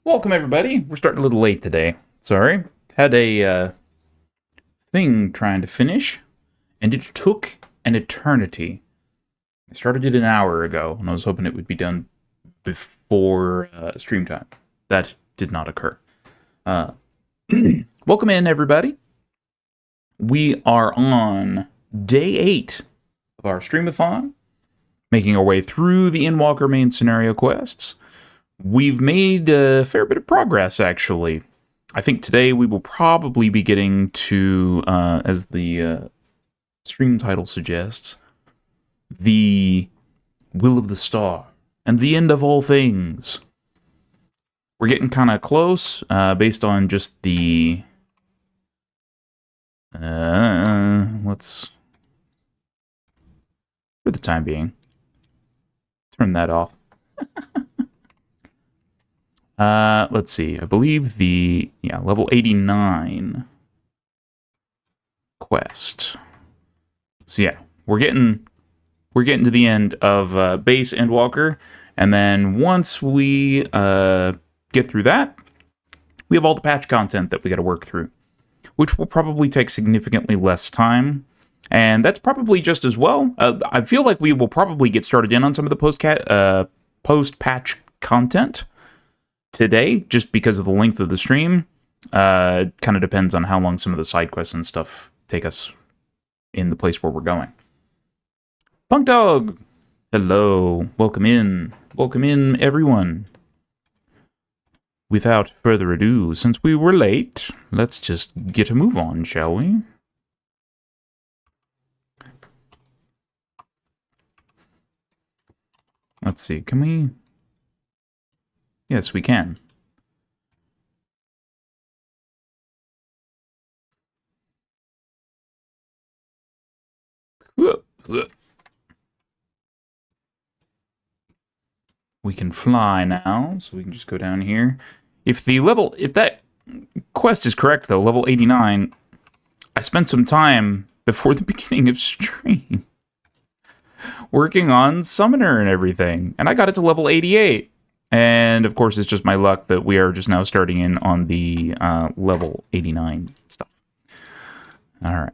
Welcome, everybody. We're starting a little late today. Sorry. Had a thing trying to finish, and it took an eternity. I started it an hour ago, and I was hoping it would be done before stream time. That did not occur. Uh, Welcome in, everybody. We are on day 8 of our streamathon, making our way through the Endwalker main scenario quests. We've made a fair bit of progress, actually. I think today we will probably be getting to, as the stream title suggests, the will of the star and the end of all things. We're getting kind of close, based on just the... let's... for the time being, turn that off. Let's see. I believe the level 89 quest. So yeah, we're getting to the end of base Endwalker, and then once we get through that, we have all the patch content that we got to work through, which will probably take significantly less time. And that's probably just as well. I feel like we will probably get started in on some of the post-patch content today, just because of the length of the stream. Kind of depends on how long some of the side quests and stuff take us in the place where we're going. Punk Dog! Hello. Welcome in. Welcome in, everyone. Without further ado, since we were late, let's just get a move on, shall we? Let's see, can we... Yes, we can. We can fly now, so we can just go down here. If that quest is correct, though, level 89, I spent some time before the beginning of stream working on Summoner and everything, and I got it to level 88. And, of course, it's just my luck that we are just now starting in on the level 89 stuff. All right.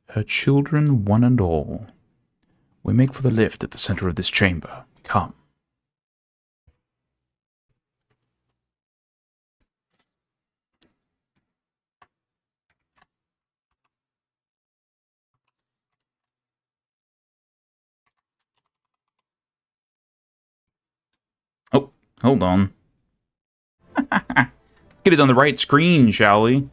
Her children, one and all. We make for the lift at the center of this chamber. Come. Oh, hold on. Let's get it on the right screen, shall we?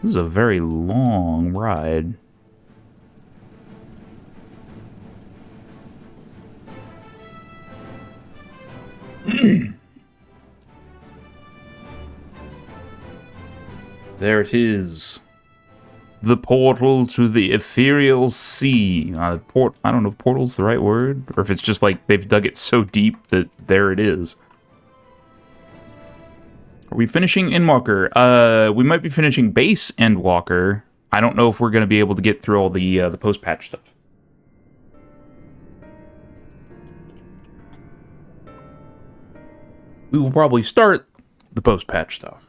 This is a very long ride. There it is. The portal to the ethereal sea. I don't know if portal's the right word, or if it's just like they've dug it so deep that there it is. Are we finishing Endwalker? We might be finishing base Endwalker. I don't know if we're going to be able to get through all the post-patch stuff. We will probably start the post-patch stuff.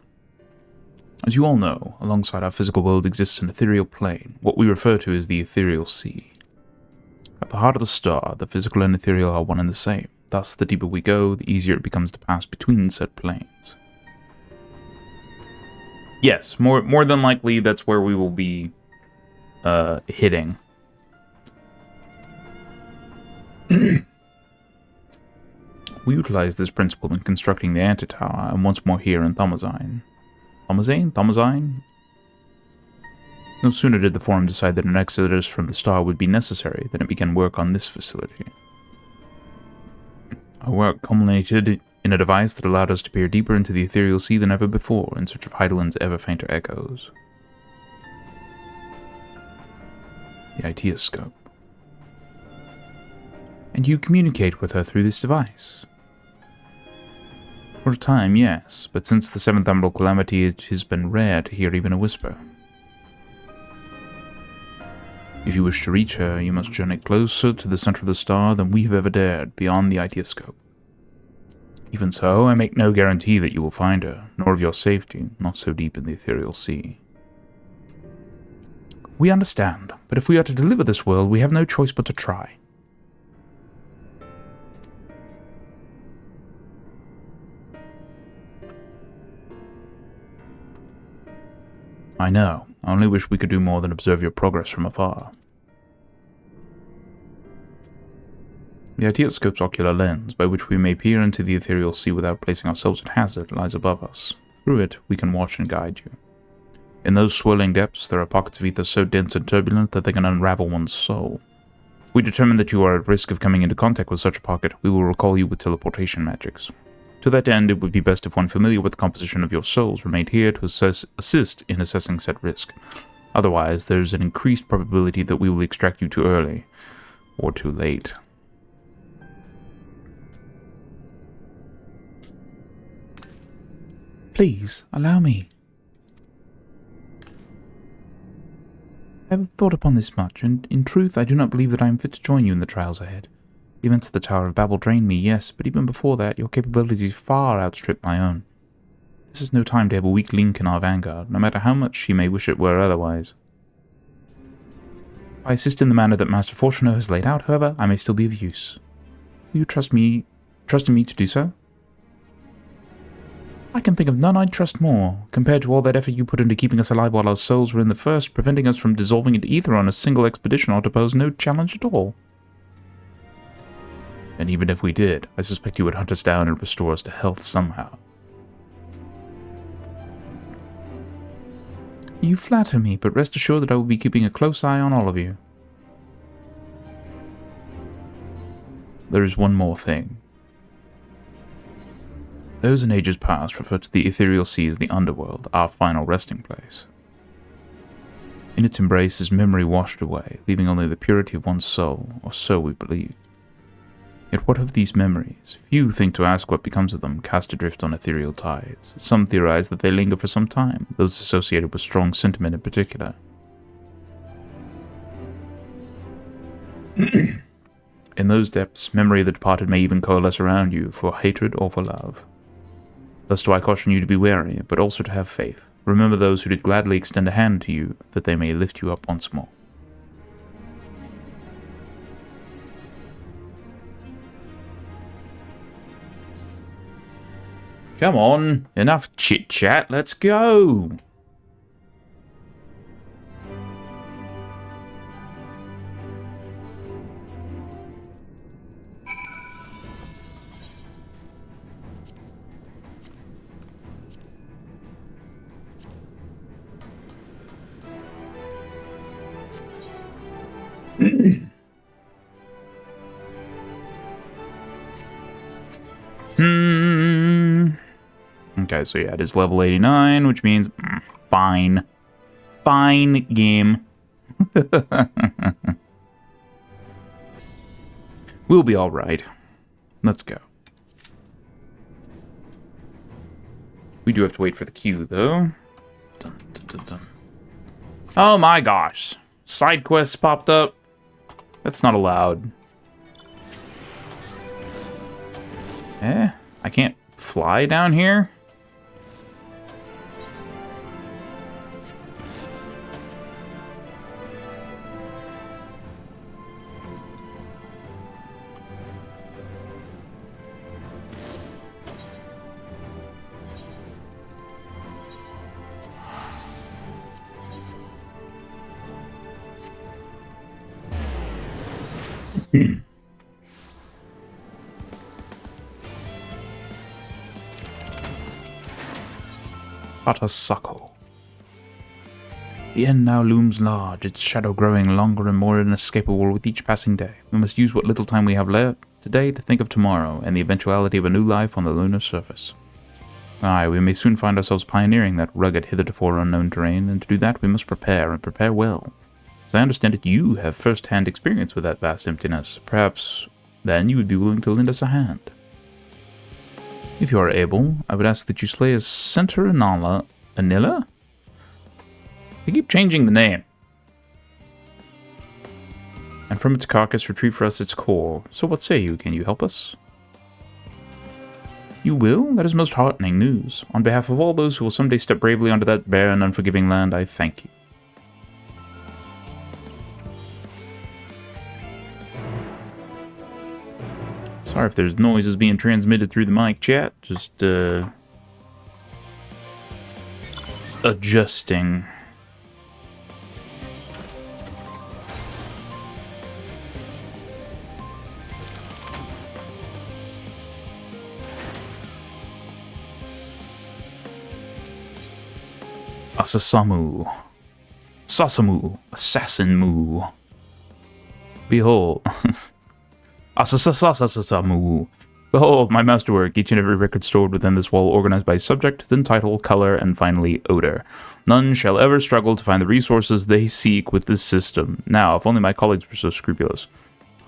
As you all know, alongside our physical world exists an ethereal plane, what we refer to as the ethereal sea. At the heart of the star, the physical and ethereal are one and the same. Thus, the deeper we go, the easier it becomes to pass between said planes. Yes, more than likely, that's where we will be hitting. We utilize this principle in constructing the anti-tower, and once more here in Thomazine. Thomazine? No sooner did the Forum decide that an exodus from the star would be necessary than it began work on this facility. Our work culminated in a device that allowed us to peer deeper into the ethereal sea than ever before, in search of Heidelin's ever fainter echoes. The Ideascope. And you communicate with her through this device. For a time, yes, but since the 7th Emerald Calamity, it has been rare to hear even a whisper. If you wish to reach her, you must journey closer to the center of the star than we have ever dared, beyond the ideoscope. Even so, I make no guarantee that you will find her, nor of your safety, not so deep in the ethereal sea. We understand, but if we are to deliver this world, we have no choice but to try. I know. I only wish we could do more than observe your progress from afar. The ideoscope's ocular lens, by which we may peer into the ethereal sea without placing ourselves at hazard, lies above us. Through it, we can watch and guide you. In those swirling depths, there are pockets of ether so dense and turbulent that they can unravel one's soul. If we determine that you are at risk of coming into contact with such a pocket, we will recall you with teleportation magics. To that end, it would be best if one familiar with the composition of your souls remained here to assist in assessing said risk. Otherwise, there is an increased probability that we will extract you too early, or too late. Please, allow me. I haven't thought upon this much, and in truth I do not believe that I am fit to join you in the trials ahead. The events of the Tower of Babel drained me, yes, but even before that, your capabilities far outstrip my own. This is no time to have a weak link in our vanguard, no matter how much she may wish it were otherwise. If I assist in the manner that Master Fortuner has laid out, however, I may still be of use. Will you trust in me to do so? I can think of none I'd trust more, compared to all that effort you put into keeping us alive while our souls were in the first. Preventing us from dissolving into ether on a single expedition ought to pose no challenge at all. And even if we did, I suspect you would hunt us down and restore us to health somehow. You flatter me, but rest assured that I will be keeping a close eye on all of you. There is one more thing. Those in ages past referred to the ethereal sea as the underworld, our final resting place. In its embrace is memory washed away, leaving only the purity of one's soul, or so we believe. Yet what of these memories? Few think to ask what becomes of them, cast adrift on ethereal tides. Some theorize that they linger for some time, those associated with strong sentiment in particular. In those depths, memory of the departed may even coalesce around you, for hatred or for love. Thus do I caution you to be wary, but also to have faith. Remember those who did gladly extend a hand to you, that they may lift you up once more. Come on, enough chit-chat, let's go! Okay, so yeah, it is level 89, which means fine. Fine game. We'll be alright. Let's go. We do have to wait for the queue, though. Dun, dun, dun, dun. Oh my gosh. Side quests popped up. That's not allowed. I can't fly down here? Suckle. The end now looms large, its shadow growing longer and more inescapable with each passing day. We must use what little time we have left today to think of tomorrow and the eventuality of a new life on the lunar surface. Aye, we may soon find ourselves pioneering that rugged, hitherto unknown terrain, and to do that we must prepare, and prepare well. As I understand it, you have first-hand experience with that vast emptiness. Perhaps then you would be willing to lend us a hand. If you are able, I would ask that you slay a center Anilla? They keep changing the name. And from its carcass retrieve for us its core. So what say you? Can you help us? You will? That is most heartening news. On behalf of all those who will someday step bravely onto that bare and unforgiving land, I thank you. Sorry if there's noises being transmitted through the mic chat. Just, adjusting. Asasamu. Sasamu. Assassin Mu. Behold. Asasasasasamu. Behold, my masterwork, each and every record stored within this wall organized by subject, then title, color, and finally odor. None shall ever struggle to find the resources they seek with this system. Now, if only my colleagues were so scrupulous.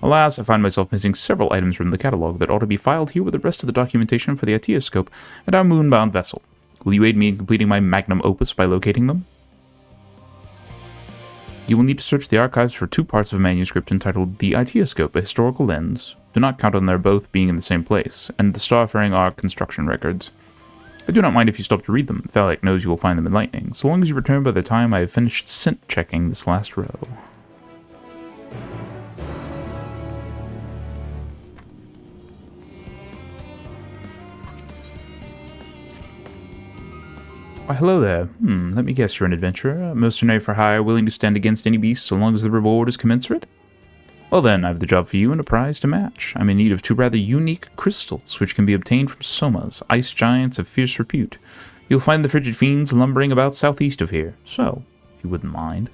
Alas, I find myself missing several items from the catalog that ought to be filed here with the rest of the documentation for the Atioscope and our moonbound vessel. Will you aid me in completing my magnum opus by locating them? You will need to search the archives for 2 parts of a manuscript entitled The Itioscope, A Historical Lens. Do not count on their both being in the same place, and the Starfaring Ark construction records. I do not mind if you stop to read them. Thalic knows you will find them enlightening, so long as you return by the time I have finished scent-checking this last row. Why, hello there. Let me guess, you're an adventurer, a mercenary for hire, willing to stand against any beast so long as the reward is commensurate? Well then, I have the job for you and a prize to match. I'm in need of 2 rather unique crystals, which can be obtained from somas, ice giants of fierce repute. You'll find the frigid fiends lumbering about southeast of here, so, if you wouldn't mind.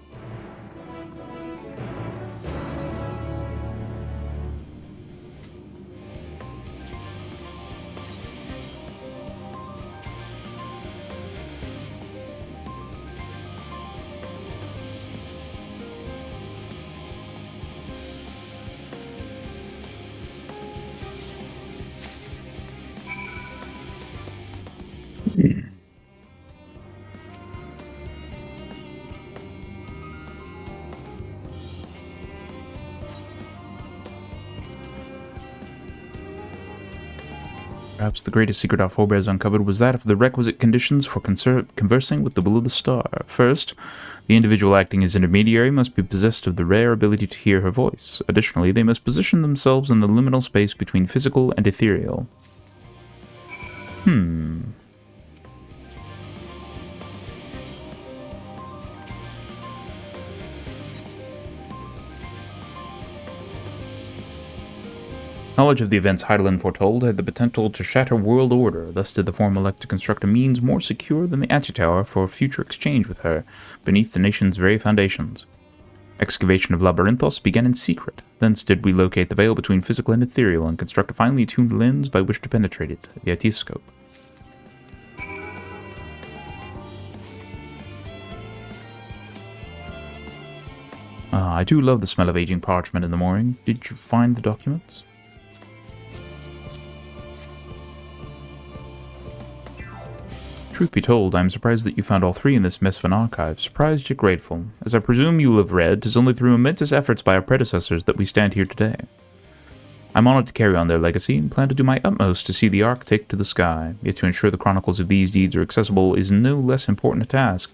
Perhaps the greatest secret our forebears uncovered was that of the requisite conditions for conversing with the will of the star. First, the individual acting as intermediary must be possessed of the rare ability to hear her voice. Additionally, they must position themselves in the liminal space between physical and ethereal. Knowledge of the events Heidelin foretold had the potential to shatter world order, thus did the Forum elect to construct a means more secure than the Antitower for future exchange with her, beneath the nation's very foundations. Excavation of Labyrinthos began in secret, thence did we locate the veil between physical and ethereal and construct a finely tuned lens by which to penetrate it, the Itioscope. I do love the smell of aging parchment in the morning. Did you find the documents? Truth be told, I am surprised that you found all 3 in this mess of an archive. Surprised yet grateful. As I presume you will have read, 'tis only through immense efforts by our predecessors that we stand here today. I'm honored to carry on their legacy and plan to do my utmost to see the Ark take to the sky, yet to ensure the chronicles of these deeds are accessible is no less important a task.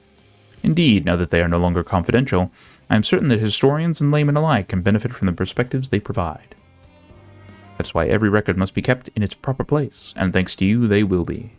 Indeed, now that they are no longer confidential, I am certain that historians and laymen alike can benefit from the perspectives they provide. That's why every record must be kept in its proper place, and thanks to you, they will be.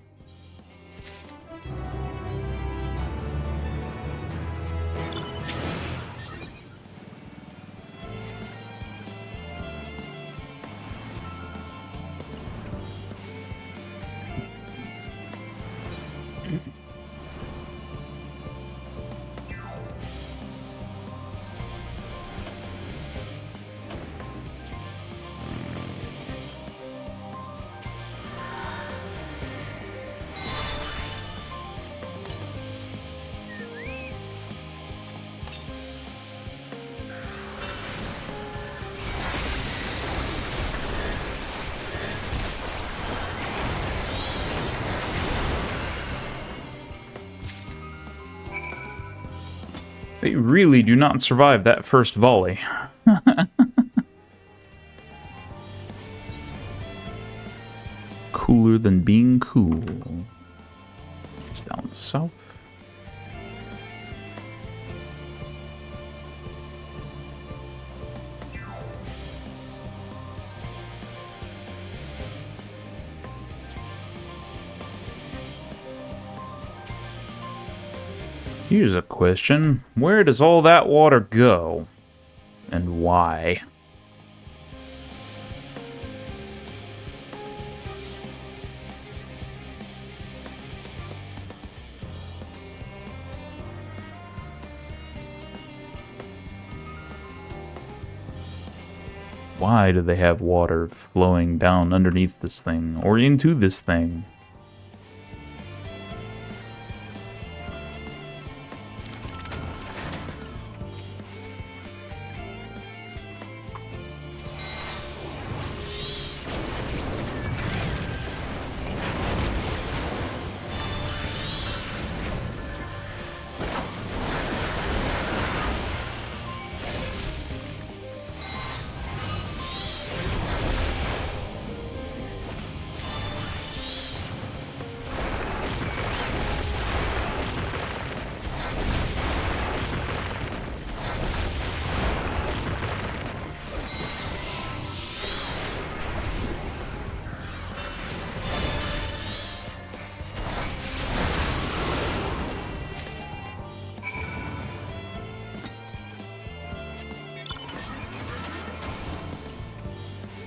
They really do not survive that first volley. Cooler than being cool. It's down south. Here's a question. Where does all that water go? And why? Why do they have water flowing down underneath this thing, or into this thing?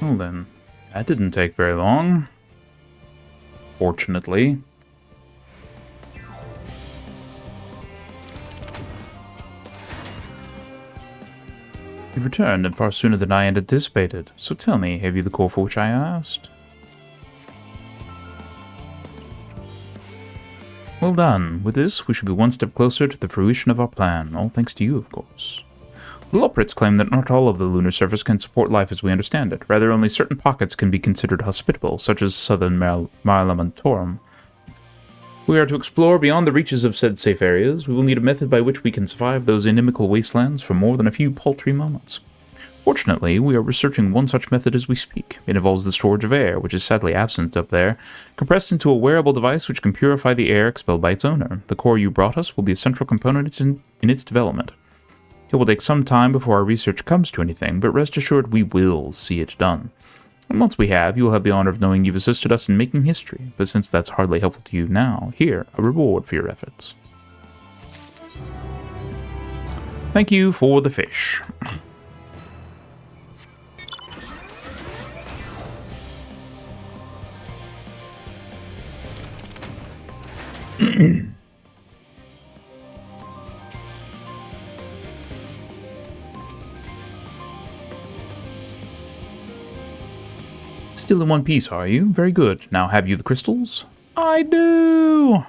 Well then, that didn't take very long. Fortunately. You've returned, and far sooner than I had anticipated. So tell me, have you the core for which I asked? Well done. With this, we should be one step closer to the fruition of our plan, all thanks to you, of course. The Loprits claim that not all of the lunar surface can support life as we understand it. Rather, only certain pockets can be considered hospitable, such as southern Marlamantorum. We are to explore beyond the reaches of said safe areas. We will need a method by which we can survive those inimical wastelands for more than a few paltry moments. Fortunately, we are researching one such method as we speak. It involves the storage of air, which is sadly absent up there, compressed into a wearable device which can purify the air expelled by its owner. The core you brought us will be a central component in its development. It will take some time before our research comes to anything, but rest assured we will see it done. And once we have, you will have the honor of knowing you've assisted us in making history, but since that's hardly helpful to you now, here, a reward for your efforts. Thank you for the fish. Still in one piece, are you? Very good. Now have you the crystals? I do!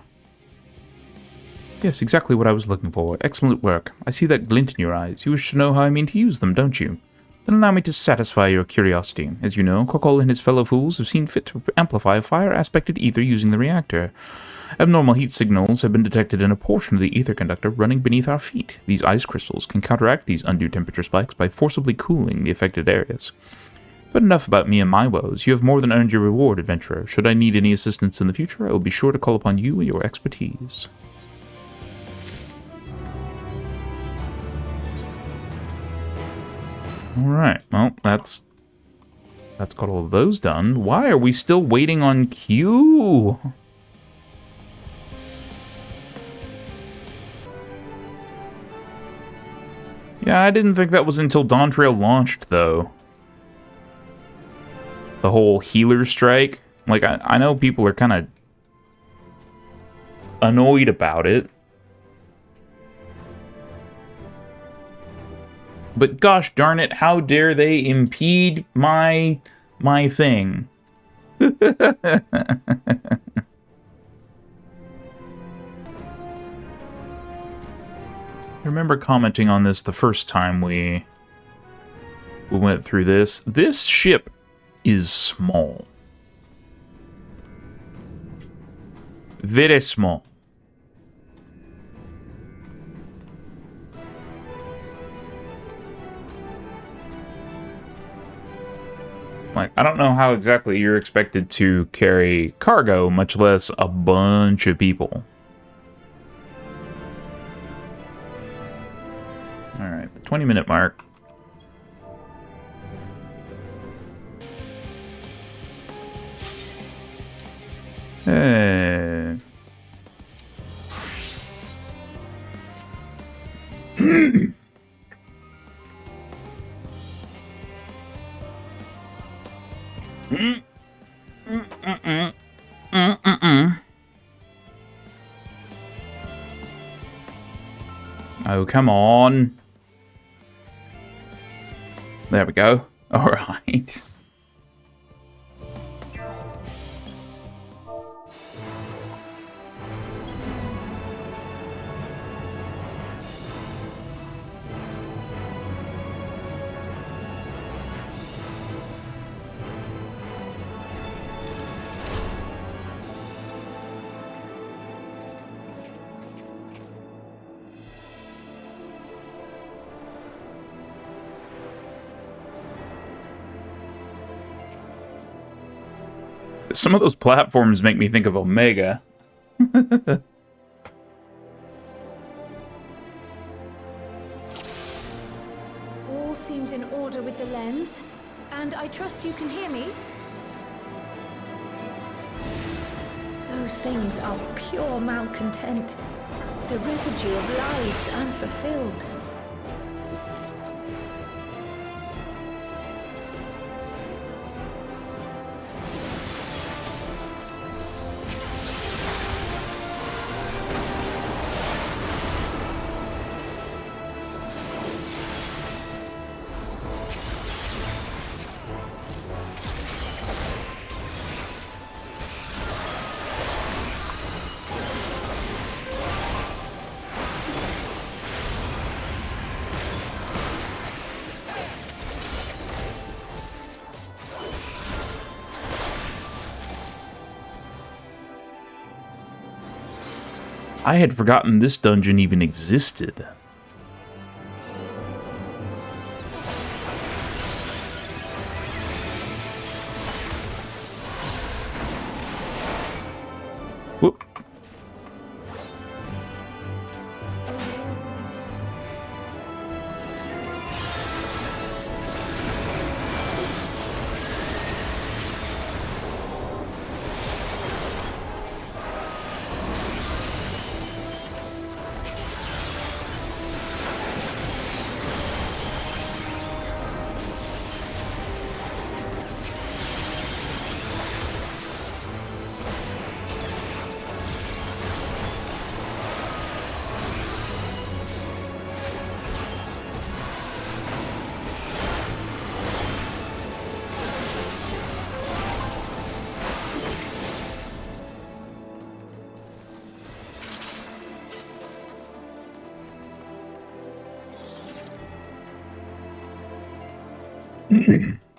Yes, exactly what I was looking for. Excellent work. I see that glint in your eyes. You wish to know how I mean to use them, don't you? Then allow me to satisfy your curiosity. As you know, Kokol and his fellow fools have seen fit to amplify a fire-aspected ether using the reactor. Abnormal heat signals have been detected in a portion of the ether conductor running beneath our feet. These ice crystals can counteract these undue temperature spikes by forcibly cooling the affected areas. But enough about me and my woes. You have more than earned your reward, adventurer. Should I need any assistance in the future, I will be sure to call upon you and your expertise. Alright, well, that's got all of those done. Why are we still waiting on Q? Yeah, I didn't think that was until Dawntrail launched, though. The whole healer strike. Like, I know people are kind of annoyed about it. But gosh darn it, how dare they impede my thing? I remember commenting on this the first time we went through this. This ship is small. Very small. I don't know how exactly you're expected to carry cargo, much less a bunch of people. Alright, the 20-minute mark. Hey. Oh, come on. There we go. All right. Some of those platforms make me think of Omega. All seems in order with the lens, and I trust you can hear me. Those things are pure malcontent, the residue of lives unfulfilled. I had forgotten this dungeon even existed. Whoop.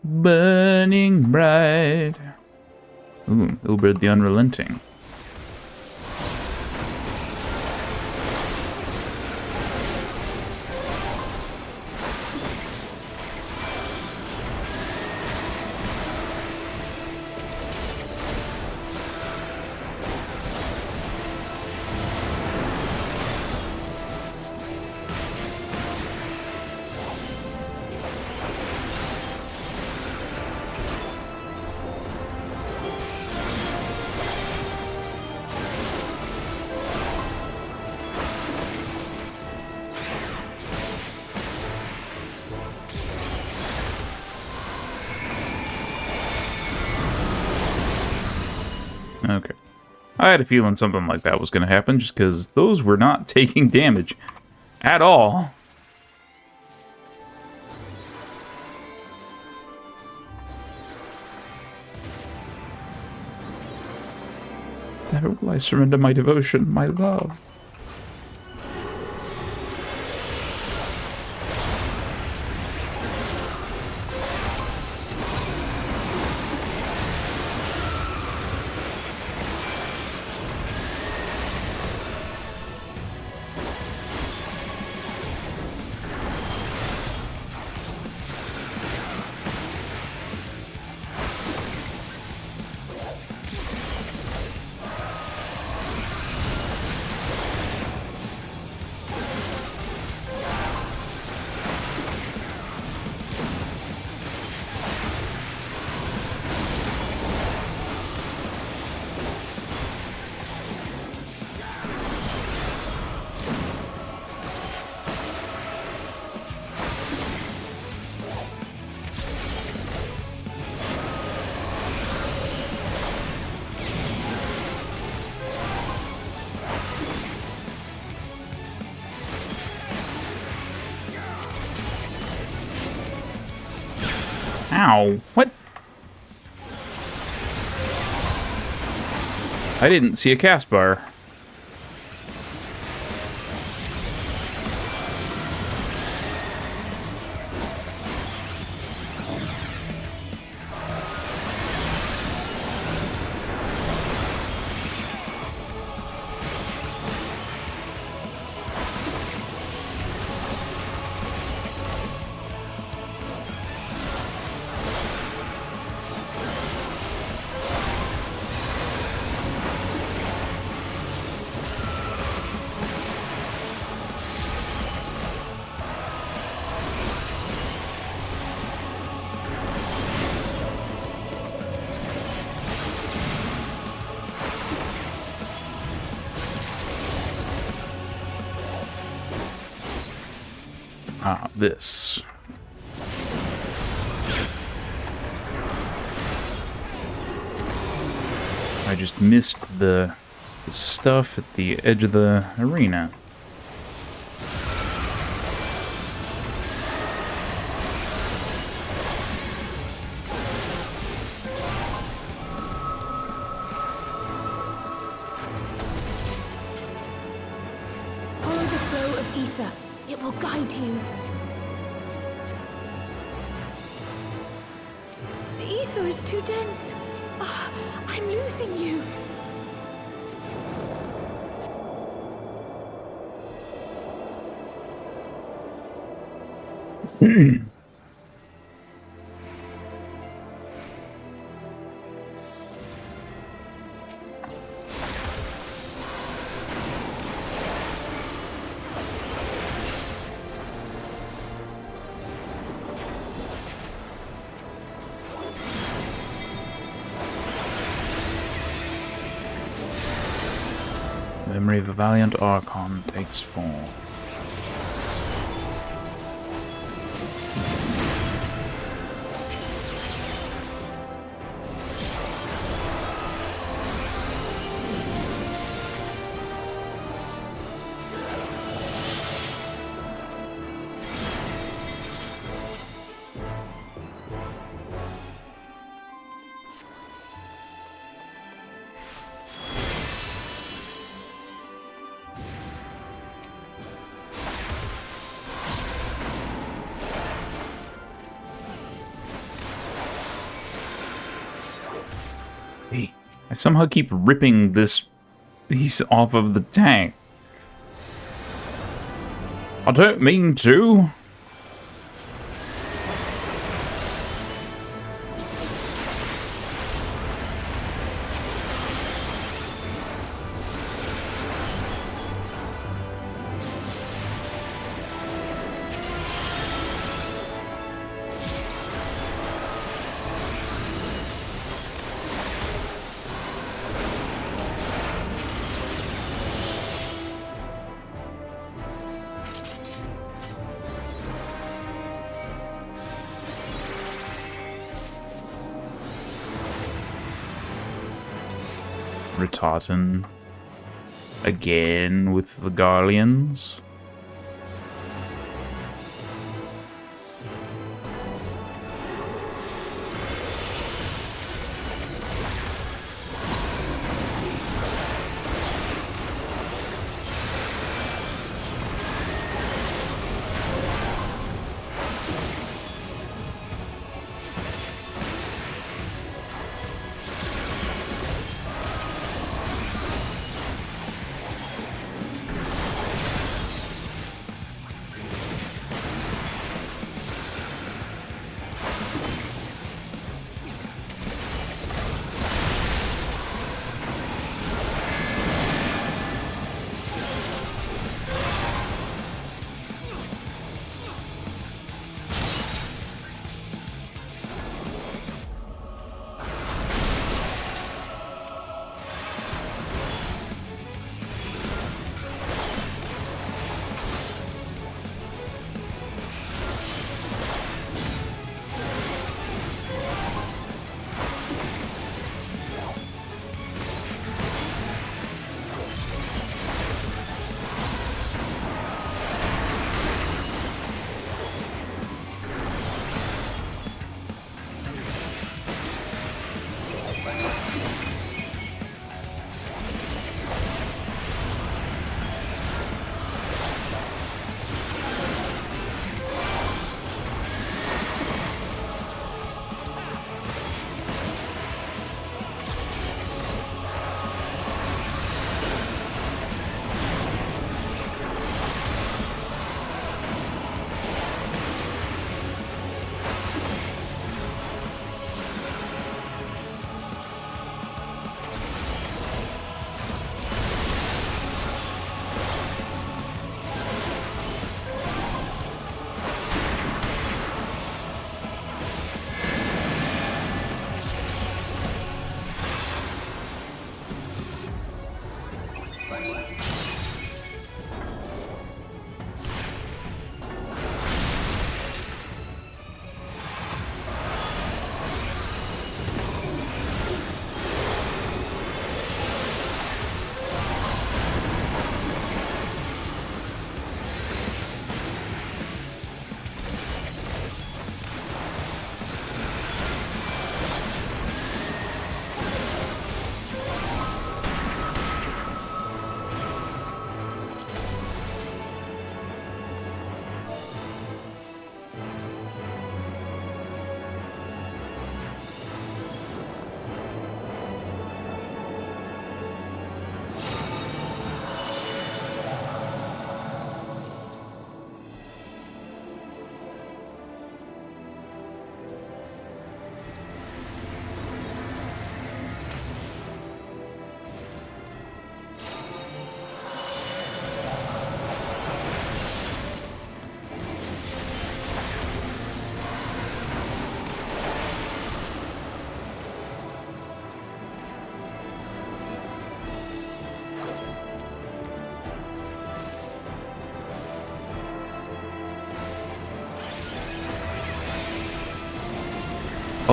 Burning bright. Ooh, Ilberd the Unrelenting. Okay. I had a feeling something like that was going to happen, just because those were not taking damage at all. Never will I surrender my devotion, my love. Ow. What? I didn't see a cast bar. Ah, this. I just missed the stuff at the edge of the arena. Follow the flow of ether. It will guide you. The ether is too dense. Ah, I'm losing you. Memory of a valiant Archon takes form. I somehow keep ripping this piece off of the tank. I don't mean to. Tartan again with the Garleans.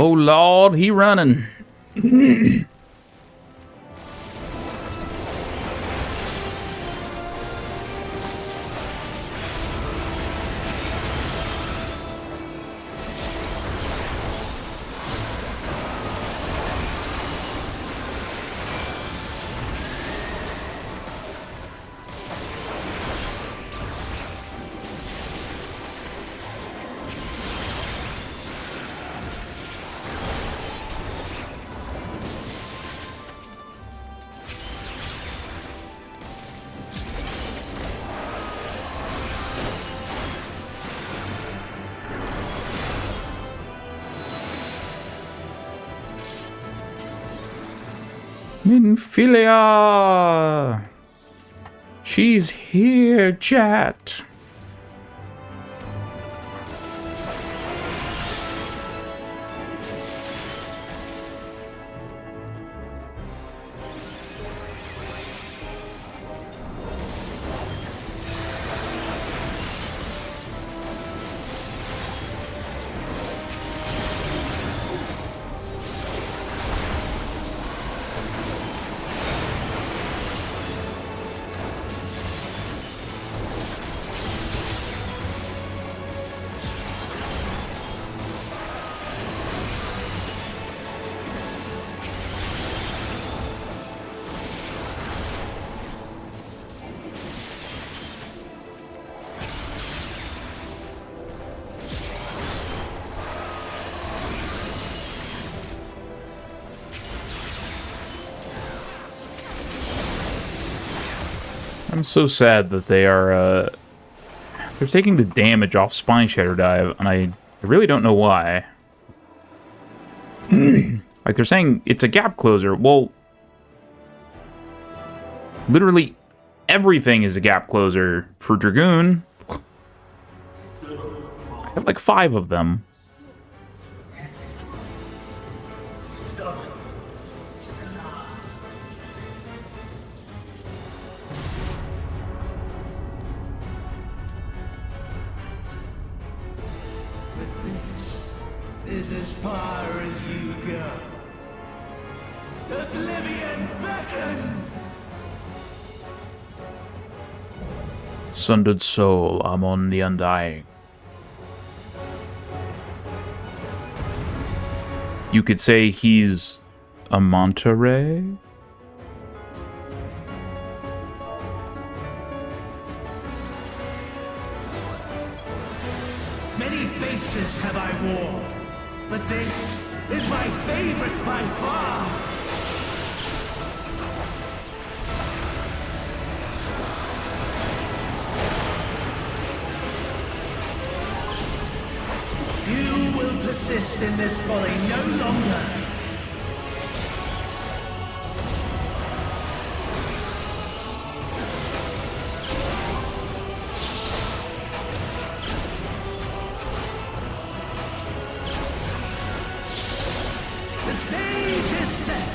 Oh, Lord, he running. Minfilia! She's here, chat! I'm so sad that they are, they're taking the damage off Spine Shatter Dive, and I really don't know why. Like, they're saying it's a gap closer. Well, literally everything is a gap closer for Dragoon. I have like 5 of them. Is as far as you go. Oblivion beckons! Sundered soul, I'm on the undying. You could say he's a Monterey? Many faces have I worn, but this is my favorite by far! You will persist in this folly no longer! The stage is set!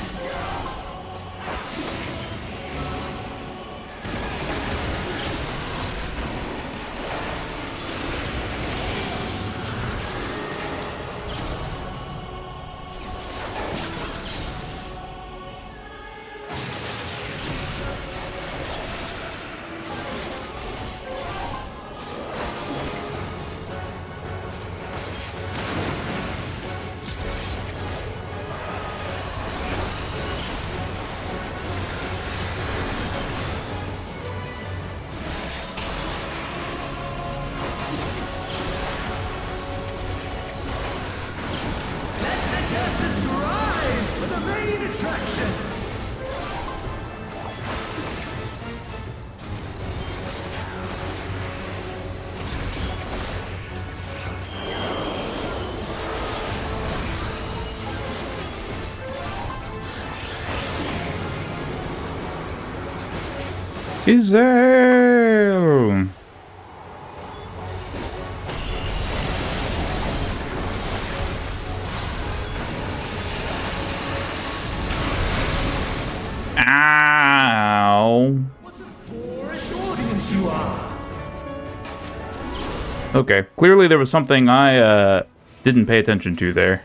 Izel! Ow! What a boorish audience you are! Okay, clearly there was something I didn't pay attention to there.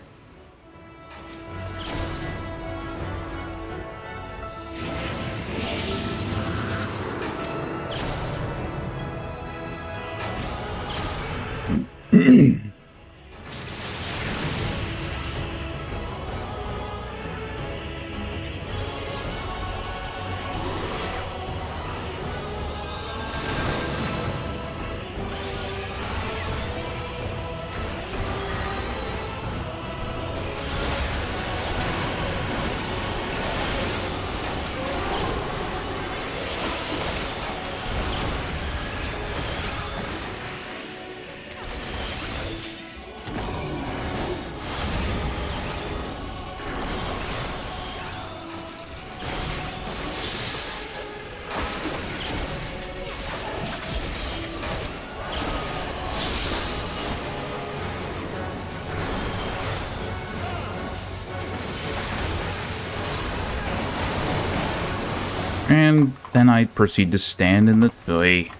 And then I proceed to stand in the way.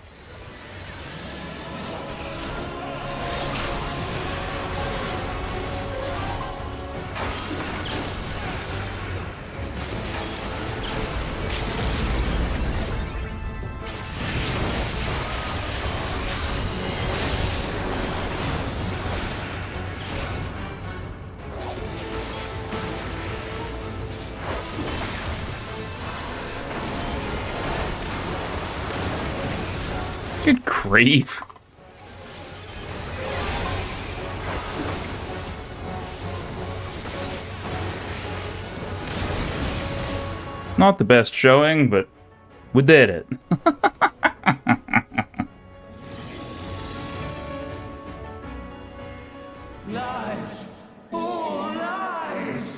Good grief. Not the best showing, but we did it. Lies! All lies!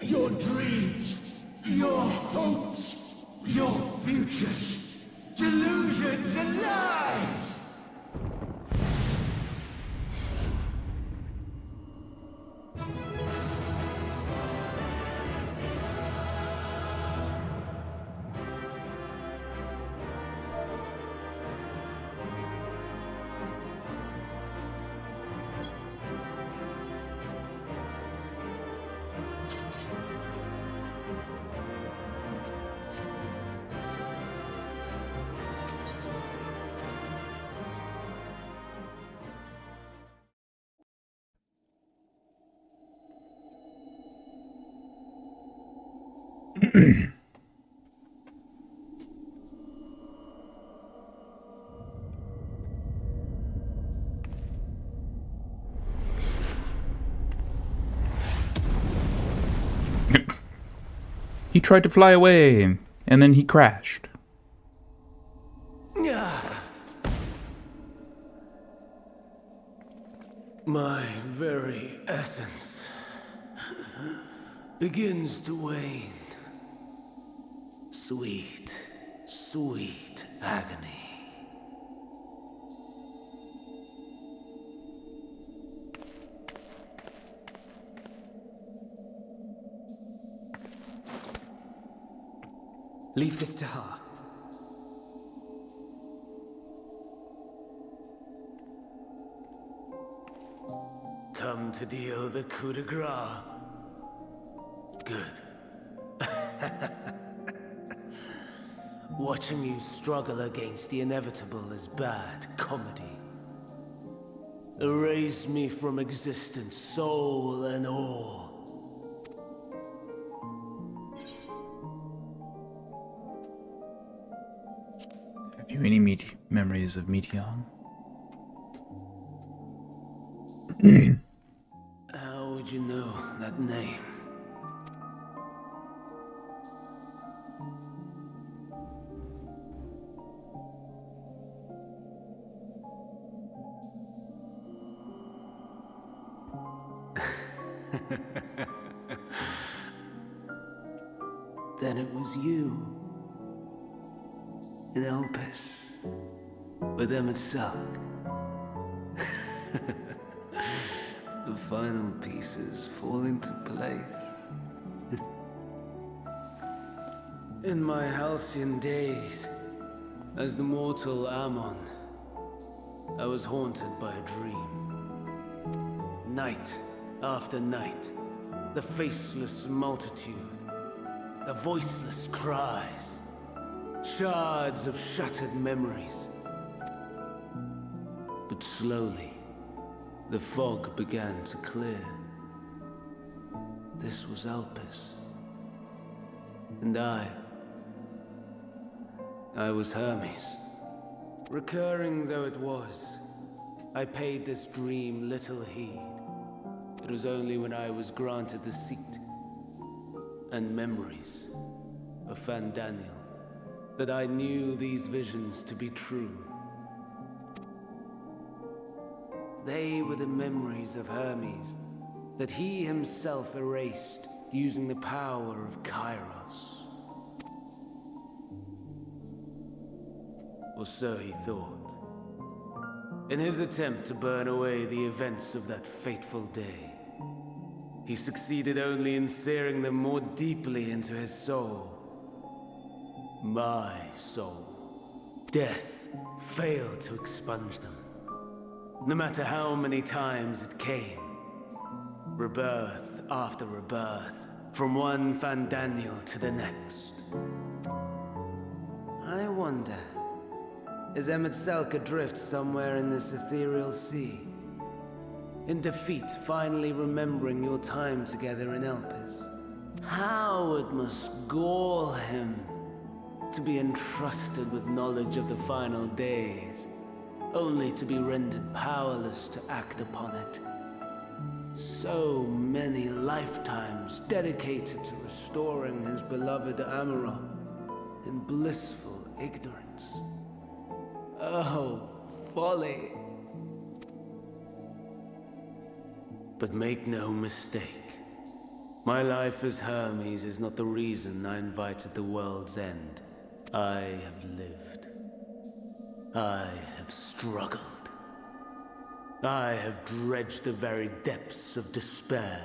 Your dreams, your hopes, your futures, delusions and lies! He tried to fly away, and then he crashed. My very essence begins to wane. Sweet, sweet agony. Leave this to her. Come to deal the coup de grace. Good. Watching you struggle against the inevitable is bad comedy. Erase me from existence, soul and all. Have you any memories of Meteon? How would you know that name? Then it was you. In Elpis. With Emmett Salk. The final pieces fall into place. In my halcyon days, as the mortal Ammon, I was haunted by a dream. Night after night, the faceless multitude, the voiceless cries, shards of shattered memories. But slowly, the fog began to clear. This was Elpis. And I was Hermes. Recurring though it was, I paid this dream little heed. It was only when I was granted the seat and memories of Fandaniel that I knew these visions to be true. They were the memories of Hermes that he himself erased using the power of Kairos. Or so he thought. In his attempt to burn away the events of that fateful day, he succeeded only in searing them more deeply into his soul. My soul. Death failed to expunge them. No matter how many times it came. Rebirth after rebirth, from one Fandaniel to the next. I wonder, is Emet-Selch adrift somewhere in this ethereal sea? In defeat, finally remembering your time together in Elpis? How it must gall him to be entrusted with knowledge of the final days, only to be rendered powerless to act upon it. So many lifetimes dedicated to restoring his beloved Amarok in blissful ignorance. Oh, folly. But make no mistake, my life as Hermes is not the reason I invited the world's end. I have lived. I have struggled. I have dredged the very depths of despair.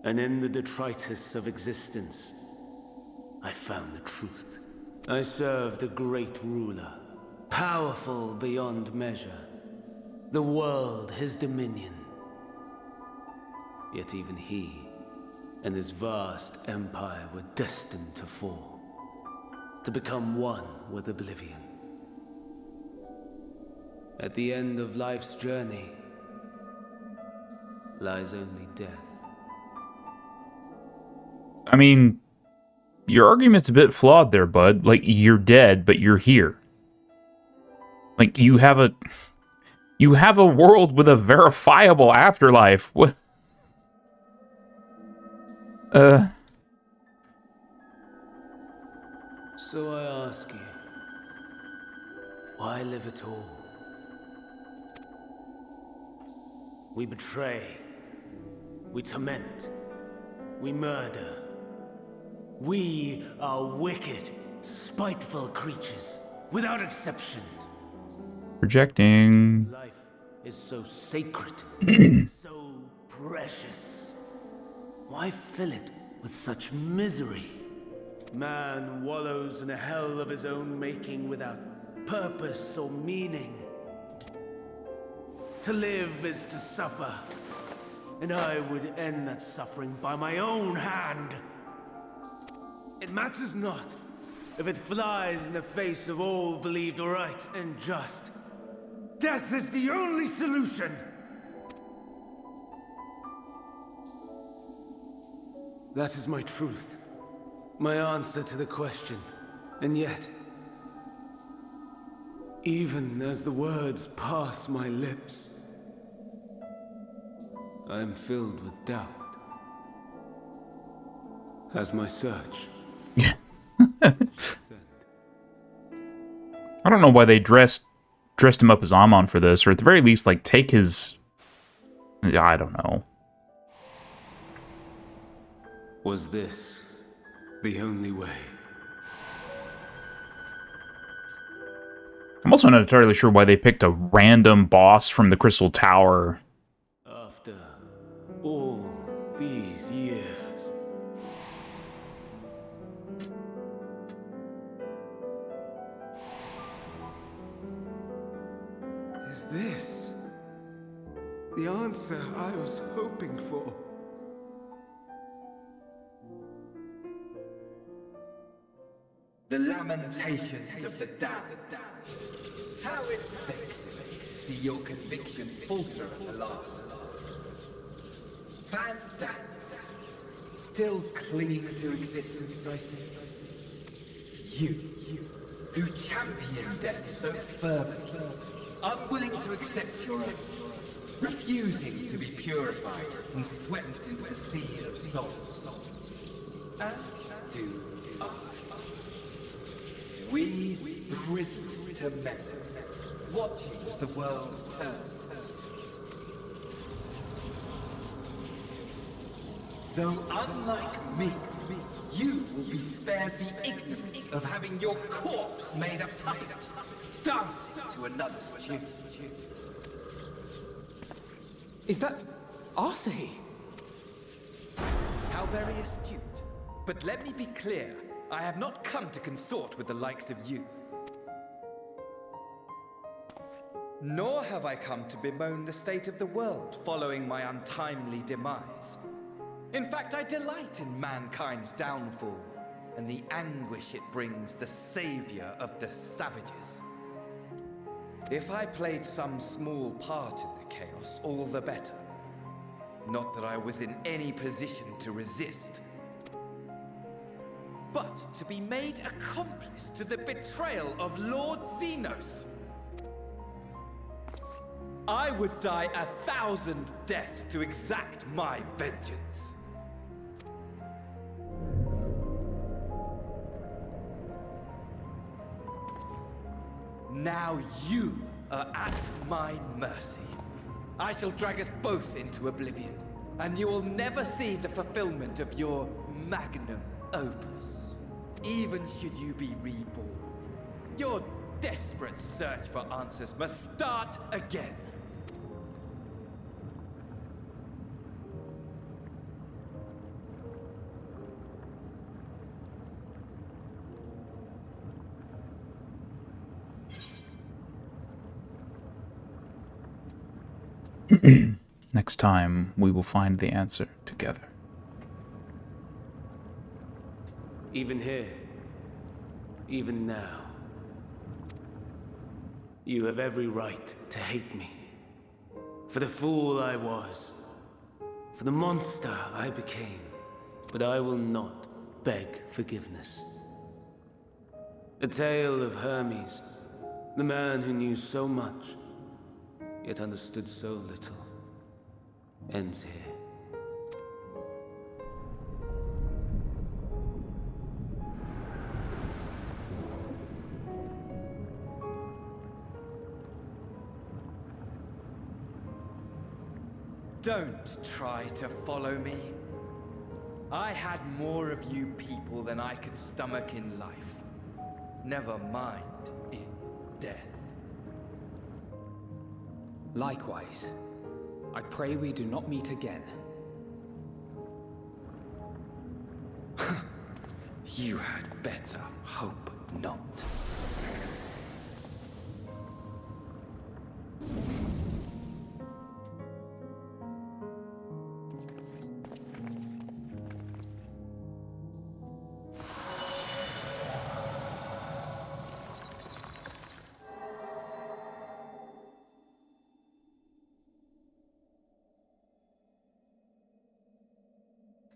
And in the detritus of existence, I found the truth. I served a great ruler, powerful beyond measure. The world, his dominion. Yet even he and his vast empire were destined to fall, to become one with oblivion. At the end of life's journey lies only death. I mean, your argument's a bit flawed there, bud. Like, you're dead, but you're here. Like, you have a world with a verifiable afterlife. What? So I ask you, why live at all? We betray, we torment, we murder. We are wicked, spiteful creatures, without exception. Projecting. Life is so sacred, so precious. Why fill it with such misery? Man wallows in a hell of his own making without purpose or meaning. To live is to suffer, and I would end that suffering by my own hand. It matters not if it flies in the face of all believed right and just. Death is the only solution! That is my truth, my answer to the question. And yet, even as the words pass my lips, I am filled with doubt. As my search. Yeah. I don't know why they dressed him up as Amon for this, or at the very least, like, take his... I don't know. Was this the only way? I'm also not entirely sure why they picked a random boss from the Crystal Tower. After all these years. Is this the answer I was hoping for? The lamentations of the damned. How it vexes me to see your conviction falter at the last. Fantastic. Still clinging to existence, I see. You, who champion death so fervently, unwilling to accept your own, refusing to be purified and swept into the sea of souls. As do I. We prisoners to men, watching as the world turns. Though unlike me, you will be spared the ignominy of having your corpse made a puppet, dancing to another's tune. Is that Arsahi? How very astute. But let me be clear, I have not come to consort with the likes of you. Nor have I come to bemoan the state of the world following my untimely demise. In fact, I delight in mankind's downfall, and the anguish it brings the savior of the savages. If I played some small part in the chaos, all the better. Not that I was in any position to resist. But to be made accomplice to the betrayal of Lord Xenos. I would die 1,000 deaths to exact my vengeance. Now you are at my mercy. I shall drag us both into oblivion, and you will never see the fulfillment of your magnum opus. Even should you be reborn, your desperate search for answers must start again. Next time, we will find the answer together. Even here, even now, you have every right to hate me. For the fool I was, for the monster I became. But I will not beg forgiveness. The tale of Hermes, the man who knew so much, yet understood so little, ends here. Don't try to follow me. I had more of you people than I could stomach in life. Never mind in death. Likewise. I pray we do not meet again. You had better hope not.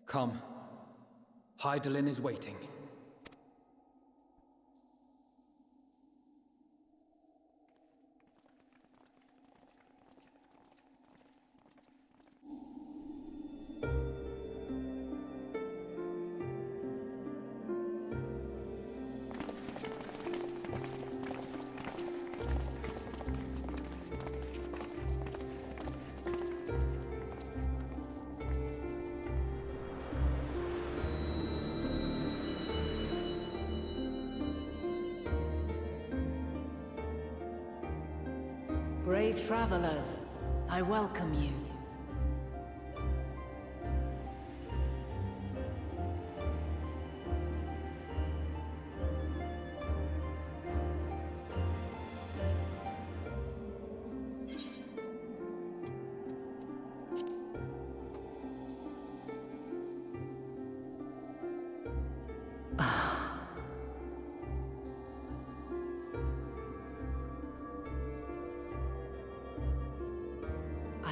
Come. Hydaelyn is waiting. Brave travelers, I welcome you.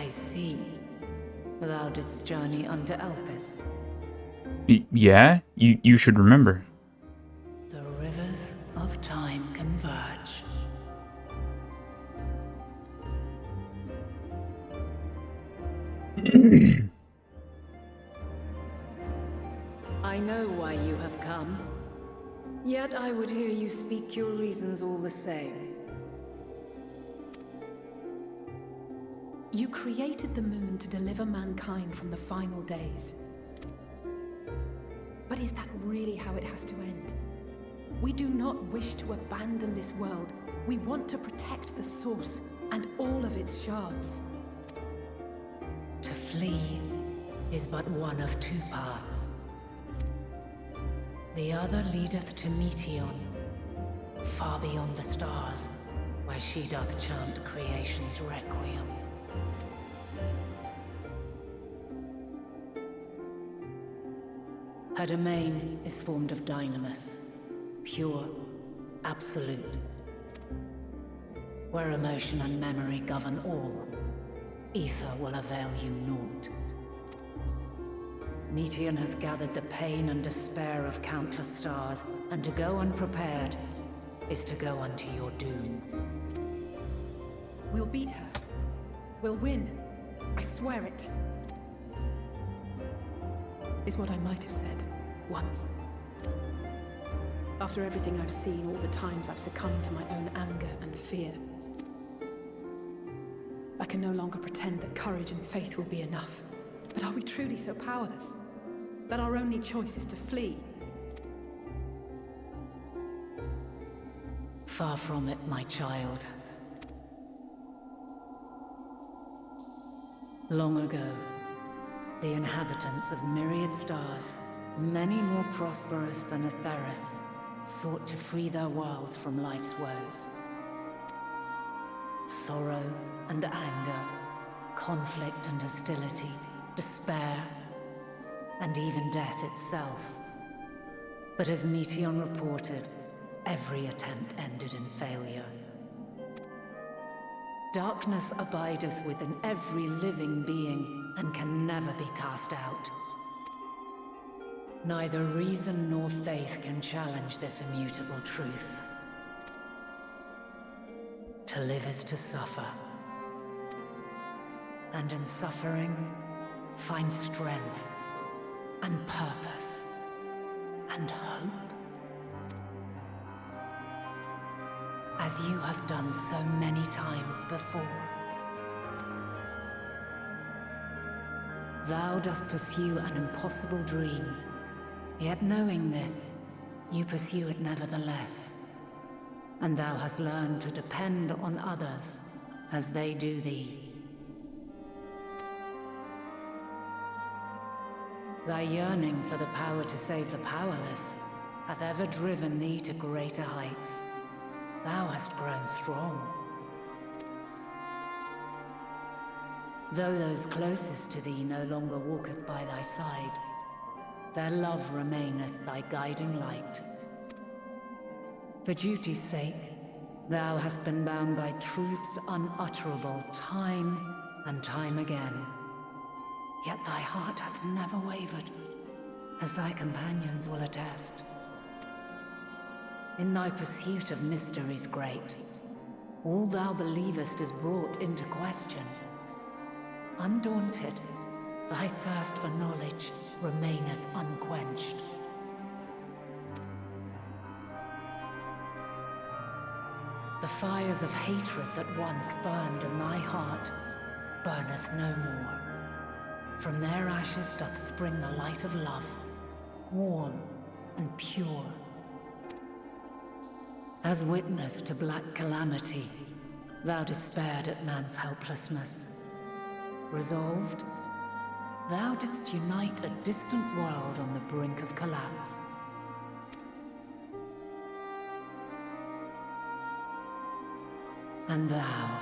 I see. Thou didst journey unto Elpis. Yeah, you should remember. The rivers of time converge. I know why you have come. Yet I would hear you speak your reasons all the same. You created the moon to deliver mankind from the final days. But is that really how it has to end? We do not wish to abandon this world. We want to protect the source and all of its shards. To flee is but one of two paths. The other leadeth to Meteon, far beyond the stars, where she doth chant creation's requiem. Her domain is formed of dynamis, pure, absolute. Where emotion and memory govern all, ether will avail you naught. Meteon hath gathered the pain and despair of countless stars, and to go unprepared is to go unto your doom. We'll beat her. We'll win. I swear it. Is what I might have said, once. After everything I've seen, all the times I've succumbed to my own anger and fear. I can no longer pretend that courage and faith will be enough. But are we truly so powerless? That our only choice is to flee? Far from it, my child. Long ago, the inhabitants of myriad stars, many more prosperous than Atheris, sought to free their worlds from life's woes. Sorrow and anger, conflict and hostility, despair, and even death itself. But as Meteon reported, every attempt ended in failure. Darkness abideth within every living being, and can never be cast out. Neither reason nor faith can challenge this immutable truth. To live is to suffer. And in suffering, find strength, and purpose, and hope. As you have done so many times before. Thou dost pursue an impossible dream, yet knowing this, you pursue it nevertheless. And thou hast learned to depend on others as they do thee. Thy yearning for the power to save the powerless hath ever driven thee to greater heights. Thou hast grown strong. Though those closest to thee no longer walketh by thy side, their love remaineth thy guiding light. For duty's sake, thou hast been bound by truths unutterable time and time again. Yet thy heart hath never wavered, as thy companions will attest. In thy pursuit of mysteries great, all thou believest is brought into question. Undaunted, thy thirst for knowledge remaineth unquenched. The fires of hatred that once burned in thy heart burneth no more. From their ashes doth spring the light of love, warm and pure. As witness to black calamity, thou despaired at man's helplessness. Resolved, thou didst unite a distant world on the brink of collapse. And thou,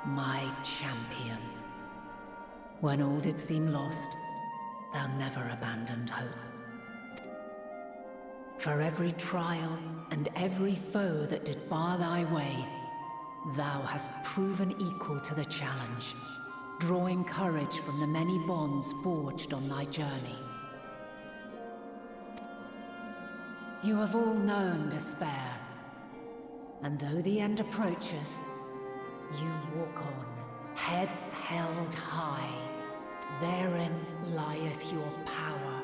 my champion, when all did seem lost, thou never abandoned hope. For every trial and every foe that did bar thy way, thou hast proven equal to the challenge, drawing courage from the many bonds forged on thy journey. You have all known despair, and though the end approacheth, you walk on, heads held high. Therein lieth your power,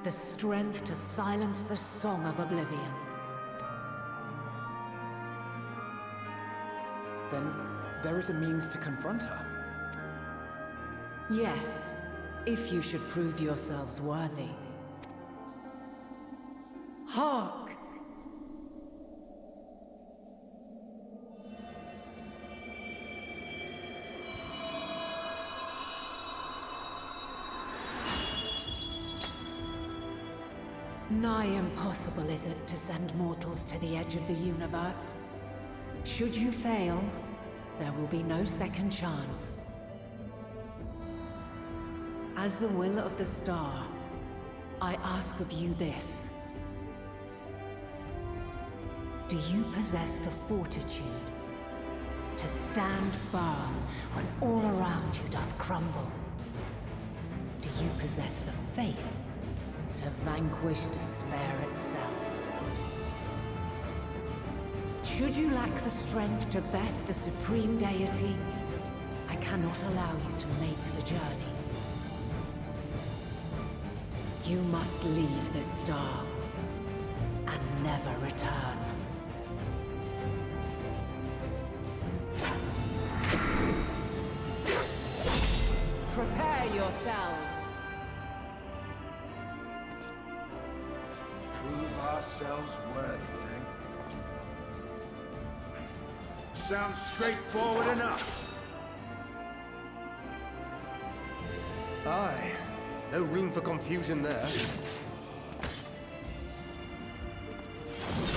the strength to silence the song of oblivion. Then there is a means to confront her. Yes, if you should prove yourselves worthy. Hark! Nigh impossible is it to send mortals to the edge of the universe. Should you fail, there will be no second chance. As the will of the star, I ask of you this. Do you possess the fortitude to stand firm when all around you doth crumble? Do you possess the faith to vanquish despair itself? Should you lack the strength to best a supreme deity, I cannot allow you to make the journey. You must leave this star and never return. Prepare yourselves. Prove ourselves worthy, eh? Sounds straightforward enough. Aye. No room for confusion there.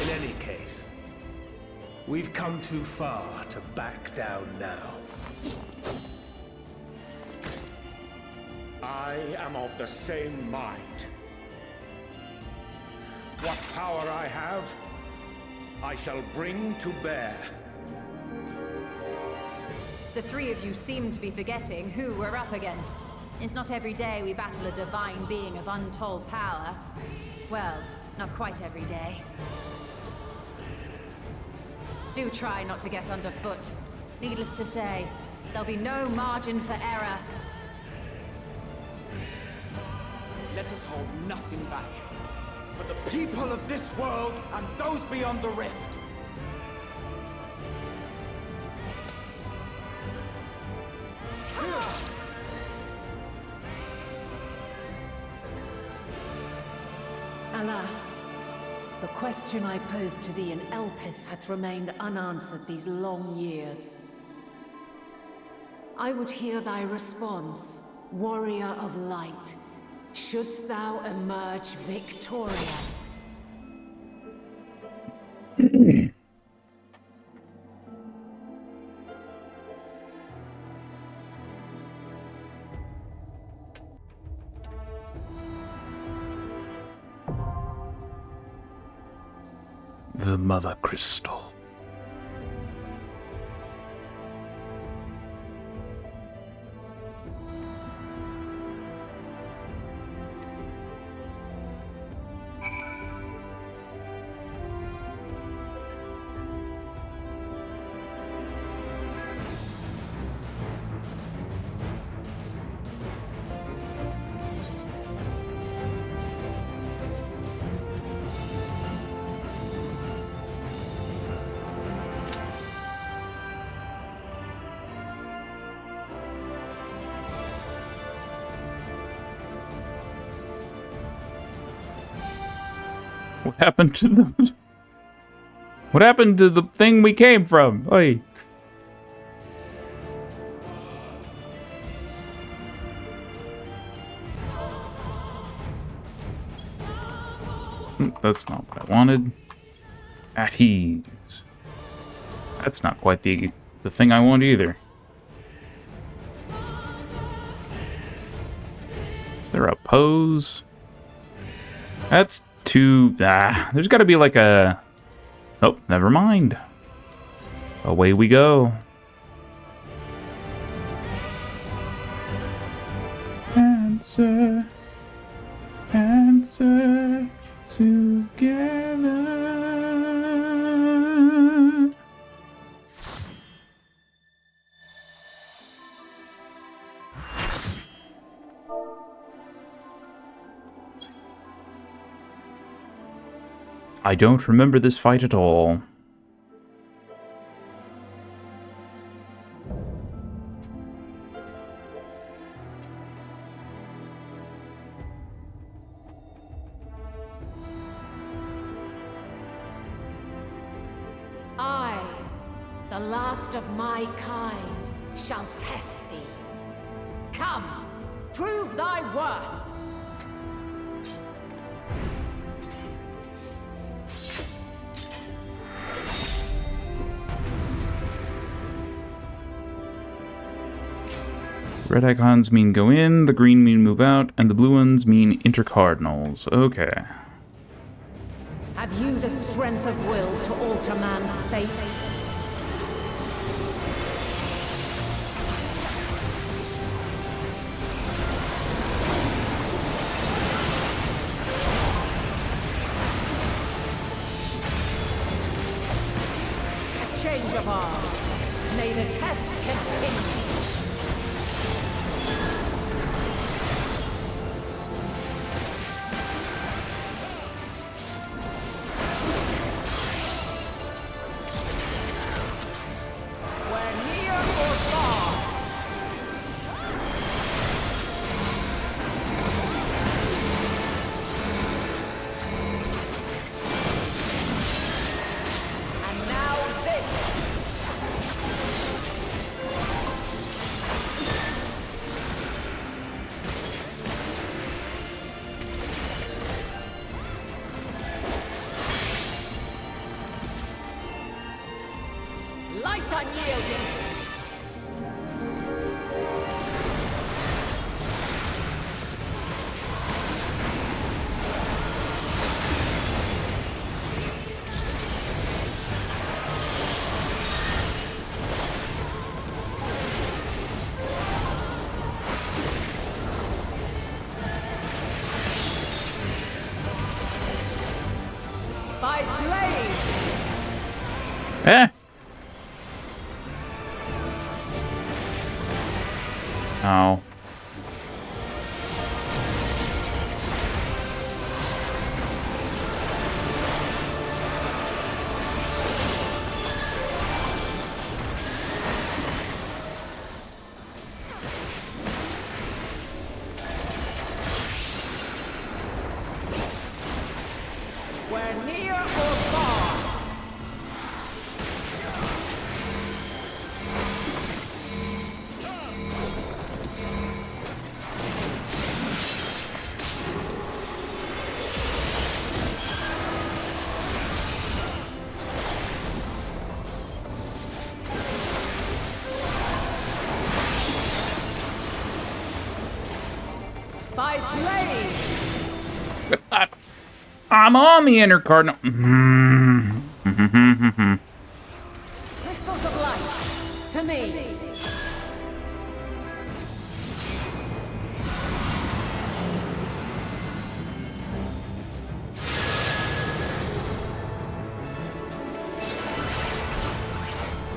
In any case, we've come too far to back down now. I am of the same mind. What power I have, I shall bring to bear. The three of you seem to be forgetting who we're up against. It's not every day we battle a divine being of untold power. Well, not quite every day. Do try not to get underfoot. Needless to say, there'll be no margin for error. Let us hold nothing back. For the people of this world and those beyond the rift. Alas, the question I posed to thee in Elpis hath remained unanswered these long years. I would hear thy response, warrior of light. Shouldst thou emerge victorious? The Mother Crystal. What happened to the... What happened to the thing we came from? Oi. That's not what I wanted. At ease. That's not quite the thing I want either. Is there a pose? That's too... there's got to be like a... Oh, never mind. Away we go. closer together. I don't remember this fight at all. I, the last of my kind, shall test thee. Come, prove thy worth. Red icons mean go in, the green mean move out, and the blue ones mean intercardinals. Okay. Have you the strength of will to alter man's fate? A change of arms. May the test continue. Light unyielding. By blade. Eh? Oh. We're near or far. By blade. I'm on the intercardinal. Crystals of light. To me.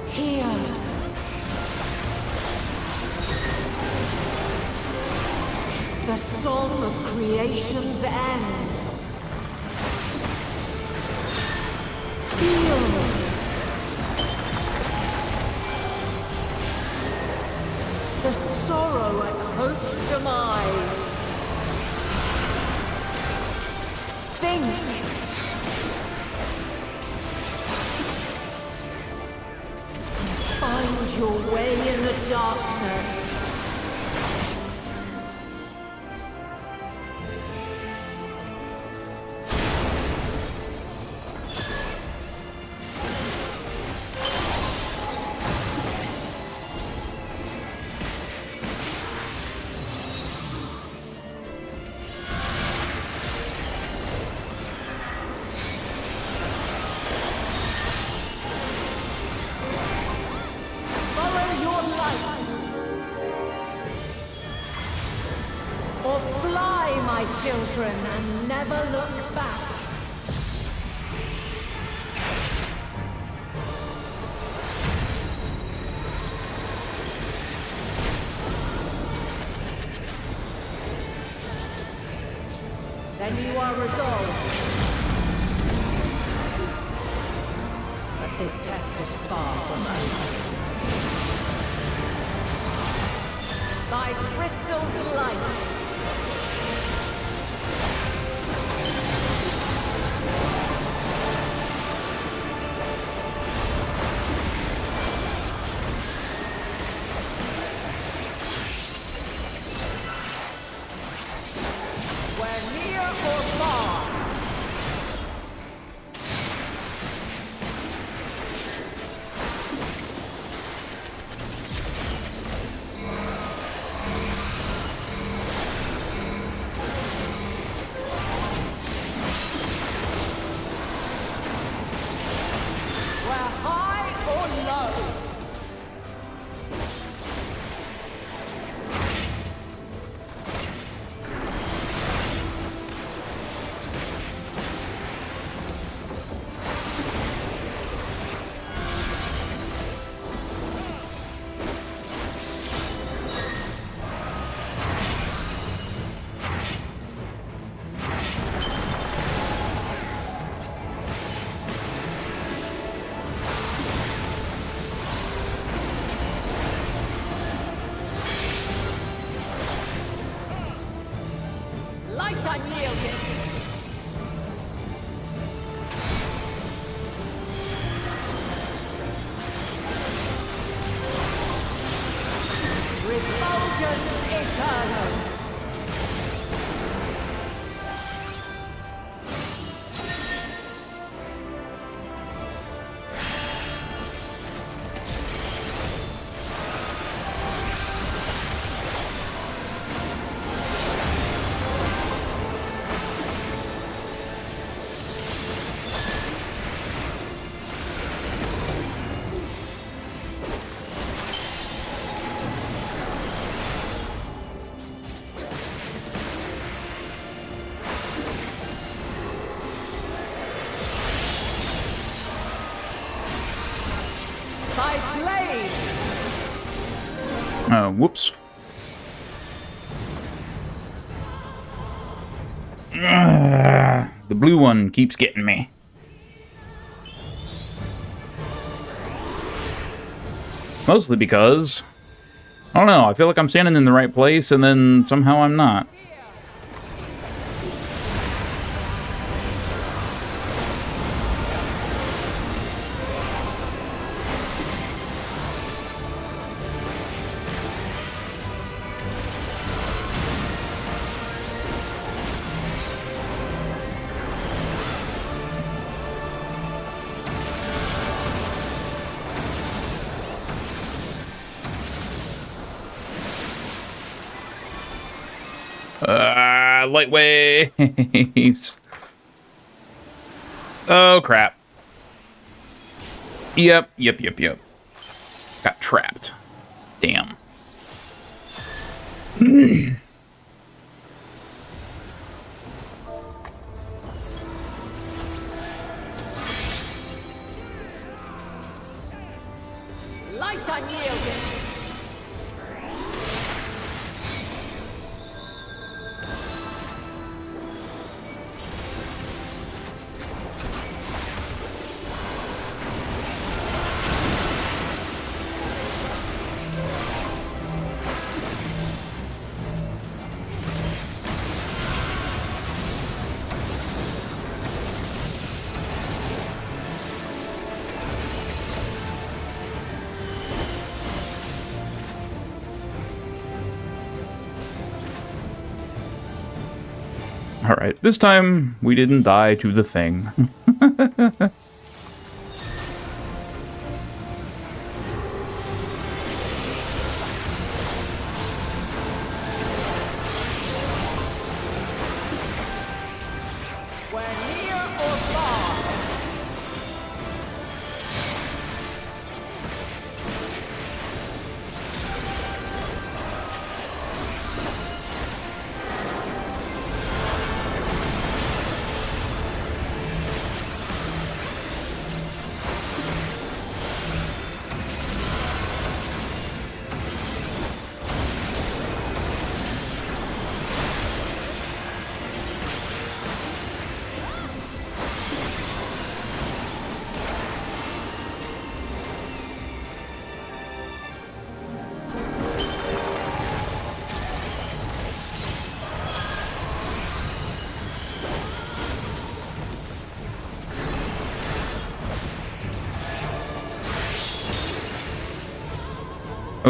Here. The song of creation's end. Feel. The sorrow at hope's demise. Think. Find your way in the darkness. Follow your light. my children and never look back. Then you are resolved. But this test is far from over. By crystal's light. Whoops. The blue one keeps getting me. Mostly because, I don't know, I feel like I'm standing in the right place and then somehow I'm not. Light waves. Oh, crap. Yep. Got trapped. Damn. Light unyielding. Alright, this time we didn't die to the thing.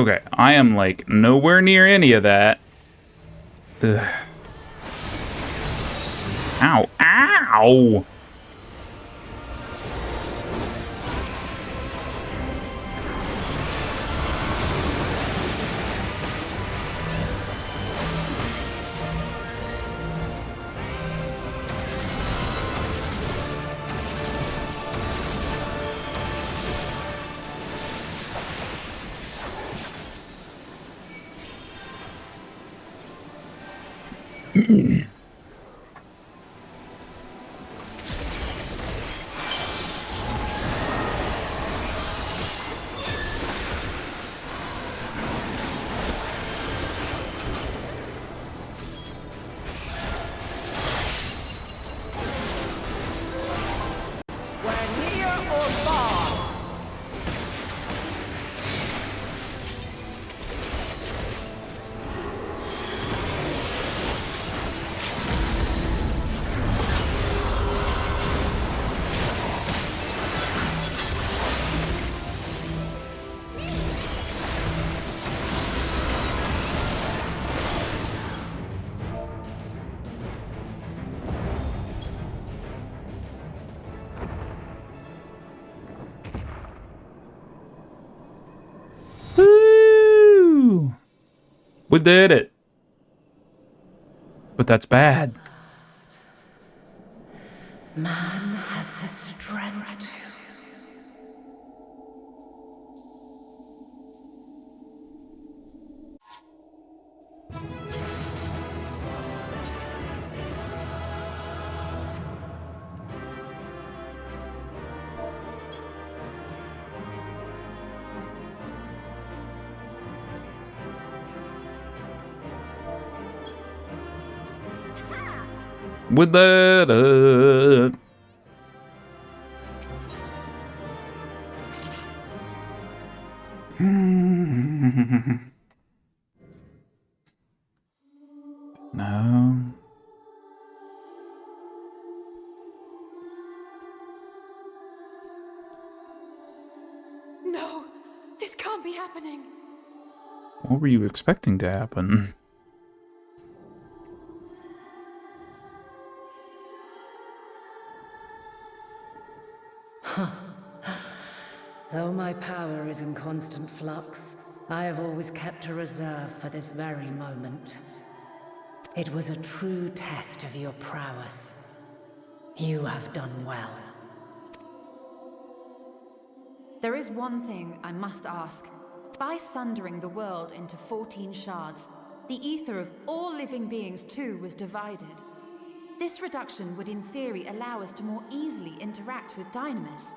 Okay, I am like nowhere near any of that. Ugh. Ow, ow! Woo! We did it. But that's bad. Man has the strength to. With that, no. No, this can't be happening. What were you expecting to happen? Though my power is in constant flux, I have always kept a reserve for this very moment. It was a true test of your prowess. You have done well. There is one thing I must ask. By sundering the world into 14 shards, the ether of all living beings too was divided. This reduction would in theory allow us to more easily interact with Dynamis.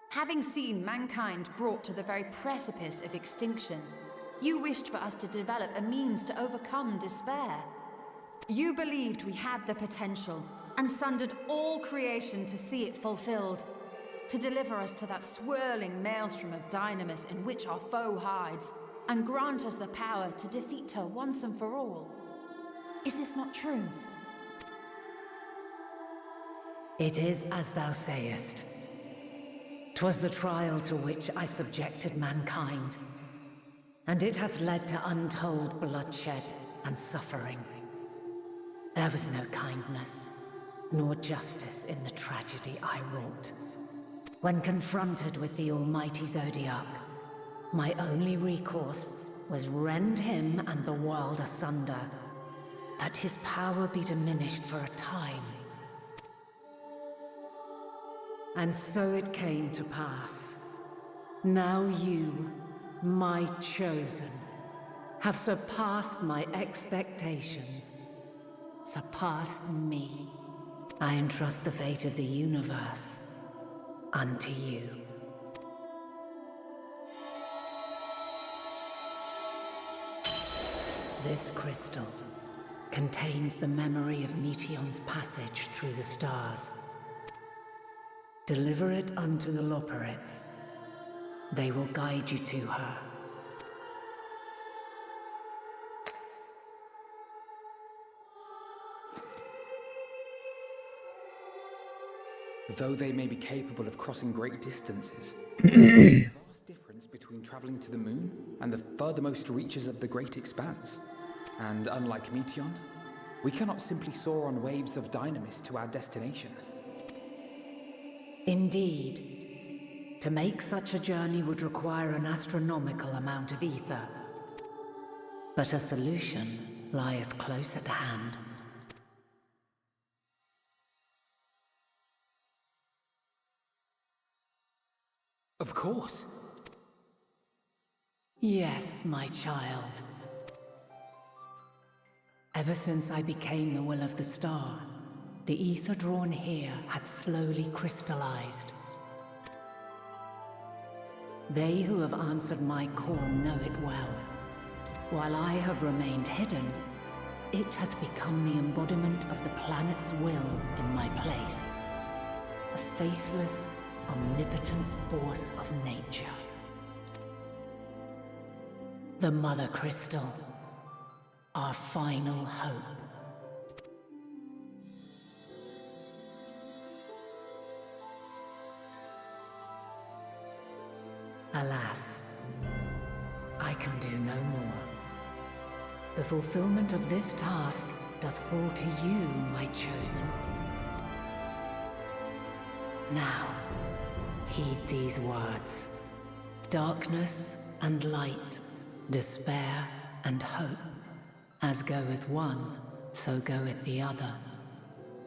Having seen mankind brought to the very precipice of extinction, you wished for us to develop a means to overcome despair. You believed we had the potential, and sundered all creation to see it fulfilled, to deliver us to that swirling maelstrom of Dynamis in which our foe hides, and grant us the power to defeat her once and for all. Is this not true? It is as thou sayest. 'Twas the trial to which I subjected mankind, and it hath led to untold bloodshed and suffering. There was no kindness, nor justice in the tragedy I wrought. When confronted with the almighty Zodiac, my only recourse was rend him and the world asunder, that his power be diminished for a time. And so it came to pass. Now you, my chosen, have surpassed my expectations, surpassed me. I entrust the fate of the universe unto you. This crystal contains the memory of Meteion's passage through the stars. Deliver it unto the Loporrits. They will guide you to her. Though they may be capable of crossing great distances, the vast difference difference between traveling to the moon and the furthermost reaches of the great expanse. And unlike Meteion, we cannot simply soar on waves of dynamis to our destination. Indeed. To make such a journey would require an astronomical amount of ether. But a solution lieth close at hand. Of course. Yes, my child. Ever since I became the will of the star, the ether drawn here had slowly crystallized. They who have answered my call know it well. While I have remained hidden, it hath become the embodiment of the planet's will in my place. A faceless, omnipotent force of nature. The Mother Crystal, our final hope. Alas, I can do no more. The fulfillment of this task doth fall to you, my chosen. Now, heed these words. Darkness and light, despair and hope. As goeth one, so goeth the other.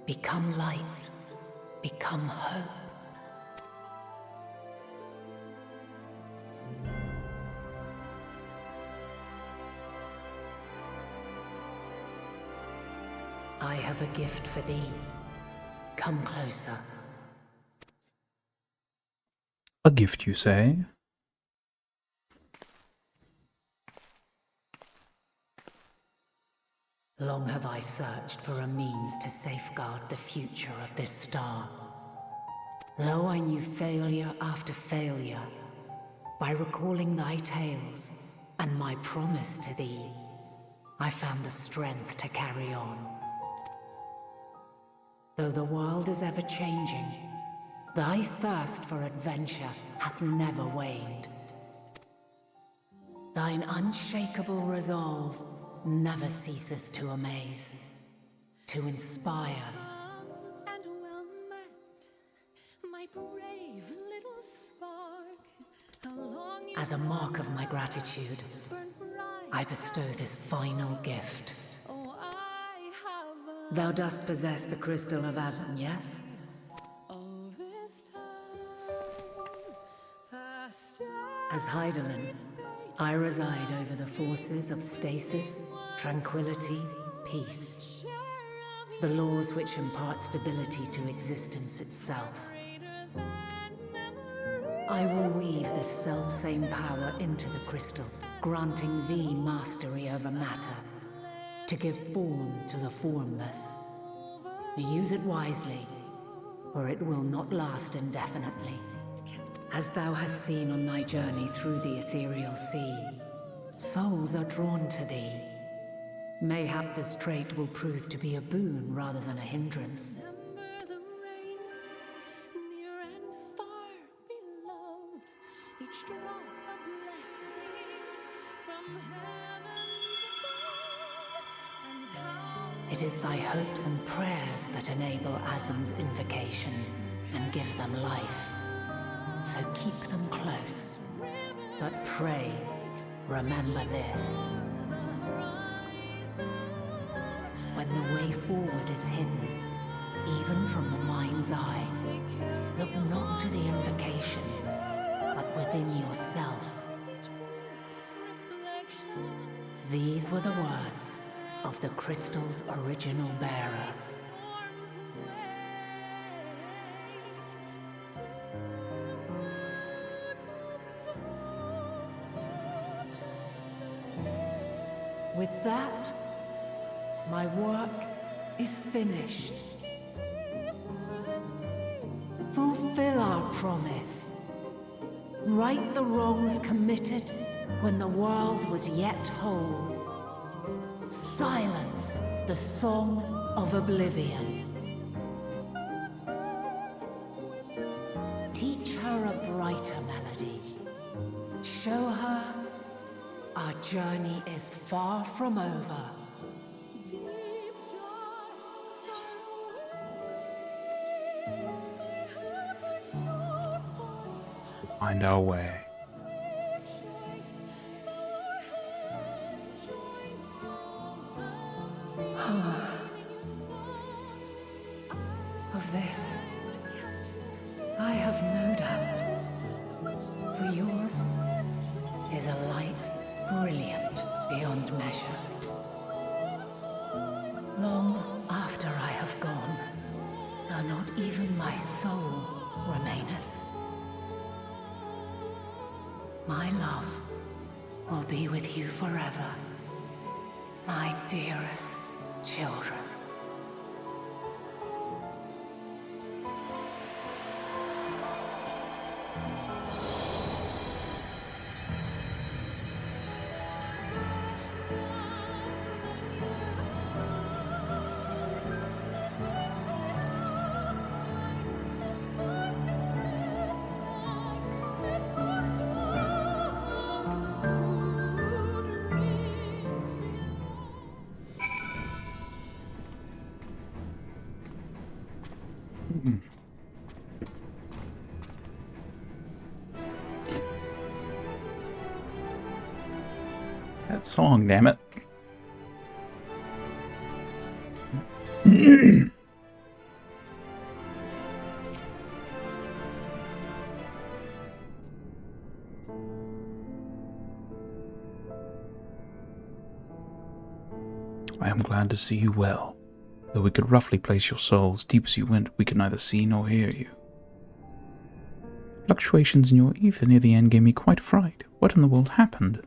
Become light, become hope. I have a gift for thee. Come closer. A gift, you say? Long have I searched for a means to safeguard the future of this star. Lo, I knew failure after failure. By recalling thy tales and my promise to thee, I found the strength to carry on. Though the world is ever changing, thy thirst for adventure hath never waned. Thine unshakable resolve never ceases to amaze, to inspire. And well met, my brave little spark. How long you As a mark of my gratitude, burnt bright. I bestow this final gift. Oh, I have Thou dost possess the crystal of Azum, yes? all this time past. As Heidelin, I reside over the forces of stasis, tranquility, peace. The laws which impart stability to existence itself. I will weave this self-same power into the crystal, granting thee mastery over matter, to give form to the formless. Use it wisely, or it will not last indefinitely. As thou hast seen on thy journey through the ethereal sea, souls are drawn to thee. Mayhap this trait will prove to be a boon rather than a hindrance. Remember the rain, near and far below. Each drop a blessing from heavens above. And how It is thy hopes and prayers that enable Azum's invocations and give them life. So keep them close. But pray, remember this. When the way forward is hidden, even from the mind's eye, look not to the invocation, but within yourself. These were the words of the crystal's original bearer. With that, my work is finished. Fulfill our promise. Right the wrongs committed when the world was yet whole. Silence the song of oblivion. Teach her a brighter melody. show her our journey is far from over. Find our way. Of this, I have no doubt. For yours is a light brilliant beyond measure. Long after I have gone, though not even my soul remaineth, my love will be with you forever, my dearest children. That song, damn it. I am glad to see you well. Though we could roughly place your soul as deep as you went, we could neither see nor hear you. Fluctuations in your ether near the end gave me quite a fright. What in the world happened?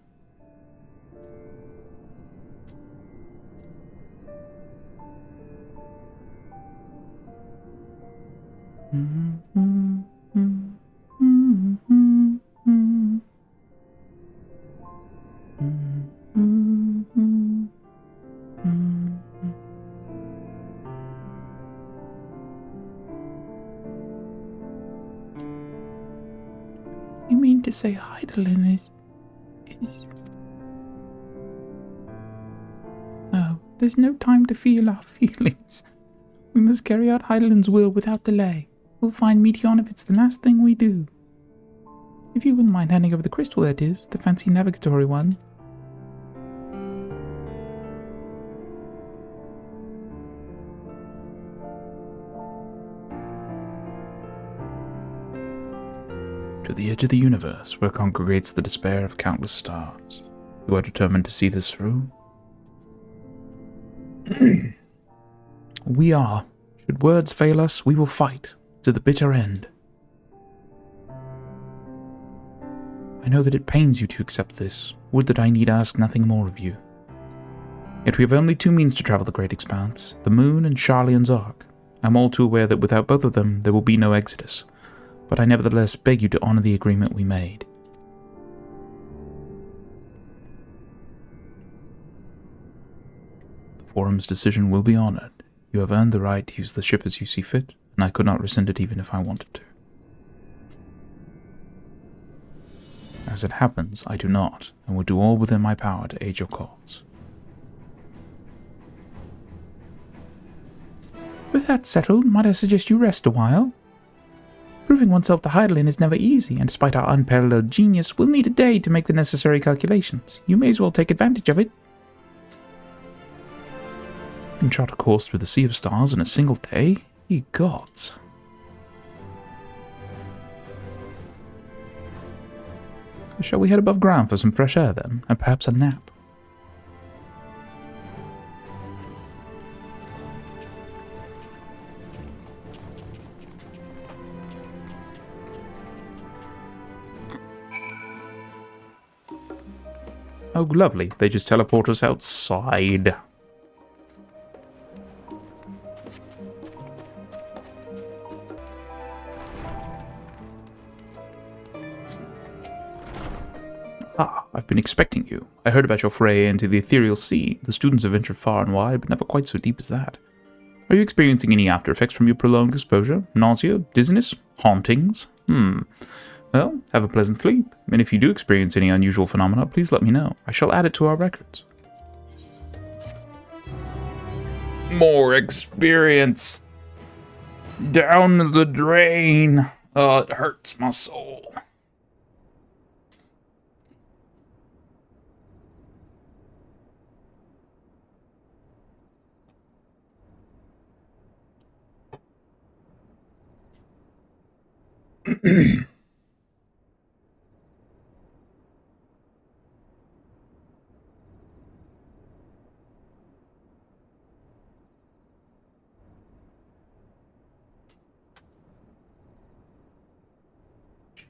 You mean to say Heidelin is... Oh, there's no time to feel our feelings. We must carry out Heidelin's will without delay. We'll find Meteion if it's the last thing we do. If you wouldn't mind handing over the crystal, that is, the fancy navigatory one. To the edge of the universe, where congregates the despair of countless stars. You are determined to see this through? We are. Should words fail us, we will fight, to the bitter end. I know that it pains you to accept this. Would that I need ask nothing more of you. Yet we have only two means to travel the great expanse, the moon and Charleon's Ark. I am all too aware that without both of them, there will be no exodus. But I nevertheless beg you to honor the agreement we made. The Forum's decision will be honored. You have earned the right to use the ship as you see fit, and I could not rescind it even if I wanted to. As it happens, I do not, and will do all within my power to aid your cause. With that settled, might I suggest you rest a while? Proving oneself to Heidelin is never easy, and despite our unparalleled genius, we'll need a day to make the necessary calculations. You may as well take advantage of it. You can chart a course through the sea of stars in a single day? Ye gods. Shall we head above ground for some fresh air then, and perhaps a nap? Oh, lovely. They just teleport us outside. Ah, I've been expecting you. I heard about your foray into the ethereal sea. The students have ventured far and wide, but never quite so deep as that. Are you experiencing any after effects from your prolonged exposure? Nausea? Dizziness? Hauntings? Well, have a pleasant sleep, and if you do experience any unusual phenomena, please let me know. I shall add it to our records. More experience! Down the drain! Oh, it hurts my soul.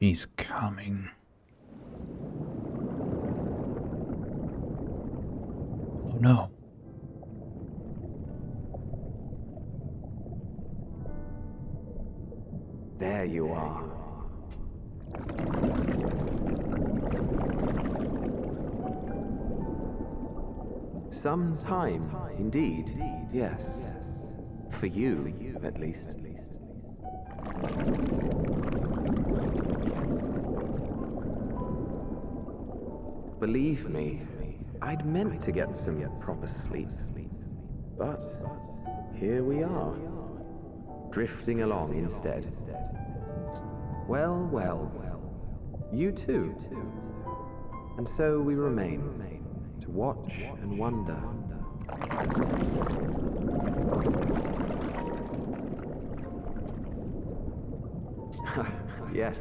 She's coming. Oh no. There you are. Some time, indeed, yes. For you, at least. Believe me, I'd meant to get some proper sleep. But here we are, drifting along instead. Well, well, you too. And so we remain, to watch and wonder. Yes,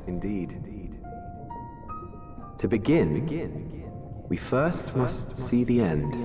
indeed. To begin, we first must see the end.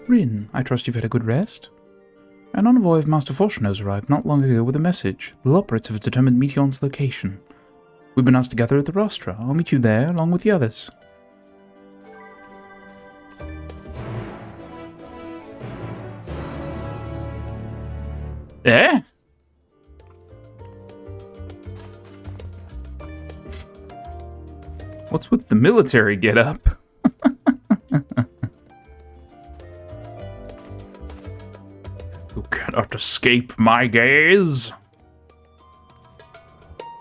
Rin, I trust you've had a good rest? An envoy of Master Fortuno's arrived not long ago with a message. The Loporits have determined Meteon's location. We've been asked to gather at the rostra. I'll meet you there, along with the others. Eh? What's with the military get-up? You cannot escape my gaze.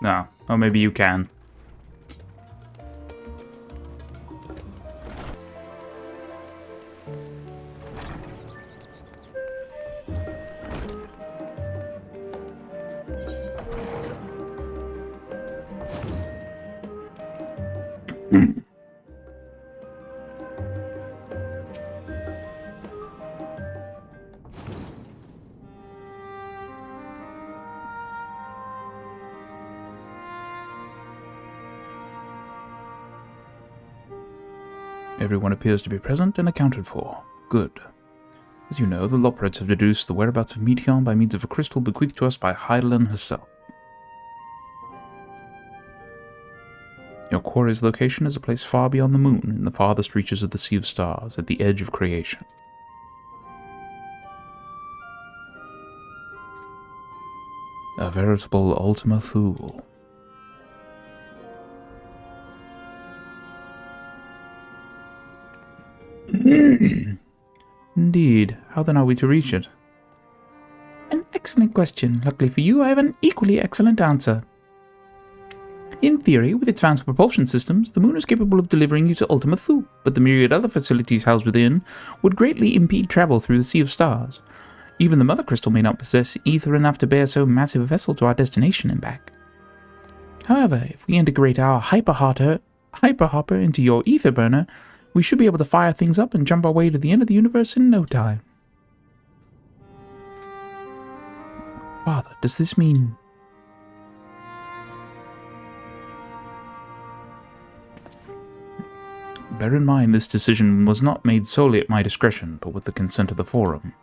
No. Oh, maybe you can. Everyone appears to be present and accounted for. Good. As you know, the Loporits have deduced the whereabouts of Meteon by means of a crystal bequeathed to us by Hydaelyn herself. Your quarry's location is a place far beyond the moon, in the farthest reaches of the Sea of Stars, at the edge of creation. A veritable Ultima Thule. Indeed. How then are we to reach it? An excellent question. Luckily for you, I have an equally excellent answer. In theory, with advanced propulsion systems, the moon is capable of delivering you to Ultima Thule, but the myriad other facilities housed within would greatly impede travel through the Sea of Stars. Even the Mother Crystal may not possess ether enough to bear so massive a vessel to our destination and back. However, if we integrate our hyperhopper into your ether burner, We should be able to fire things up and jump our way to the end of the universe in no time. Father, does this mean... Bear in mind, this decision was not made solely at my discretion, but with the consent of the Forum.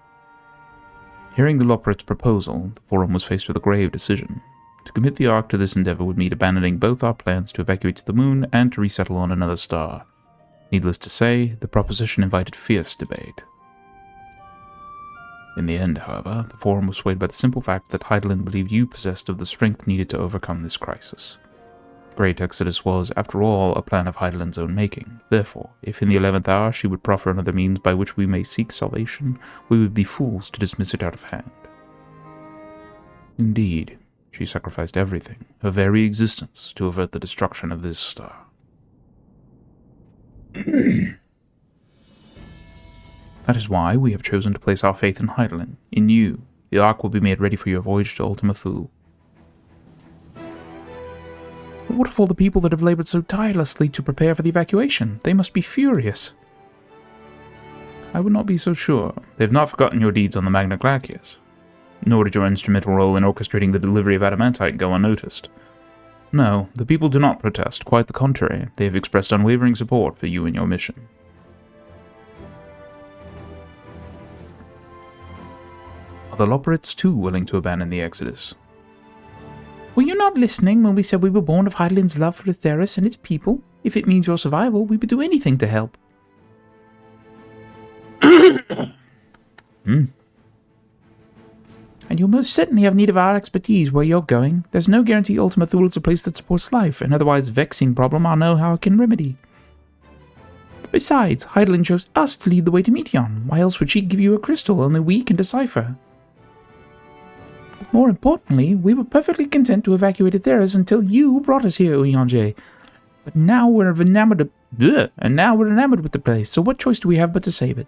Hearing the Loporrit's proposal, the Forum was faced with a grave decision. To commit the Ark to this endeavor would mean abandoning both our plans to evacuate to the moon and to resettle on another star. Needless to say, the proposition invited fierce debate. In the end, however, the Forum was swayed by the simple fact that Hydaelyn believed you possessed of the strength needed to overcome this crisis. Great Exodus was, after all, a plan of Hydaelyn's own making. Therefore, if in the 11th hour she would proffer another means by which we may seek salvation, we would be fools to dismiss it out of hand. Indeed, she sacrificed everything, her very existence, to avert the destruction of this star. That is why we have chosen to place our faith in Hydaelyn, in you. The Ark will be made ready for your voyage to Ultima Thule. But what of all the people that have labored so tirelessly to prepare for the evacuation? They must be furious. I would not be so sure. They have not forgotten your deeds on the Magna Glacius. Nor did your instrumental role in orchestrating the delivery of adamantite go unnoticed. No, the people do not protest. Quite the contrary. They have expressed unwavering support for you and your mission. Are the Loporrits too willing to abandon the Exodus? Were you not listening when we said we were born of Hydaelyn's love for Etheirys and its people? If it means your survival, we would do anything to help. And you'll most certainly have need of our expertise where you're going. There's no guarantee Ultima Thule is a place that supports life, an otherwise vexing problem I know how it can remedy. Besides, Hydaelyn chose us to lead the way to Meteion. Why else would she give you a crystal only we can decipher? More importantly, we were perfectly content to evacuate Etheirys until you brought us here, Uyanje. But now we're enamored with the place, so what choice do we have but to save it?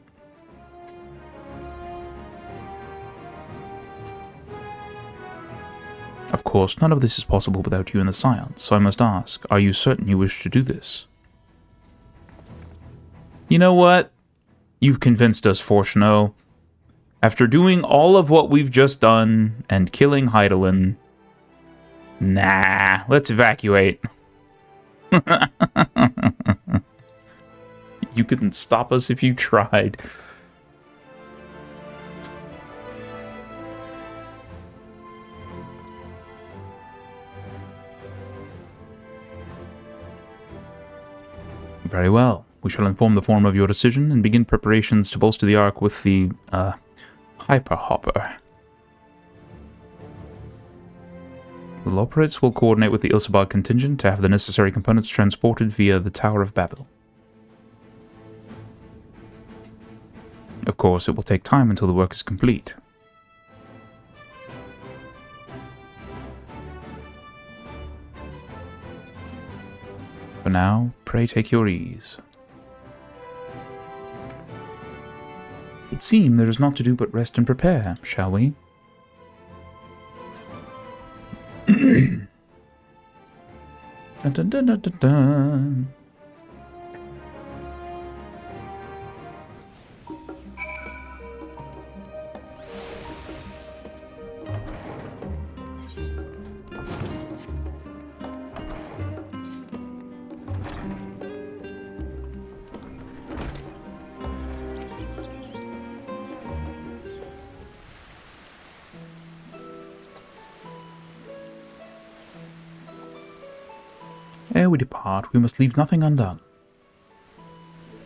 Of course, none of this is possible without you in the science, so I must ask, are you certain you wish to do this? You know what? You've convinced us, Forshno. After doing all of what we've just done, and killing Hydaelyn, nah, let's evacuate. You couldn't stop us if you tried. Very well. We shall inform the Forum of your decision and begin preparations to bolster the Ark with the, Hyperhopper. The Loporrits will coordinate with the Ilsabard contingent to have the necessary components transported via the Tower of Babel. Of course, it will take time until the work is complete. For now, pray take your ease. It would seem there is naught to do but rest and prepare, shall we? Dun, dun, dun, dun, dun, dun. Ere we depart, we must leave nothing undone.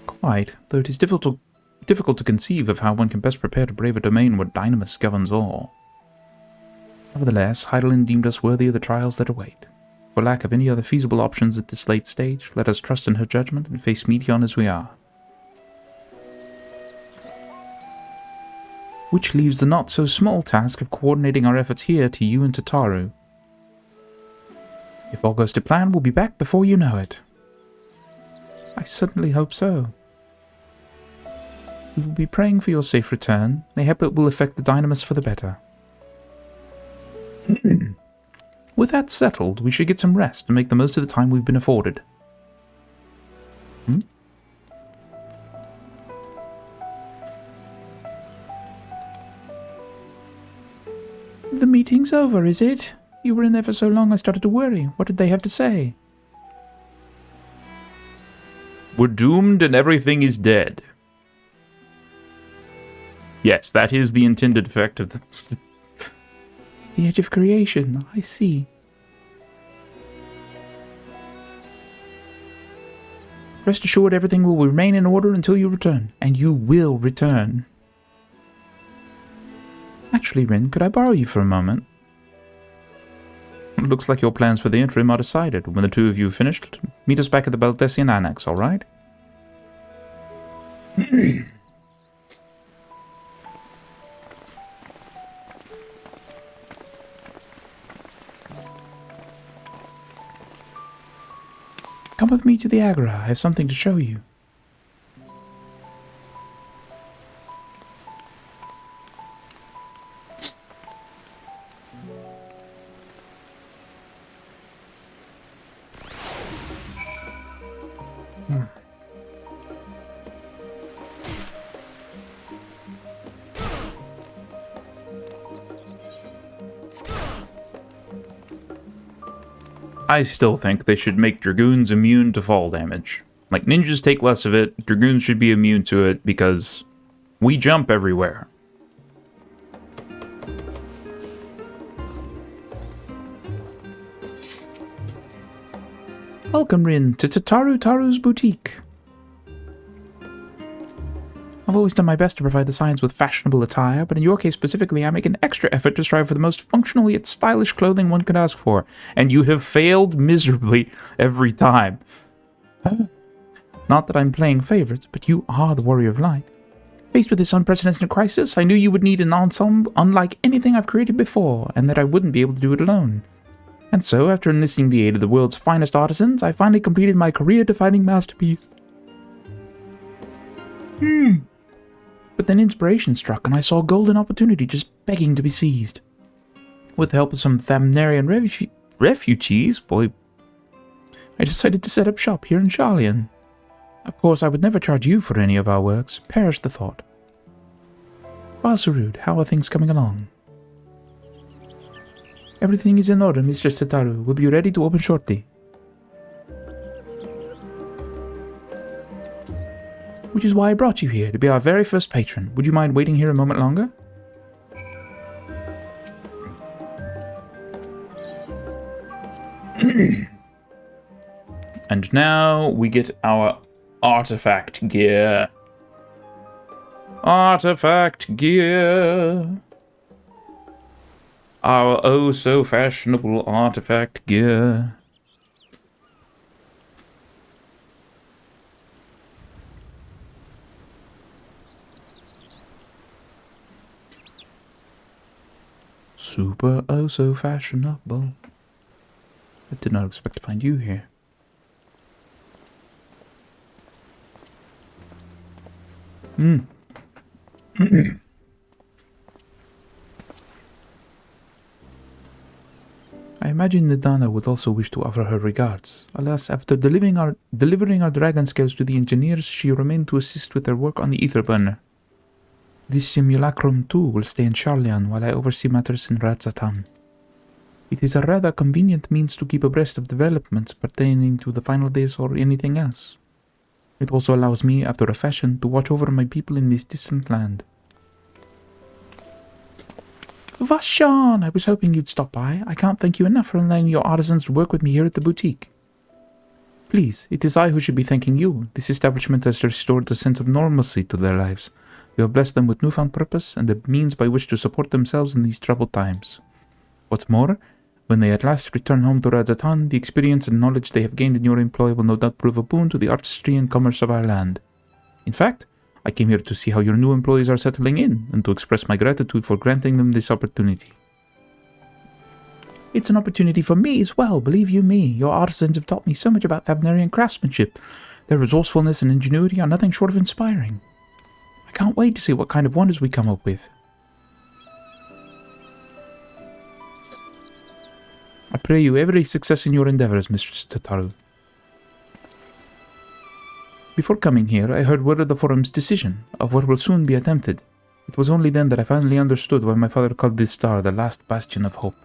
Quite, though it is difficult to conceive of how one can best prepare to brave a domain where Dynamis governs all. Nevertheless, Hydaelyn deemed us worthy of the trials that await. For lack of any other feasible options at this late stage, let us trust in her judgment and face Meteion as we are. Which leaves the not-so-small task of coordinating our efforts here to you and to Taru. If all goes to plan, we'll be back before you know it. I certainly hope so. We will be praying for your safe return. Mayhap it will affect the Dynamis for the better. With that settled, we should get some rest and make the most of the time we've been afforded. The meeting's over, is it? You were in there for so long I started to worry. What did they have to say? We're doomed and everything is dead. Yes, that is the intended effect of the edge of creation, I see. Rest assured everything will remain in order until you return. And you will return. Actually, Rin, could I borrow you for a moment? It looks like your plans for the interim are decided. When the two of you have finished, meet us back at the Baltesian Annex, alright? Come with me to the Agra. I have something to show you. I still think they should make Dragoons immune to fall damage. Like, ninjas take less of it, Dragoons should be immune to it because we jump everywhere. Welcome, Rin, to Taru's boutique. I've always done my best to provide the Scions with fashionable attire, but in your case specifically, I make an extra effort to strive for the most functional yet stylish clothing one could ask for, and you have failed miserably every time. Not that I'm playing favorites, but you are the Warrior of Light. Faced with this unprecedented crisis, I knew you would need an ensemble unlike anything I've created before, and that I wouldn't be able to do it alone. And so, after enlisting the aid of the world's finest artisans, I finally completed my career-defining masterpiece. But then inspiration struck, and I saw a golden opportunity just begging to be seized. With the help of some Thamnarian refugees, I decided to set up shop here in Sharlayan. Of course, I would never charge you for any of our works. Perish the thought. Basarud, how are things coming along? Everything is in order, Mr. Setaru. We'll be ready to open shortly. Which is why I brought you here, to be our very first patron. Would you mind waiting here a moment longer? And now we get our artifact gear. Artifact gear. Our oh so fashionable artifact gear. Super oh so fashionable. I did not expect to find you here. I imagine Nidana would also wish to offer her regards. Alas, after delivering our dragon scales to the engineers, she remained to assist with their work on the ether burner. This simulacrum too will stay in Sharlayan while I oversee matters in Radzatan. It is a rather convenient means to keep abreast of developments pertaining to the final days or anything else. It also allows me, after a fashion, to watch over my people in this distant land. Vashan! I was hoping you'd stop by. I can't thank you enough for allowing your artisans to work with me here at the boutique. Please, it is I who should be thanking you. This establishment has restored a sense of normalcy to their lives. You have blessed them with newfound purpose and the means by which to support themselves in these troubled times. What's more, when they at last return home to Radzatan, the experience and knowledge they have gained in your employ will no doubt prove a boon to the artistry and commerce of our land. In fact, I came here to see how your new employees are settling in, and to express my gratitude for granting them this opportunity. It's an opportunity for me as well, believe you me. Your artisans have taught me so much about Thamnarian craftsmanship. Their resourcefulness and ingenuity are nothing short of inspiring. I can't wait to see what kind of wonders we come up with. I pray you every success in your endeavors, Mistress Tataru. Before coming here, I heard word of the forum's decision, of what will soon be attempted. It was only then that I finally understood why my father called this star the last bastion of hope.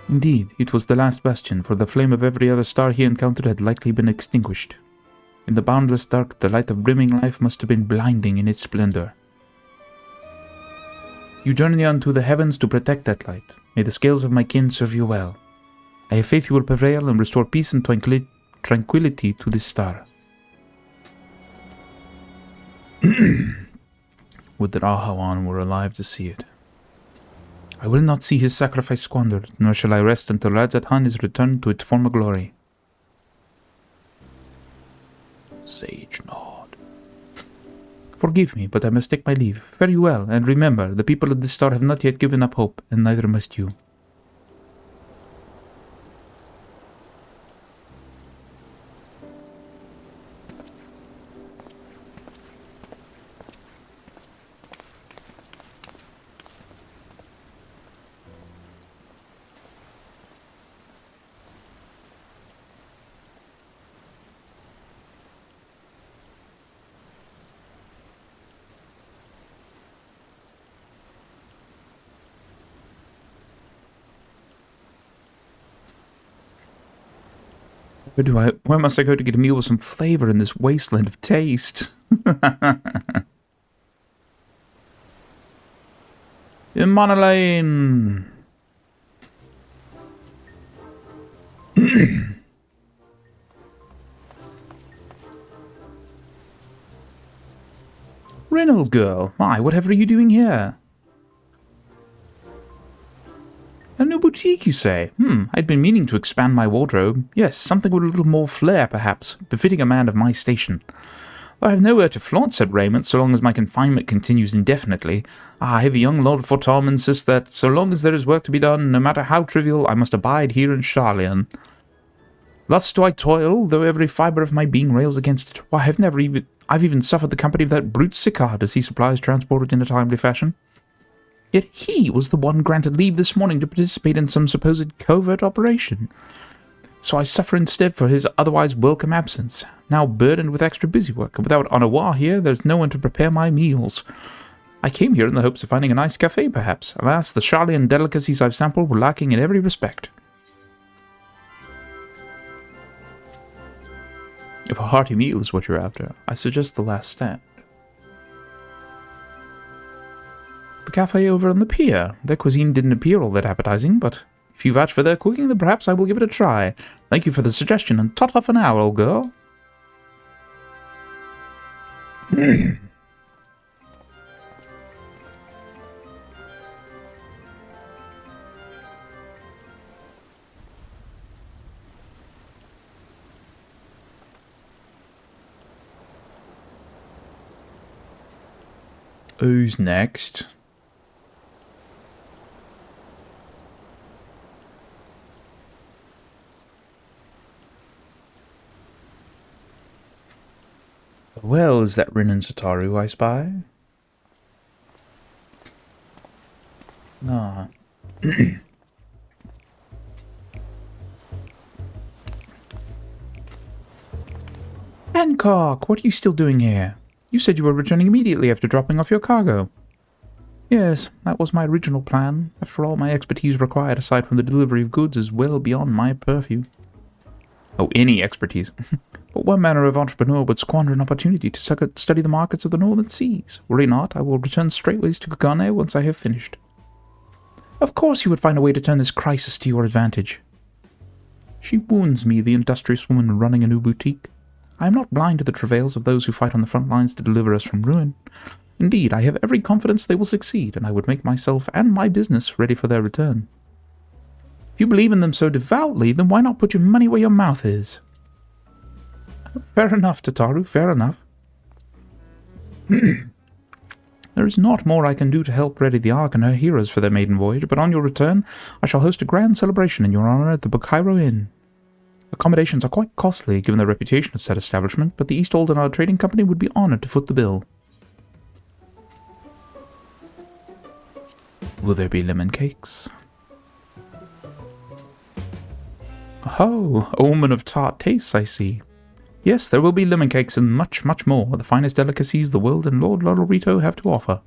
Indeed, it was the last bastion, for the flame of every other star he encountered had likely been extinguished. In the boundless dark, the light of brimming life must have been blinding in its splendor. You journey unto the heavens to protect that light. May the scales of my kin serve you well. I have faith you will prevail and restore peace and tranquility to this star. Would that Ahawan were alive to see it. I will not see his sacrifice squandered, nor shall I rest until Radzat Han is returned to its former glory. Sage nod. Forgive me, but I must take my leave. Fare you well, and remember, the people of this star have not yet given up hope, and neither must you. Where must I go to get a meal with some flavor in this wasteland of taste? In Monolane! Rinnell girl, my, whatever are you doing here? A new boutique, you say? I'd been meaning to expand my wardrobe. Yes, something with a little more flair, perhaps, befitting a man of my station. Though I have nowhere to flaunt said raiment, so long as my confinement continues indefinitely. I have a young Lord Fortom insists that, so long as there is work to be done, no matter how trivial, I must abide here in Sharlayan. Thus do I toil, though every fibre of my being rails against it. Why, I've even suffered the company of that brute Sicard as he supplies transported in a timely fashion. Yet he was the one granted leave this morning to participate in some supposed covert operation. So I suffer instead for his otherwise welcome absence. Now burdened with extra busy work, and without Anawar here, there's no one to prepare my meals. I came here in the hopes of finding a nice cafe, perhaps. Alas, the Sharlayan delicacies I've sampled were lacking in every respect. If a hearty meal is what you're after, I suggest the Last Stand. The cafe over on the pier. Their cuisine didn't appear all that appetizing, but if you vouch for their cooking, then perhaps I will give it a try. Thank you for the suggestion, and tot off an hour, old girl. Who's next? Well, is that Rin and Sataru I spy? Ah. Hancock, what are you still doing here? You said you were returning immediately after dropping off your cargo. Yes, that was my original plan. After all, my expertise required aside from the delivery of goods is well beyond my purview. Oh, any expertise. But what manner of entrepreneur would squander an opportunity to study the markets of the northern seas? Worry not, I will return straightways to Kagane once I have finished. Of course you would find a way to turn this crisis to your advantage. She wounds me, the industrious woman running a new boutique. I am not blind to the travails of those who fight on the front lines to deliver us from ruin. Indeed, I have every confidence they will succeed, and I would make myself and my business ready for their return. If you believe in them so devoutly, then why not put your money where your mouth is? Fair enough, Tataru, fair enough. There is naught more I can do to help ready the Ark and her heroes for their maiden voyage, but on your return, I shall host a grand celebration in your honor at the Bukhairo Inn. Accommodations are quite costly, given the reputation of said establishment, but the East Oldenard Trading Company would be honored to foot the bill. Will there be lemon cakes? Oh, a woman of tart tastes, I see. Yes, there will be lemon cakes and much, much more. The finest delicacies the world and Lord Lodorito have to offer.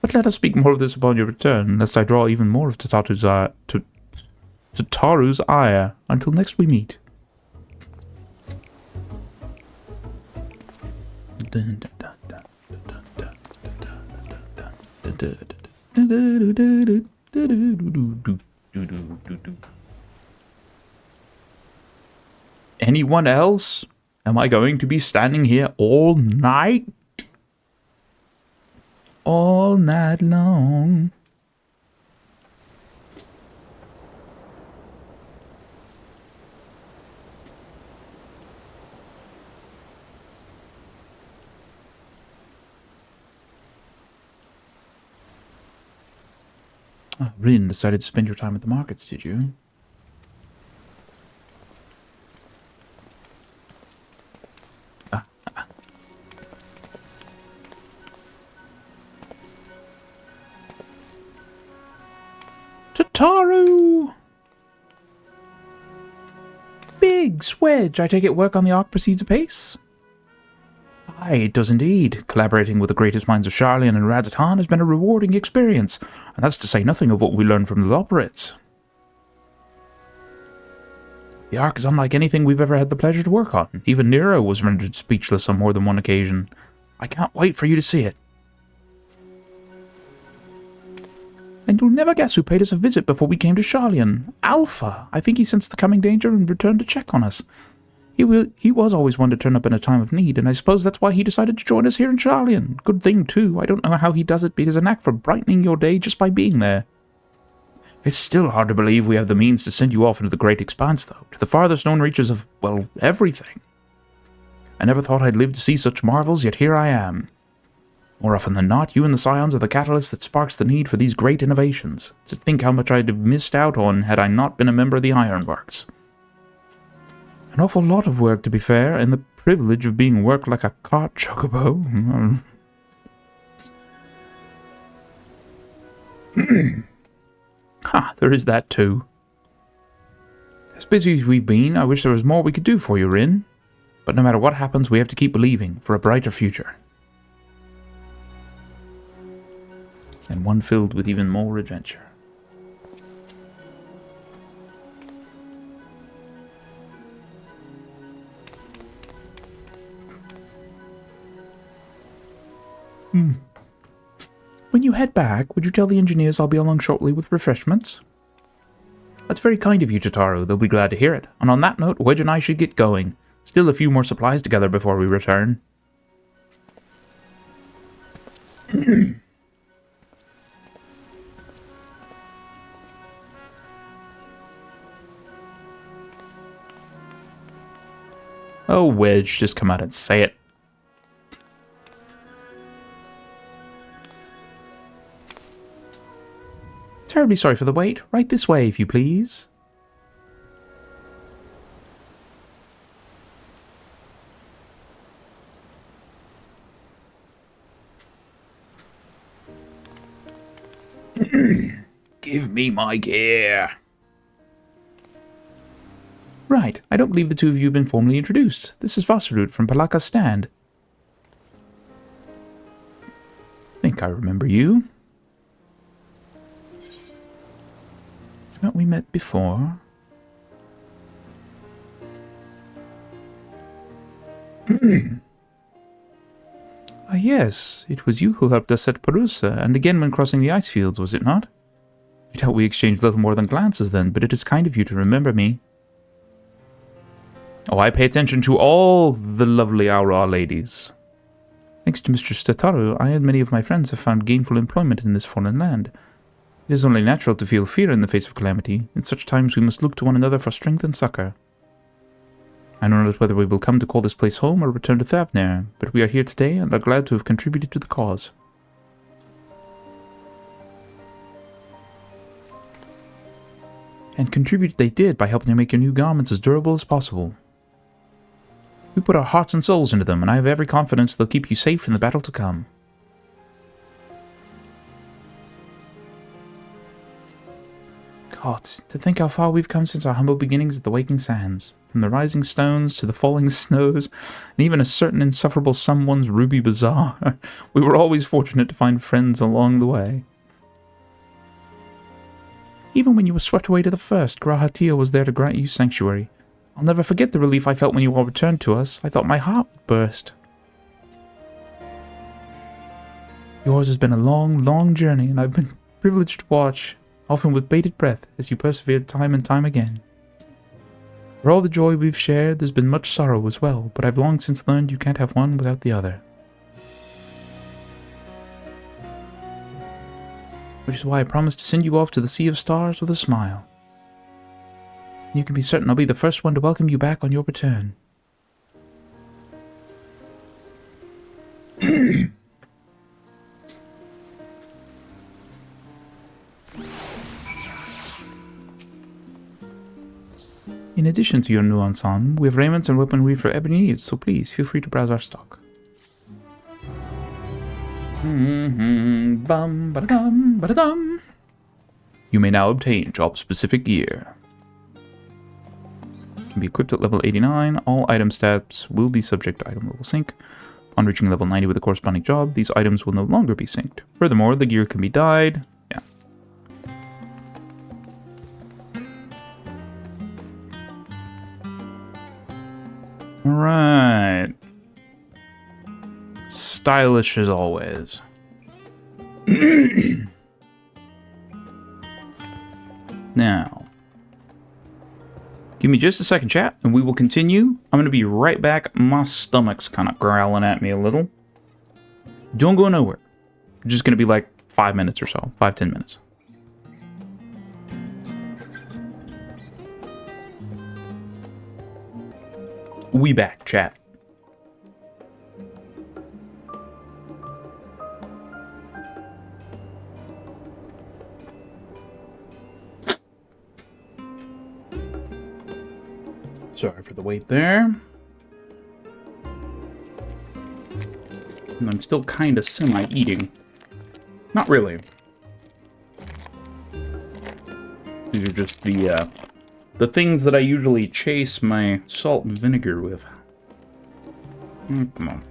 But let us speak more of this upon your return, lest I draw even more of Tataru's ire. Until next we meet. Anyone else? Am I going to be standing here all night? All night long. Oh, Rin decided to spend your time at the markets, did you? Tataru! Biggs, Wedge, I take it work on the Ark proceeds apace? Aye, it does indeed. Collaborating with the greatest minds of Sharlayan and Radz-at-Han has been a rewarding experience, and that's to say nothing of what we learned from the Loperates. The Ark is unlike anything we've ever had the pleasure to work on. Even Nero was rendered speechless on more than one occasion. I can't wait for you to see it. And you'll never guess who paid us a visit before we came to Sharlayan. Alpha! I think he sensed the coming danger and returned to check on us. He was always one to turn up in a time of need, and I suppose that's why he decided to join us here in Sharlayan. Good thing, too. I don't know how he does it, but he has a knack for brightening your day just by being there. It's still hard to believe we have the means to send you off into the great expanse, though, to the farthest known reaches of, well, everything. I never thought I'd live to see such marvels, yet here I am. More often than not, you and the Scions are the catalyst that sparks the need for these great innovations. To think how much I'd have missed out on had I not been a member of the Ironworks. An awful lot of work, to be fair, and the privilege of being worked like a cart chocobo. Ha, there is that too. As busy as we've been, I wish there was more we could do for you, Rin. But no matter what happens, we have to keep believing for a brighter future. And one filled with even more adventure. When you head back, would you tell the engineers I'll be along shortly with refreshments? That's very kind of you, Tataru. They'll be glad to hear it. And on that note, Wedge and I should get going. Still a few more supplies together before we return. Oh, Wedge, just come out and say it. Terribly sorry for the wait. Right this way, if you please. Give me my gear. Right, I don't believe the two of you have been formally introduced. This is Vossarud from Palaka's stand. I think I remember you. Haven't we met before? Ah, yes, it was you who helped us at Perusa, and again when crossing the ice fields, was it not? I doubt we exchanged little more than glances then, but it is kind of you to remember me. Oh, I pay attention to all the lovely Aura ladies. Thanks to Mr. Tataru, I and many of my friends have found gainful employment in this foreign land. It is only natural to feel fear in the face of calamity. In such times we must look to one another for strength and succor. I know not whether we will come to call this place home or return to Thavnair, but we are here today and are glad to have contributed to the cause. And contribute they did by helping to make your new garments as durable as possible. We put our hearts and souls into them, and I have every confidence they'll keep you safe in the battle to come. God, to think how far we've come since our humble beginnings at the Waking Sands. From the rising stones to the falling snows, and even a certain insufferable someone's ruby bazaar. We were always fortunate to find friends along the way. Even when you were swept away to the first, Grahatia was there to grant you sanctuary. I'll never forget the relief I felt when you all returned to us. I thought my heart would burst. Yours has been a long, long journey, and I've been privileged to watch, often with bated breath, as you persevered time and time again. For all the joy we've shared, there's been much sorrow as well, but I've long since learned you can't have one without the other. Which is why I promised to send you off to the Sea of Stars with a smile. You can be certain I'll be the first one to welcome you back on your return. In addition to your new ensemble, we have raiments and weaponry for every need, so please feel free to browse our stock. Bum, ba-da-dum, ba-da-dum. You may now obtain job-specific gear. Can be equipped at level 89. All item stats will be subject to item level sync. On reaching level 90 with a corresponding job, these items will no longer be synced. Furthermore, the gear can be dyed. Yeah. Alright. Stylish as always. Now, give me just a second, chat, and we will continue. I'm going to be right back. My stomach's kind of growling at me a little. Don't go nowhere. Just going to be like 5 minutes or so. 5-10 minutes. We back, chat. Sorry for the wait there. And I'm still kind of semi-eating. Not really. These are just the things that I usually chase my salt and vinegar with. Come on.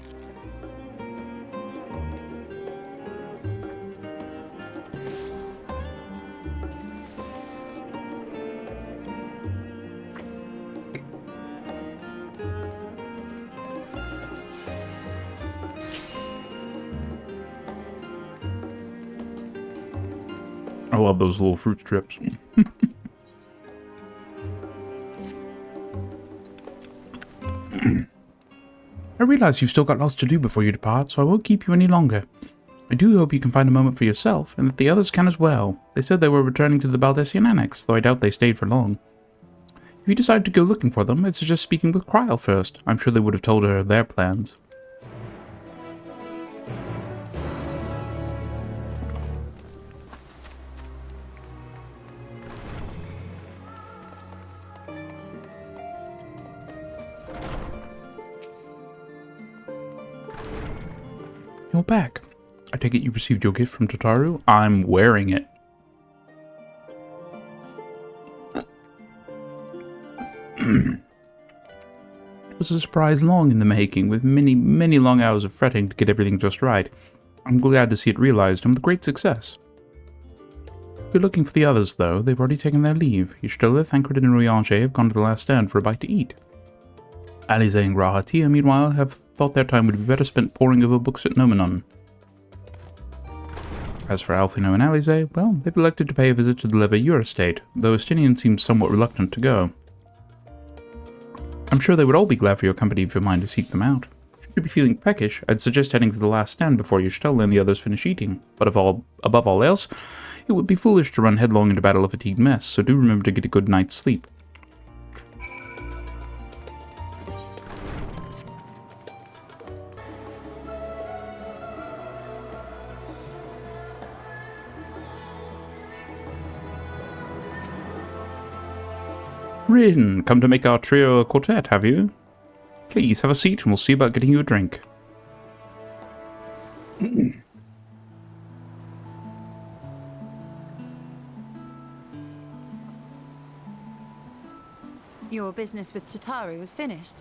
I love those little fruit strips. I realize you've still got lots to do before you depart, so I won't keep you any longer. I do hope you can find a moment for yourself, and that the others can as well. They said they were returning to the Baldessian Annex, though I doubt they stayed for long. If you decide to go looking for them, I'd suggest speaking with Kryl first. I'm sure they would have told her their plans. You're back. I take it you received your gift from Tataru? I'm wearing it. It was a surprise long in the making, with many, many long hours of fretting to get everything just right. I'm glad to see it realized, and with great success. If you're looking for the others, though, they've already taken their leave. Qwestley, Thancred, and Ruyanche have gone to the last stand for a bite to eat. Alize and Grahatia, meanwhile, have thought their time would be better spent poring over books at Nomenon. As for Alphino and Alize, well, they've elected to pay a visit to the Leveilleur estate, though Estinian seems somewhat reluctant to go. I'm sure they would all be glad for your company if you mind to seek them out. Should you be feeling peckish, I'd suggest heading to the last stand before Qwestley and the others finish eating, but above all else, it would be foolish to run headlong into battle a fatigued mess, so do remember to get a good night's sleep. Rin, come to make our trio a quartet, have you? Please, have a seat and we'll see about getting you a drink. Your business with Chitaru is finished.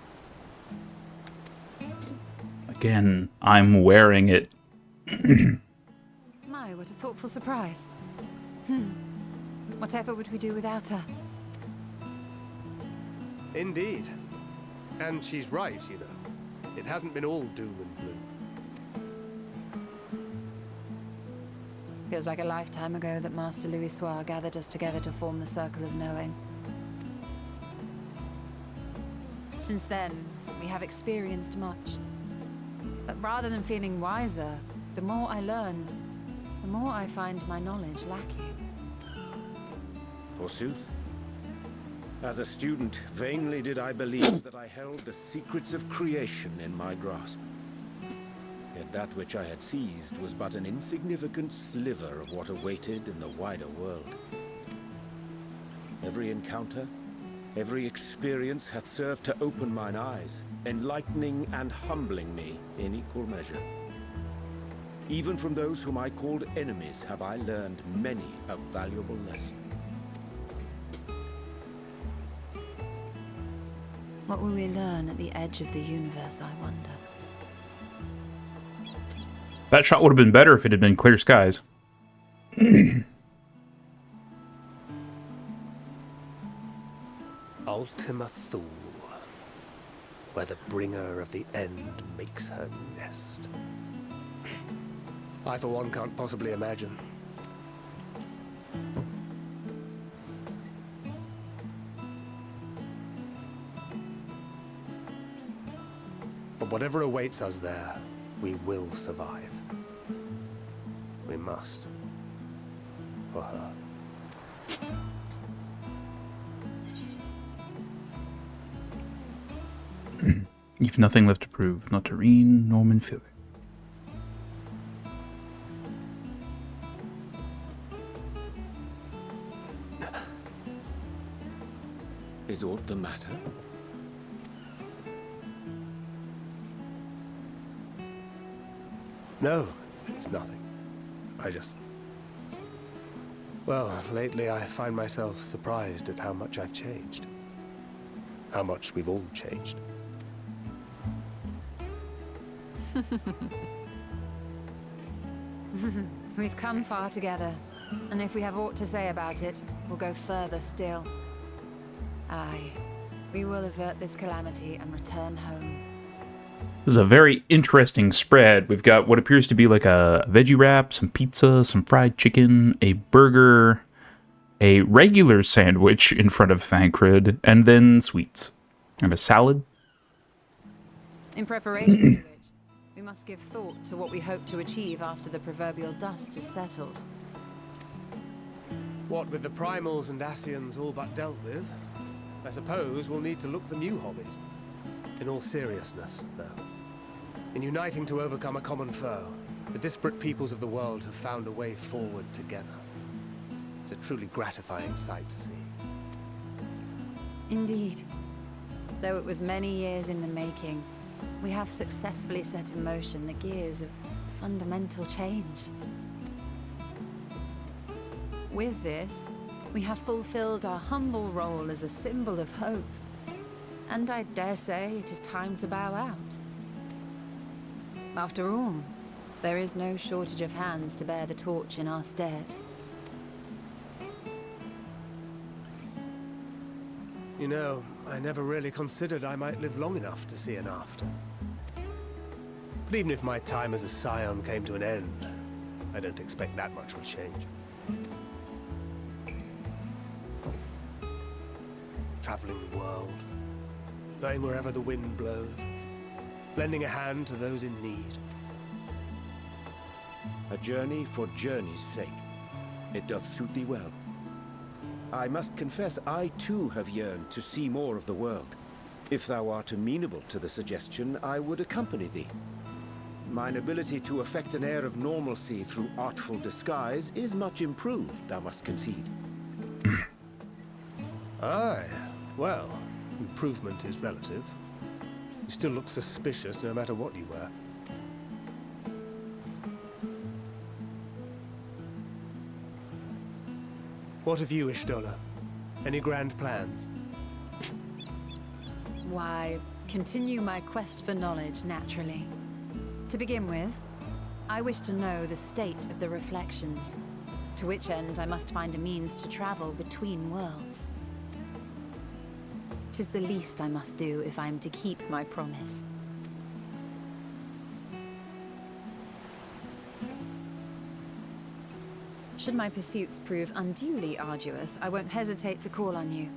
Again, I'm wearing it. My, what a thoughtful surprise. Whatever would we do without her? Indeed. And she's right, you know. It hasn't been all doom and gloom. Feels like a lifetime ago that Master Louis Soir gathered us together to form the Circle of Knowing. Since then, we have experienced much. But rather than feeling wiser, the more I learn, the more I find my knowledge lacking. Forsooth. As a student, vainly did I believe that I held the secrets of creation in my grasp. Yet that which I had seized was but an insignificant sliver of what awaited in the wider world. Every encounter, every experience hath served to open mine eyes, enlightening and humbling me in equal measure. Even from those whom I called enemies have I learned many a valuable lesson. What will we learn at the edge of the universe, I wonder? That shot would have been better if it had been clear skies. Ultima Thule, where the bringer of the end makes her nest. I, for one, can't possibly imagine. But whatever awaits us there, we will survive. We must. For her. You've nothing left to prove, not to Reen, Norman, Philip. Is aught the matter? No, it's nothing. I just... Well, lately I find myself surprised at how much I've changed. How much we've all changed. We've come far together, and if we have aught to say about it, we'll go further still. Aye, we will avert this calamity and return home. This is a very interesting spread. We've got what appears to be like a veggie wrap, some pizza, some fried chicken, a burger, a regular sandwich in front of Thancred, and then sweets. And a salad. In preparation for which, we must give thought to what we hope to achieve after the proverbial dust is settled. What with the primals and Ascians all but dealt with, I suppose we'll need to look for new hobbies. In all seriousness, though, in uniting to overcome a common foe, the disparate peoples of the world have found a way forward together. It's a truly gratifying sight to see. Indeed. Though it was many years in the making, we have successfully set in motion the gears of fundamental change. With this, we have fulfilled our humble role as a symbol of hope. And I dare say it is time to bow out. After all, there is no shortage of hands to bear the torch in our stead. You know, I never really considered I might live long enough to see an after. But even if my time as a scion came to an end, I don't expect that much would change. Traveling the world, going wherever the wind blows, lending a hand to those in need. A journey for journey's sake. It doth suit thee well. I must confess, I too have yearned to see more of the world. If thou art amenable to the suggestion, I would accompany thee. Mine ability to affect an air of normalcy through artful disguise is much improved, thou must concede. Aye, well, improvement is relative. You still look suspicious no matter what you wear. What of you, Ishtola? Any grand plans? Why, continue my quest for knowledge, naturally. To begin with, I wish to know the state of the reflections, to which end I must find a means to travel between worlds. 'Tis the least I must do if I am to keep my promise. Should my pursuits prove unduly arduous, I won't hesitate to call on you.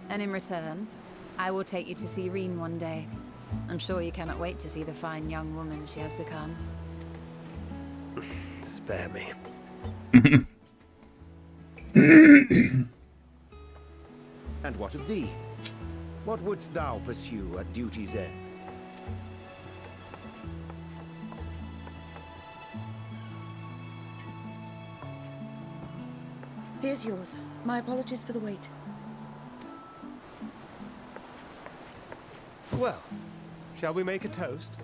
And in return, I will take you to see Reen one day. I'm sure you cannot wait to see the fine young woman she has become. Spare me. And what of thee? What wouldst thou pursue at duty's end? Here's yours. My apologies for the wait. Well, shall we make a toast?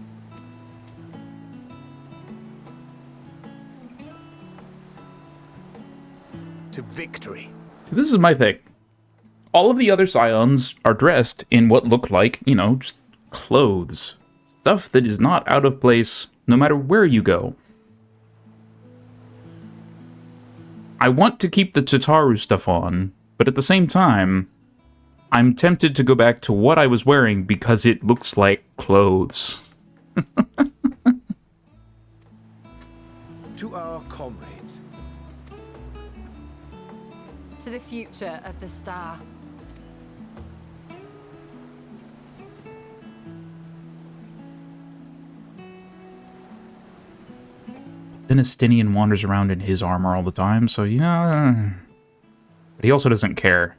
To victory. See, this is my thing. All of the other Scions are dressed in what look like, you know, just clothes. Stuff that is not out of place no matter where you go. I want to keep the Tataru stuff on, but at the same time, I'm tempted to go back to what I was wearing because it looks like clothes. To our comrades. To the future of the star. Dynastinian wanders around in his armor all the time, so, you know... But he also doesn't care.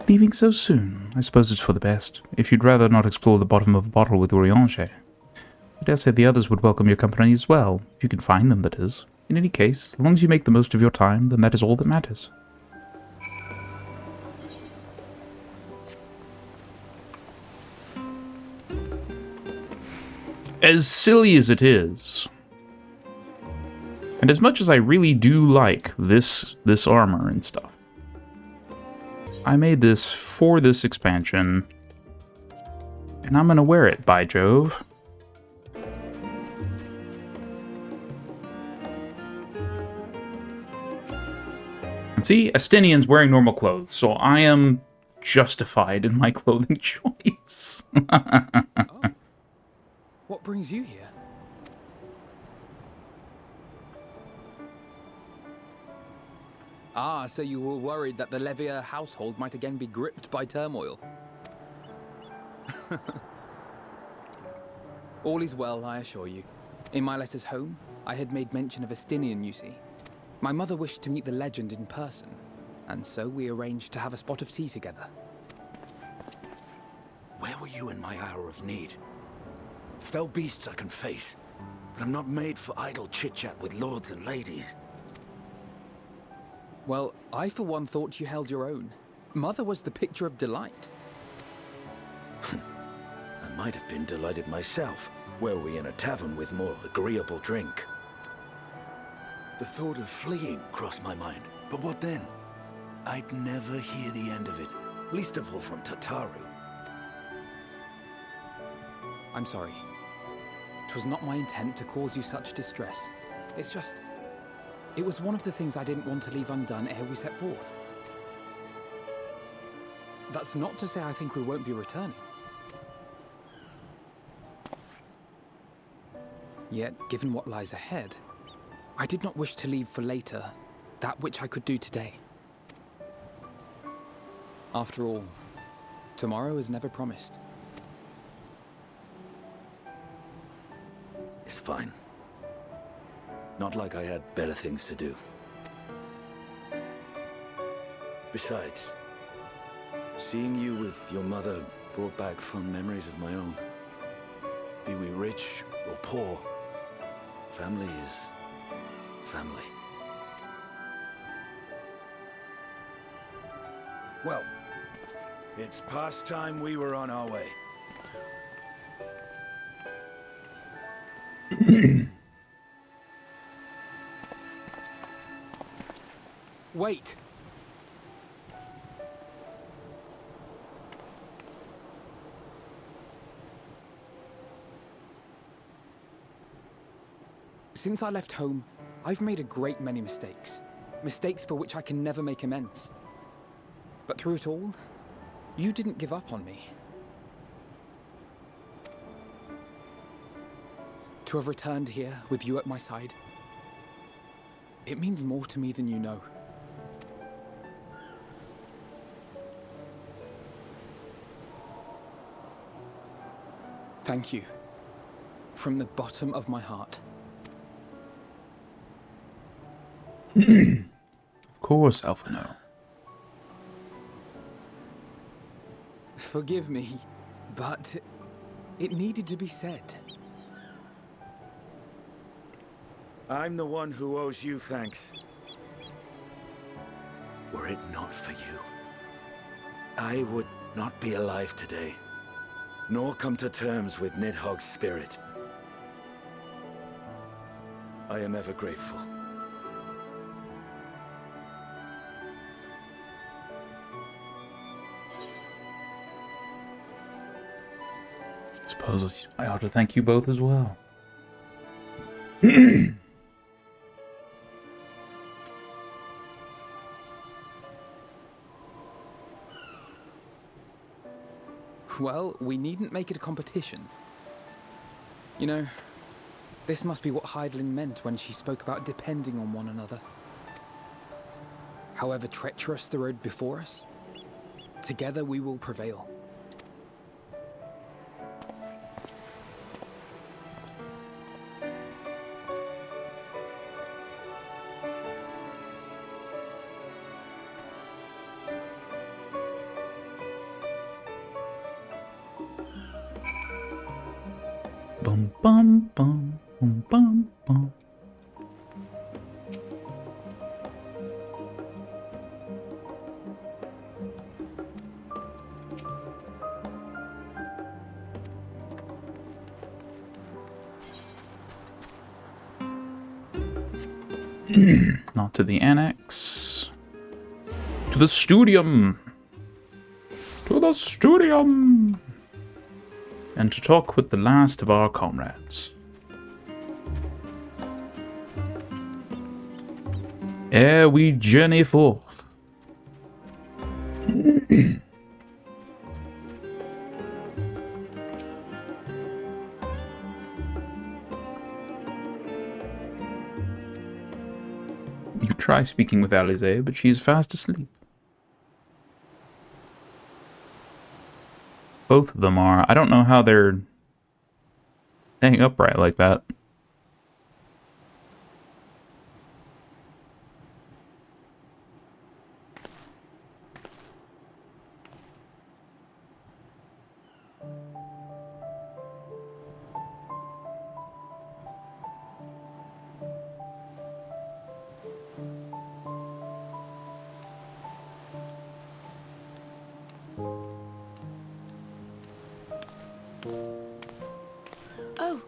Leaving so soon? I suppose it's for the best. If you'd rather not explore the bottom of a bottle with Urianger. I dare say the others would welcome your company as well, if you can find them, that is. In any case, as long as you make the most of your time, then that is all that matters. As silly as it is, and as much as I really do like this armor and stuff, I made this for this expansion, and I'm gonna wear it, by Jove. And see, Estinian's wearing normal clothes, so I am justified in my clothing choice. Oh. What brings you here? Ah, so you were worried that the Levier household might again be gripped by turmoil. All is well, I assure you. In my letters home, I had made mention of Estinian, you see. My mother wished to meet the legend in person, and so we arranged to have a spot of tea together. Where were you in my hour of need? Fell beasts I can face, but I'm not made for idle chit-chat with lords and ladies. Well, I for one thought you held your own. Mother was the picture of delight. I might have been delighted myself, were we in a tavern with more agreeable drink. The thought of fleeing crossed my mind, but what then? I'd never hear the end of it, least of all from Tataru. I'm sorry. 'Twas not my intent to cause you such distress. It's just... It was one of the things I didn't want to leave undone ere we set forth. That's not to say I think we won't be returning. Yet, given what lies ahead, I did not wish to leave for later that which I could do today. After all, tomorrow is never promised. It's fine. Not like I had better things to do. Besides, Seeing you with your mother brought back fond memories of my own. Be we rich or poor, family is family. Well, it's past time we were on our way. Wait! Since I left home, I've made a great many mistakes. Mistakes for which I can never make amends. But through it all, you didn't give up on me. To have returned here with you at my side, it means more to me than you know. Thank you. From the bottom of my heart. Of course, Alphino. Forgive me, but it needed to be said. I'm the one who owes you thanks. Were it not for you, I would not be alive today, nor come to terms with Nidhogg's spirit. I am ever grateful. Suppose I ought to thank you both as well. Well, we needn't make it a competition. You know, this must be what Hydaelyn meant when she spoke about depending on one another. However treacherous the road before us, together we will prevail. Bum bum bum bum bum bum. Not to the annex. To the studium. To the studium. And to talk with the last of our comrades. Ere we journey forth. You try speaking with Alize, but she is fast asleep. Both of them are. I don't know how they're staying upright like that. Oh.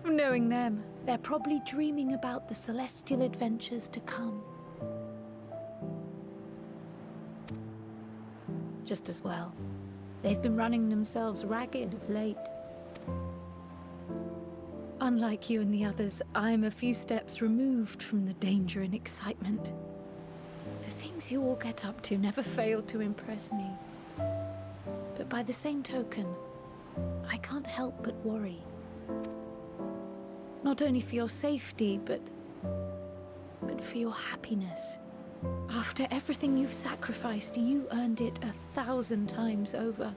Knowing them, they're probably dreaming about the celestial adventures to come. Just as well. They've been running themselves ragged of late. Unlike you and the others, I'm a few steps removed from the danger and excitement. The things you all get up to never fail to impress me. But by the same token, I can't help but worry. Not only for your safety, but for your happiness. After everything you've sacrificed, you earned it 1,000 times over.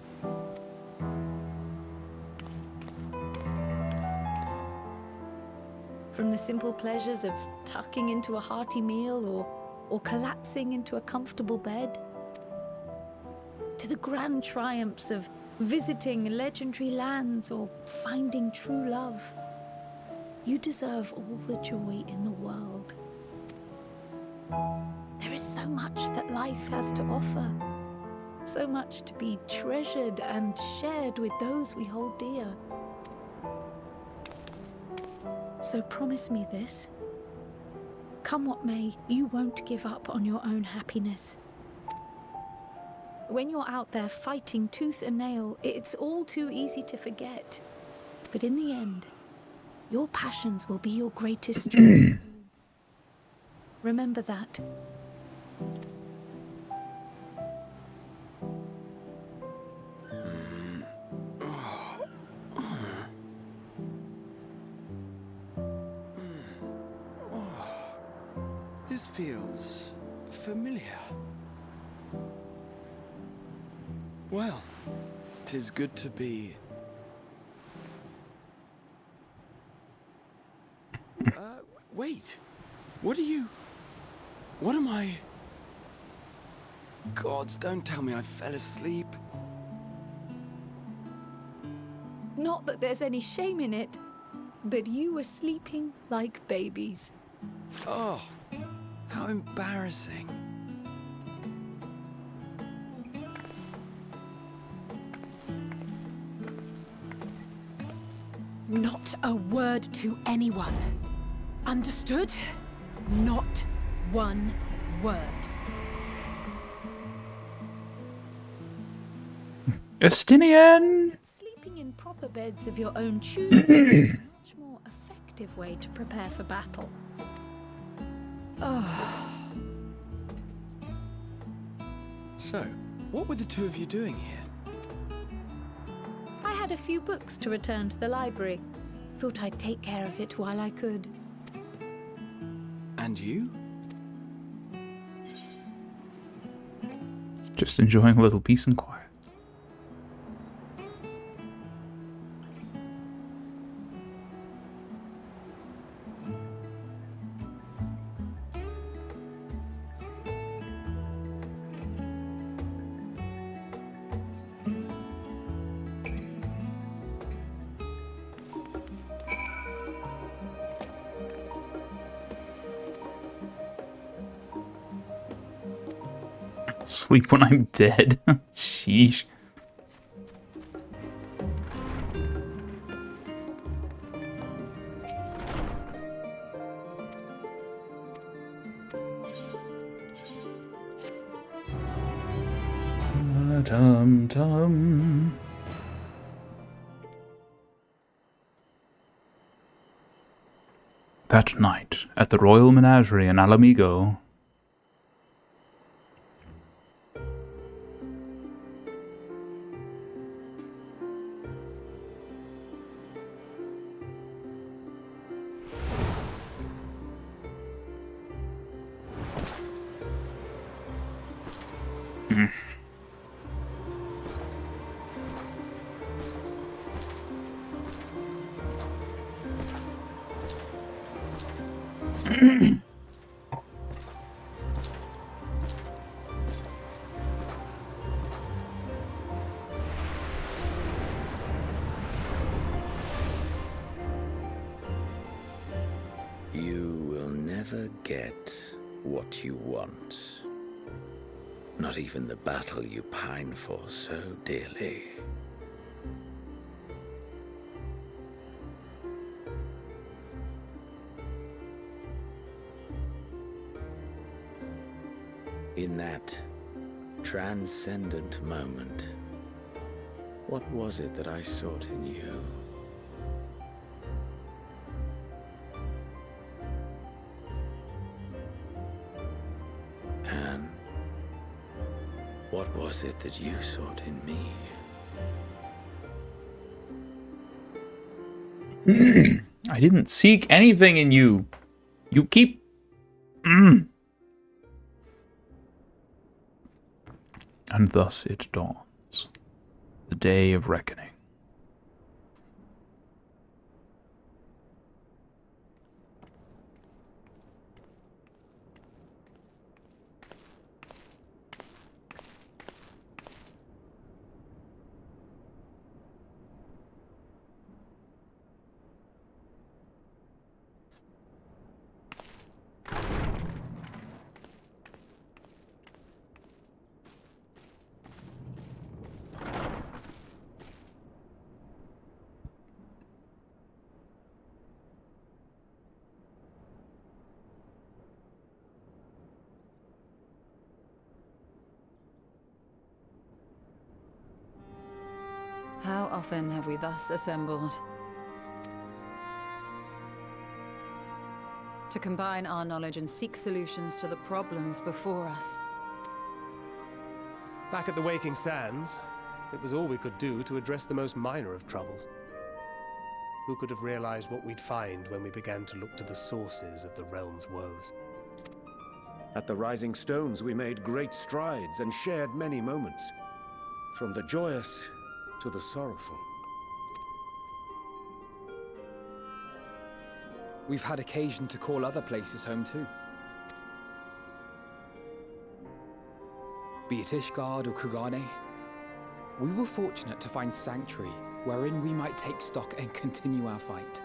From the simple pleasures of tucking into a hearty meal or collapsing into a comfortable bed, to the grand triumphs of visiting legendary lands or finding true love, you deserve all the joy in the world. There is so much that life has to offer, so much to be treasured and shared with those we hold dear. So promise me this. Come what may, you won't give up on your own happiness. When you're out there fighting tooth and nail, it's all too easy to forget. But in the end, your passions will be your greatest strength. Remember that. This feels familiar. Well, 'tis good to be... wait. What am I... Gods, don't tell me I fell asleep. Not that there's any shame in it, but you were sleeping like babies. Oh, how embarrassing. Not a word to anyone. Understood? Not one word. Estinian! Sleeping in proper beds of your own choosing is a much more effective way to prepare for battle. So, what were the two of you doing here? I had a few books to return to the library. Thought I'd take care of it while I could. And you? Just enjoying a little peace and quiet. Sleep when I'm dead. Sheesh. Tum-tum. That night at the Royal Menagerie in Alamigo, You will never get what you want. Not even the battle you pine for so dearly. In that transcendent moment, what was it that I sought in you? And what was it that you sought in me? I didn't seek anything in you. You keep... And thus it dawns, the day of reckoning. How often have we thus assembled? To combine our knowledge and seek solutions to the problems before us. Back at the Waking Sands, it was all we could do to address the most minor of troubles. Who could have realized what we'd find when we began to look to the sources of the realm's woes? At the Rising Stones, we made great strides and shared many moments. From the joyous to the sorrowful. We've had occasion to call other places home too. Be it Ishgard or Kugane, we were fortunate to find sanctuary wherein we might take stock and continue our fight.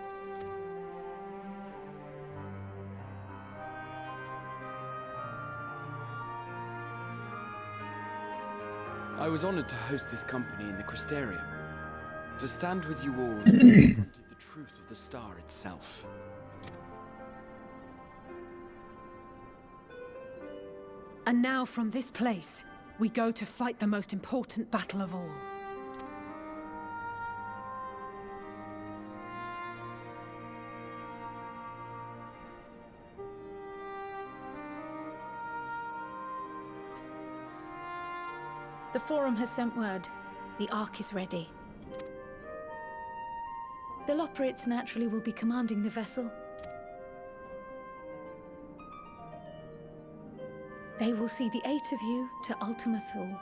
I was honored to host this company in the Crystarium. To stand with you all as we confronted the truth of the star itself. And now from this place, we go to fight the most important battle of all. The Forum has sent word. The Ark is ready. The Loporrits naturally will be commanding the vessel. They will see the 8 of you to Ultima Thule.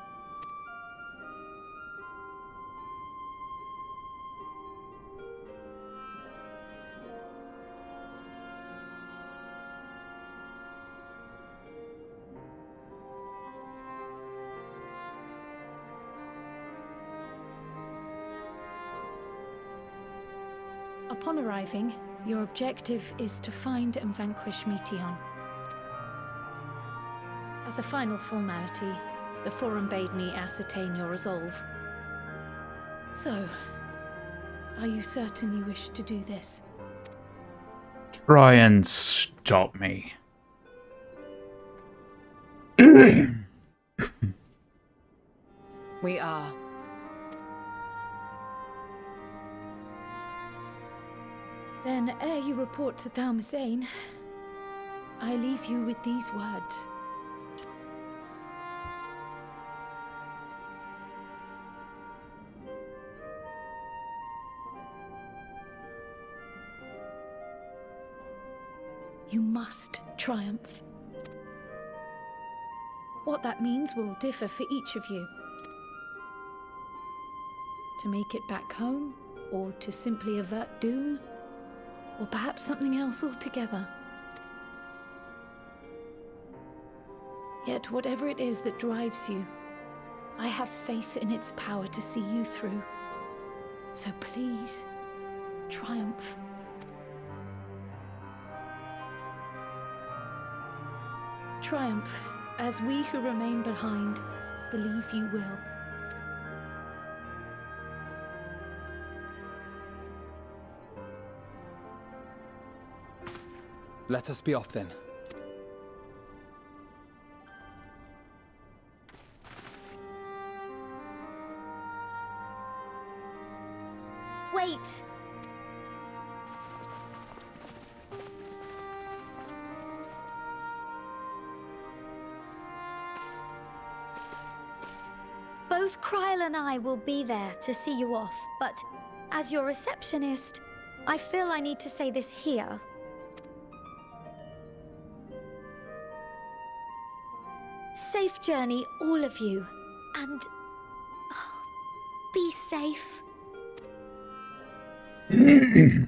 Upon arriving, your objective is to find and vanquish Meteon. As a final formality, the Forum bade me ascertain your resolve. So, are you certain you wish to do this? Try and stop me. We are. Then, ere you report to Thalmasane, I leave you with these words. You must triumph. What that means will differ for each of you. To make it back home, or to simply avert doom, or perhaps something else altogether. Yet whatever it is that drives you, I have faith in its power to see you through. So please, triumph. Triumph, as we who remain behind believe you will. Let us be off then. Wait! Both Kryl and I will be there to see you off, but as your receptionist, I feel I need to say this here. Safe journey, all of you, And be safe. You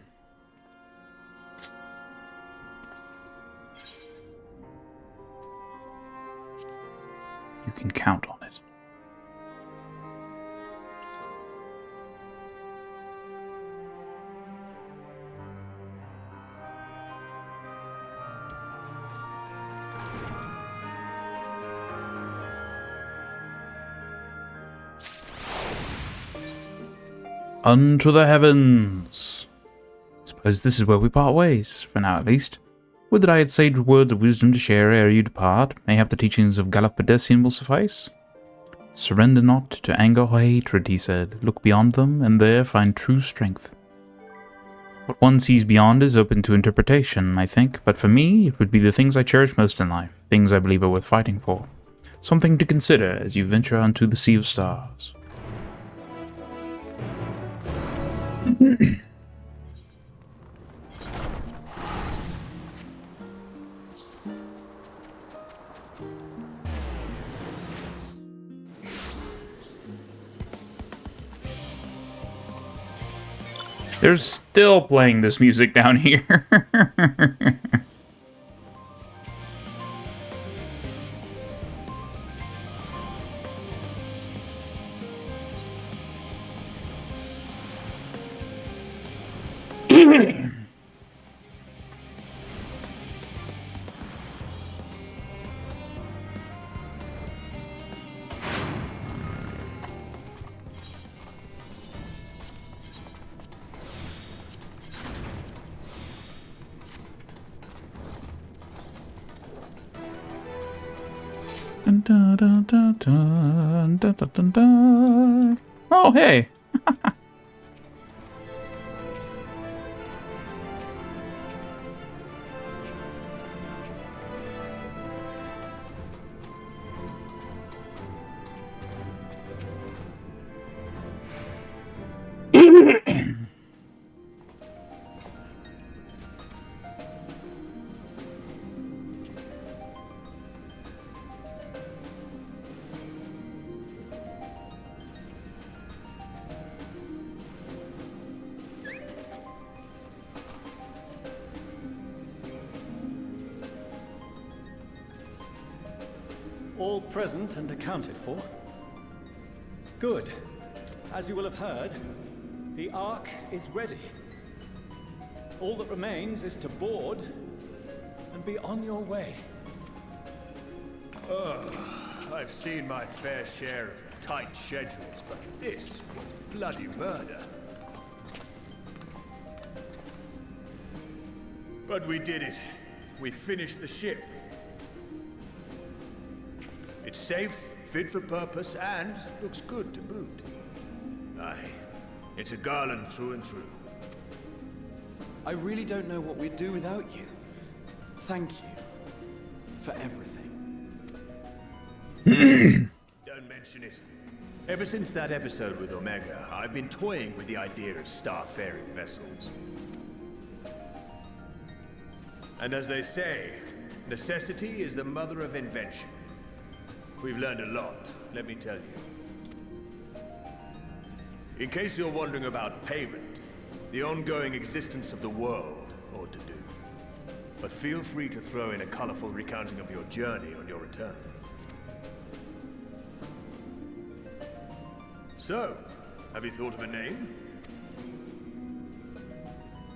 can count on it. Unto the heavens! Suppose this is where we part ways, for now at least. Would that I had sage words of wisdom to share ere you depart. Mayhap the teachings of Galapagosian will suffice? Surrender not to anger or hatred, he said. Look beyond them, and there find true strength. What one sees beyond is open to interpretation, I think, but for me, it would be the things I cherish most in life, things I believe are worth fighting for. Something to consider as you venture unto the sea of stars. They're still playing this music down here. Dun, dun, dun, dun, dun, dun, dun, dun. Oh, hey. All present and accounted for? Good. As you will have heard, the Ark is ready. All that remains is to board and be on your way. I've seen my fair share of tight schedules, but this was bloody murder. But we did it. We finished the ship. It's safe, fit for purpose, and looks good to boot. Aye, it's a Garland through and through. I really don't know what we'd do without you. Thank you for everything. Don't mention it. Ever since that episode with Omega, I've been toying with the idea of starfaring vessels. And as they say, necessity is the mother of invention. We've learned a lot, let me tell you. In case you're wondering about payment, the ongoing existence of the world ought to do. But feel free to throw in a colorful recounting of your journey on your return. So, have you thought of a name?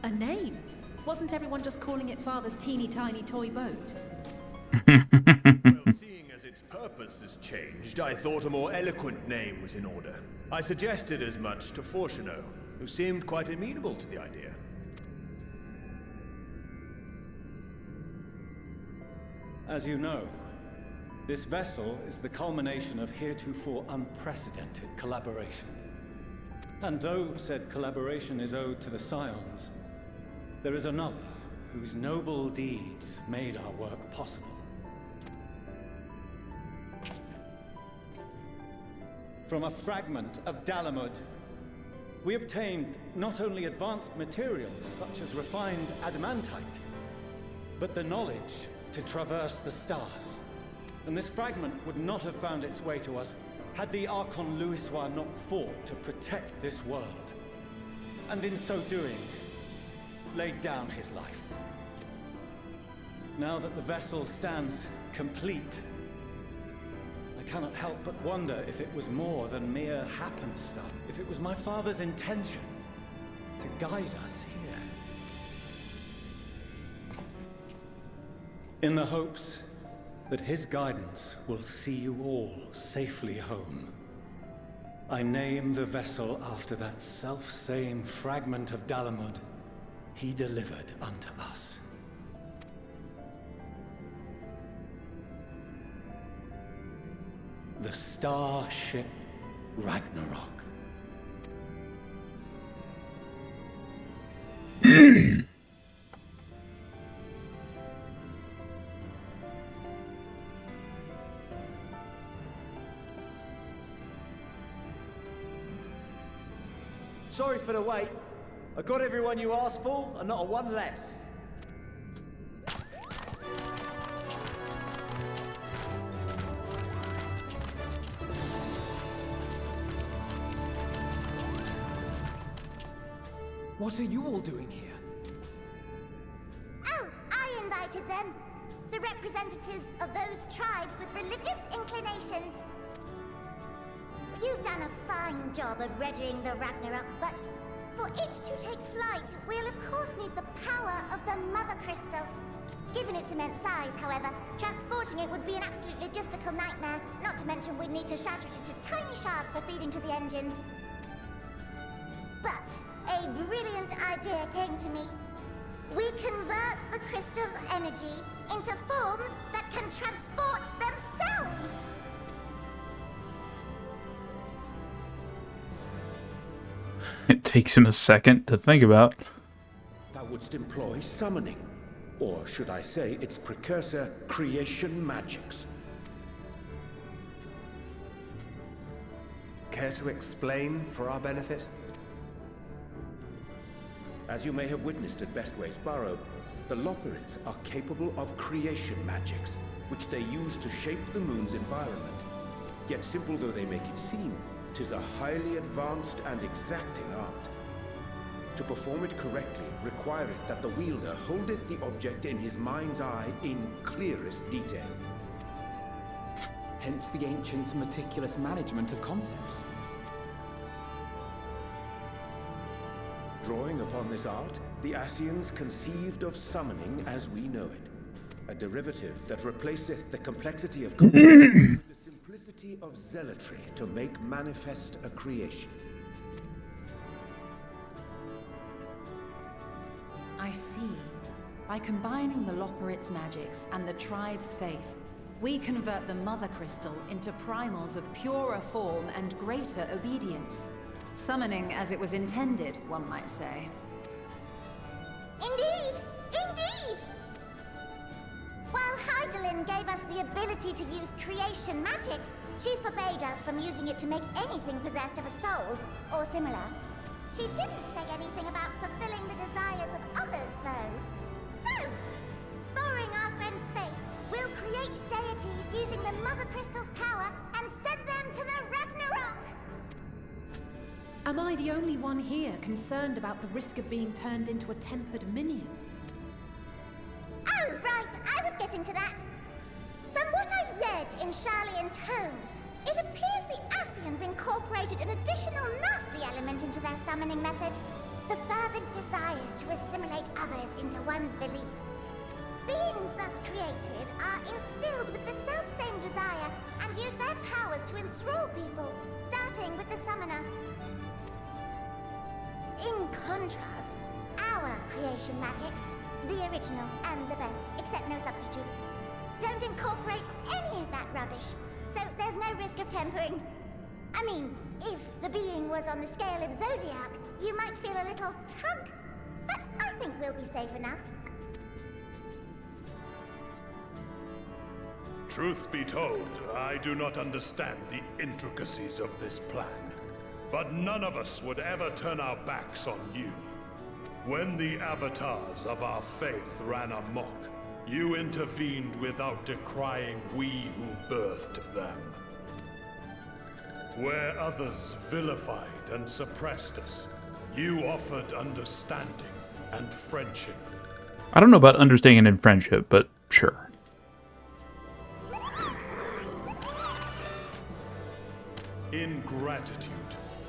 A name? Wasn't everyone just calling it Father's teeny tiny toy boat? Well, seeing as its purpose has changed, I thought a more eloquent name was in order. I suggested as much to Fortuno, who seemed quite amenable to the idea. As you know, this vessel is the culmination of heretofore unprecedented collaboration. And though said collaboration is owed to the Scions, there is another whose noble deeds made our work possible. From a fragment of Dalamud, we obtained not only advanced materials such as refined adamantite, but the knowledge to traverse the stars. And this fragment would not have found its way to us had the Archon Louisois not fought to protect this world, and in so doing, laid down his life. Now that the vessel stands complete, I cannot help but wonder if it was more than mere happenstance, if it was my father's intention to guide us here. In the hopes that his guidance will see you all safely home, I name the vessel after that self-same fragment of Dalamud he delivered unto us. The starship Ragnarok. Sorry for the wait. I got everyone you asked for, and not a one less. What are you all doing here? Oh, I invited them. The representatives of those tribes with religious inclinations. You've done a fine job of readying the Ragnarok, but for it to take flight, we'll of course need the power of the Mother Crystal. Given its immense size, however, transporting it would be an absolute logistical nightmare, not to mention we'd need to shatter it into tiny shards for feeding to the engines. But a brilliant idea came to me. We convert the crystal's energy into forms that can transport themselves! It takes him a second to think about. Thou wouldst employ summoning, or should I say its precursor, creation magics. Care to explain for our benefit? As you may have witnessed at Bestways Burrow, the Loporrits are capable of creation magics, which they use to shape the moon's environment. Yet simple though they make it seem, 'tis a highly advanced and exacting art. To perform it correctly requireth that the wielder holdeth the object in his mind's eye in clearest detail. Hence the ancients' meticulous management of concepts. Drawing upon this art, the Ascians conceived of summoning as we know it, a derivative that replaceth the complexity of concept with the simplicity of zealotry to make manifest a creation. I see. By combining the Loporrit's magics and the tribe's faith, we convert the Mother Crystal into primals of purer form and greater obedience. Summoning as it was intended, one might say. Indeed! Indeed! While Heidelin gave us the ability to use creation magics, she forbade us from using it to make anything possessed of a soul, or similar. She didn't say anything about fulfilling the desires of others, though. So, borrowing our friend's faith, we'll create deities using the Mother Crystal's power and send them to the Ragnarok! Am I the only one here concerned about the risk of being turned into a tempered minion? Oh, right, I was getting to that. From what I've read in Sharlayan tomes, it appears the Ascians incorporated an additional nasty element into their summoning method. The fervent desire to assimilate others into one's belief. Beings thus created are instilled with the self-same desire and use their powers to enthrall people, starting with the summoner. In contrast, our creation magics, the original and the best, except no substitutes, don't incorporate any of that rubbish, so there's no risk of tempering. I mean, if the being was on the scale of Zodiac, you might feel a little tug, but I think we'll be safe enough. Truth be told, I do not understand the intricacies of this plan. But none of us would ever turn our backs on you. When the avatars of our faith ran amok, you intervened without decrying we who birthed them. Where others vilified and suppressed us, you offered understanding and friendship. I don't know about understanding and friendship, but sure. In gratitude,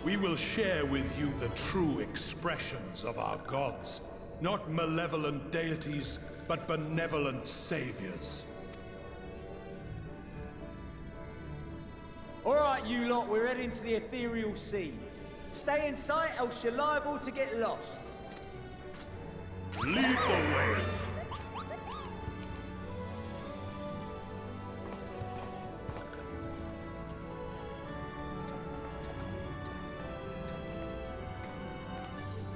we will share with you the true expressions of our gods. Not malevolent deities, but benevolent saviors. Alright, you lot, we're heading to the ethereal sea. Stay in sight, else you're liable to get lost. Lead the way.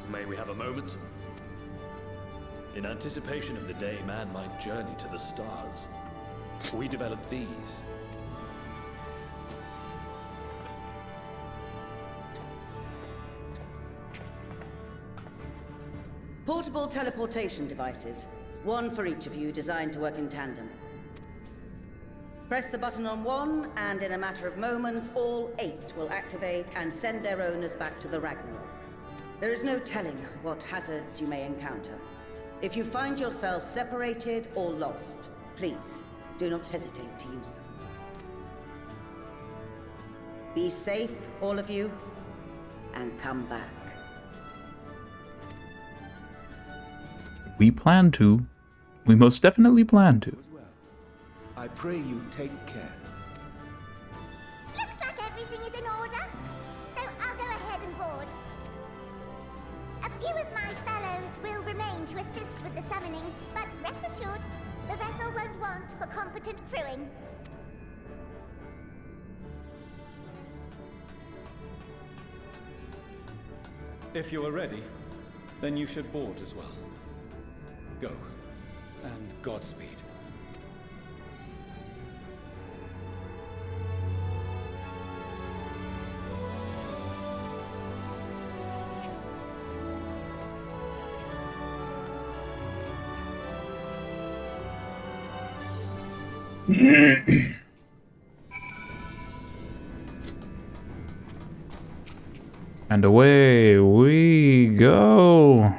May we have a moment? In anticipation of the day man might journey to the stars, we developed these. Portable teleportation devices. One for each of you, designed to work in tandem. Press the button on one, and in a matter of moments, all 8 will activate and send their owners back to the Ragnarok. There is no telling what hazards you may encounter. If you find yourself separated or lost, please do not hesitate to use them. Be safe, all of you, and come back. We plan to. We most definitely plan to. I pray you take care. Looks like everything is in order, so I'll go ahead and board. A few of my fellows will remain to assist with the summonings, but rest assured, the vessel won't want for competent crewing. If you are ready, then you should board as well. Go, and Godspeed. And away we go.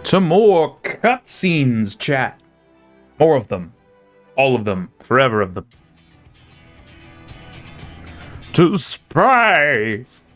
Some more cutscenes, chat. More of them. All of them. Forever of them. To space!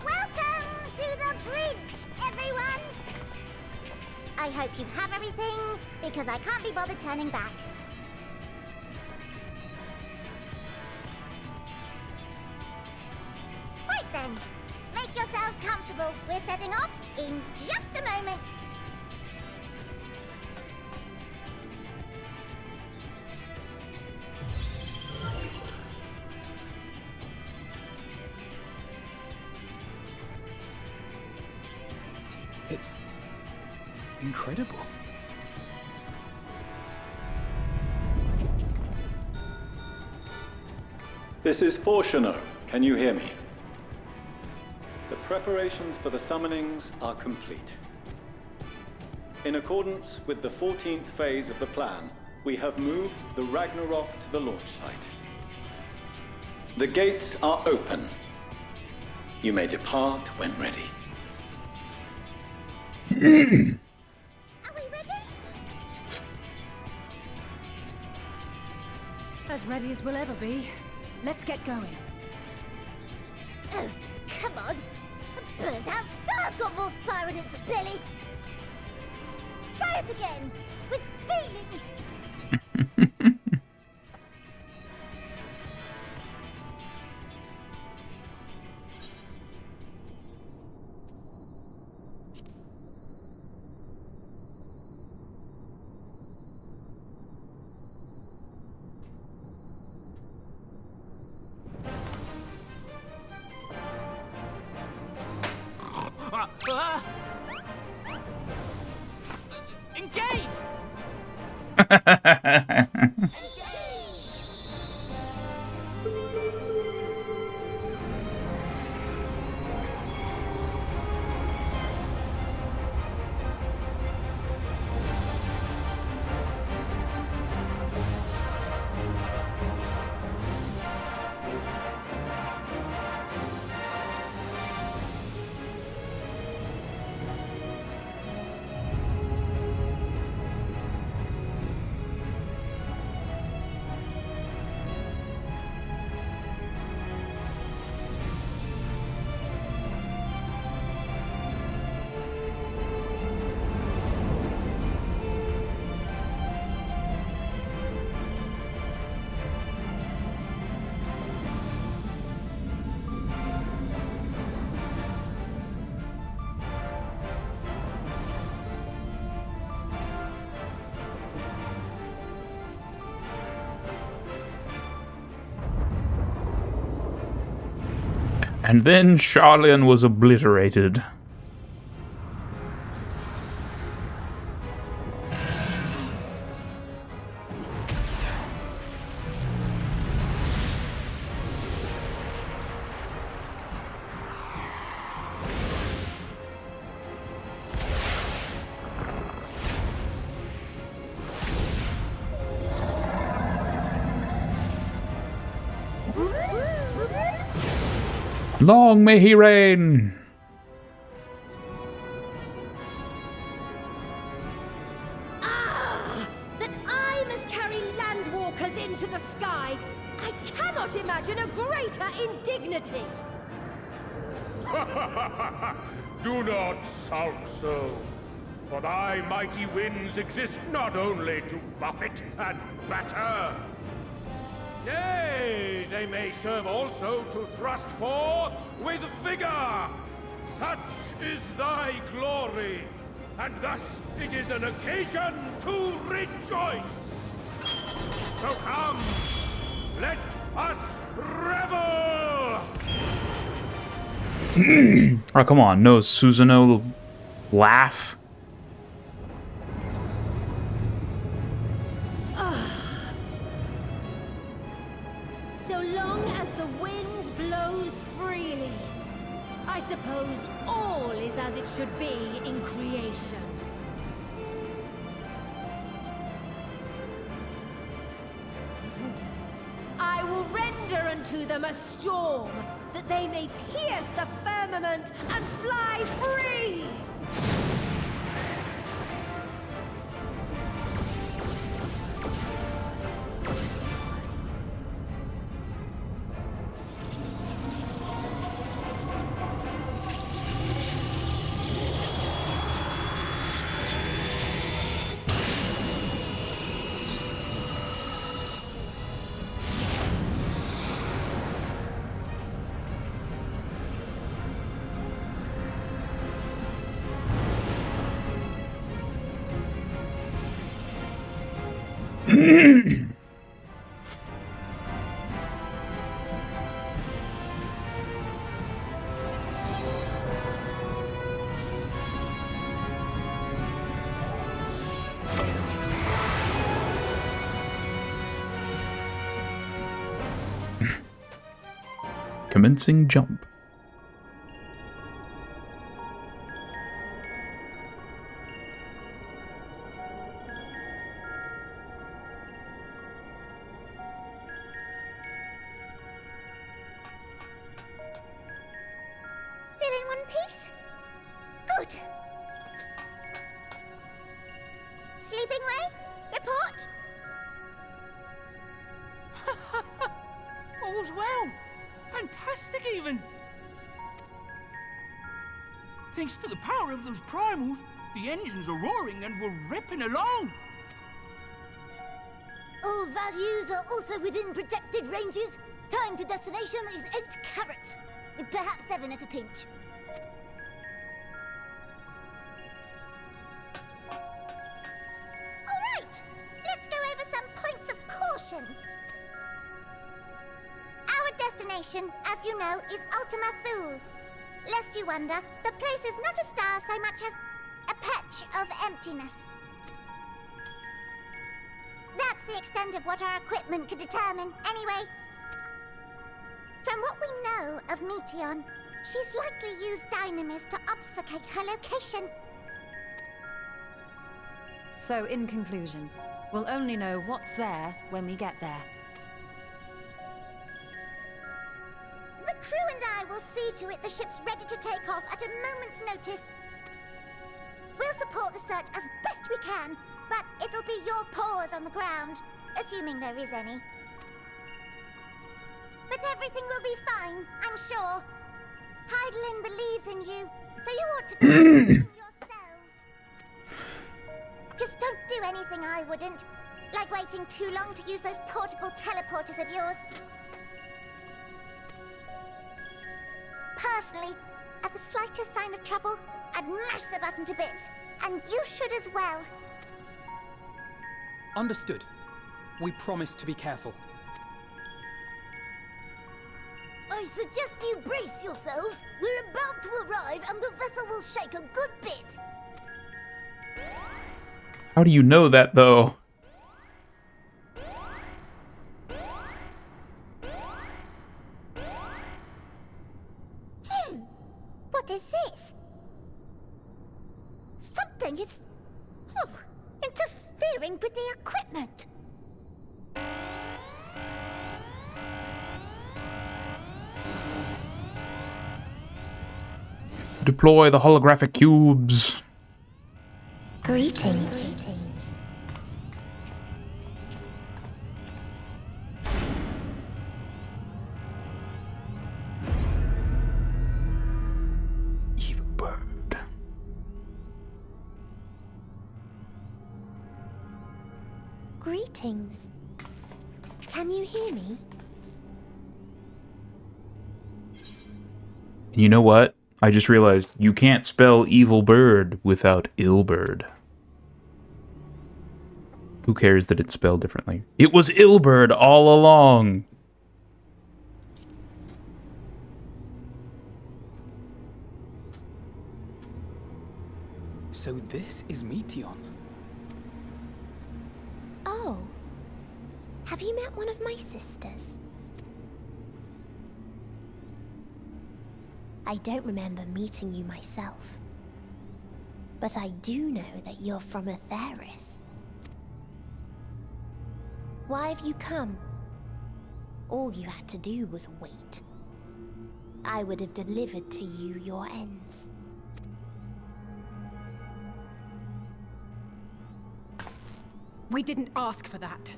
Welcome to the bridge, everyone! I hope you have everything, because I can't be bothered turning back. Right then, make yourselves comfortable. We're setting off in just a moment. It's incredible. This is Fortuno. Can you hear me? The preparations for the summonings are complete. In accordance with the 14th phase of the plan, we have moved the Ragnarok to the launch site. The gates are open. You may depart when ready. Are we ready? As ready as we'll ever be. Let's get going. Oh, come on. A burnt-out star's got more fire in its belly. Try it again, with feeling. Engage! And then Charlian was obliterated. Long may he reign! Ah! That I must carry landwalkers into the sky! I cannot imagine a greater indignity! Do not sulk so, for thy mighty winds exist not only to buffet and batter. Nay, they may serve also to thrust forth with vigor. Such is thy glory, and thus it is an occasion to rejoice. So come, let us revel! Oh, come on, no Susanoo laugh. So long as the wind blows freely, I suppose all is as it should be in creation. I will render unto them a storm, that they may pierce the firmament and fly free! Commencing jump. Still in one piece? Good. Sleeping way? Report? All's well. Fantastic, even. Thanks to the power of those primals, the engines are roaring and we're ripping along. All values are also within projected ranges. Time to destination is 8 carats. Perhaps 7 at a pinch. All right, let's go over some points of caution. Our destination, as you know, is Ultima Thule. Lest you wonder, the place is not a star so much as a patch of emptiness. That's the extent of what our equipment could determine, anyway. From what we know of Meteion, she's likely used dynamis to obfuscate her location. So, in conclusion, we'll only know what's there when we get there. The crew and I will see to it the ship's ready to take off at a moment's notice. We'll support the search as best we can, but it'll be your paws on the ground, assuming there is any. But everything will be fine, I'm sure. Heidelin believes in you, so you ought to believe in yourselves. Just don't do anything I wouldn't, like waiting too long to use those portable teleporters of yours. Personally, at the slightest sign of trouble, I'd mash the button to bits, and you should as well. Understood. We promise to be careful. I suggest you brace yourselves. We're about to arrive, and the vessel will shake a good bit. How do you know that, though? What is this? Something is... interfering with the equipment. Deploy the holographic cubes. Greetings. Evil bird. Greetings. Can you hear me? You know what? I just realized you can't spell evil bird without ill bird. Who cares that it's spelled differently? It was ill bird all along. So this is Meteion. Oh. Have you met one of my sisters? I don't remember meeting you myself. But I do know that you're from Atheris. Why have you come? All you had to do was wait. I would have delivered to you your ends. We didn't ask for that.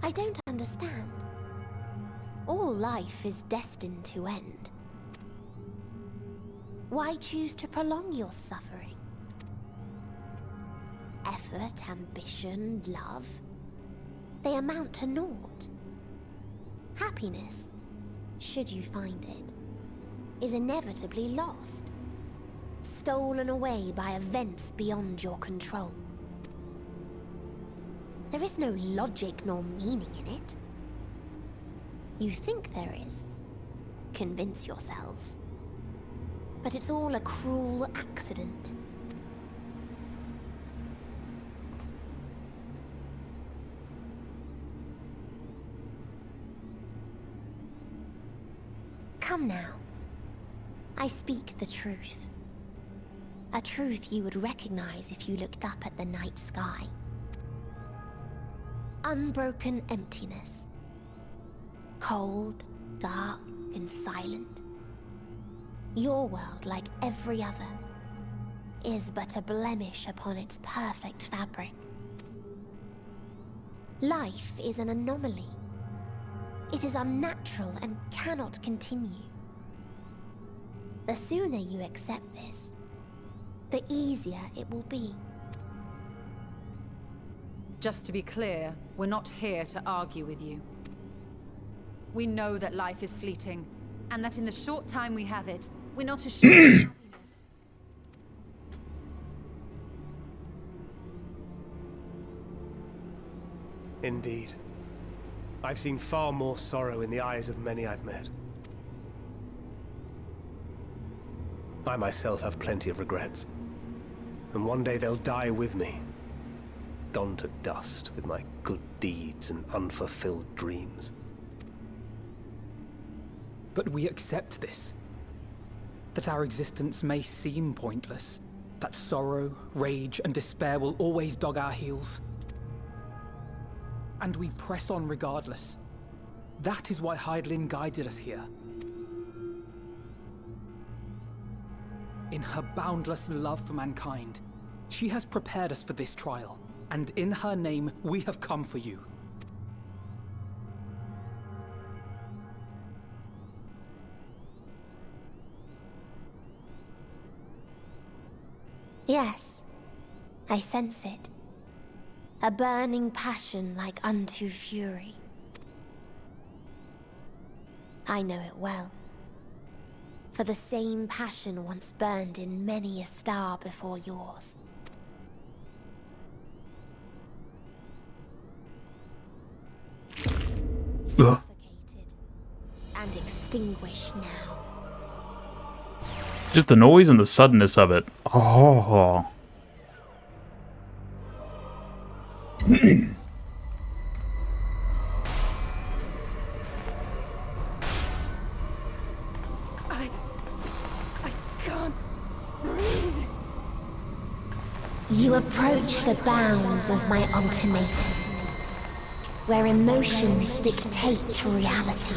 I don't understand. All life is destined to end. Why choose to prolong your suffering? Effort, ambition, love, they amount to naught. Happiness, should you find it, is inevitably lost, stolen away by events beyond your control. There is no logic nor meaning in it. You think there is. Convince yourselves. But it's all a cruel accident. Come now. I speak the truth. A truth you would recognize if you looked up at the night sky. Unbroken emptiness. Cold, dark, and silent. Your world, like every other, is but a blemish upon its perfect fabric. Life is an anomaly. It is unnatural and cannot continue. The sooner you accept this, the easier it will be. Just to be clear, we're not here to argue with you. We know that life is fleeting, and that in the short time we have it, we're not assured of happiness. Indeed. I've seen far more sorrow in the eyes of many I've met. I myself have plenty of regrets. And one day they'll die with me. Gone to dust with my good deeds and unfulfilled dreams. But we accept this. That our existence may seem pointless. That sorrow, rage, and despair will always dog our heels. And we press on regardless. That is why Hydaelyn guided us here. In her boundless love for mankind, she has prepared us for this trial, and in her name, we have come for you. Yes, I sense it. A burning passion like unto fury. I know it well. For the same passion once burned in many a star before yours. Suffocated and extinguished now. Just the noise and the suddenness of it. Oh. I can't breathe. You approach the bounds of my ultimatum, where emotions dictate reality,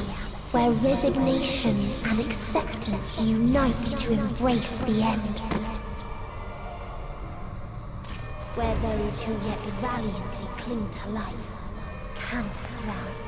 where resignation and acceptance unite to embrace the end, where those who yet valiantly cling to life can thrive.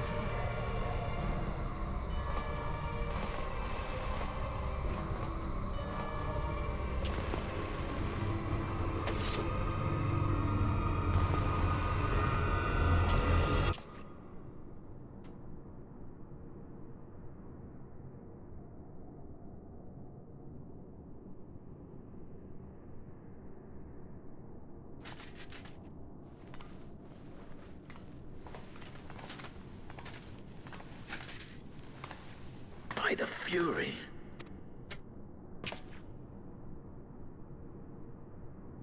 By the Fury.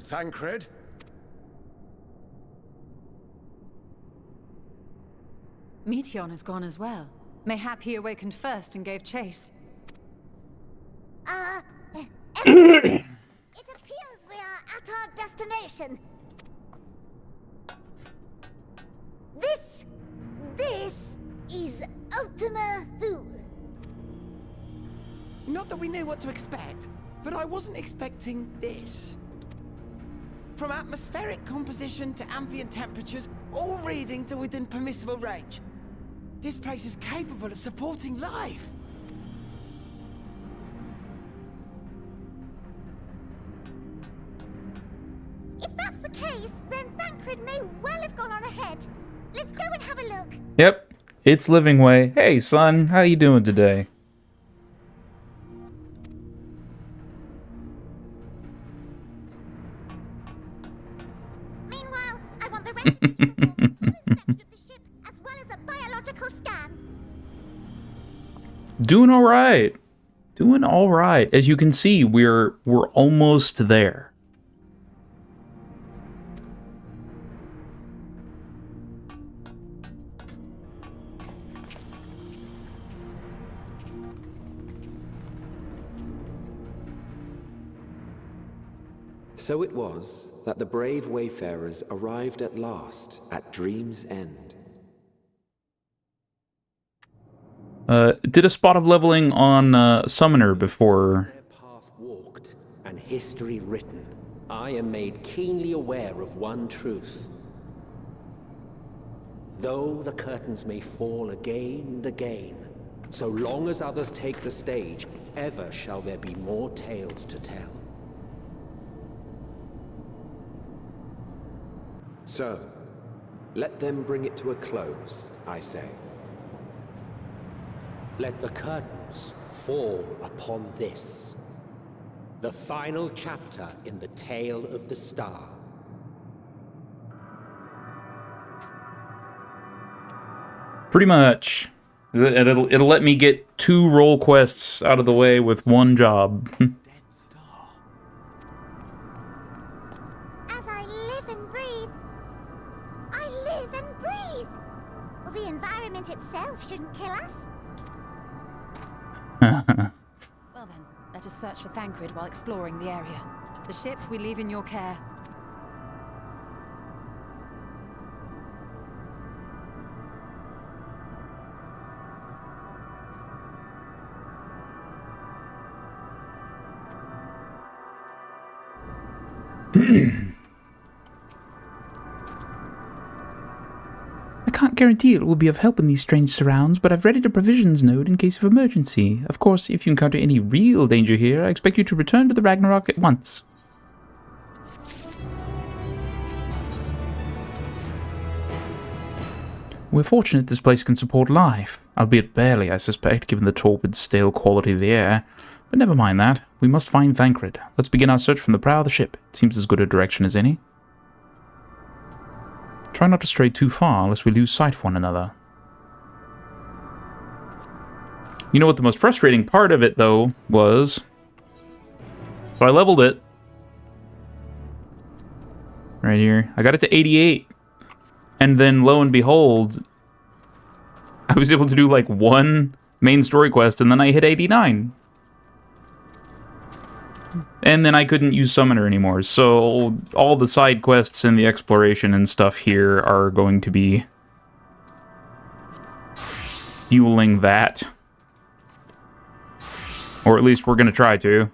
Thancred? Meteon has gone as well. Mayhap he awakened first and gave chase. It appears we are at our destination. This is Ultima Thule. Not that we knew what to expect, but I wasn't expecting this. From atmospheric composition to ambient temperatures, all reading to within permissible range. This place is capable of supporting life. If that's the case, then Thancred may well have gone on ahead. Let's go and have a look. Yep, it's Living Way. Hey, son, how you doing today? Meanwhile, I want the rest of you to perform a full inspection of the ship, as well as a biological scan. Doing all right. Doing all right. As you can see, we're almost there. So it was that the brave wayfarers arrived at last at Dream's End. Did a spot of leveling on Summoner before. Path walked and history written. I am made keenly aware of one truth. Though the curtains may fall again and again, so long as others take the stage, ever shall there be more tales to tell. So, let them bring it to a close, I say. Let the curtains fall upon this, the final chapter in the tale of the star. Pretty much. It'll let me get 2 role quests out of the way with 1 job. live and breathe. Well, the environment itself shouldn't kill us. Well then, let us search for Thancred while exploring the area. The ship we leave in your care. I can't guarantee it will be of help in these strange surrounds, but I've readied a provisions node in case of emergency. Of course, if you encounter any real danger here, I expect you to return to the Ragnarok at once. We're fortunate this place can support life, albeit barely, I suspect, given the torpid, stale quality of the air. But never mind that. We must find Thancred. Let's begin our search from the prow of the ship. It seems as good a direction as any. Try not to stray too far, lest we lose sight of one another. You know what the most frustrating part of it, though, was... So I leveled it. Right here. I got it to 88. And then, lo and behold, I was able to do, like, one main story quest, and then I hit 89. And then I couldn't use Summoner anymore, so all the side quests and the exploration and stuff here are going to be fueling that. Or at least we're going to try to.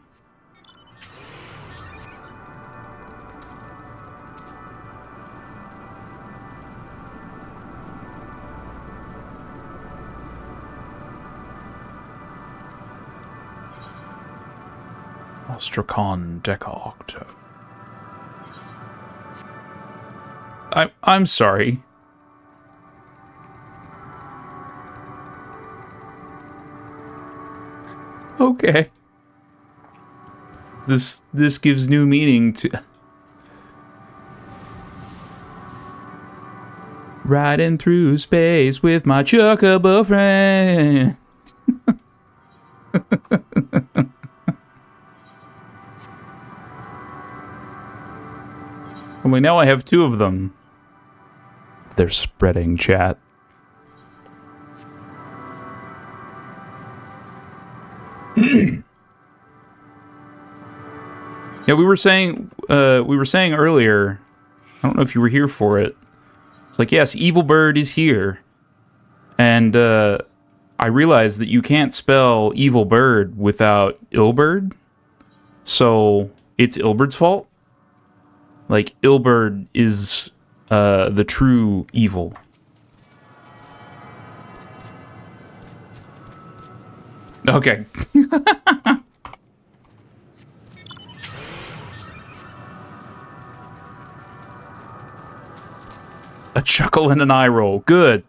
Ostrakhan Deca Octo. I'm sorry. Okay. This gives new meaning to riding through space with my chocobo friend. Only now I have two of them. They're spreading, chat. Yeah, we were saying earlier, I don't know if you were here for it. It's like, yes, Evil Bird is here. And I realized that you can't spell Evil Bird without Ilbird. So it's Ilbird's fault. Like, Ilbird is the true evil. Okay. A chuckle and an eye roll. Good.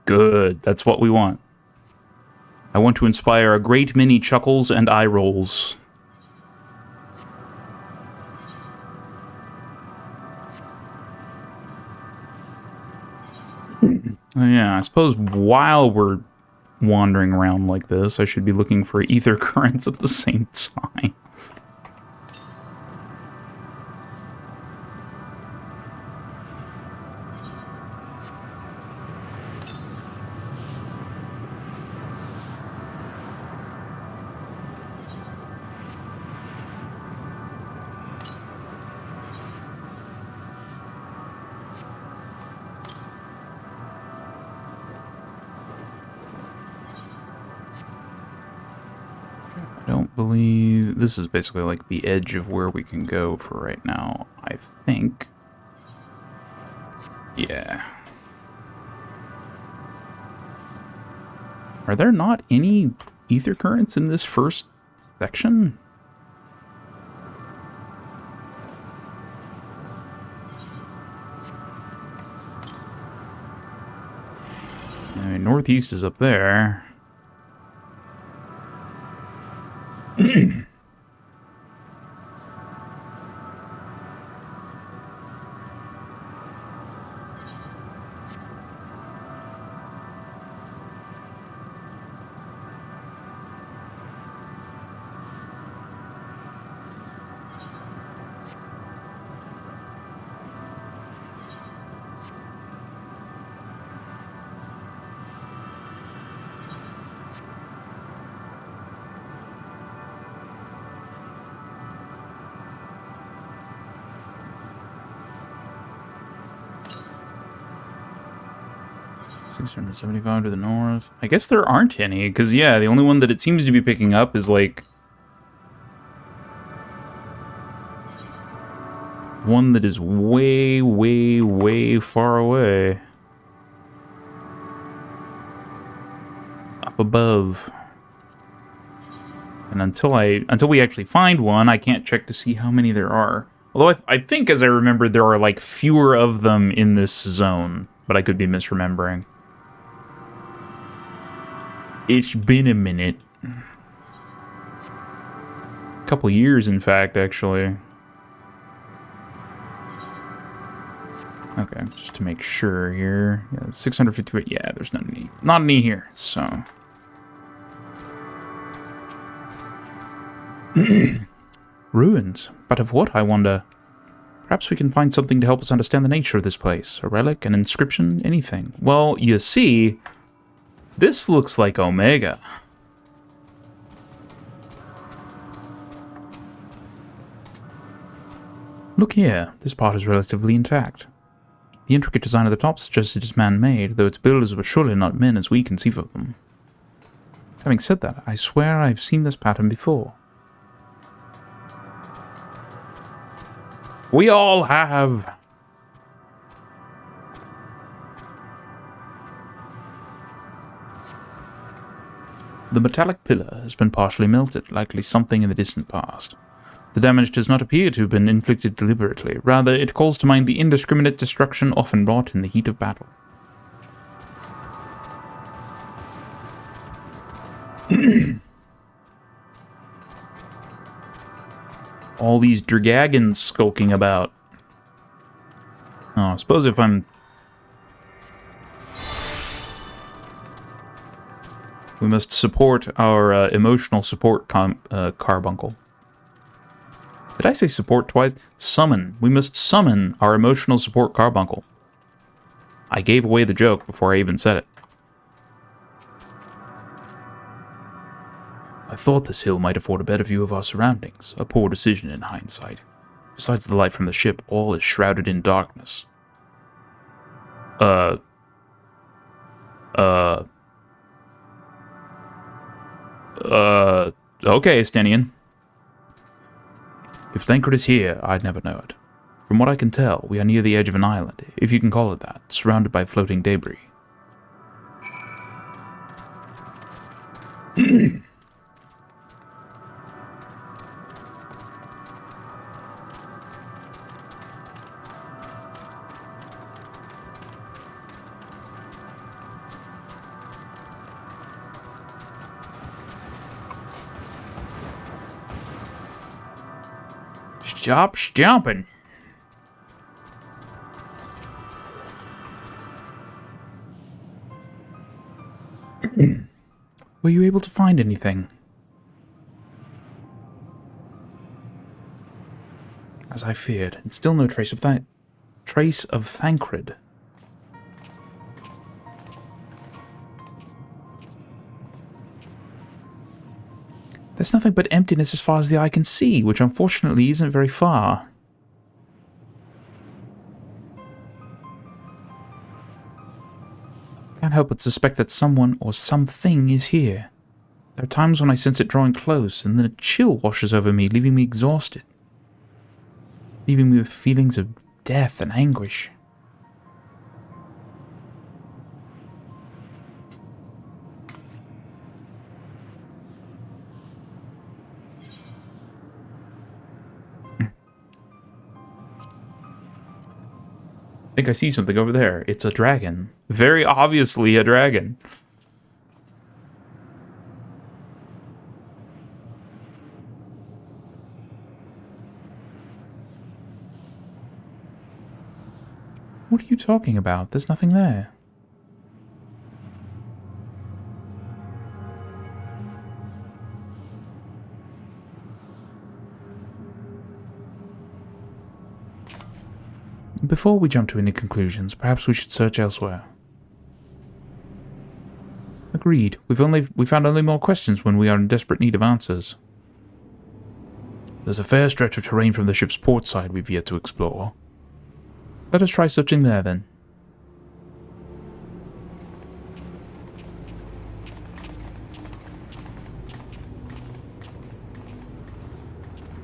Good. That's what we want. I want to inspire a great many chuckles and eye rolls. Yeah, I suppose while we're wandering around like this, I should be looking for ether currents at the same time. Believe this is basically like the edge of where we can go for right now, I think. Yeah. Are there not any ether currents in this first section? I mean, northeast is up there. 675 to the north. I guess there aren't any, because, yeah, the only one that it seems to be picking up is, like, one that is way, way, way far away. Up above. And until we actually find one, I can't check to see how many there are. Although I think, as I remember, there are, like, fewer of them in this zone. But I could be misremembering. It's been a minute. A couple years, in fact, actually. Okay, just to make sure here. Yeah, 658. Yeah, there's not any here, so. Ruins. But of what, I wonder? Perhaps we can find something to help us understand the nature of this place. A relic, an inscription, anything. Well, you see, this looks like Omega. Look here, this part is relatively intact. The intricate design of the top suggests it is man-made, though its builders were surely not men as we conceive of them. Having said that, I swear I've seen this pattern before. We all have. The metallic pillar has been partially melted, likely something in the distant past. The damage does not appear to have been inflicted deliberately. Rather, it calls to mind the indiscriminate destruction often wrought in the heat of battle. All these dragons skulking about. Oh, I suppose if I'm... We must support our emotional support carbuncle. Did I say support twice? Summon. We must summon our emotional support carbuncle. I gave away the joke before I even said it. I thought this hill might afford a better view of our surroundings. A poor decision in hindsight. Besides the light from the ship, all is shrouded in darkness. Okay, Stenian. If Thancred is here, I'd never know it. From what I can tell, we are near the edge of an island, if you can call it that, surrounded by floating debris. Stop jumping. Were you able to find anything? As I feared, and still no trace of Thancred. There's nothing but emptiness as far as the eye can see, which unfortunately isn't very far. I can't help but suspect that someone or something is here. There are times when I sense it drawing close, and then a chill washes over me, leaving me exhausted. Leaving me with feelings of death and anguish. I think I see something over there. It's a dragon. Very obviously a dragon. What are you talking about? There's nothing there. Before we jump to any conclusions, perhaps we should search elsewhere. Agreed. We found only more questions when we are in desperate need of answers. There's a fair stretch of terrain from the ship's port side we've yet to explore. Let us try searching there, then.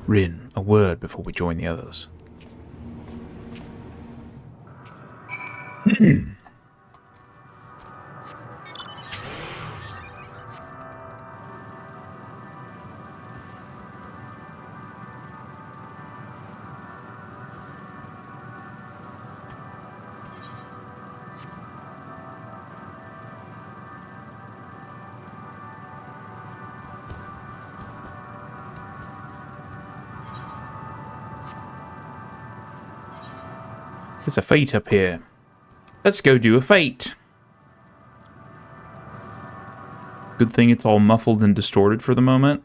Rin, a word before we join the others. There's a fate up here. Let's go do a fate. Good thing it's all muffled and distorted for the moment.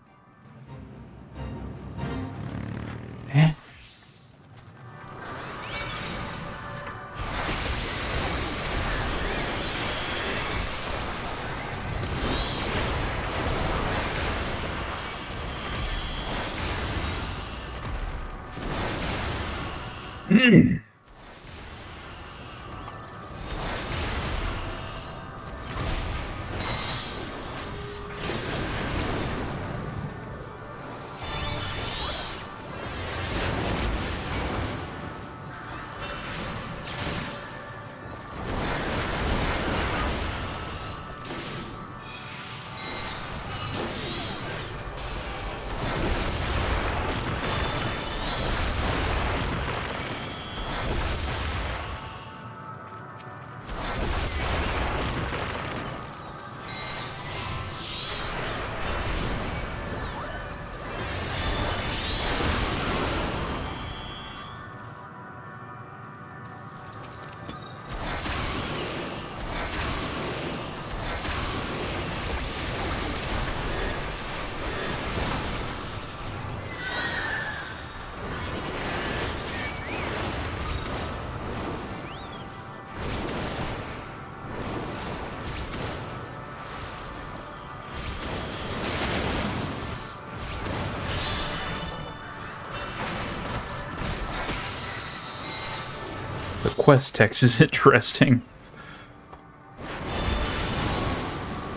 The quest text is interesting.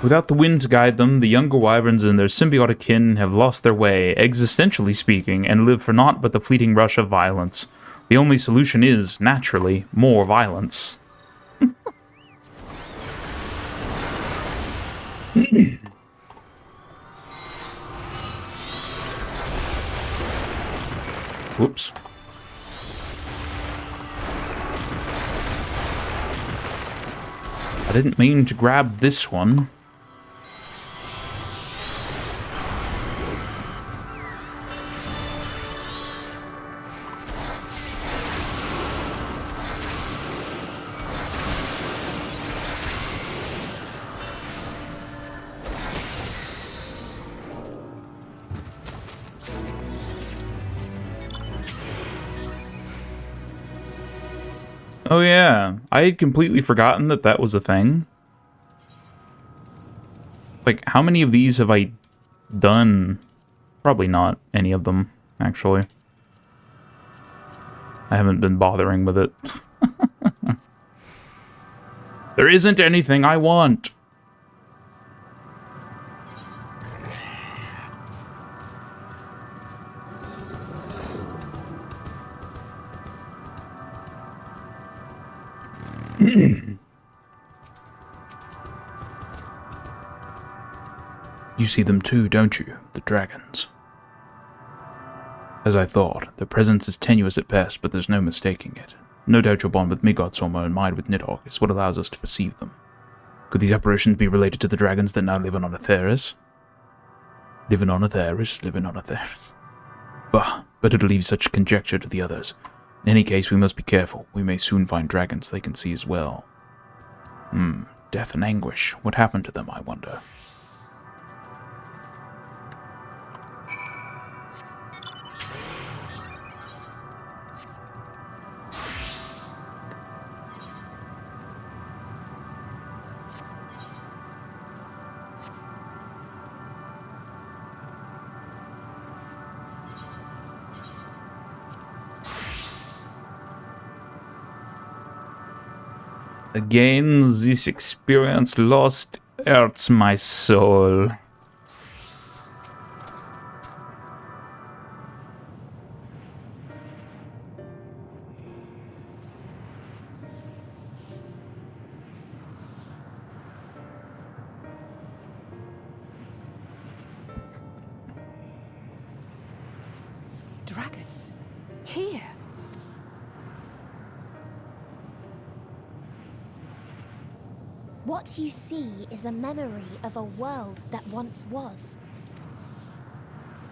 Without the wind to guide them, the younger wyverns and their symbiotic kin have lost their way, existentially speaking, and live for naught but the fleeting rush of violence. The only solution is, naturally, more violence. Whoops. I didn't mean to grab this one. Oh yeah, I had completely forgotten that that was a thing. Like, how many of these have I done? Probably not any of them, actually. I haven't been bothering with it. There isn't anything I want. You see them too, don't you? The dragons. As I thought, their presence is tenuous at best, but there's no mistaking it. No doubt your bond with Midgardsormr and mine with Nidhogg is what allows us to perceive them. Could these apparitions be related to the dragons that now live on Aetheris? Living on Aetheris, living on Aetheris. Bah, better to leave such conjecture to the others. In any case, we must be careful. We may soon find dragons they can see as well. Death and anguish. What happened to them, I wonder? Again, this experience lost hurts my soul. dragons. Here. What you see is a memory of a world that once was.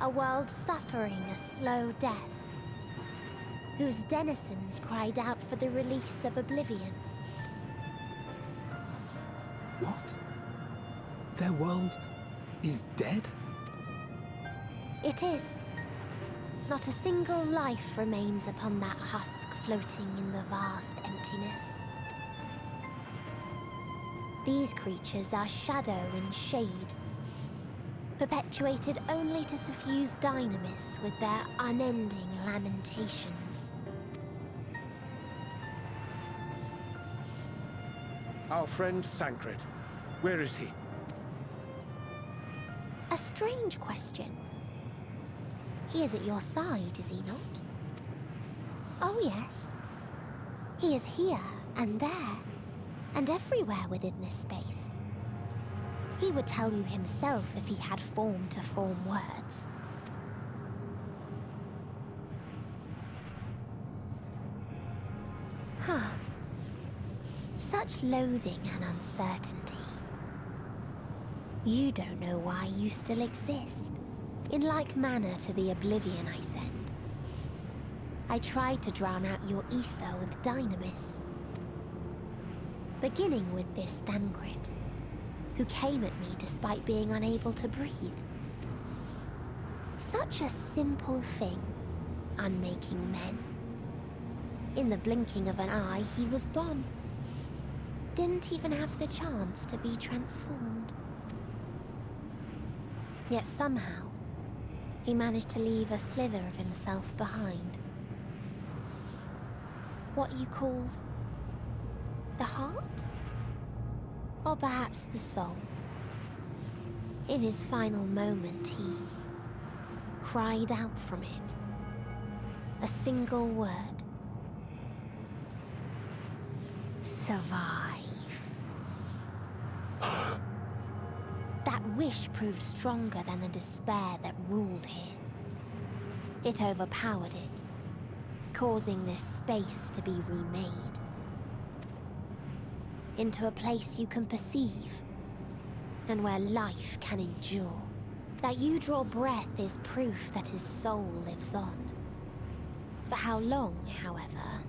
A world suffering a slow death, whose denizens cried out for the release of oblivion. What? Their world is dead? It is. Not a single life remains upon that husk floating in the vast emptiness. These creatures are shadow and shade, perpetuated only to suffuse dynamis with their unending lamentations. Our friend Thancred. Where is he? A strange question. He is at your side, is he not? Oh yes. He is here and there, and everywhere within this space. He would tell you himself if he had form to form words. Huh. Such loathing and uncertainty. You don't know why you still exist. In like manner to the oblivion I send. I tried to drown out your ether with dynamis. Beginning with this Thancred, who came at me despite being unable to breathe. Such a simple thing, unmaking men. In the blinking of an eye, he was gone. Didn't even have the chance to be transformed. Yet somehow, he managed to leave a slither of himself behind. What you call the heart? Or perhaps the soul. In his final moment, he cried out from it. A single word. Survive. That wish proved stronger than the despair that ruled here. It overpowered it, causing this space to be remade. Into a place you can perceive, and where life can endure. That you draw breath is proof that his soul lives on. For how long, however,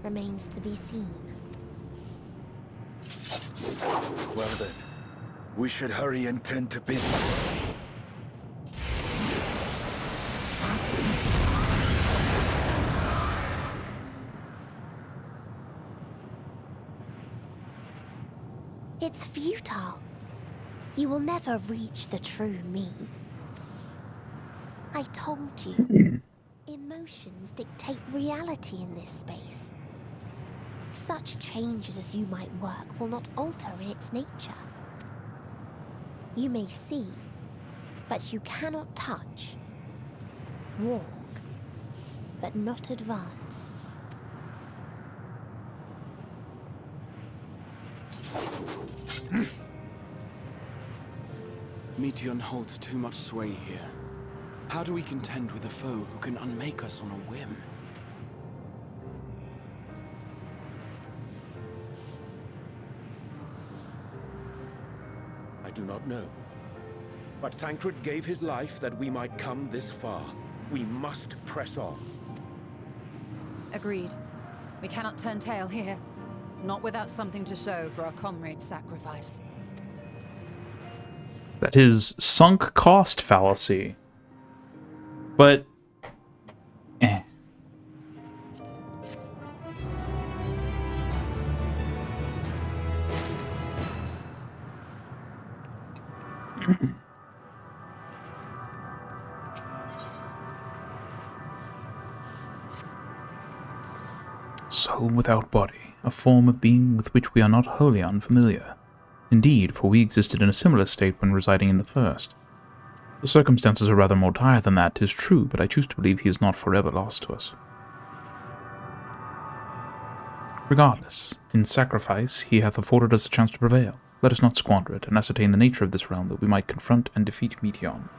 remains to be seen. Well then, we should hurry and tend to business. It's futile. You will never reach the true me. I told you, emotions dictate reality in this space. Such changes as you might work will not alter its nature. You may see, but you cannot touch. Walk, but not advance. Meteion holds too much sway here. How do we contend with a foe who can unmake us on a whim? I do not know. But Thancred gave his life that we might come this far. We must press on. Agreed. We cannot turn tail here. Not without something to show for our comrade's sacrifice. That is sunk cost fallacy. But soul without body, a form of being with which we are not wholly unfamiliar. Indeed, for we existed in a similar state when residing in the first. The circumstances are rather more dire than that, 'tis true, but I choose to believe he is not forever lost to us. Regardless, in sacrifice he hath afforded us a chance to prevail. Let us not squander it, and ascertain the nature of this realm that we might confront and defeat Meteion.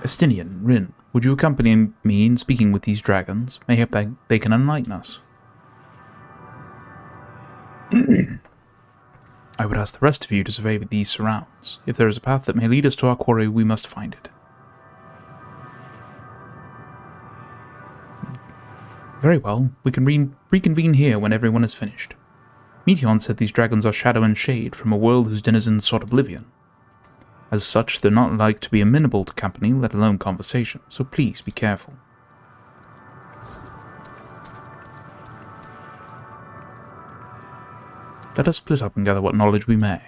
Estinian, Rin, would you accompany me in speaking with these dragons? Mayhap they can enlighten us. I would ask the rest of you to survey these surrounds. If there is a path that may lead us to our quarry, we must find it. Very well, we can reconvene here when everyone is finished. Meteon said these dragons are shadow and shade from a world whose denizens sought oblivion. As such, they're not like to be amenable to company, let alone conversation, so please be careful. Let us split up and gather what knowledge we may.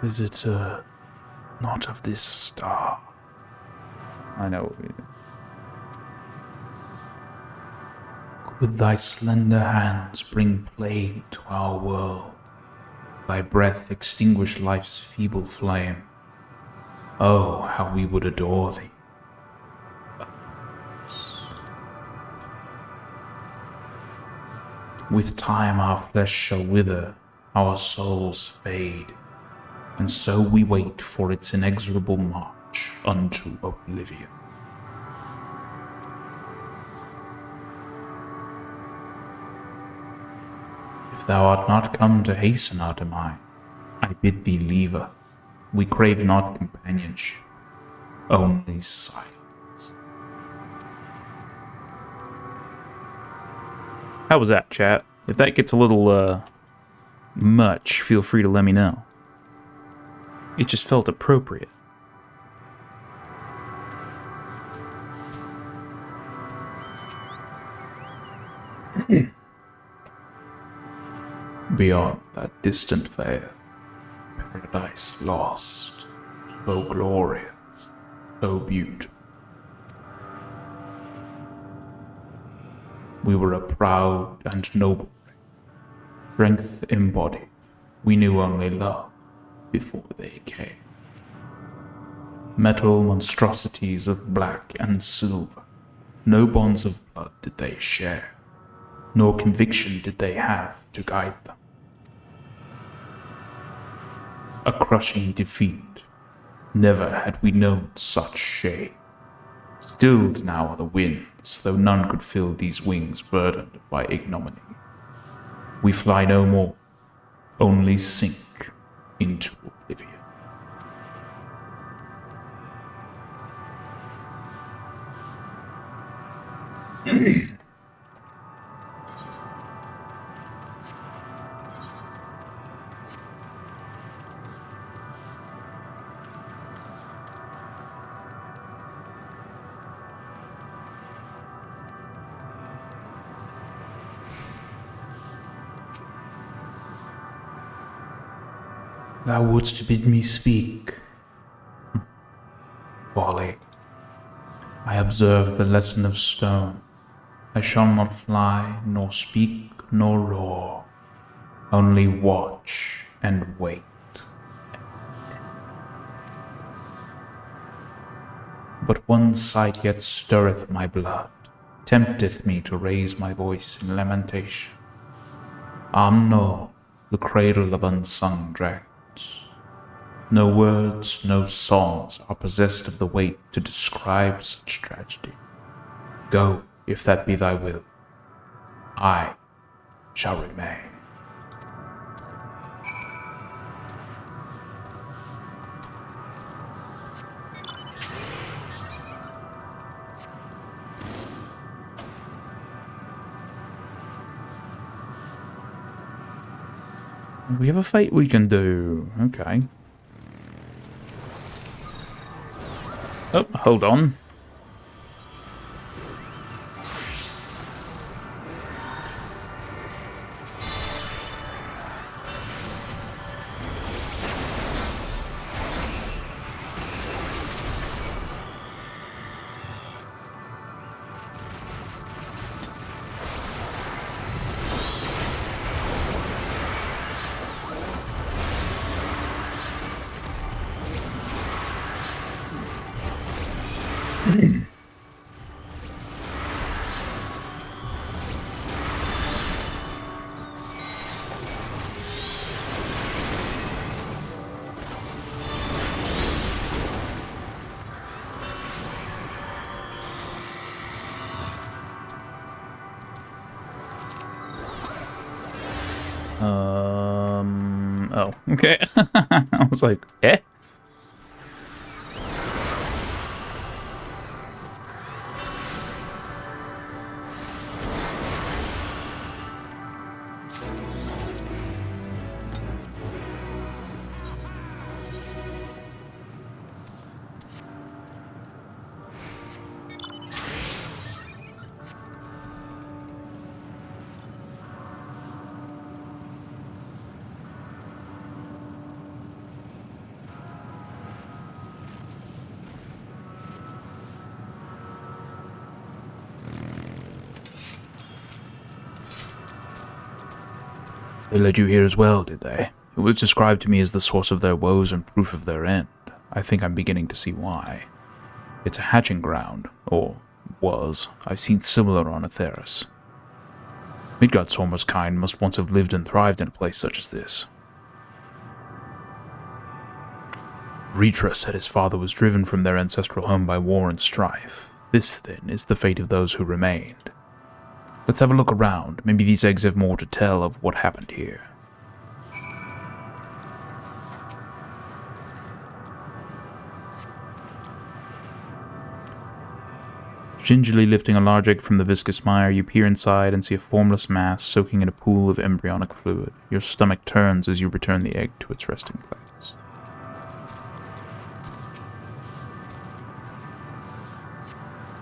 Visitor, not of this star. I know. Could thy slender hands bring plague to our world? Thy breath extinguish life's feeble flame. Oh, how we would adore thee. With time our flesh shall wither, our souls fade, and so we wait for its inexorable march unto oblivion. If thou art not come to hasten our demise, I bid thee leave us. We crave not companionship, only silence. How was that, chat? If that gets a little, much, feel free to let me know. It just felt appropriate. Beyond that distant veil, paradise lost, so glorious, so beautiful. We were a proud and noble race, strength embodied. We knew only love before they came. Metal monstrosities of black and silver, no bonds of blood did they share, nor conviction did they have to guide them. A crushing defeat, never had we known such shame. Stilled now are the winds, though none could fill these wings burdened by ignominy. We fly no more, only sink into oblivion. Thou wouldst bid me speak. Folly. I observe the lesson of stone. I shall not fly, nor speak, nor roar, only watch and wait. But one sight yet stirreth my blood, tempteth me to raise my voice in lamentation. Amno, the cradle of unsung dragons. No words, no songs are possessed of the weight to describe such tragedy. Go, if that be thy will. I shall remain. We have a fight we can do. Okay. Oh, hold on. Oh, okay. I was like, eh? They led you here as well, did they? It was described to me as the source of their woes and proof of their end. I think I'm beginning to see why. It's a hatching ground, or was. I've seen similar on Atheris. Midgardsormr's kind must once have lived and thrived in a place such as this. Ritra said his father was driven from their ancestral home by war and strife. This, then, is the fate of those who remained. Let's have a look around. Maybe these eggs have more to tell of what happened here. Gingerly lifting a large egg from the viscous mire, you peer inside and see a formless mass soaking in a pool of embryonic fluid. Your stomach turns as you return the egg to its resting place.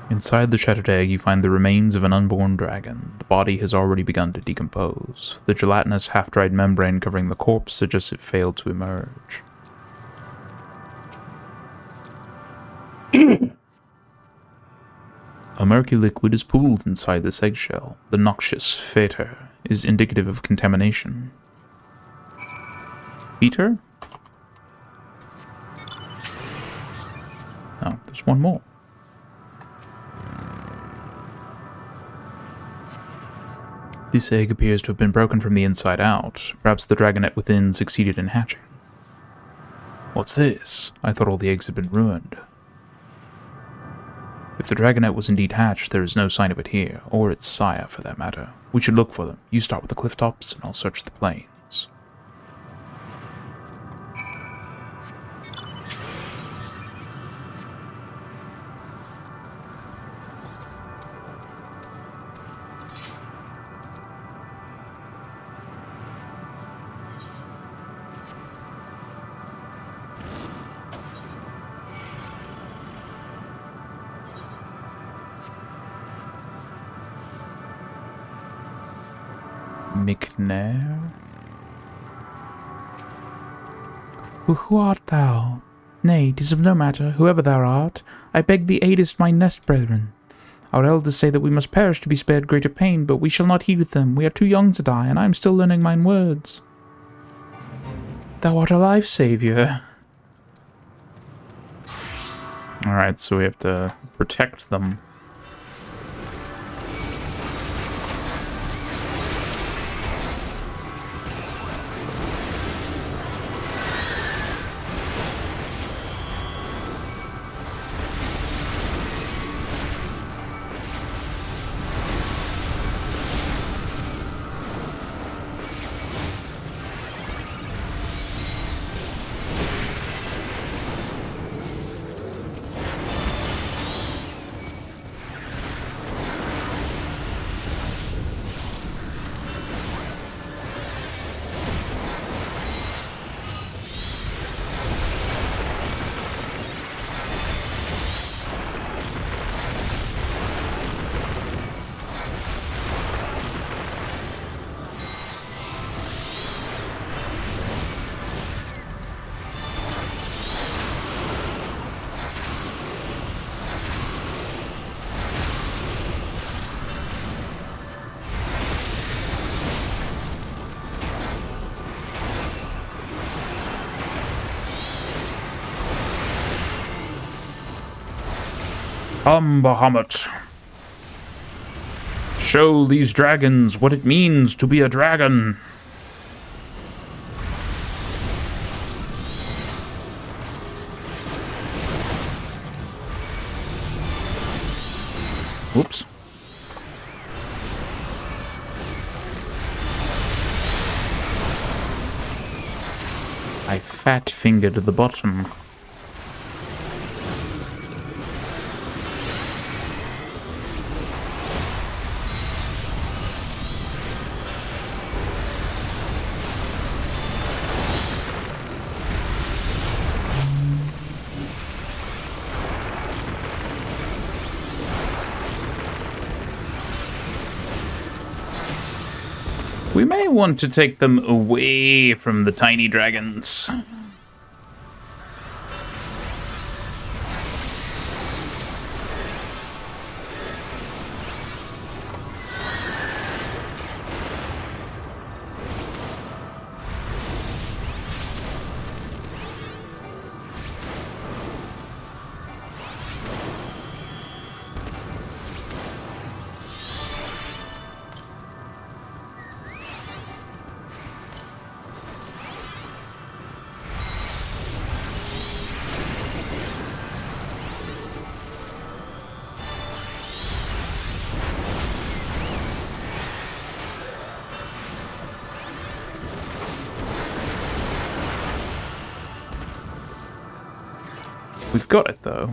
Inside the shattered egg, you find the remains of an unborn dragon. The body has already begun to decompose. The gelatinous, half-dried membrane covering the corpse suggests it failed to emerge. A murky liquid is pooled inside this eggshell. The noxious fetor is indicative of contamination. Peter? Oh, there's one more. This egg appears to have been broken from the inside out. Perhaps the dragonet within succeeded in hatching. What's this? I thought all the eggs had been ruined. If the dragonet was indeed hatched, there is no sign of it here, or its sire for that matter. We should look for them. You start with the cliff tops, and I'll search the plains. McNair? Who art thou? Nay, 'tis of no matter, whoever thou art. I beg thee aidest my nest brethren. Our elders say that we must perish to be spared greater pain, but we shall not heed with them. We are too young to die, and I am still learning mine words. Thou art a life-savior. Alright, so we have to protect them. Come, Bahamut. Show these dragons what it means to be a dragon. Whoops. I fat-fingered the bottom. We may want to take them away from the tiny dragons. We've got it, though.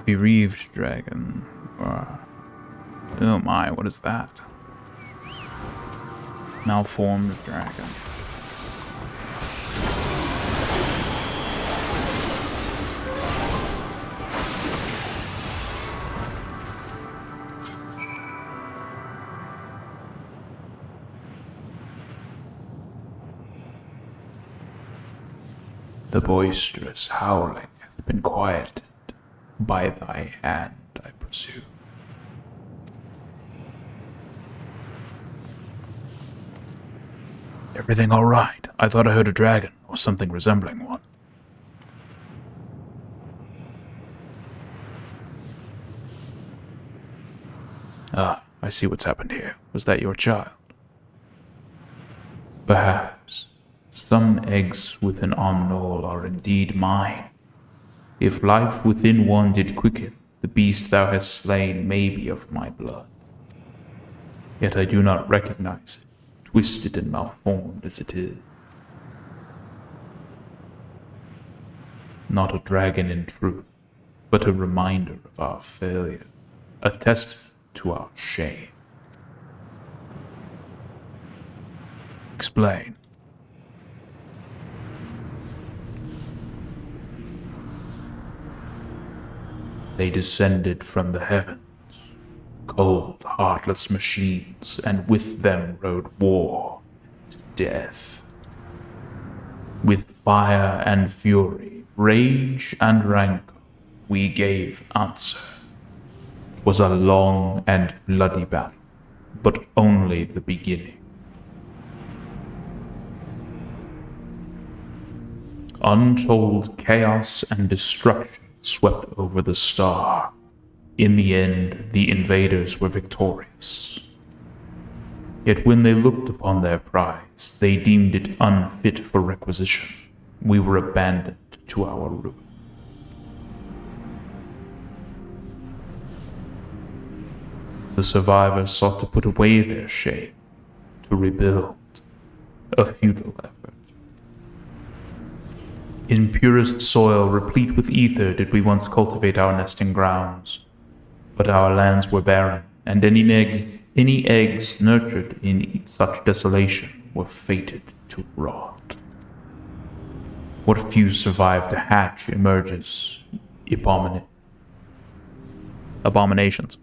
Bereaved dragon. Oh my, what is that? Malformed dragon. The boisterous howling hath been quieted by thy hand, I presume. Everything all right? I thought I heard a dragon, or something resembling one. Ah, I see what's happened here. Was that your child? Perhaps. Some eggs within Omnol are indeed mine. If life within one did quicken, the beast thou hast slain may be of my blood. Yet I do not recognize it, twisted and malformed as it is. Not a dragon in truth, but a reminder of our failure, a testament to our shame. Explain. They descended from the heavens, cold, heartless machines, and with them rode war and death. With fire and fury, rage and rancor, we gave answer. 'Twas a long and bloody battle, but only the beginning. Untold chaos and destruction swept over the star. In the end, the invaders were victorious. Yet when they looked upon their prize, they deemed it unfit for requisition. We were abandoned to our ruin. The survivors sought to put away their shame, to rebuild, a futile effort. In purest soil, replete with ether, did we once cultivate our nesting grounds. But our lands were barren, and any eggs nurtured in such desolation were fated to rot. What few survived to hatch emerges abominations.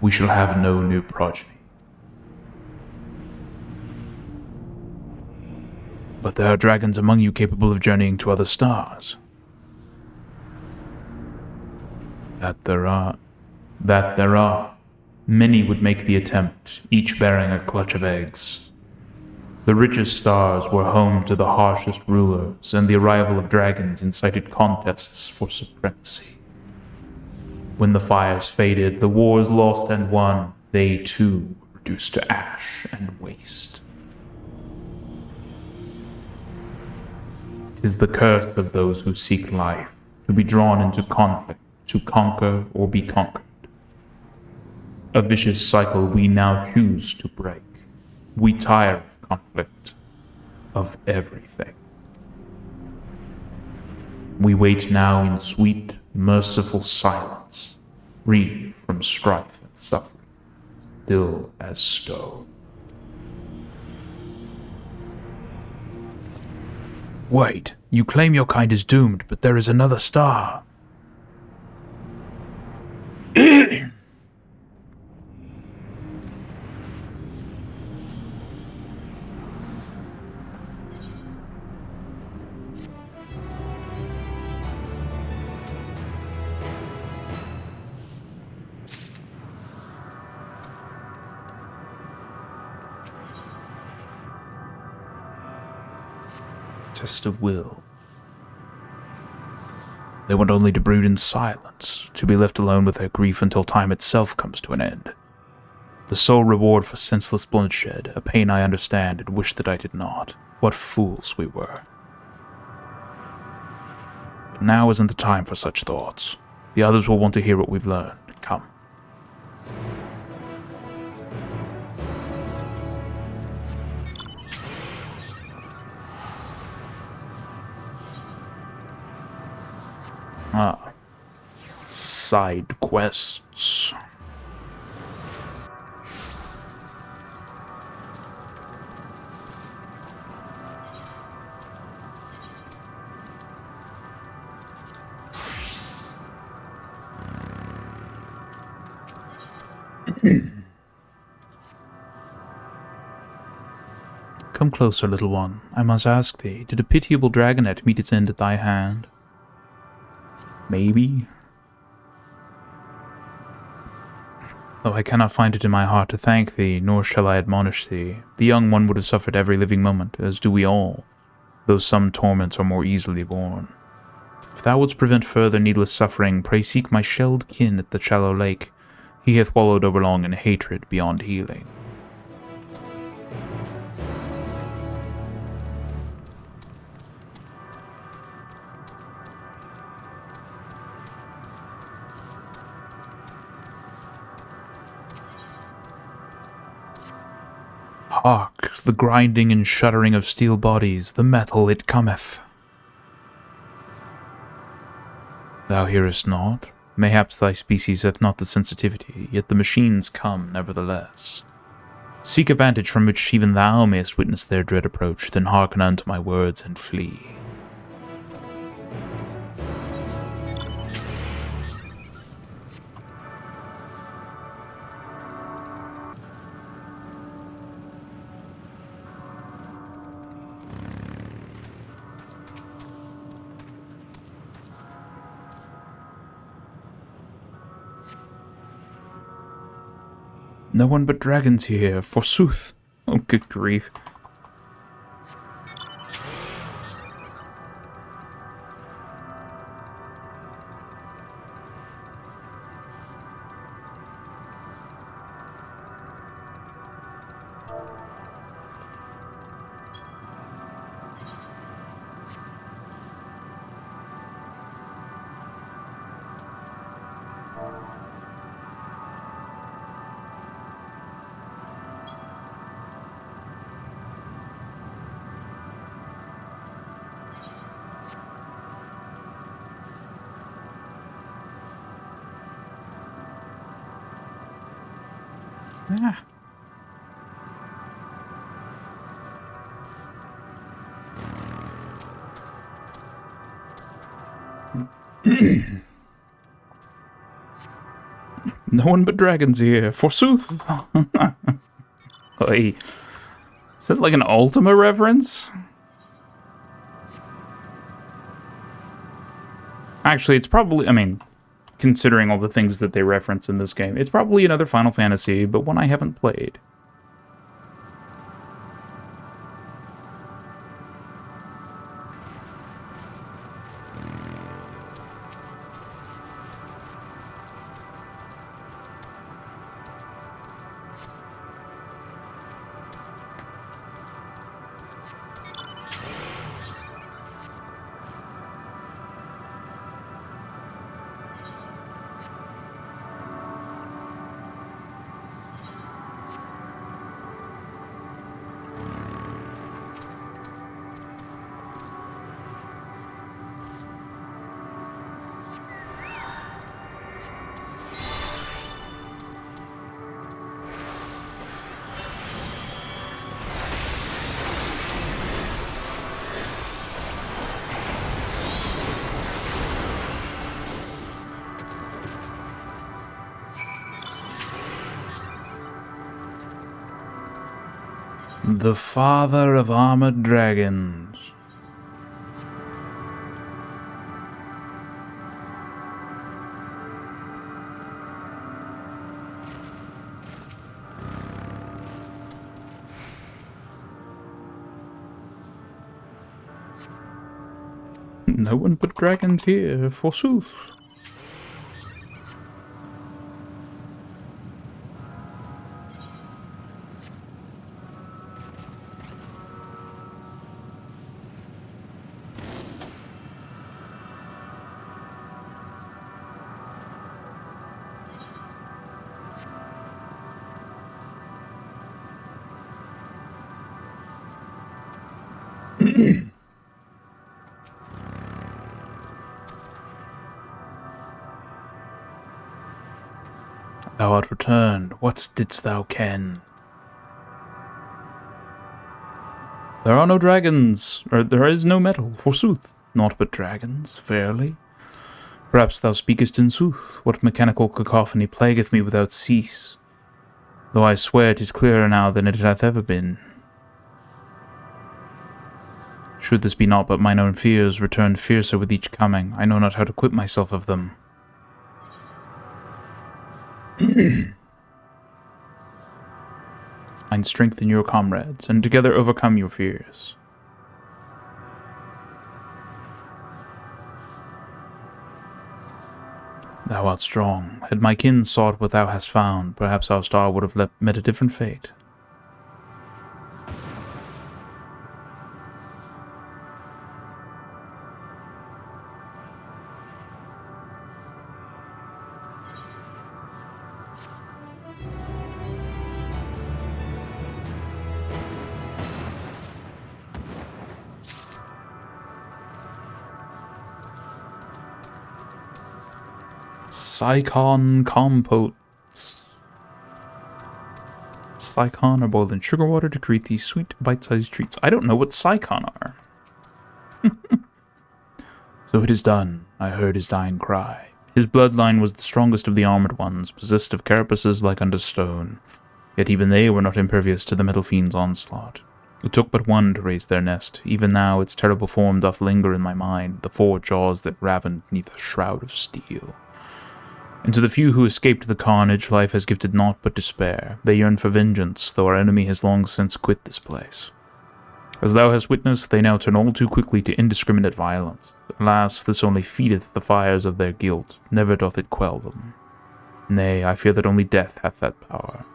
We shall have no new progeny. But there are dragons among you capable of journeying to other stars. That there are. Many would make the attempt, each bearing a clutch of eggs. The richest stars were home to the harshest rulers, and the arrival of dragons incited contests for supremacy. When the fires faded, the wars lost and won, they too were reduced to ash and waste. 'Tis the curse of those who seek life, to be drawn into conflict, to conquer or be conquered. A vicious cycle we now choose to break. We tire of conflict, of everything. We wait now in sweet, merciful silence, free from strife and suffering, still as stone. Wait, you claim your kind is doomed, but there is another star. Test of will. They want only to brood in silence, to be left alone with their grief until time itself comes to an end. The sole reward for senseless bloodshed, a pain I understand and wish that I did not. What fools we were. But now isn't the time for such thoughts. The others will want to hear what we've learned. Come. Side quests. Come closer, little one. I must ask thee, did a pitiable dragonet meet its end at thy hand? Maybe? Though I cannot find it in my heart to thank thee, nor shall I admonish thee. The young one would have suffered every living moment, as do we all, though some torments are more easily borne. If thou wouldst prevent further needless suffering, pray seek my shelled kin at the shallow lake. He hath wallowed overlong in hatred beyond healing. Hark, the grinding and shuddering of steel bodies, the metal it cometh. Thou hearest not? Mayhaps thy species hath not the sensitivity, yet the machines come nevertheless. Seek a vantage from which even thou mayest witness their dread approach, then hearken unto my words and flee. No one but dragons here, forsooth. Oh, good grief. Ah. No one but dragons here, forsooth. Oy. Is that like an Ultima reference? Actually, it's probably, I mean, considering all the things that they reference in this game, it's probably another Final Fantasy, but one I haven't played. The father of armored dragons. No one but dragons here, forsooth. Thou art returned. What didst thou ken? There are no dragons, or there is no metal, forsooth. Naught but dragons, fairly. Perhaps thou speakest in sooth. What mechanical cacophony plagueth me without cease? Though I swear 'tis clearer now than it hath ever been. Should this be naught but mine own fears, returned fiercer with each coming, I know not how to quit myself of them. Find strength in your comrades, and together overcome your fears. Thou art strong. Had my kin sought what thou hast found, perhaps our star would have met a different fate. Psychon compotes. Psychon are boiled in sugar water to create these sweet, bite-sized treats. I don't know what Psychon are. So it is done. I heard his dying cry. His bloodline was the strongest of the armored ones, possessed of carapaces like unto stone. Yet even they were not impervious to the metal fiend's onslaught. It took but one to raise their nest. Even now its terrible form doth linger in my mind, the four jaws that ravened neath a shroud of steel. And to the few who escaped the carnage, life has gifted naught but despair. They yearn for vengeance, though our enemy has long since quit this place. As thou hast witnessed, they now turn all too quickly to indiscriminate violence. Alas, this only feedeth the fires of their guilt, never doth it quell them. Nay, I fear that only death hath that power.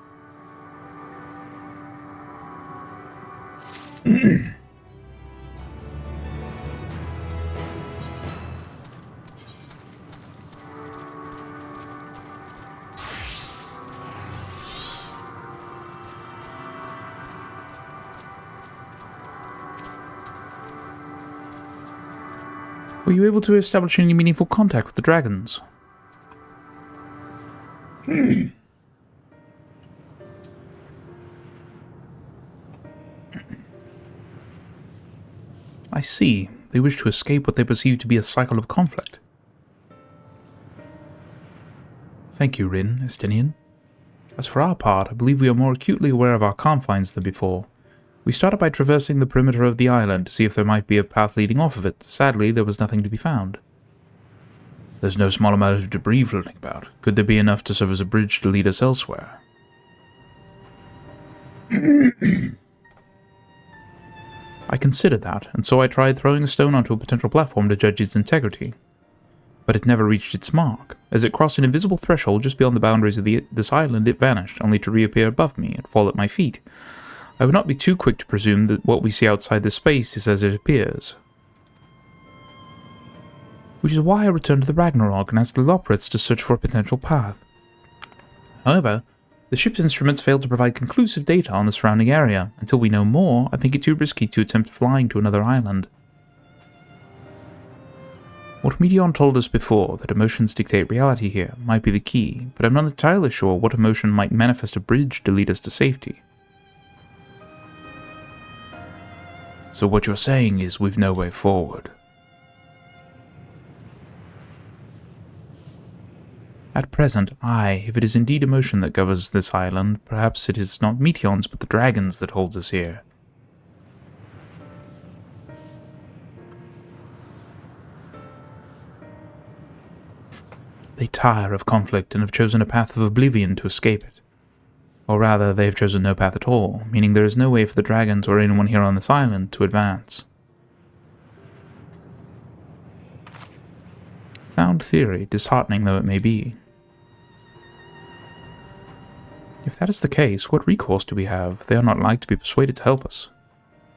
Were you able to establish any meaningful contact with the dragons? I see. They wish to escape what they perceive to be a cycle of conflict. Thank you, Rin, Estinian. As for our part, I believe we are more acutely aware of our confines than before. We started by traversing the perimeter of the island to see if there might be a path leading off of it. Sadly, there was nothing to be found. There's no small amount of debris floating about. Could there be enough to serve as a bridge to lead us elsewhere? I considered that, and so I tried throwing a stone onto a potential platform to judge its integrity. But it never reached its mark. As it crossed an invisible threshold just beyond the boundaries of this island, it vanished, only to reappear above me and fall at my feet. I would not be too quick to presume that what we see outside this space is as it appears. Which is why I returned to the Ragnarok and asked the Loprits to search for a potential path. However, the ship's instruments failed to provide conclusive data on the surrounding area. Until we know more, I think it too risky to attempt flying to another island. What Meteon told us before, that emotions dictate reality here, might be the key, but I'm not entirely sure what emotion might manifest a bridge to lead us to safety. So what you're saying is we've no way forward. At present, if it is indeed emotion that governs this island, perhaps it is not Meteons but the dragons that holds us here. They tire of conflict and have chosen a path of oblivion to escape it. Or rather, they have chosen no path at all, meaning there is no way for the dragons or anyone here on this island to advance. Sound theory, disheartening though it may be. If that is the case, what recourse do we have? They are not like to be persuaded to help us.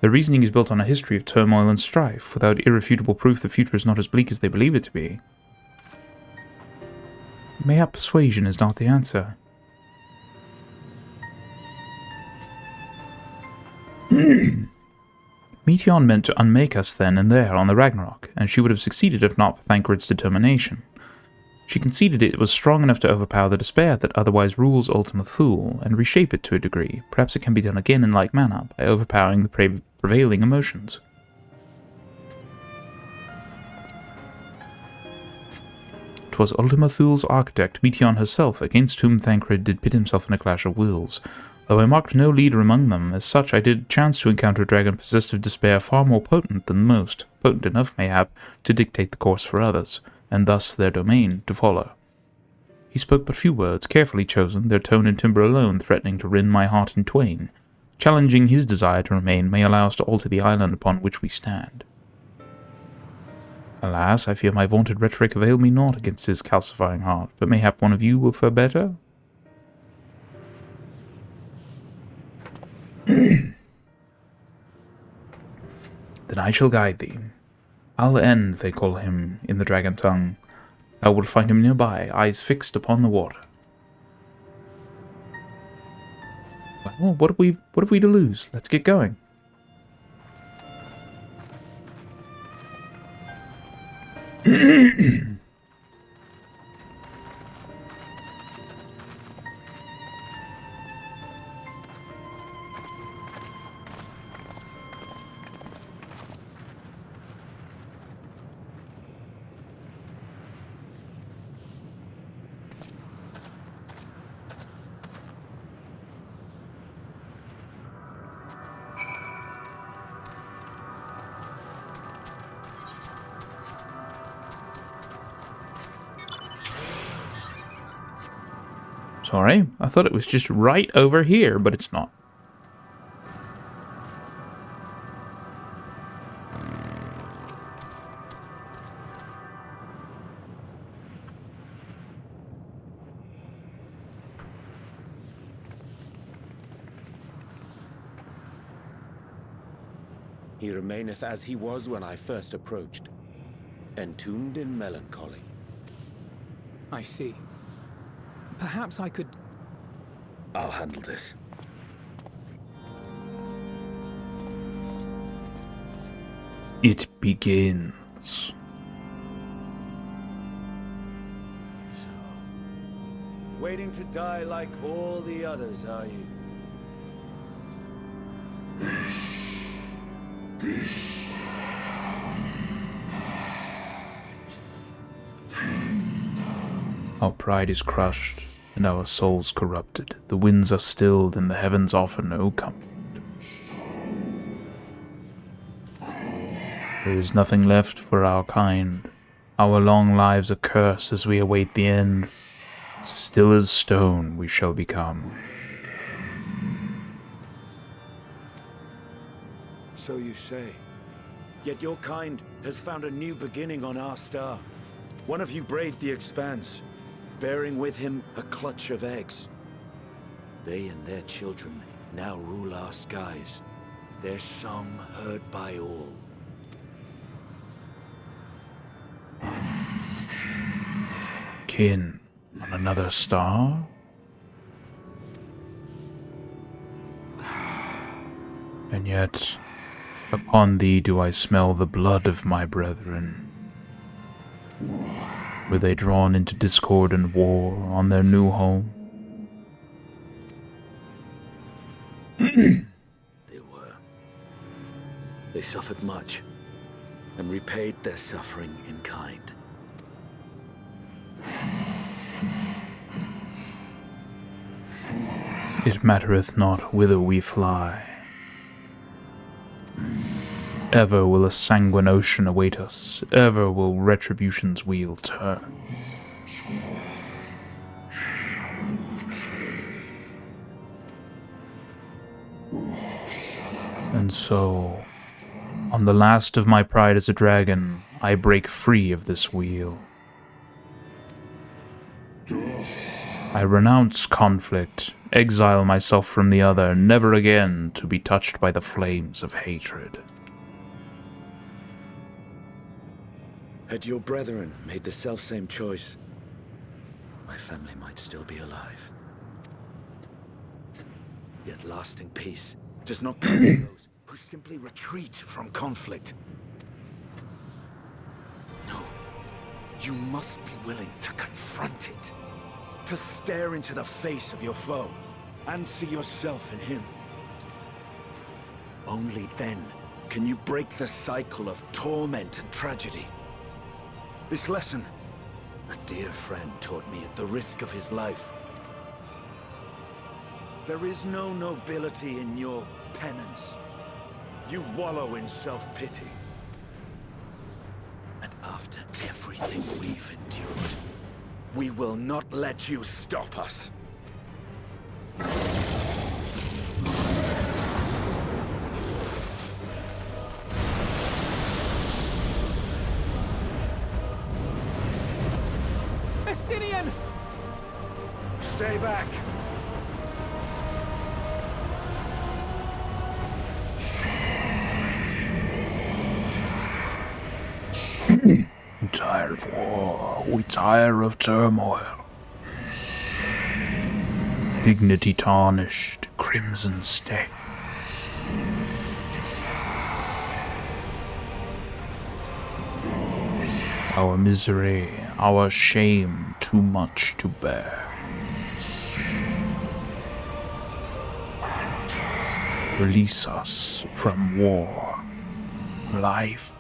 Their reasoning is built on a history of turmoil and strife, without irrefutable proof the future is not as bleak as they believe it to be. Mayhap persuasion is not the answer. Meteon meant to unmake us then and there on the Ragnarok, and she would have succeeded if not for Thancred's determination. She conceded it was strong enough to overpower the despair that otherwise rules Ultima Thule, and reshape it to a degree. Perhaps it can be done again in like manner, by overpowering the prevailing emotions. 'Twas Ultima Thule's architect, Meteon herself, against whom Thancred did pit himself in a clash of wills. Though I marked no leader among them, as such I did chance to encounter a dragon possessed of despair far more potent than most, potent enough, mayhap, to dictate the course for others, and thus their domain to follow. He spoke but few words, carefully chosen, their tone and timbre alone threatening to rend my heart in twain. Challenging his desire to remain may allow us to alter the island upon which we stand. Alas, I fear my vaunted rhetoric availed me naught against his calcifying heart, but mayhap one of you will fare better? Then I shall guide thee. Al-End, they call him in the dragon tongue. Thou wilt find him nearby, eyes fixed upon the water. Well, what have we to lose? Let's get going. Sorry, I thought it was just right over here, but it's not. He remaineth as he was when I first approached, entombed in melancholy. I see. Perhaps I could... I'll handle this. It begins. So, waiting to die like all the others, are you? Our pride is crushed, and our souls corrupted. The winds are stilled, and the heavens offer no comfort. There is nothing left for our kind. Our long lives a curse as we await the end. Still as stone we shall become. So you say. Yet your kind has found a new beginning on our star. One of you braved the expanse, bearing with him a clutch of eggs. They and their children now rule our skies, their song heard by all. Kin on another star? And yet, upon thee do I smell the blood of my brethren. Were they drawn into discord and war on their new home? They were. They suffered much, and repaid their suffering in kind. It mattereth not whither we fly. Ever will a sanguine ocean await us. Ever will retribution's wheel turn. And so, on the last of my pride as a dragon, I break free of this wheel. I renounce conflict, exile myself from the other, never again to be touched by the flames of hatred. Had your brethren made the selfsame choice, my family might still be alive. Yet lasting peace does not come to those who simply retreat from conflict. No, you must be willing to confront it. To stare into the face of your foe, and see yourself in him. Only then can you break the cycle of torment and tragedy. This lesson, a dear friend taught me at the risk of his life. There is no nobility in your penance. You wallow in self-pity. And after everything we've endured, we will not let you stop us. Estinian! Stay back. We tire of war, we tire of turmoil. Dignity tarnished, crimson stained. Our misery, our shame, too much to bear. Release us from war, life.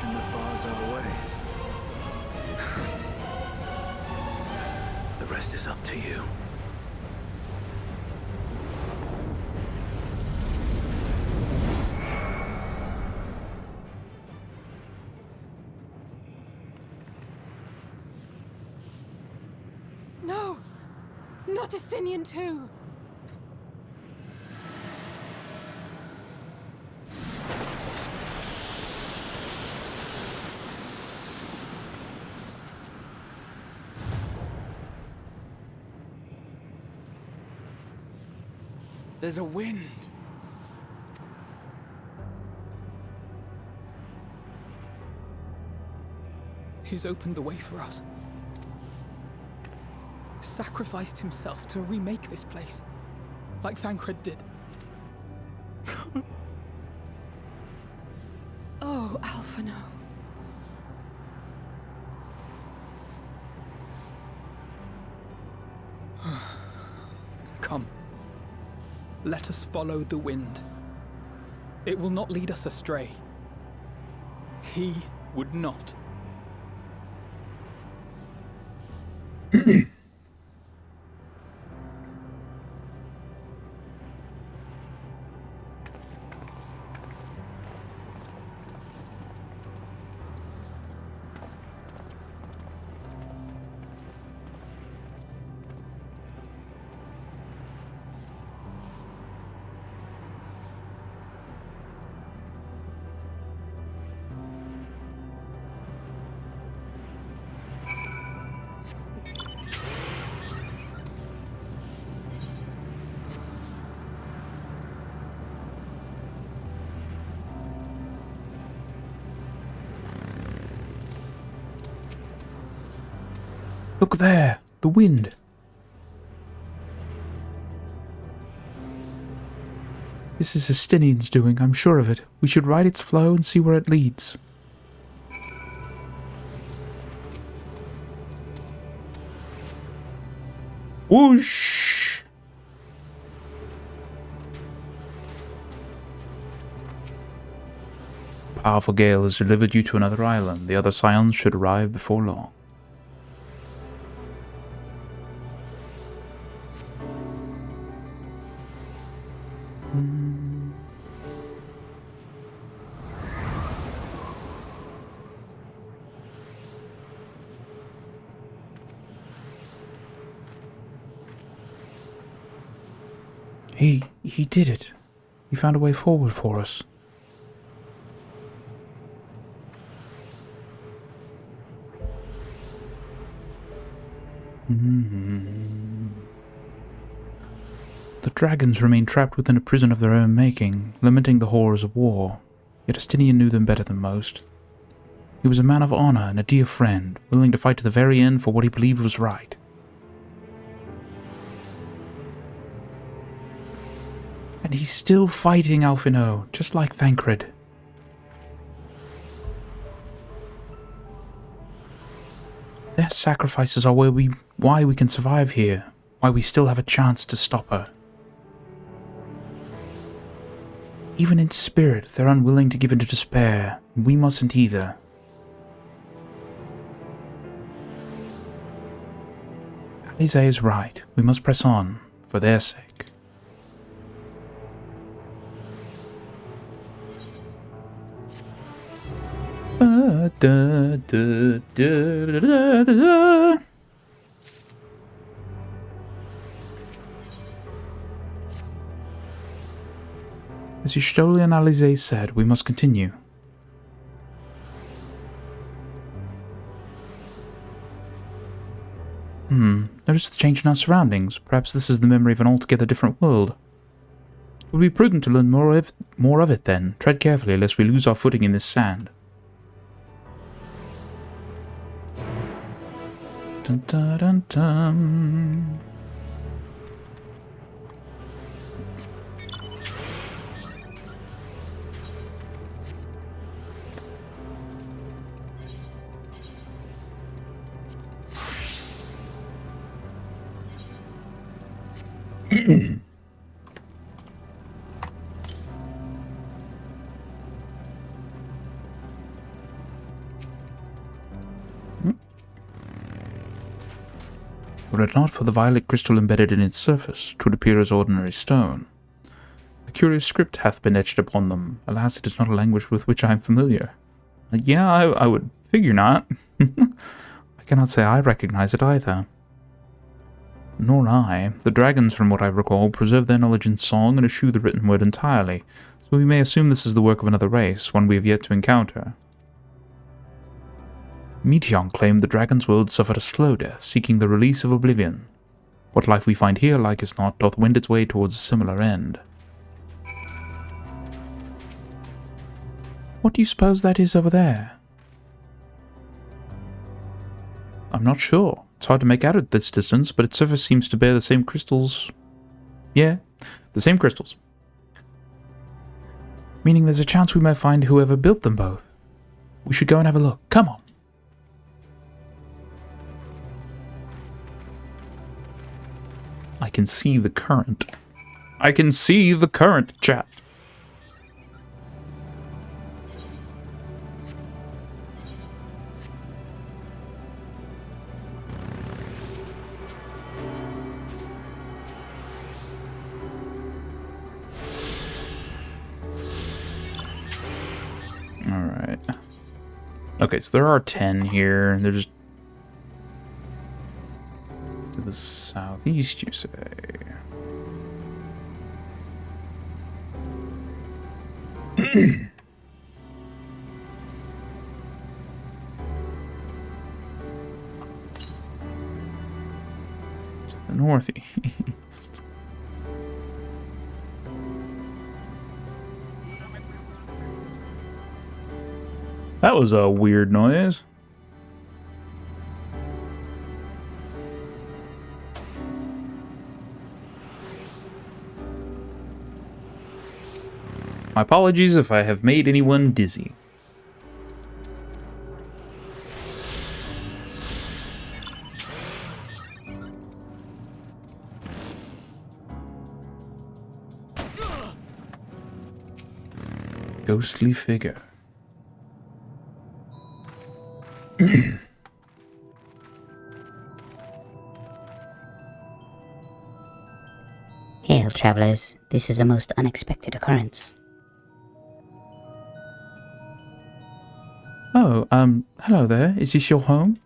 That bars our way. The rest is up to you. No! Not Estinian too! There's a wind. He's opened the way for us. Sacrificed himself to remake this place, like Thancred did. Oh, Alphino. Come. Let us follow the wind. It will not lead us astray. He would not. Look there, the wind. This is Estinian's doing, I'm sure of it. We should ride its flow and see where it leads. Whoosh! Powerful gale has delivered you to another island. The other scions should arrive before long. He did it. He found a way forward for us. The dragons remain trapped within a prison of their own making, lamenting the horrors of war. Yet Estinian knew them better than most. He was a man of honor and a dear friend, willing to fight to the very end for what he believed was right. And he's still fighting, Alphino, just like Thancred. Their sacrifices are why we can survive here, why we still have a chance to stop her. Even in spirit, they're unwilling to give in to despair. We mustn't either. Alize is right. We must press on, for their sake. As Qwestley and Alize said, we must continue. Notice the change in our surroundings. Perhaps this is the memory of an altogether different world. It would be prudent to learn more of it then. Tread carefully, lest we lose our footing in this sand. Dun dun dun dun. Were it not for the violet crystal embedded in its surface, 'twould appear as ordinary stone. A curious script hath been etched upon them. Alas, it is not a language with which I am familiar. Yeah, I would figure not. I cannot say I recognize it either. Nor I. The dragons, from what I recall, preserve their knowledge in song and eschew the written word entirely, so we may assume this is the work of another race, one we have yet to encounter. Meteon claimed the dragon's world suffered a slow death, seeking the release of oblivion. What life we find here, like as not, doth wend its way towards a similar end. What do you suppose that is over there? I'm not sure. It's hard to make out at this distance, but its surface seems to bear the same crystals. Yeah, the same crystals. Meaning there's a chance we might find whoever built them both. We should go and have a look. Come on. I can see the current. I can see the current, chat. Alright. Okay, so there are 10 here. They're just to the southeast, you say? To the northeast. That was a weird noise. My apologies if I have made anyone dizzy. Ghostly figure. Hail, travelers. This is a most unexpected occurrence. Oh, hello there. Is this your home?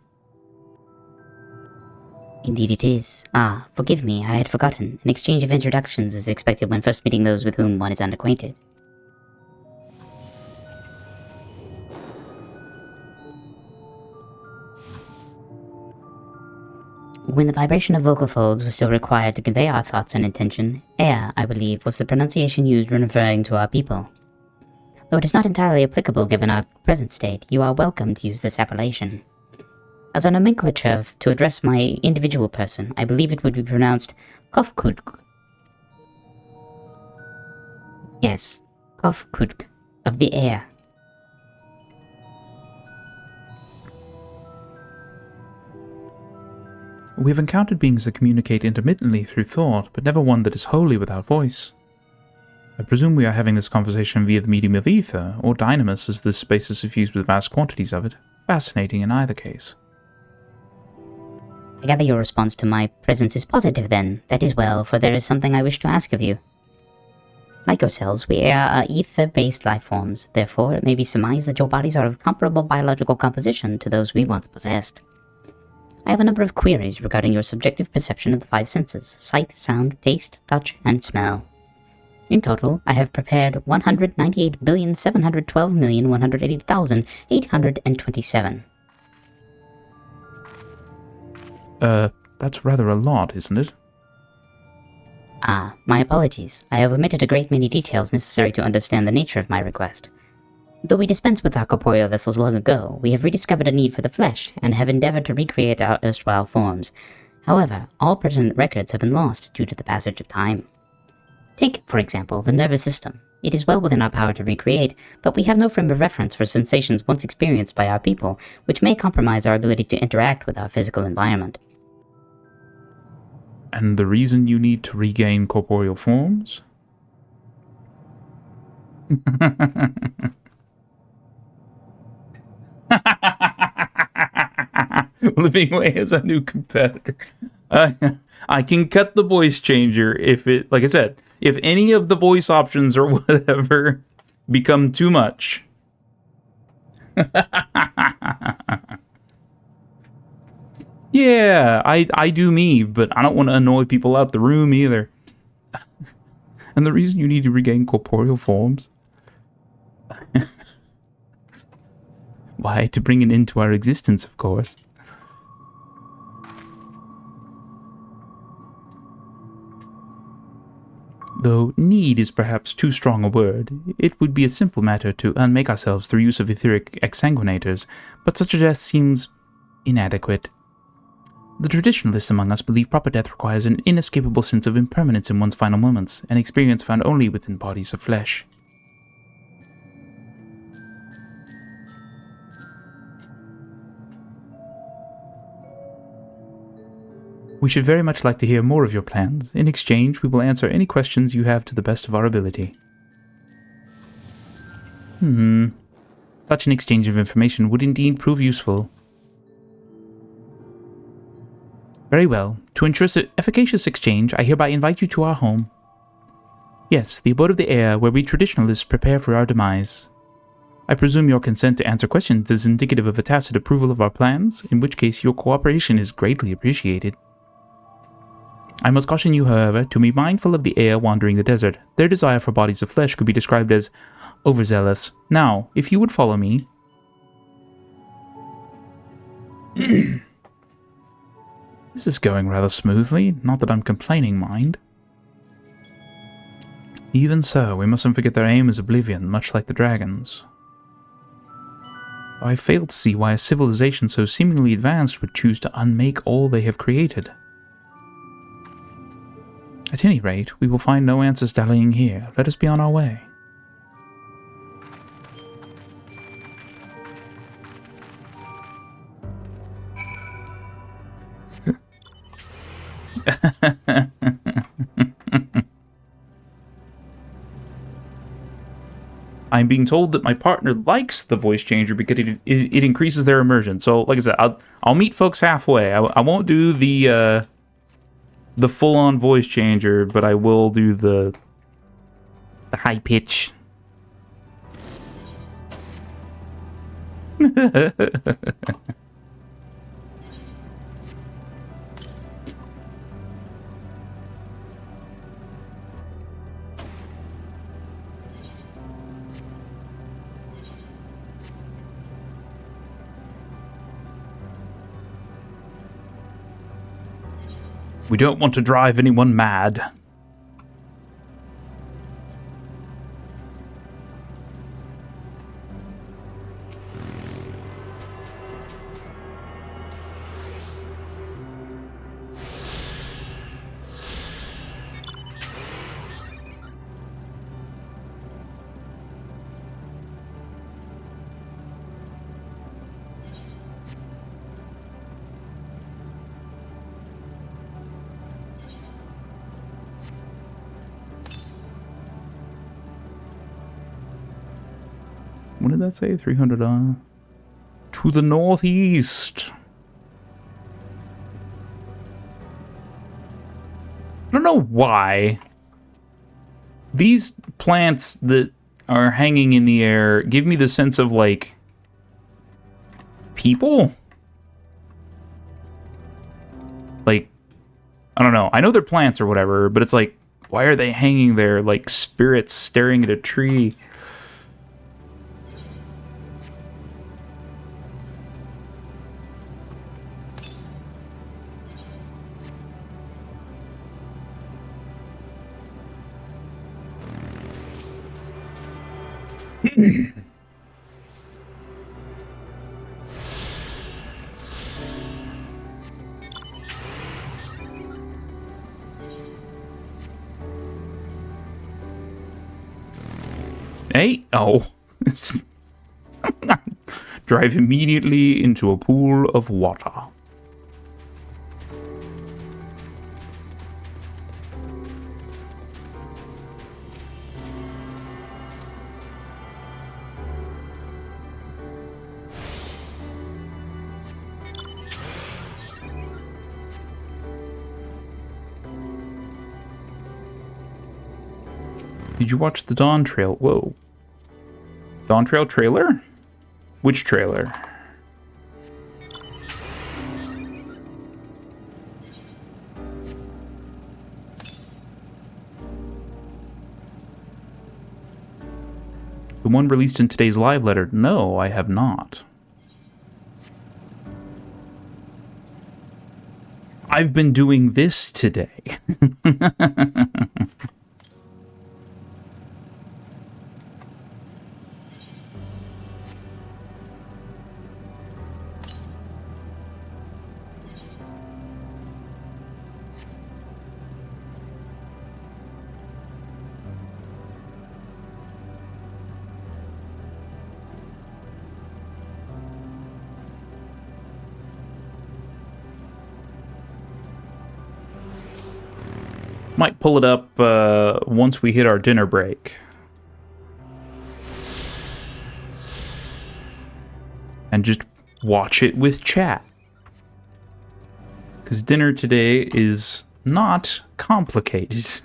Indeed it is. Ah, forgive me, I had forgotten. An exchange of introductions is expected when first meeting those with whom one is unacquainted. When the vibration of vocal folds was still required to convey our thoughts and intention, air, I believe, was the pronunciation used when referring to our people. Though it is not entirely applicable given our present state, you are welcome to use this appellation. As a nomenclature to address my individual person, I believe it would be pronounced Kofkudk. Yes, Kofkudk, of the air. We have encountered beings that communicate intermittently through thought, but never one that is wholly without voice. I presume we are having this conversation via the medium of ether, or dynamis, as this space is suffused with vast quantities of it. Fascinating in either case. I gather your response to my presence is positive then. That is well, for there is something I wish to ask of you. Like yourselves, we are ether-based life forms. Therefore, it may be surmised that your bodies are of comparable biological composition to those we once possessed. I have a number of queries regarding your subjective perception of the five senses: sight, sound, taste, touch, and smell. In total, I have prepared 198,712,180,827. That's rather a lot, isn't it? Ah, my apologies. I have omitted a great many details necessary to understand the nature of my request. Though we dispensed with our corporeal vessels long ago, we have rediscovered a need for the flesh, and have endeavored to recreate our erstwhile forms. However, all pertinent records have been lost due to the passage of time. Take, for example, the nervous system. It is well within our power to recreate, but we have no frame of reference for sensations once experienced by our people, which may compromise our ability to interact with our physical environment. And the reason you need to regain corporeal forms? Living Way is a new competitor. I can cut the voice changer if it, like I said, if any of the voice options or whatever become too much. Yeah, I do me, but I don't want to annoy people out the room either. And the reason you need to regain corporeal forms? Why, to bring it into our existence, of course. Though need is perhaps too strong a word, it would be a simple matter to unmake ourselves through use of etheric exsanguinators, but such a death seems inadequate. The traditionalists among us believe proper death requires an inescapable sense of impermanence in one's final moments, an experience found only within bodies of flesh. We should very much like to hear more of your plans. In exchange, we will answer any questions you have to the best of our ability. Such an exchange of information would indeed prove useful. Very well. To ensure efficacious exchange, I hereby invite you to our home. Yes, the abode of the air, where we traditionalists prepare for our demise. I presume your consent to answer questions is indicative of a tacit approval of our plans, in which case your cooperation is greatly appreciated. I must caution you, however, to be mindful of the air wandering the desert. Their desire for bodies of flesh could be described as overzealous. Now, if you would follow me... This is going rather smoothly, not that I'm complaining, mind. Even so, we mustn't forget their aim is oblivion, much like the dragons. I fail to see why a civilization so seemingly advanced would choose to unmake all they have created. At any rate, we will find no answers dallying here. Let us be on our way. I'm being told that my partner likes the voice changer because it increases their immersion. So, like I said, I'll meet folks halfway. I won't do the full-on voice changer, but I will do the high pitch. We don't want to drive anyone mad. What did that say? 300 to the northeast. I don't know why these plants that are hanging in the air give me the sense of, like, people? Like, I don't know. I know they're plants or whatever, but it's like, why are they hanging there like spirits staring at a tree? Hey, oh. Drive immediately into a pool of water. Did you watch the Dawntrail? Whoa. Dawntrail trailer? Which trailer? The one released in today's live letter? No, I have not. I've been doing this today. Might pull it up once we hit our dinner break. And just watch it with chat. Because dinner today is not complicated.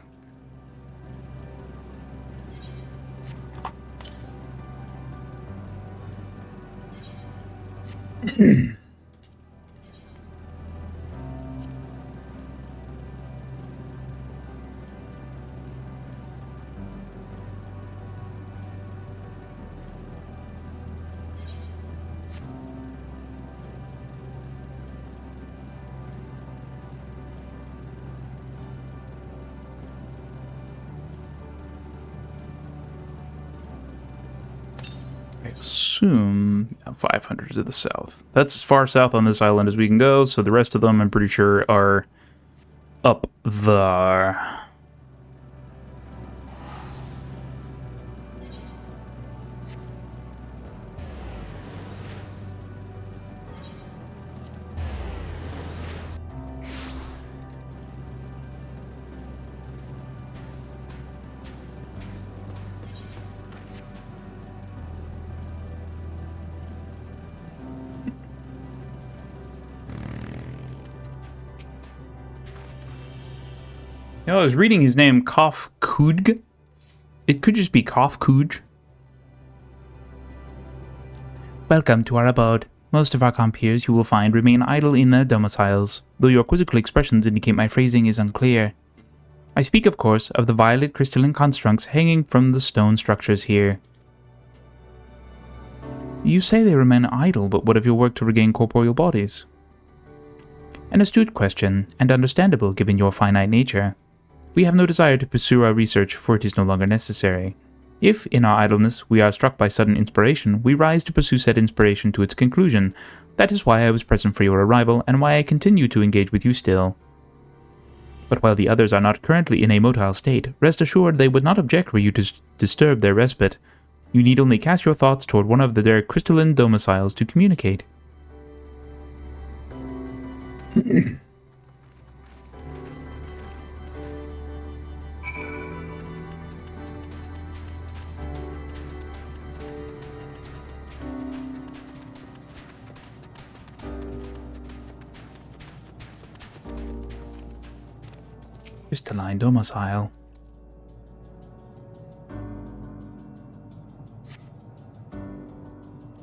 Assume 500 to the south. That's as far south on this island as we can go, so the rest of them I'm pretty sure are up there. You know, I was reading his name, Qwestley. It could just be Qwestley. Welcome to our abode. Most of our compeers you will find remain idle in their domiciles, though your quizzical expressions indicate my phrasing is unclear. I speak, of course, of the violet crystalline constructs hanging from the stone structures here. You say they remain idle, but what of your work to regain corporeal bodies? An astute question, and understandable given your finite nature. We have no desire to pursue our research, for it is no longer necessary. If, in our idleness, we are struck by sudden inspiration, we rise to pursue said inspiration to its conclusion. That is why I was present for your arrival, and why I continue to engage with you still. But while the others are not currently in a motile state, rest assured they would not object were you to disturb their respite. You need only cast your thoughts toward one of their crystalline domiciles to communicate. Crystalline domicile.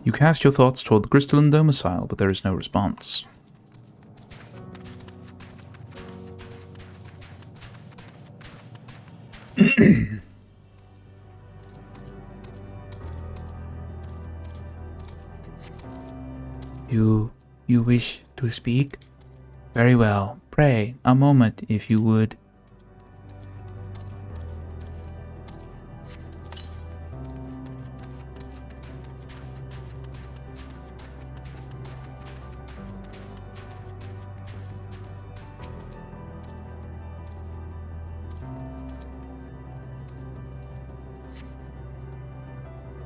You cast your thoughts toward the crystalline domicile, but there is no response. You wish to speak? Very well. Pray, a moment, if you would.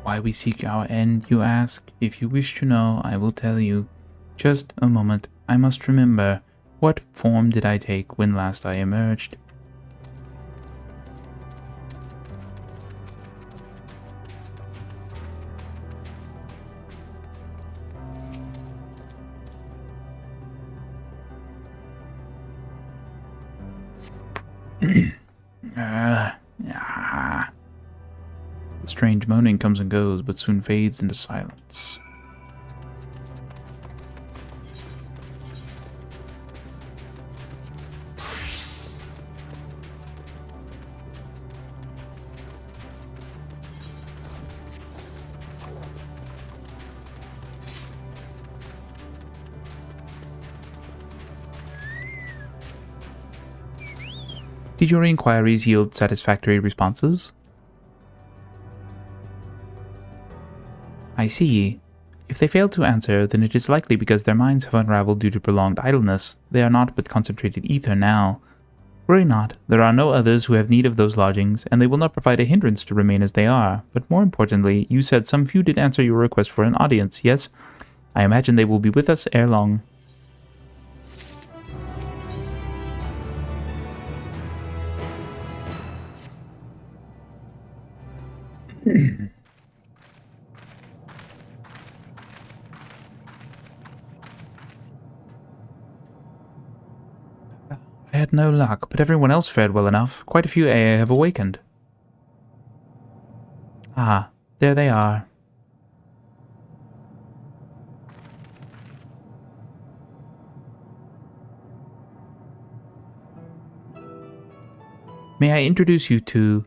Why we seek our end, you ask? If you wish to know, I will tell you. Just a moment, I must remember. What form did I take when last I emerged? The strange moaning comes and goes, but soon fades into silence. Did your inquiries yield satisfactory responses? I see. If they fail to answer, then it is likely because their minds have unraveled due to prolonged idleness. They are not but concentrated ether now. Worry not, there are no others who have need of those lodgings, and they will not provide a hindrance to remain as they are. But more importantly, you said some few did answer your request for an audience, yes? I imagine they will be with us ere long. I had no luck, but everyone else fared well enough. Quite a few AA have awakened. Ah, there they are. May I introduce you to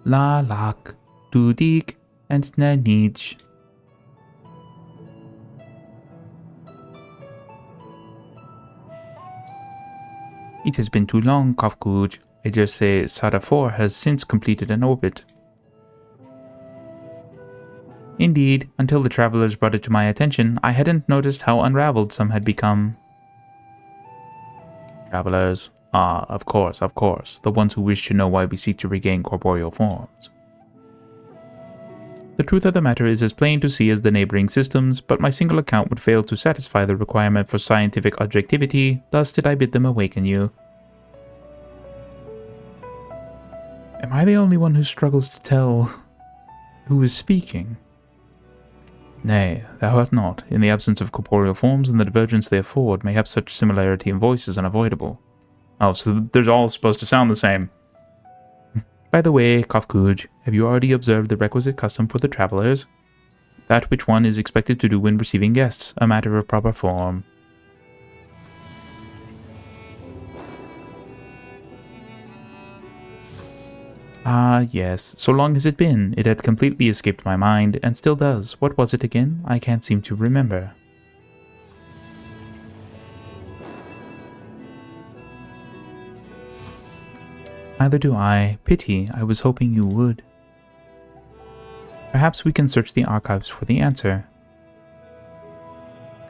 Lalak, Dudik, and Nanij. It has been too long, Kafkuj. I dare say Sada 4 has since completed an orbit. Indeed, until the travelers brought it to my attention, I hadn't noticed how unraveled some had become. Travelers? Ah, of course, the ones who wish to know why we seek to regain corporeal forms. The truth of the matter is as plain to see as the neighboring systems, but my single account would fail to satisfy the requirement for scientific objectivity, thus did I bid them awaken you. Am I the only one who struggles to tell who is speaking? Nay, thou art not. In the absence of corporeal forms and the divergence they afford, mayhap such similarity in voice is unavoidable. Oh, so they're all supposed to sound the same. By the way, Kafkuj, have you already observed the requisite custom for the travelers? That which one is expected to do when receiving guests, a matter of proper form. Ah, yes. So long has it been. It had completely escaped my mind, and still does. What was it again? I can't seem to remember. Neither do I. Pity. I was hoping you would. Perhaps we can search the archives for the answer.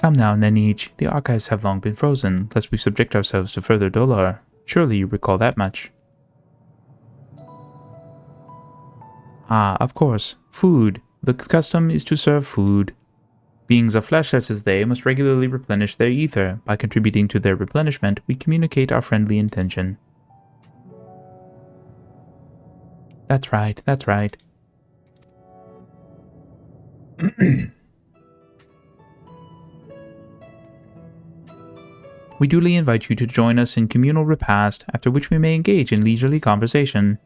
Come now, Nenich. The archives have long been frozen, lest we subject ourselves to further dolor. Surely you recall that much. Ah, of course. Food. The custom is to serve food. Beings of flesh such as they must regularly replenish their ether. By contributing to their replenishment, we communicate our friendly intention. That's right, that's right. We duly invite you to join us in communal repast, after which we may engage in leisurely conversation.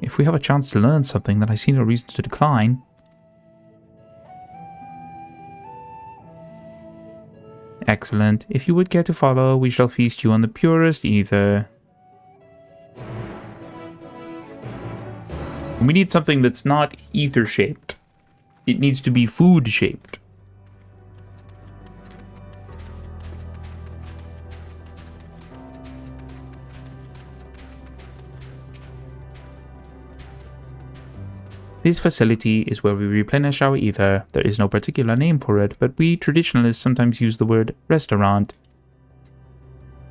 If we have a chance to learn something, then I see no reason to decline. Excellent. If you would care to follow, we shall feast you on the purest ether. We need something that's not ether-shaped. It needs to be food-shaped. This facility is where we replenish our ether. There is no particular name for it, but we traditionalists sometimes use the word restaurant.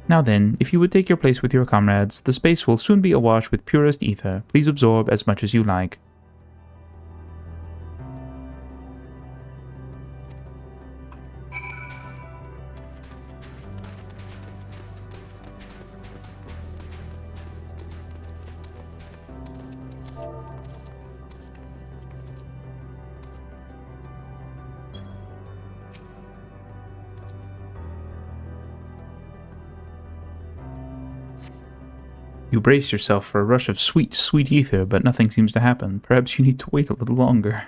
Now then, if you would take your place with your comrades, the space will soon be awash with purest ether. Please absorb as much as you like. You brace yourself for a rush of sweet, sweet ether, but nothing seems to happen. Perhaps you need to wait a little longer.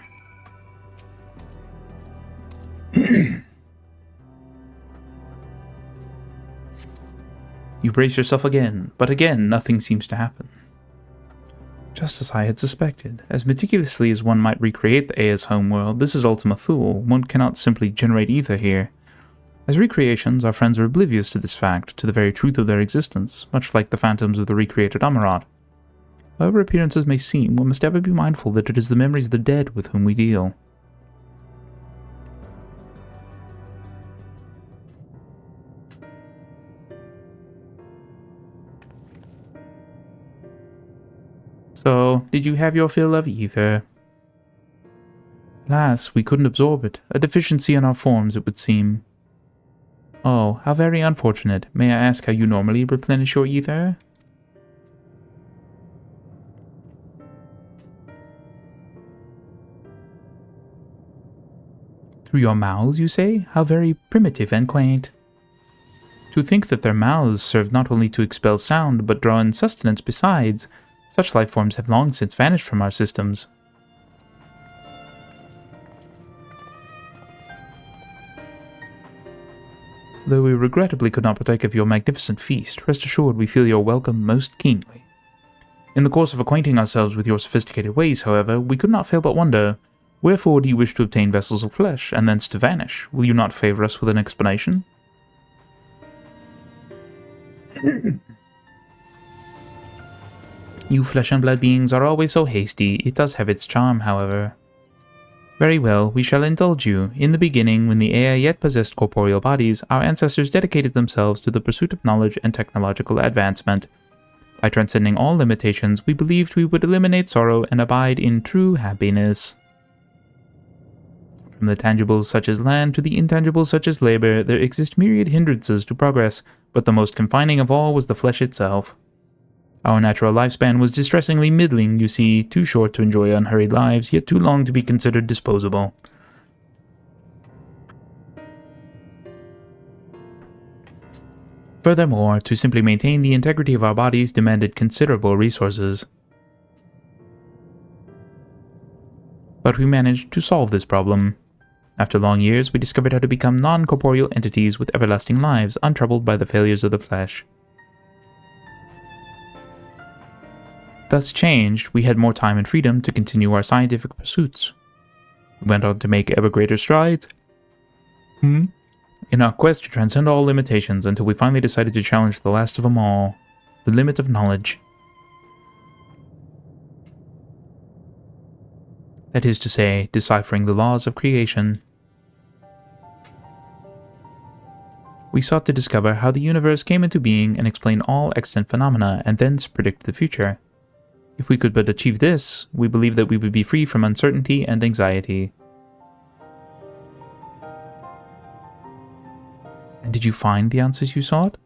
You brace yourself again, but again, nothing seems to happen. Just as I had suspected. As meticulously as one might recreate the Aya's homeworld, this is Ultima Thule. One cannot simply generate ether here. As recreations, our friends are oblivious to this fact, to the very truth of their existence, much like the phantoms of the recreated Amarat. However appearances may seem, one must ever be mindful that it is the memories of the dead with whom we deal. So, did you have your fill of ether? Alas, we couldn't absorb it. A deficiency in our forms, it would seem. Oh, how very unfortunate. May I ask how you normally replenish your ether? Through your mouths, you say? How very primitive and quaint. To think that their mouths serve not only to expel sound, but draw in sustenance besides. Such life forms have long since vanished from our systems. Though we regrettably could not partake of your magnificent feast, rest assured we feel your welcome most keenly. In the course of acquainting ourselves with your sophisticated ways, however, we could not fail but wonder, wherefore do you wish to obtain vessels of flesh, and thence to vanish? Will you not favor us with an explanation? You flesh and blood beings are always so hasty. It does have its charm, however. Very well, we shall indulge you. In the beginning, when the Aya yet possessed corporeal bodies, our ancestors dedicated themselves to the pursuit of knowledge and technological advancement. By transcending all limitations, we believed we would eliminate sorrow and abide in true happiness. From the tangibles such as land to the intangibles such as labor, there exist myriad hindrances to progress, but the most confining of all was the flesh itself. Our natural lifespan was distressingly middling, you see, too short to enjoy unhurried lives, yet too long to be considered disposable. Furthermore, to simply maintain the integrity of our bodies demanded considerable resources. But we managed to solve this problem. After long years, we discovered how to become non-corporeal entities with everlasting lives, untroubled by the failures of the flesh. Thus changed, we had more time and freedom to continue our scientific pursuits. We went on to make ever greater strides in our quest to transcend all limitations until we finally decided to challenge the last of them all, the limit of knowledge. That is to say, deciphering the laws of creation. We sought to discover how the universe came into being and explain all extant phenomena, and thence predict the future. If we could but achieve this, we believe that we would be free from uncertainty and anxiety. And did you find the answers you sought?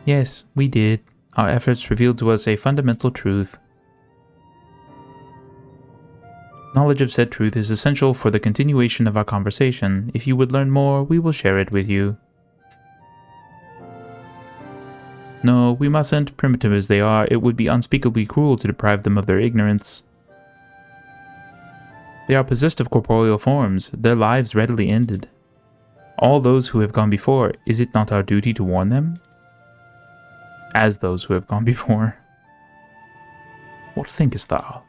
Yes, we did. Our efforts revealed to us a fundamental truth. Knowledge of said truth is essential for the continuation of our conversation. If you would learn more, we will share it with you. No, we mustn't. Primitive as they are, it would be unspeakably cruel to deprive them of their ignorance. They are possessed of corporeal forms, their lives readily ended. All those who have gone before, is it not our duty to warn them? As those who have gone before. What thinkest thou?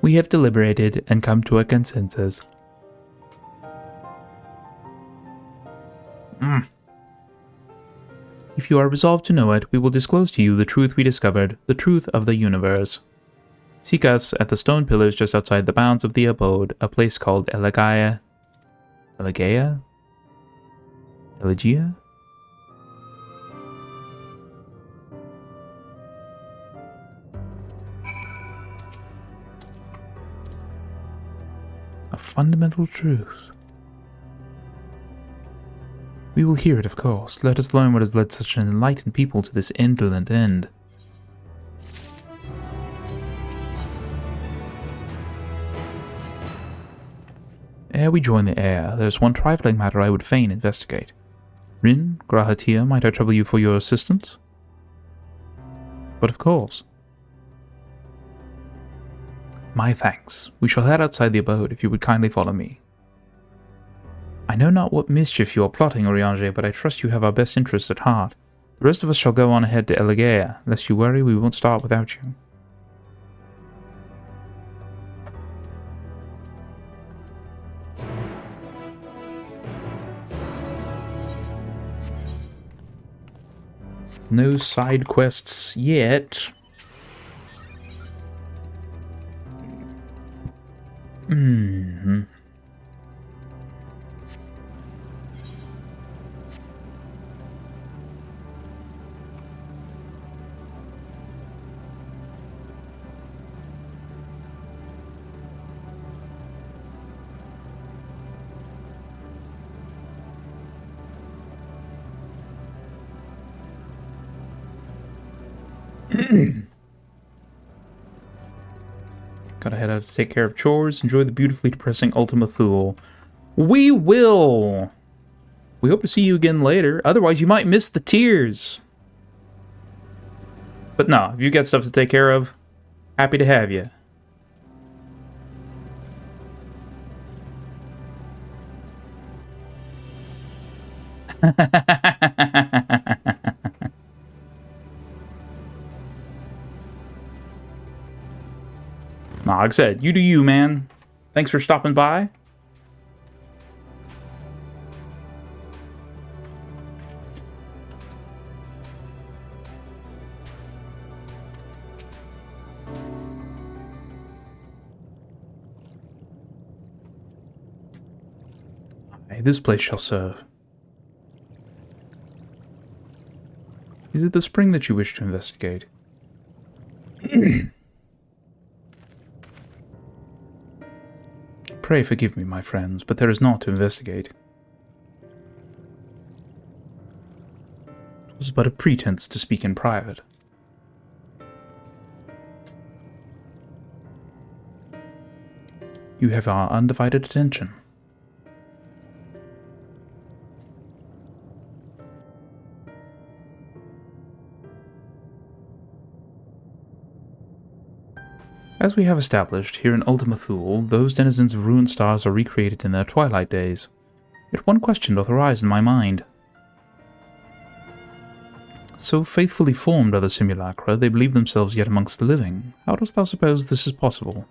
We have deliberated and come to a consensus. If you are resolved to know it, we will disclose to you the truth we discovered, the truth of the universe. Seek us at the stone pillars just outside the bounds of the abode, a place called Elegia? Elegia? Elegia? A fundamental truth. We will hear it, of course. Let us learn what has led such an enlightened people to this indolent end. Ere we join the air, there is one trifling matter I would fain investigate. Rin, Grahatia, might I trouble you for your assistance? But of course. My thanks. We shall head outside the abode if you would kindly follow me. I know not what mischief you are plotting, Oriange, but I trust you have our best interests at heart. The rest of us shall go on ahead to Elegia. Lest you worry, we won't start without you. No side quests yet. Gotta head out to take care of chores, enjoy the beautifully depressing Ultima Thule. We will! We hope to see you again later, otherwise you might miss the tears. But no, if you got stuff to take care of, happy to have you. Like I said, you do you, man. Thanks for stopping by. This place shall serve. Is it the spring that you wish to investigate? Pray forgive me, my friends, but there is naught to investigate. was but a pretense to speak in private. You have our undivided attention. As we have established, here in Ultima Thule, those denizens of ruined stars are recreated in their twilight days. Yet one question doth arise in my mind. So faithfully formed are the simulacra, they believe themselves yet amongst the living. How dost thou suppose this is possible?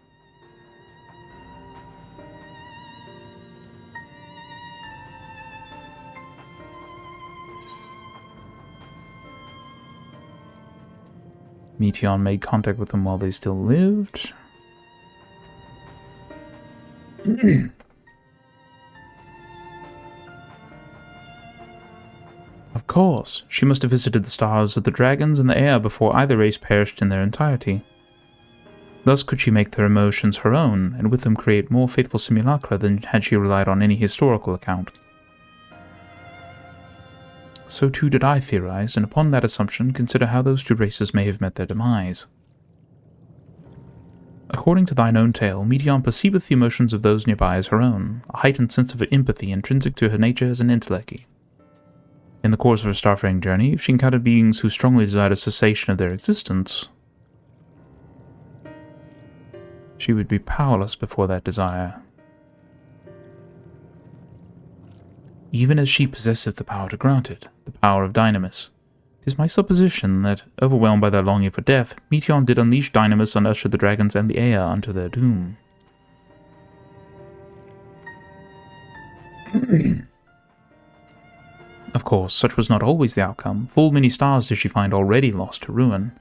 Meteon made contact with them while they still lived. Of course, she must have visited the stars of the dragons and the air before either race perished in their entirety. Thus could she make their emotions her own, and with them create more faithful simulacra than had she relied on any historical account. So too did I theorize, and upon that assumption consider how those two races may have met their demise. According to thine own tale, Meteon perceiveth the emotions of those nearby as her own, a heightened sense of empathy intrinsic to her nature as an intellect. In the course of her starfaring journey, if she encountered beings who strongly desired a cessation of their existence, she would be powerless before that desire. Even as she possesseth the power to grant it, the power of Dynamis. 'Tis my supposition that, overwhelmed by their longing for death, Meteon did unleash Dynamis and usher the dragons and the air unto their doom. Of course, such was not always the outcome. Full many stars did she find already lost to ruin.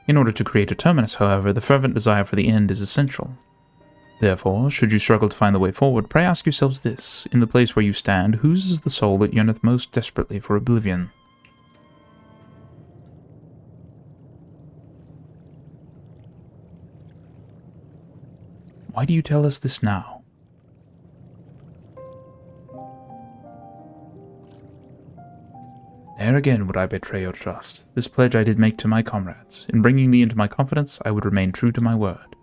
In order to create a terminus, however, the fervent desire for the end is essential. Therefore, should you struggle to find the way forward, pray ask yourselves this: in the place where you stand, whose is the soul that yearneth most desperately for oblivion? Why do you tell us this now? Ne'er again would I betray your trust. This pledge I did make to my comrades. In bringing thee into my confidence, I would remain true to my word.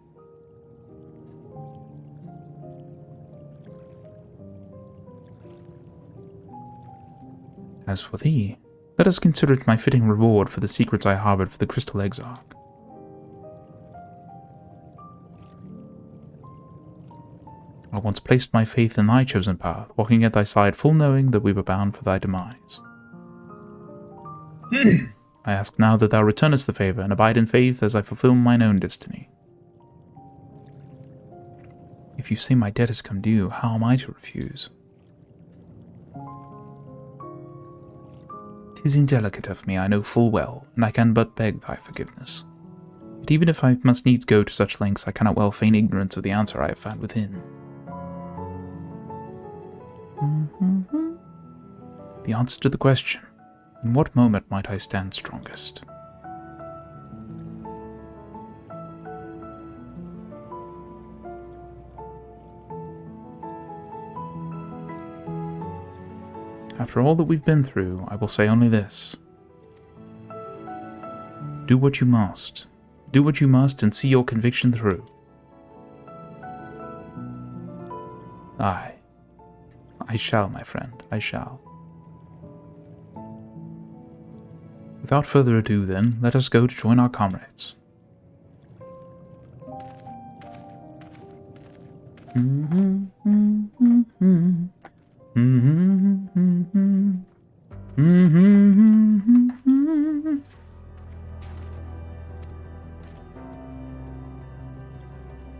As for thee, let us consider it my fitting reward for the secrets I harbored for the Crystal Exarch. I once placed my faith in thy chosen path, walking at thy side full knowing that we were bound for thy demise. I ask now that thou returnest the favour, and abide in faith as I fulfill mine own destiny. If you say my debt has come due, how am I to refuse? 'Tis indelicate of me, I know full well, and I can but beg thy forgiveness. But even if I must needs go to such lengths, I cannot well feign ignorance of the answer I have found within. The answer to the question, in what moment might I stand strongest? After all that we've been through, I will say only this. Do what you must. Do what you must and see your conviction through. Aye. I shall, my friend, I shall. Without further ado, then, let us go to join our comrades.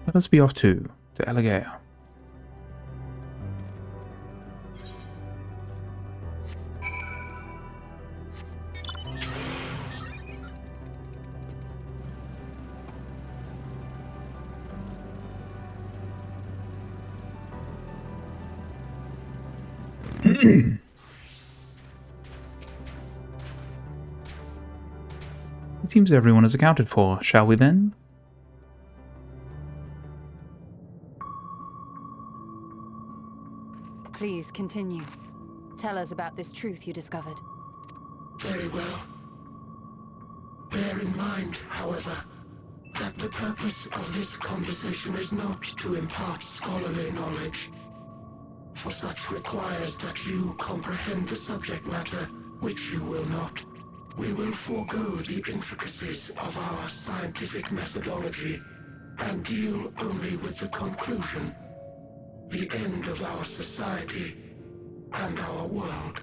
Let us be off to Elegea. It seems everyone is accounted for, shall we then? Please continue. Tell us about this truth you discovered. Very well. in mind, however, that the purpose of this conversation is not to impart scholarly knowledge, for such requires that you comprehend the subject matter, which you will not. We will forego the intricacies of our scientific methodology and deal only with the conclusion, the end of our society and our world.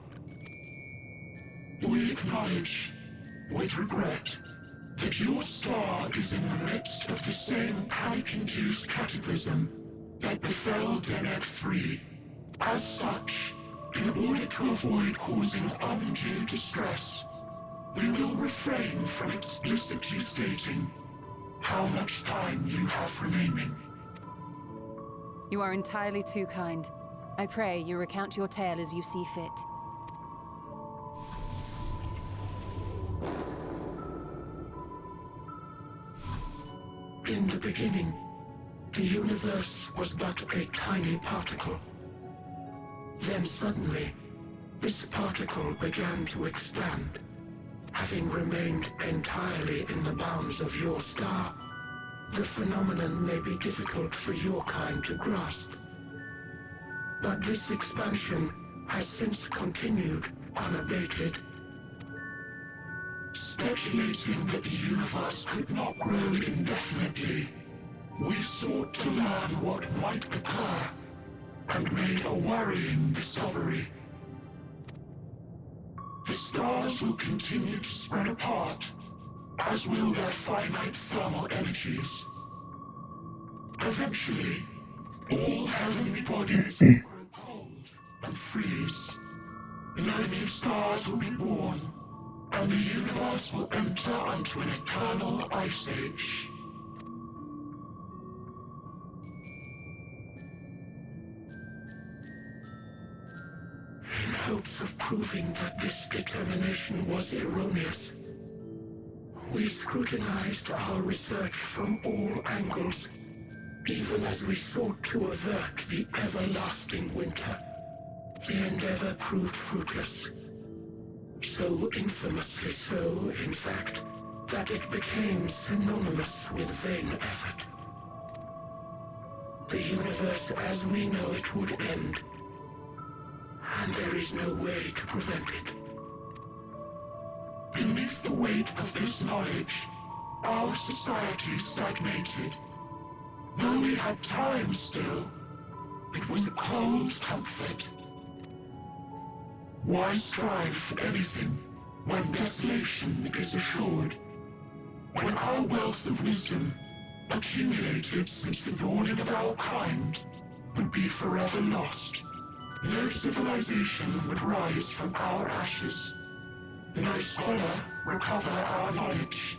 We acknowledge, with regret, that your star is in the midst of the same panic-induced cataclysm that befell Deneb 3. As such, in order to avoid causing undue distress, we will refrain from explicitly stating how much time you have remaining. You are entirely too kind. I pray you recount your tale as you see fit. In the beginning, the universe was but a tiny particle. Then suddenly, this particle began to expand. Having remained entirely in the bounds of your star, the phenomenon may be difficult for your kind to grasp. But this expansion has since continued unabated. Speculating that the universe could not grow indefinitely, we sought to learn what might occur, and made a worrying discovery. The stars will continue to spread apart, as will their finite thermal energies. Eventually, all heavenly bodies will grow cold and freeze. No new stars will be born, and the universe will enter into an eternal ice age. In hopes of proving that this determination was erroneous, we scrutinized our research from all angles, even as we sought to avert the everlasting winter. The endeavor proved fruitless. So infamously so, in fact, that it became synonymous with vain effort. The universe as we know it would end, and there is no way to prevent it. Beneath the weight of this knowledge, our society stagnated. Though we had time still, it was a cold comfort. Why strive for anything when desolation is assured? When our wealth of wisdom, accumulated since the dawning of our kind, would be forever lost. No civilization would rise from our ashes. No scholar recover our knowledge.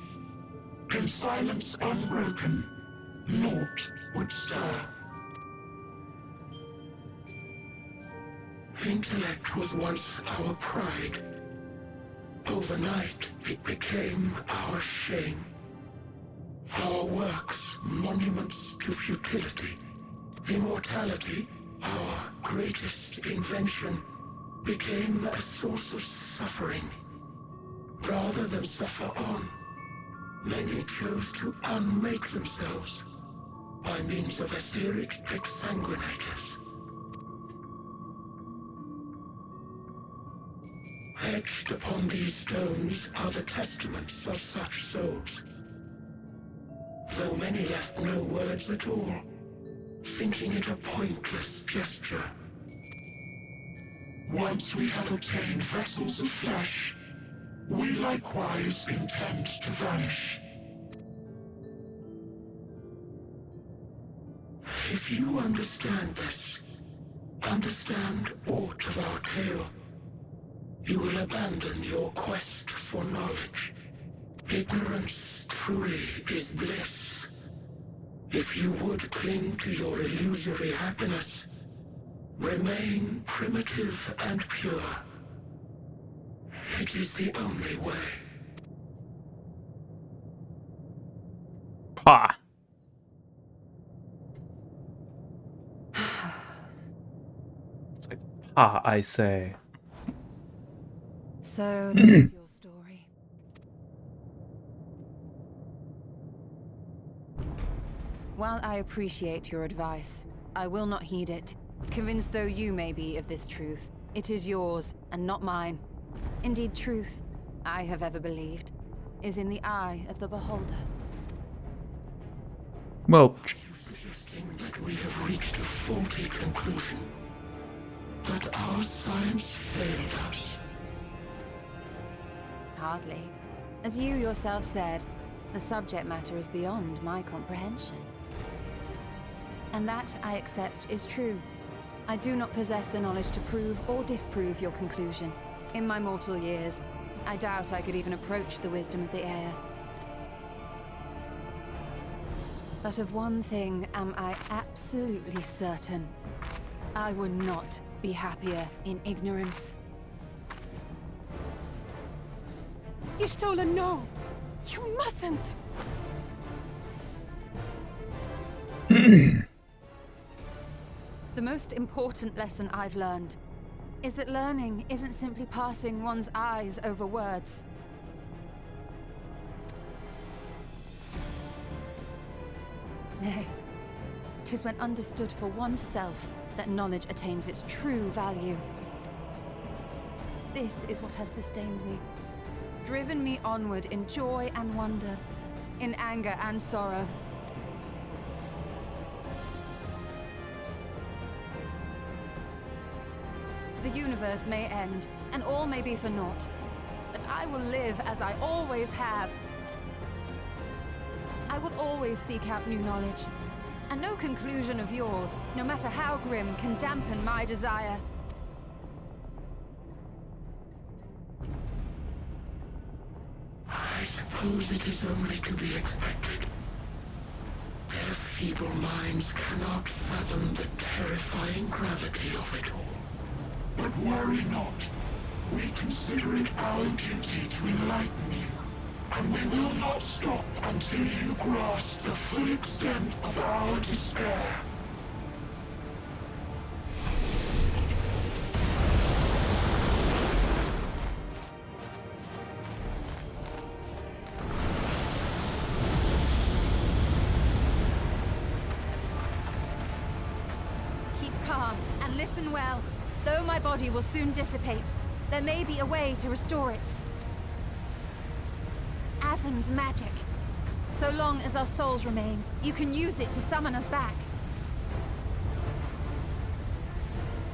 In silence unbroken, naught would stir. Intellect was once our pride. Overnight, it became our shame. Our works, monuments to futility. Immortality, our greatest invention, became a source of suffering. Rather than suffer on, many chose to unmake themselves by means of etheric exsanguinators. Etched upon these stones are the testaments of such souls, though many left no words at all, thinking it a pointless gesture. Once we have obtained vessels of flesh, we likewise intend to vanish. If you understand this, understand aught of our tale, you will abandon your quest for knowledge. Ignorance truly is bliss. If you would cling to your illusory happiness, remain primitive and pure. It is the only way. Pa. It's like, pa, I say. So, that's your story. While I appreciate your advice, I will not heed it. Convinced though you may be of this truth, it is yours and not mine. Indeed, truth, I have ever believed, is in the eye of the beholder. Well, Suggesting that we have reached a faulty conclusion. That our science failed us. Hardly. As you yourself said, the subject matter is beyond my comprehension. And that, I accept, is true. I do not possess the knowledge to prove or disprove your conclusion. In my mortal years, I doubt I could even approach the wisdom of the air. But of one thing am I absolutely certain. I would not be happier in ignorance. Y'shtola, no! You mustn't! The most important lesson I've learned is that learning isn't simply passing one's eyes over words. Nay, 'tis when understood for oneself that knowledge attains its true value. This is what has sustained me, driven me onward in joy and wonder, in anger and sorrow. The universe may end, and all may be for naught. But I will live as I always have. I will always seek out new knowledge. And no conclusion of yours, no matter how grim, can dampen my desire. I suppose it is only to be expected. Their feeble minds cannot fathom the terrifying gravity of it all. But worry not. We consider it our duty to enlighten you. And we will not stop until you grasp the full extent of our despair. Keep calm and listen well. Though my body will soon dissipate, there may be a way to restore it. Asm's magic. So long as our souls remain, you can use it to summon us back.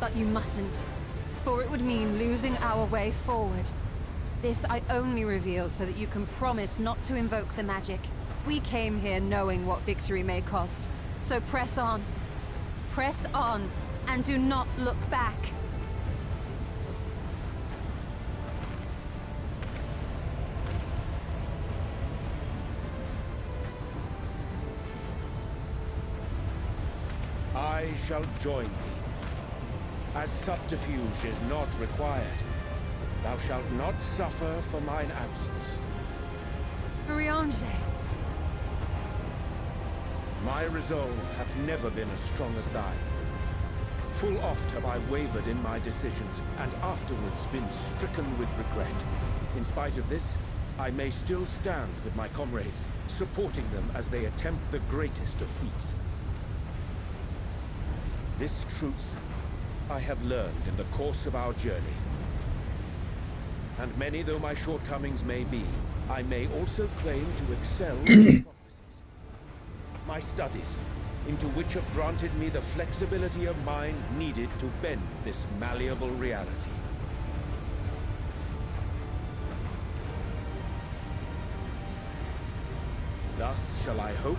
But you mustn't, for it would mean losing our way forward. This I only reveal so that you can promise not to invoke the magic. We came here knowing what victory may cost, so press on. Press on, and do not look back. I shall join thee. As subterfuge is not required, thou shalt not suffer for mine absence. Briange. My resolve hath never been as strong as thine. Full oft have I wavered in my decisions, and afterwards been stricken with regret. In spite of this, I may still stand with my comrades, supporting them as they attempt the greatest of feats. This truth I have learned in the course of our journey. And many though my shortcomings may be, I may also claim to excel in prophecies. My studies, into which have granted me the flexibility of mind needed to bend this malleable reality. Thus shall I hope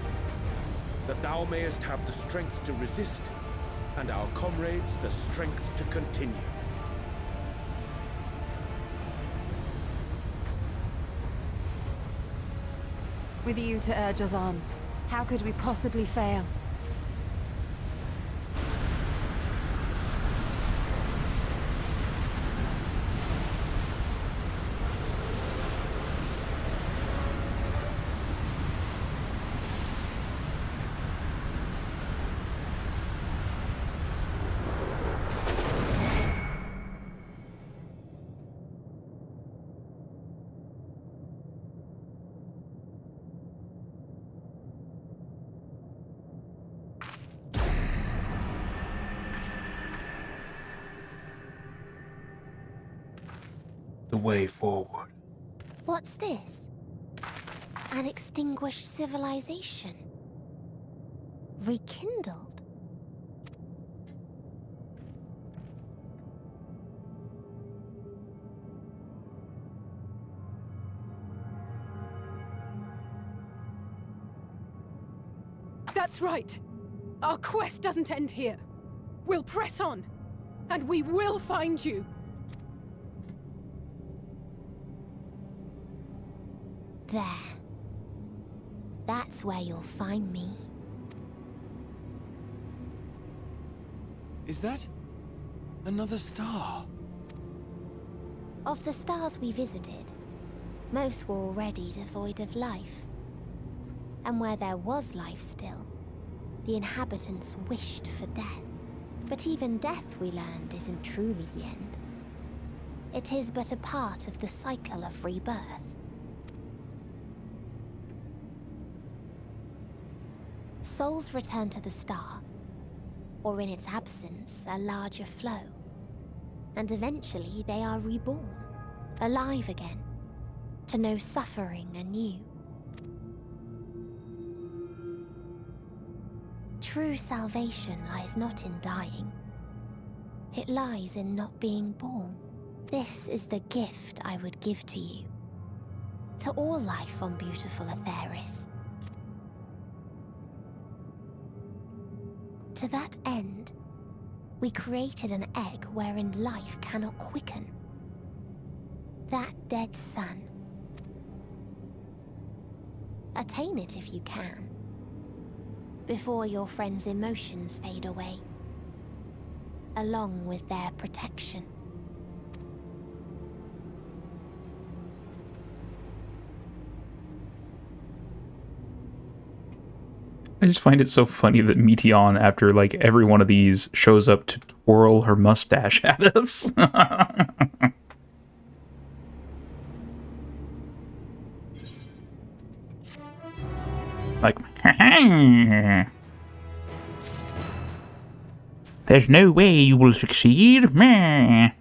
that thou mayest have the strength to resist, and our comrades the strength to continue. With you to urge us on, how could we possibly fail? way forward. What's this? An extinguished civilization. Rekindled. That's right. Our quest doesn't end here. We'll press on, and we will find you. There. That's where you'll find me. Is that another star? Of the stars we visited, most were already devoid of life. And where there was life still, the inhabitants wished for death. But even death, we learned, isn't truly the end. It is but a part of the cycle of rebirth. Souls return to the star, or in its absence, a larger flow. And eventually they are reborn, alive again, to know suffering anew. True salvation lies not in dying. It lies in not being born. This is the gift I would give to you. To all life on beautiful Aetheris. To that end, we created an egg wherein life cannot quicken. That dead sun. Attain it if you can. Before your friends' emotions fade away, along with their protection. I just find it so funny that Meteon, after like every one of these, shows up to twirl her mustache at us. Like, there's no way you will succeed. Meh.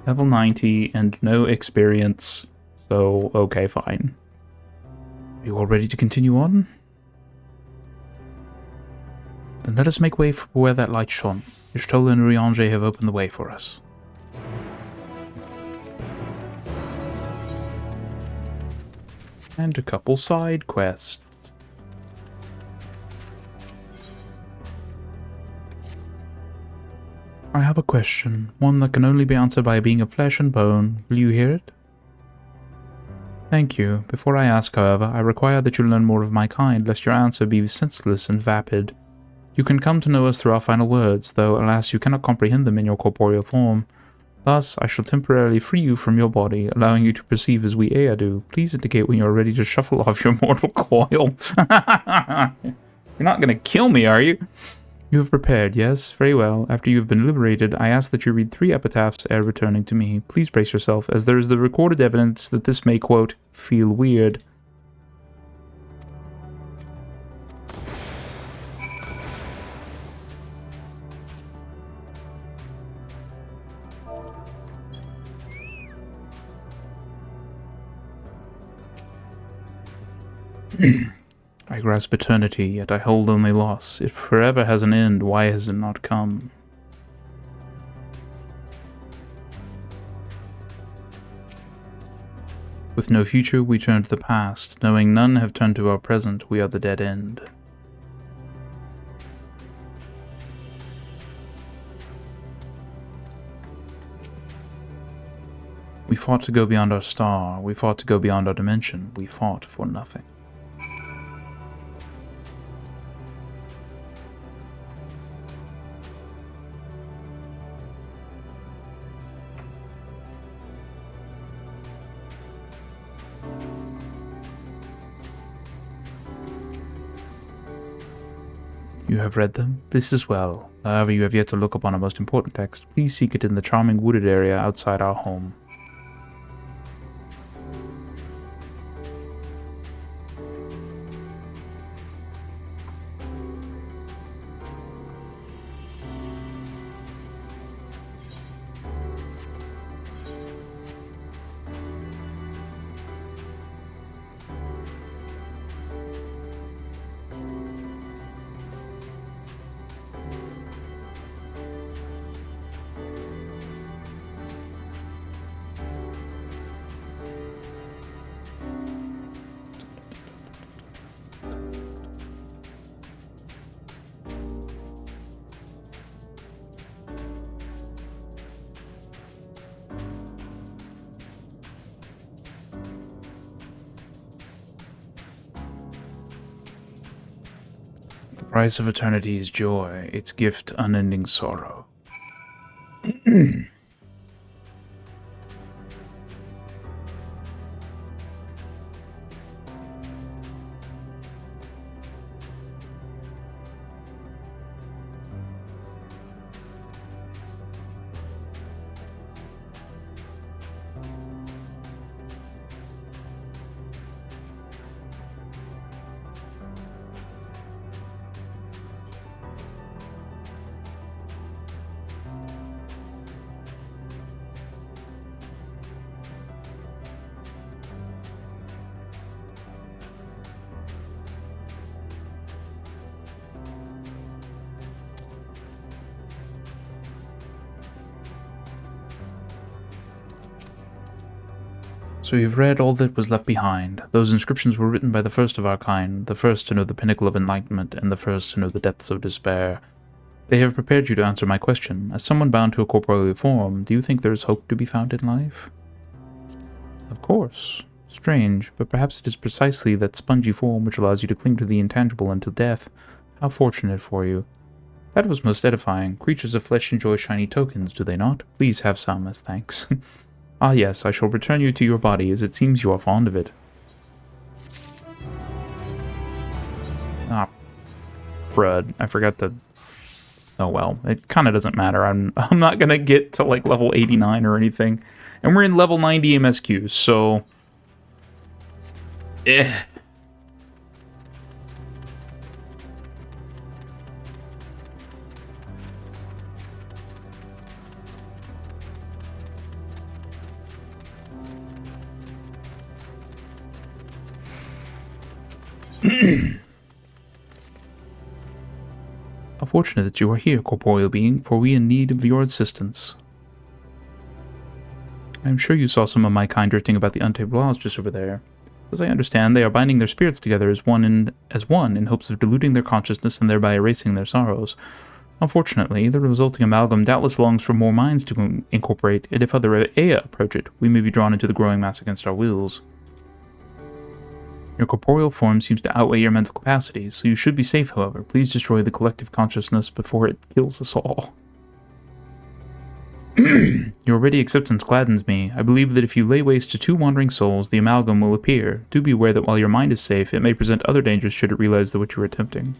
Level 90 and no experience, so okay, fine. Are you all ready to continue on? Then let us make way for where that light shone. Qwestley and Riange have opened the way for us. And a couple side quests. I have a question, one that can only be answered by a being of flesh and bone. Will you hear it? Thank you. Before I ask, however, I require that you learn more of my kind, lest your answer be senseless and vapid. You can come to know us through our final words, though, alas, you cannot comprehend them in your corporeal form. Thus, I shall temporarily free you from your body, allowing you to perceive as we Ea do. Please indicate when you are ready to shuffle off your mortal coil. You're not going to kill me, are you? You have prepared, yes? Very well. After you have been liberated, I ask that you read 3 epitaphs ere returning to me. Please brace yourself, as there is the recorded evidence that this may, quote, feel weird. I grasp eternity, yet I hold only loss. If forever has an end, why has it not come? With no future, we turn to the past. Knowing none have turned to our present, we are the dead end. We fought to go beyond our star. We fought to go beyond our dimension. We fought for nothing. You have read them? This is well. However, you have yet to look upon a most important text. Please seek it in the charming wooded area outside our home. Price of eternity is joy, its gift unending sorrow. So you've read all that was left behind. Those inscriptions were written by the first of our kind, the first to know the pinnacle of enlightenment, and the first to know the depths of despair. They have prepared you to answer my question. As someone bound to a corporeal form, do you think there is hope to be found in life? Of course. Strange, but perhaps it is precisely that spongy form which allows you to cling to the intangible until death. How fortunate for you. That was most edifying. Creatures of flesh enjoy shiny tokens, do they not? Please have some as thanks. Ah yes, I shall return you to your body, as it seems you are fond of it. Ah, crud. I forgot to... Oh well, it kind of doesn't matter. I'm not gonna get to like level 89 or anything. And we're in level 90 MSQs, so... How fortunate that you are here, corporeal being, for we are in need of your assistance. I am sure you saw some of my kind drifting about the untamed wilds just over there. As I understand, they are binding their spirits together as one in hopes of diluting their consciousness and thereby erasing their sorrows. Unfortunately, the resulting amalgam doubtless longs for more minds to incorporate, and if other Ea approach it, we may be drawn into the growing mass against our wills. Your corporeal form seems to outweigh your mental capacity, so you should be safe, however. Please destroy the collective consciousness before it kills us all. Your ready acceptance gladdens me. I believe that if you lay waste to 2 wandering souls, the amalgam will appear. Do be aware that while your mind is safe, it may present other dangers should it realize that what you are attempting.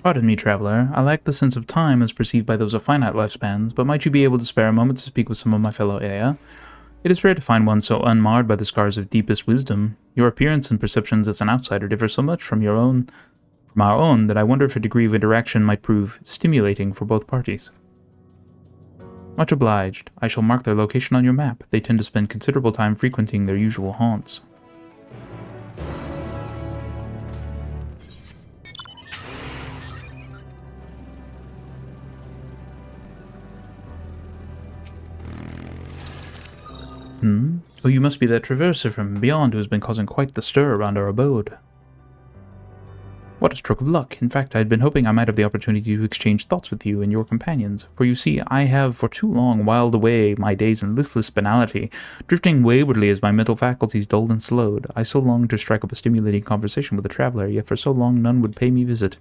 Pardon me, traveler. I lack the sense of time as perceived by those of finite lifespans, but might you be able to spare a moment to speak with some of my fellow Ea? It is rare to find one so unmarred by the scars of deepest wisdom. Your appearance and perceptions as an outsider differ so much from our own that I wonder if a degree of interaction might prove stimulating for both parties. Much obliged. I shall mark their location on your map. They tend to spend considerable time frequenting their usual haunts. Oh, you must be that traverser from beyond who has been causing quite the stir around our abode. What a stroke of luck. In fact, I had been hoping I might have the opportunity to exchange thoughts with you and your companions, for you see, I have for too long whiled away my days in listless banality, drifting waywardly as my mental faculties dulled and slowed. I so longed to strike up a stimulating conversation with a traveler, yet for so long none would pay me visit.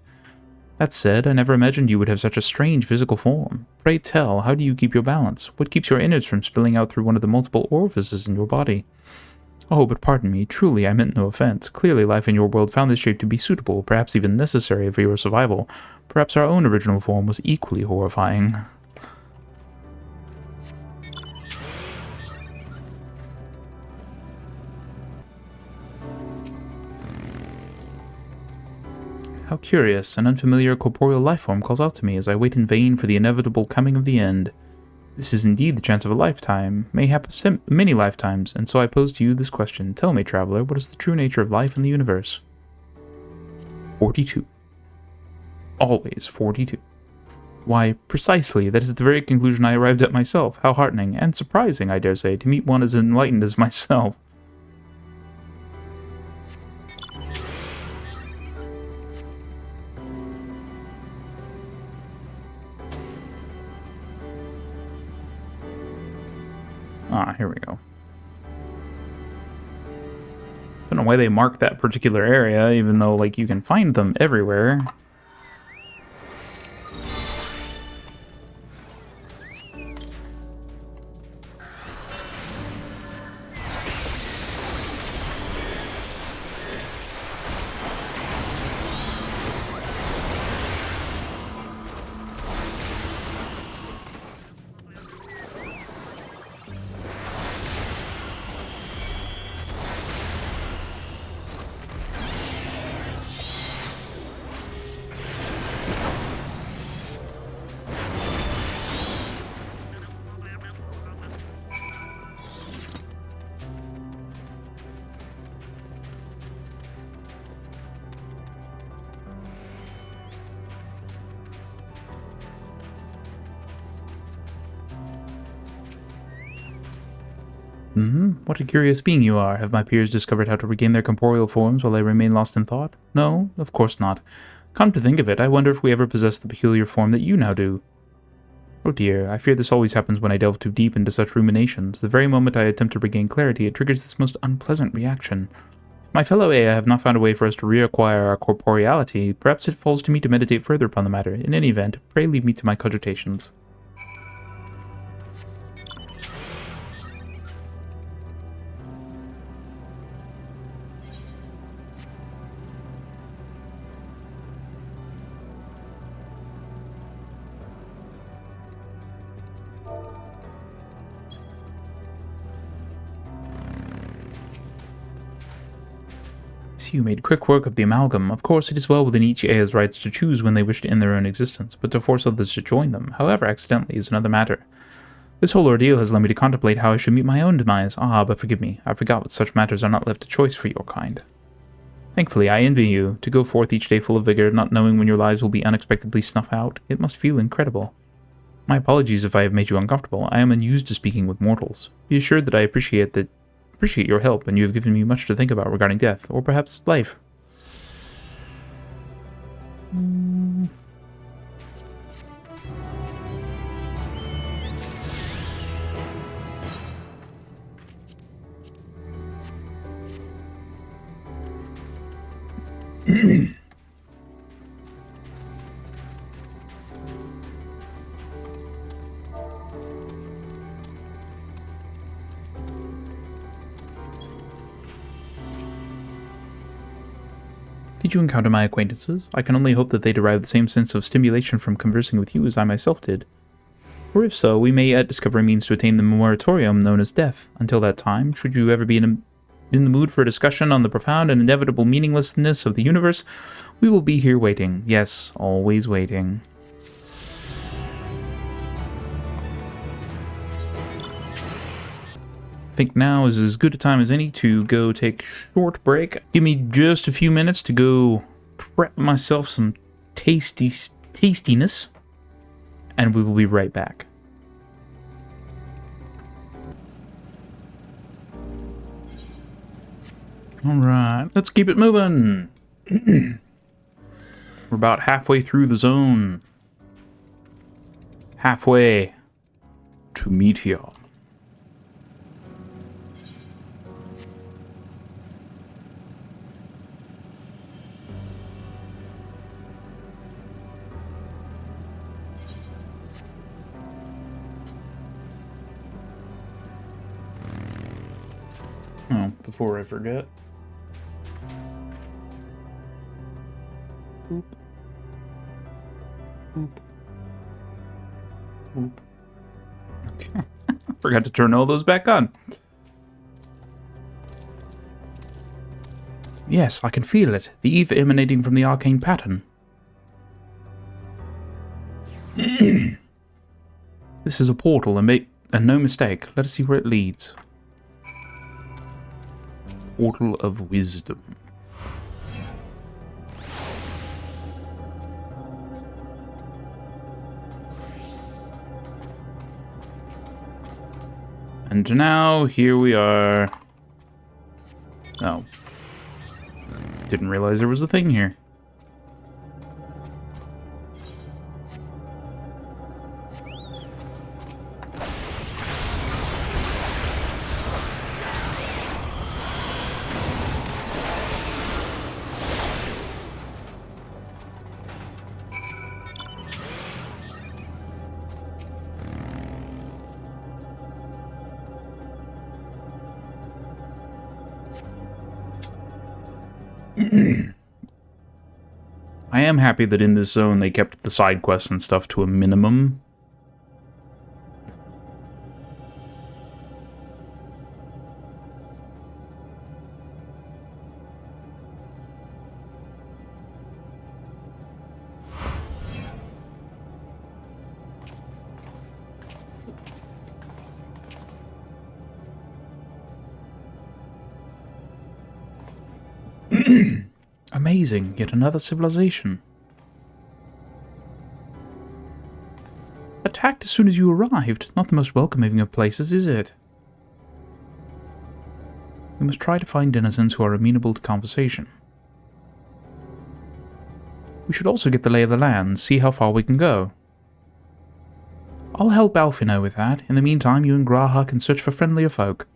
That said, I never imagined you would have such a strange physical form. Pray tell, how do you keep your balance? What keeps your innards from spilling out through one of the multiple orifices in your body? Oh, but pardon me, truly I meant no offense. Clearly life in your world found this shape to be suitable, perhaps even necessary for your survival. Perhaps our own original form was equally horrifying. How curious, an unfamiliar corporeal lifeform calls out to me as I wait in vain for the inevitable coming of the end. This is indeed the chance of a lifetime, mayhap many lifetimes, and so I pose to you this question. Tell me, traveler, what is the true nature of life in the universe? 42. Always 42. Why, precisely, that is the very conclusion I arrived at myself. How heartening, and surprising, I dare say, to meet one as enlightened as myself. Ah, here we go. Don't know why they mark that particular area, even though, like, you can find them everywhere. What a curious being you are. Have my peers discovered how to regain their corporeal forms while I remain lost in thought? No, of course not. Come to think of it, I wonder if we ever possess the peculiar form that you now do. Oh dear, I fear this always happens when I delve too deep into such ruminations. The very moment I attempt to regain clarity, it triggers this most unpleasant reaction. If my fellow Ea have not found a way for us to reacquire our corporeality, perhaps it falls to me to meditate further upon the matter. In any event, pray leave me to my cogitations. You made quick work of the amalgam. Of course, it is well within each Ea's rights to choose when they wish to end their own existence, but to force others to join them, however accidentally, is another matter. This whole ordeal has led me to contemplate how I should meet my own demise. Ah, but forgive me, I forgot what such matters are not left to choice for your kind. Thankfully, I envy you. To go forth each day full of vigor, not knowing when your lives will be unexpectedly snuffed out, it must feel incredible. My apologies if I have made you uncomfortable. I am unused to speaking with mortals. Be assured that I appreciate your help, and you have given me much to think about regarding death, or perhaps life. Did you encounter my acquaintances? I can only hope that they derive the same sense of stimulation from conversing with you as I myself did. Or if so, we may yet discover a means to attain the moratorium known as death. Until that time, should you ever be in the mood for a discussion on the profound and inevitable meaninglessness of the universe, we will be here waiting. Yes, always waiting. I think now is as good a time as any to go take a short break. Give me just a few minutes to go prep myself some tastiness, and we will be right back. Alright, let's keep it moving. We're about halfway through the zone. Halfway to Meteor. Oh, before I forget. Boop. Boop. Boop. Okay. Forgot to turn all those back on. Yes, I can feel it. The ether emanating from the arcane pattern. This is a portal, and no mistake. Let us see where it leads. Portal of Wisdom. And now, here we are. Oh. Didn't realize there was a thing here. I am happy that in this zone they kept the side quests and stuff to a minimum. Amazing, yet another civilization. Attacked as soon as you arrived. Not the most welcoming of places, is it? We must try to find denizens who are amenable to conversation. We should also get the lay of the land, see how far we can go. I'll help Alfino with that. In the meantime, you and Graha can search for friendlier folk.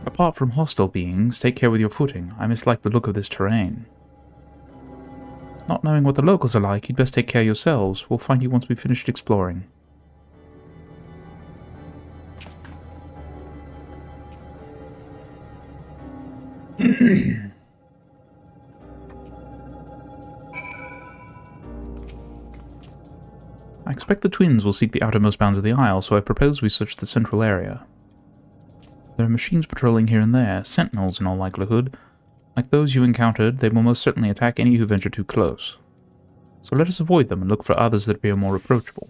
Apart from hostile beings, take care with your footing. I mislike the look of this terrain. Not knowing what the locals are like, you'd best take care yourselves. We'll find you once we've finished exploring. I expect the twins will seek the outermost bounds of the Isle, so I propose we search the central area. There are machines patrolling here and there, sentinels in all likelihood. Like those you encountered, they will most certainly attack any who venture too close. So let us avoid them and look for others that appear more approachable.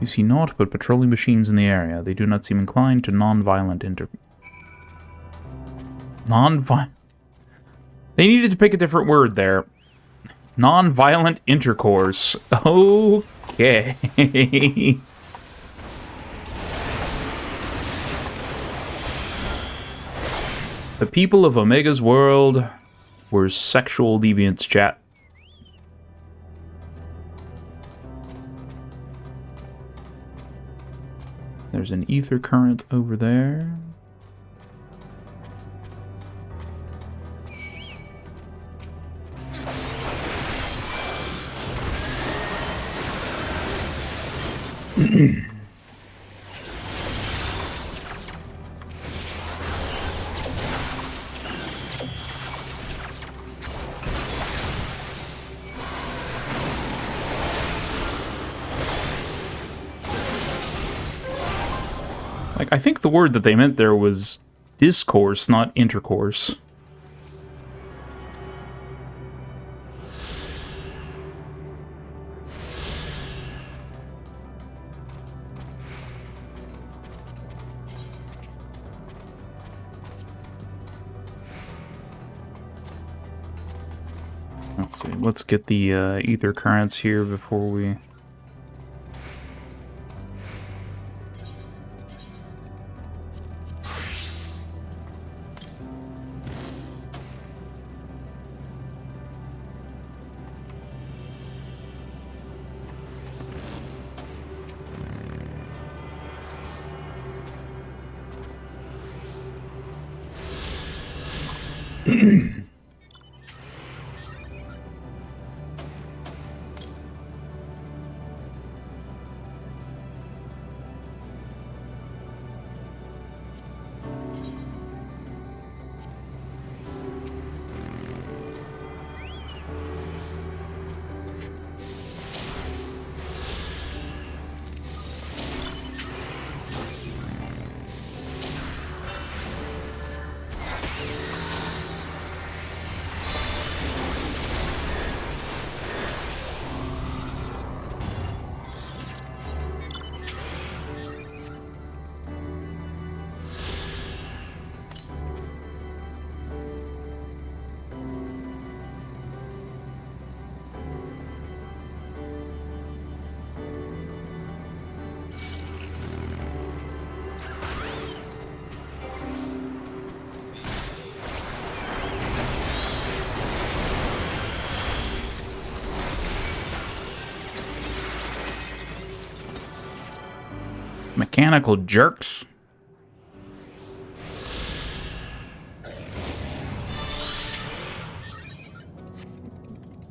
You see naught but patrolling machines in the area. They do not seem inclined to non-violent They needed to pick a different word there. Non-violent intercourse. Okay. The people of Omega's world were sexual deviants, chat. There's an ether current over there. Like, I think the word that they meant there was discourse, not intercourse. Let's see, let's get the ether currents here before we... Mechanical jerks.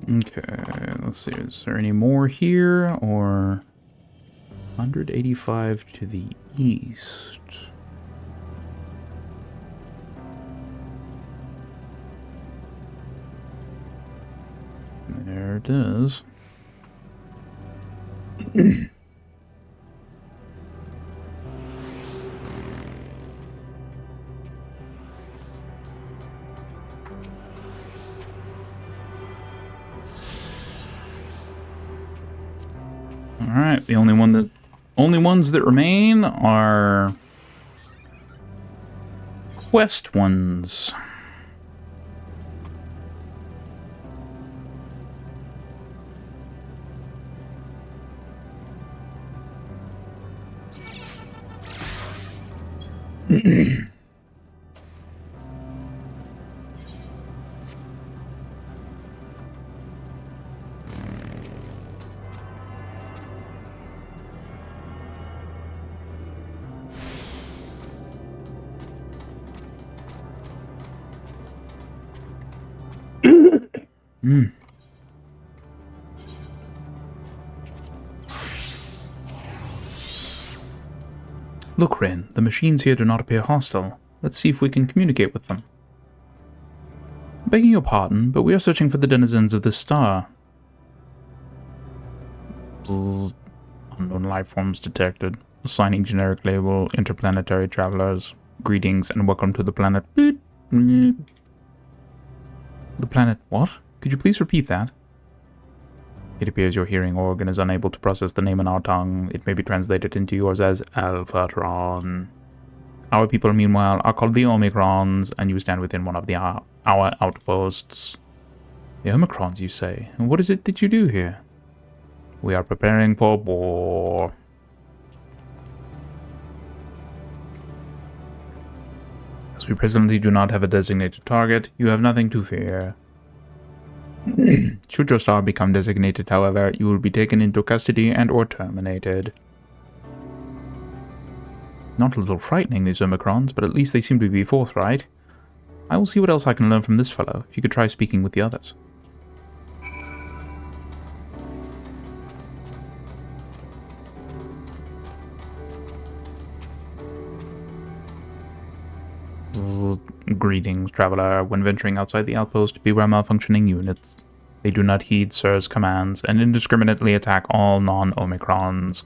Okay, let's see. Is there any more here, or 185 to the east? There it is. Alright, the only ones that remain are quest ones. Look, Rin, the machines here do not appear hostile. Let's see if we can communicate with them. Begging your pardon, but we are searching for the denizens of this star. Unknown life forms detected. Assigning generic label, interplanetary travelers. Greetings and welcome to the planet. The planet what? Could you please repeat that? It appears your hearing organ is unable to process the name in our tongue. It may be translated into yours as Alphatron. Our people, meanwhile, are called the Omicrons, and you stand within one of our outposts. The Omicrons, you say? And what is it that you do here? We are preparing for war. As we presently do not have a designated target, you have nothing to fear. Should your star become designated, however, you will be taken into custody and or terminated. Not a little frightening, these Omicrons, but at least they seem to be forthright. I will see what else I can learn from this fellow, if you could try speaking with the others. Greetings, traveler. When venturing outside the outpost, beware malfunctioning units. They do not heed Sir's commands and indiscriminately attack all non-Omicrons.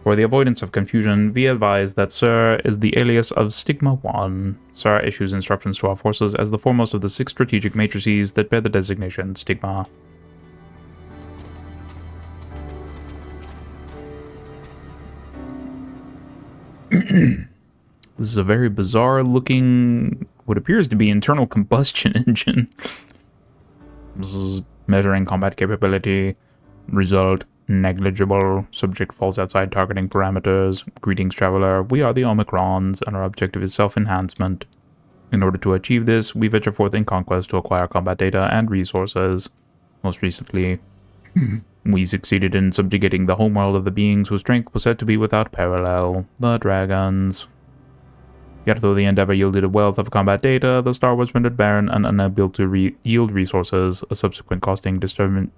For the avoidance of confusion, be advised that Sir is the alias of Stigma 1. Sir issues instructions to our forces as the foremost of the 6 strategic matrices that bear the designation Stigma. This is a very bizarre looking, what appears to be internal combustion engine. This is measuring combat capability. Result, negligible. Subject falls outside targeting parameters. Greetings, traveler. We are the Omicrons, and our objective is self-enhancement. In order to achieve this, we venture forth in conquest to acquire combat data and resources. Most recently, we succeeded in subjugating the homeworld of the beings whose strength was said to be without parallel, the dragons. Yet though the endeavor yielded a wealth of combat data, the star was rendered barren and unable to yield resources. A subsequent costing determined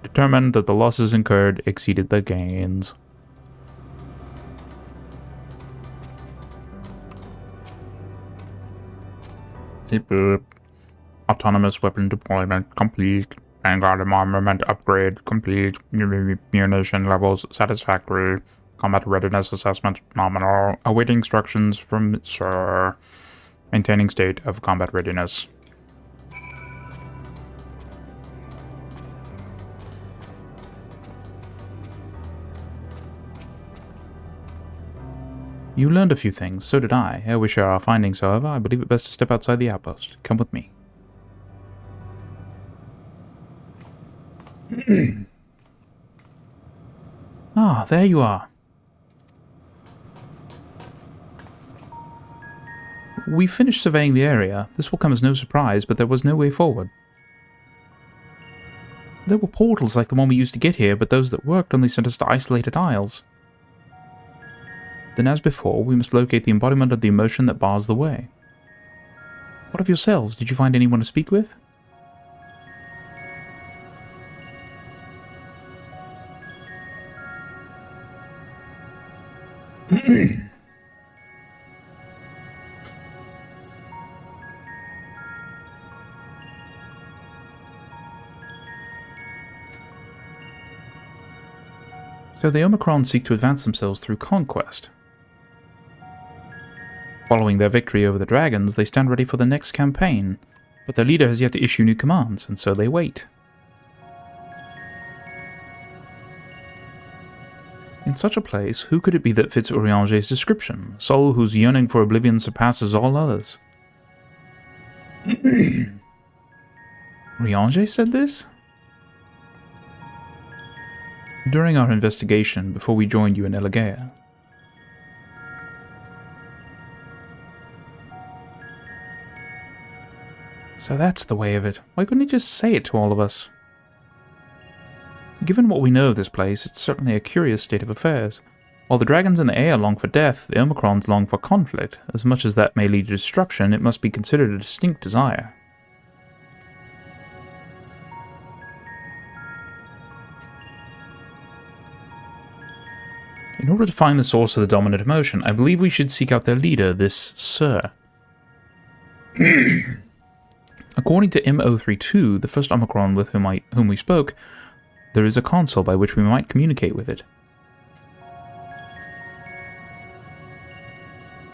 that the losses incurred exceeded the gains. Autonomous weapon deployment complete. Vanguard armament upgrade complete. Munition levels satisfactory. Combat readiness assessment nominal. Awaiting instructions from Sir. Maintaining state of combat readiness. You learned a few things, so did I. Ere we share our findings, however, I believe it best to step outside the outpost. Come with me. Ah, there you are. We finished surveying the area. This will come as no surprise, but there was no way forward. There were portals like the one we used to get here, but those that worked only sent us to isolated isles. Then as before, we must locate the embodiment of the emotion that bars the way. What of yourselves? Did you find anyone to speak with? So the Omicron seek to advance themselves through conquest. Following their victory over the dragons, they stand ready for the next campaign, but their leader has yet to issue new commands, and so they wait. In such a place, who could it be that fits Urianger's description? A soul whose yearning for oblivion surpasses all others. Urianger said this? During our investigation, before we joined you in Elegea. So that's the way of it. Why couldn't he just say it to all of us? Given what we know of this place, it's certainly a curious state of affairs. While the dragons in the air long for death, the Omicrons long for conflict. As much as that may lead to destruction, it must be considered a distinct desire. In order to find the source of the dominant emotion, I believe we should seek out their leader, this Sir. According to M032, the first Omicron with whom we spoke, there is a console by which we might communicate with it.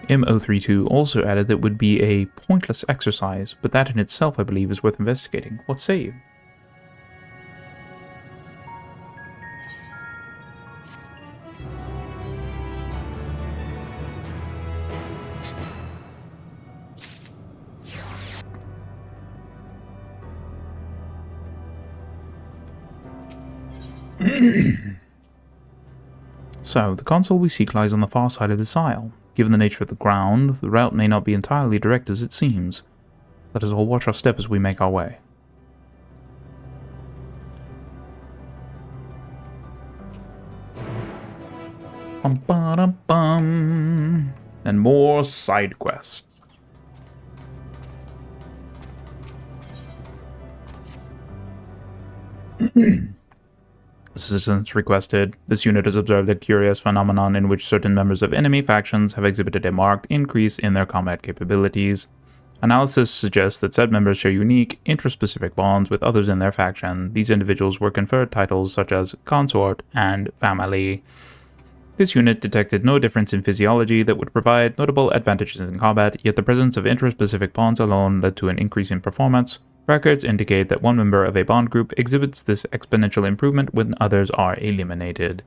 M032 also added that it would be a pointless exercise, but that in itself I believe is worth investigating. What say you? So, the console we seek lies on the far side of this isle. Given the nature of the ground, the route may not be entirely direct as it seems. Let us all watch our step as we make our way. Bum-ba-dum-bum. And more side quests. Assistance requested. This unit has observed a curious phenomenon in which certain members of enemy factions have exhibited a marked increase in their combat capabilities. Analysis suggests that said members share unique, intraspecific bonds with others in their faction. These individuals were conferred titles such as Consort and Family. This unit detected no difference in physiology that would provide notable advantages in combat, yet the presence of intraspecific bonds alone led to an increase in performance. Records indicate that one member of a bond group exhibits this exponential improvement when others are eliminated.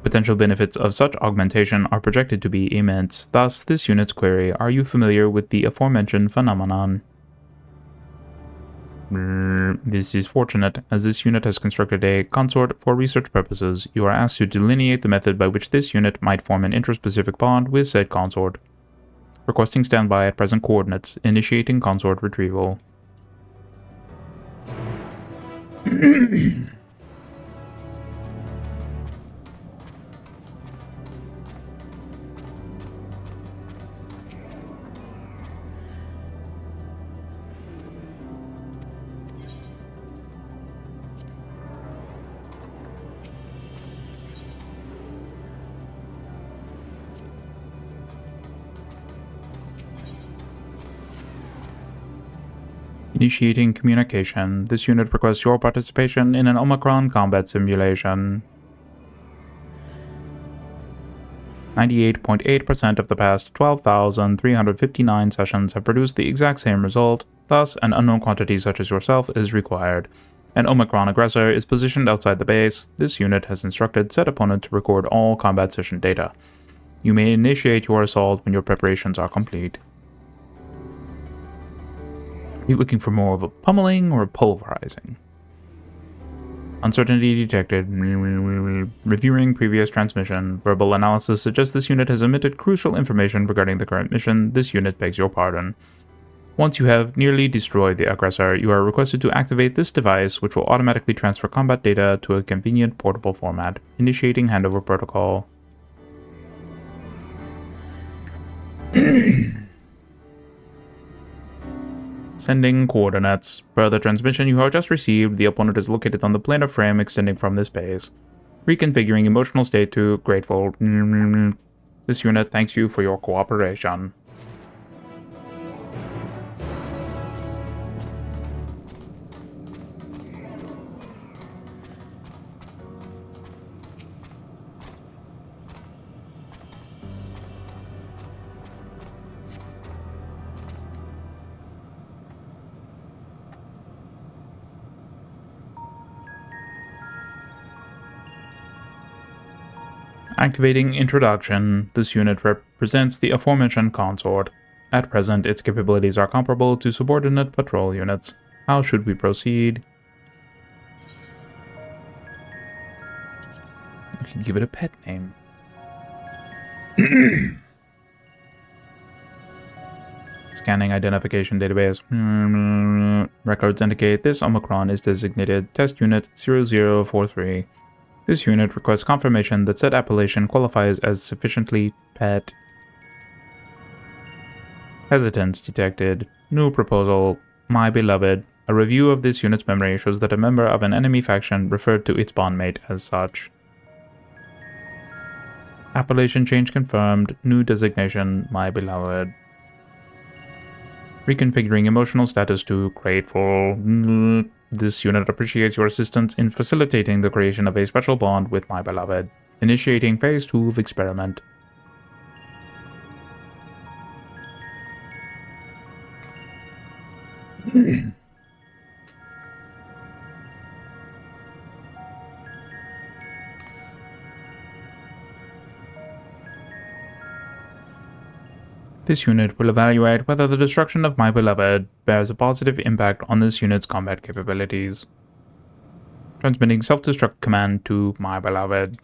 Potential benefits of such augmentation are projected to be immense. Thus, this unit's query, are you familiar with the aforementioned phenomenon? This is fortunate, as this unit has constructed a consort for research purposes. You are asked to delineate the method by which this unit might form an intraspecific bond with said consort. Requesting standby at present coordinates. Initiating consort retrieval. Initiating communication. This unit requests your participation in an Omicron combat simulation. 98.8% of the past 12,359 sessions have produced the exact same result. Thus, an unknown quantity such as yourself is required. An Omicron aggressor is positioned outside the base. This unit has instructed said opponent to record all combat session data. You may initiate your assault when your preparations are complete. Are you looking for more of a pummeling or a pulverizing? Uncertainty detected. Reviewing previous transmission. Verbal analysis suggests this unit has omitted crucial information regarding the current mission. This unit begs your pardon. Once you have nearly destroyed the aggressor, you are requested to activate this device, which will automatically transfer combat data to a convenient portable format. Initiating handover protocol. Sending coordinates. Per the transmission you have just received, the opponent is located on the planar frame extending from this base. Reconfiguring emotional state to grateful. This unit thanks you for your cooperation. Activating introduction. This unit represents the aforementioned consort. At present, its capabilities are comparable to subordinate patrol units. How should we proceed? We can give it a pet name. Scanning identification database. Records indicate this Omicron is designated Test Unit 0043. This unit requests confirmation that said appellation qualifies as sufficiently pet. Hesitance detected. New proposal. My beloved. A review of this unit's memory shows that a member of an enemy faction referred to its bondmate as such. Appellation change confirmed. New designation. My beloved. Reconfiguring emotional status to grateful. This unit appreciates your assistance in facilitating the creation of a special bond with my beloved. Initiating phase 2 of experiment. This unit will evaluate whether the destruction of my beloved bears a positive impact on this unit's combat capabilities. Transmitting self-destruct command to my beloved.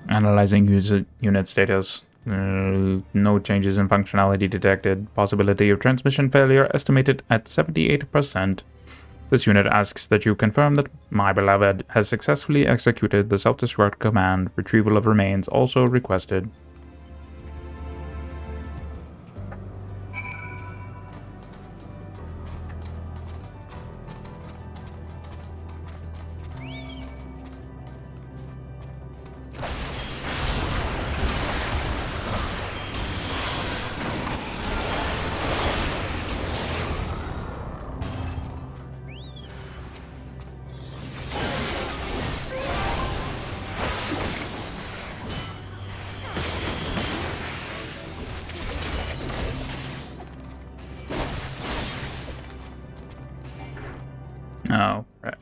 Analyzing unit status. No changes in functionality detected. Possibility of transmission failure estimated at 78%. This unit asks that you confirm that my beloved has successfully executed the self-destruct command. Retrieval of remains also requested. Oh, right.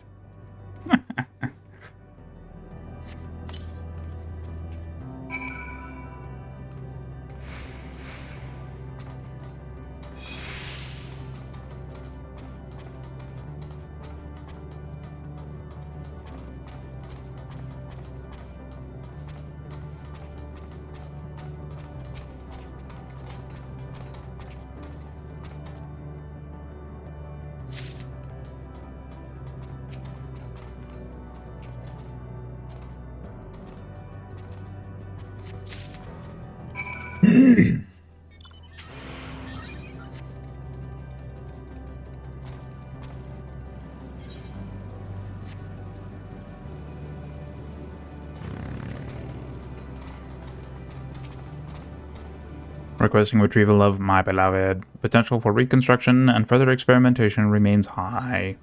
Requesting retrieval of my beloved. Potential for reconstruction and further experimentation remains high.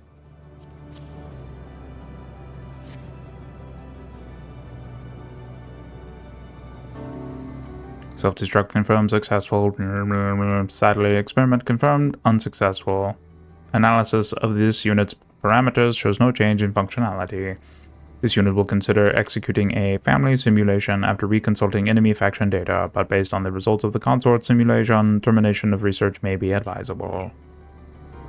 Self-destruct confirmed successful. Sadly, experiment confirmed unsuccessful. Analysis of this unit's parameters shows no change in functionality. This unit will consider executing a family simulation after reconsulting enemy faction data, but based on the results of the consort simulation, termination of research may be advisable.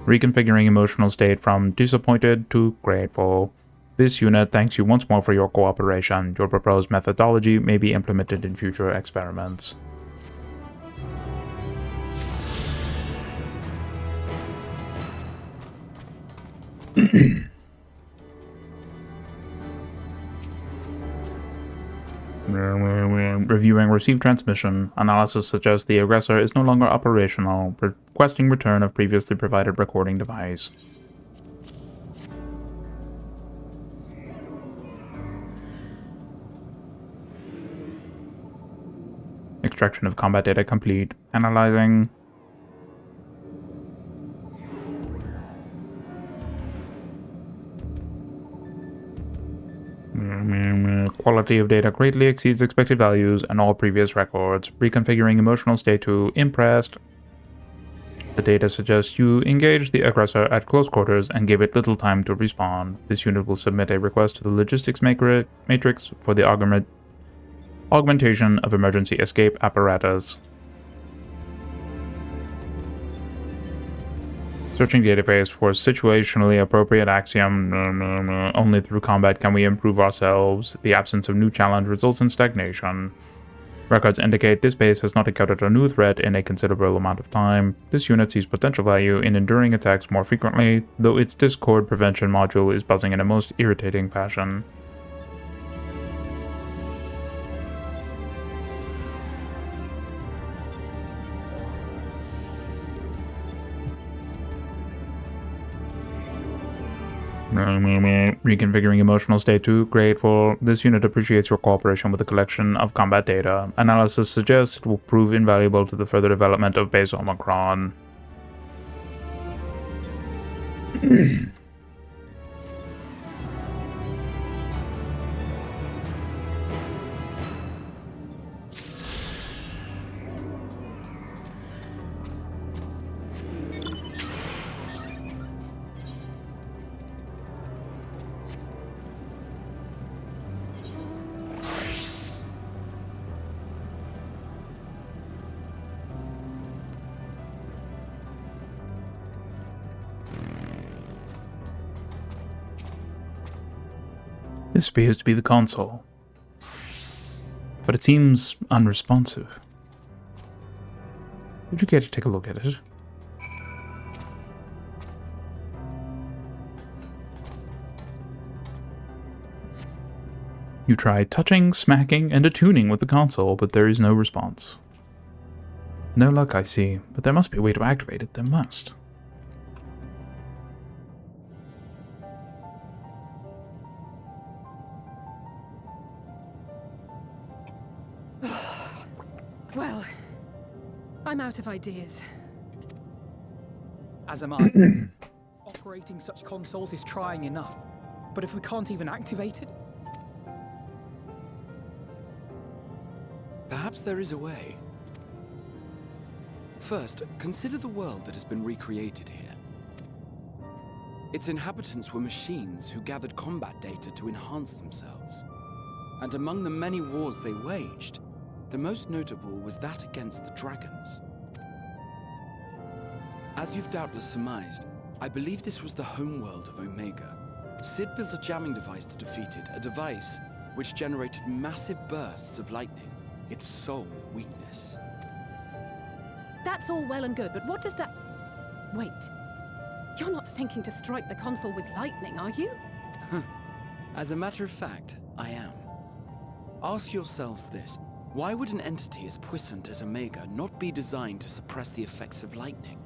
Reconfiguring emotional state from disappointed to grateful. This unit thanks you once more for your cooperation. Your proposed methodology may be implemented in future experiments. Reviewing received transmission. Analysis suggests the aggressor is no longer operational. Requesting return of previously provided recording device. Extraction of combat data complete. Analyzing. Quality of data greatly exceeds expected values and all previous records. Reconfiguring emotional state to impressed. The data suggests you engage the aggressor at close quarters and give it little time to respond. This unit will submit a request to the logistics matrix for the augmentation of emergency escape apparatus. Searching database for situationally appropriate axiom. Only through combat can we improve ourselves. The absence of new challenge results in stagnation. Records indicate this base has not encountered a new threat in a considerable amount of time. This unit sees potential value in enduring attacks more frequently, though its Discord prevention module is buzzing in a most irritating fashion. Reconfiguring emotional state to grateful. This unit appreciates your cooperation with the collection of combat data. Analysis suggests it will prove invaluable to the further development of base Omicron. This appears to be the console, but it seems unresponsive. Would you care to take a look at it? You try touching, smacking, and attuning with the console, but there is no response. No luck, I see, but there must be a way to activate it. There must. Well, I'm out of ideas. As am I. Operating such consoles is trying enough, but if we can't even activate it... Perhaps there is a way. First, consider the world that has been recreated here. Its inhabitants were machines who gathered combat data to enhance themselves. And among the many wars they waged, the most notable was that against the dragons. As you've doubtless surmised, I believe this was the homeworld of Omega. Sid built a jamming device to defeat it, a device which generated massive bursts of lightning, its sole weakness. That's all well and good, but what does that... Wait. You're not thinking to strike the console with lightning, are you? As a matter of fact, I am. Ask yourselves this. Why would an entity as puissant as Omega not be designed to suppress the effects of lightning?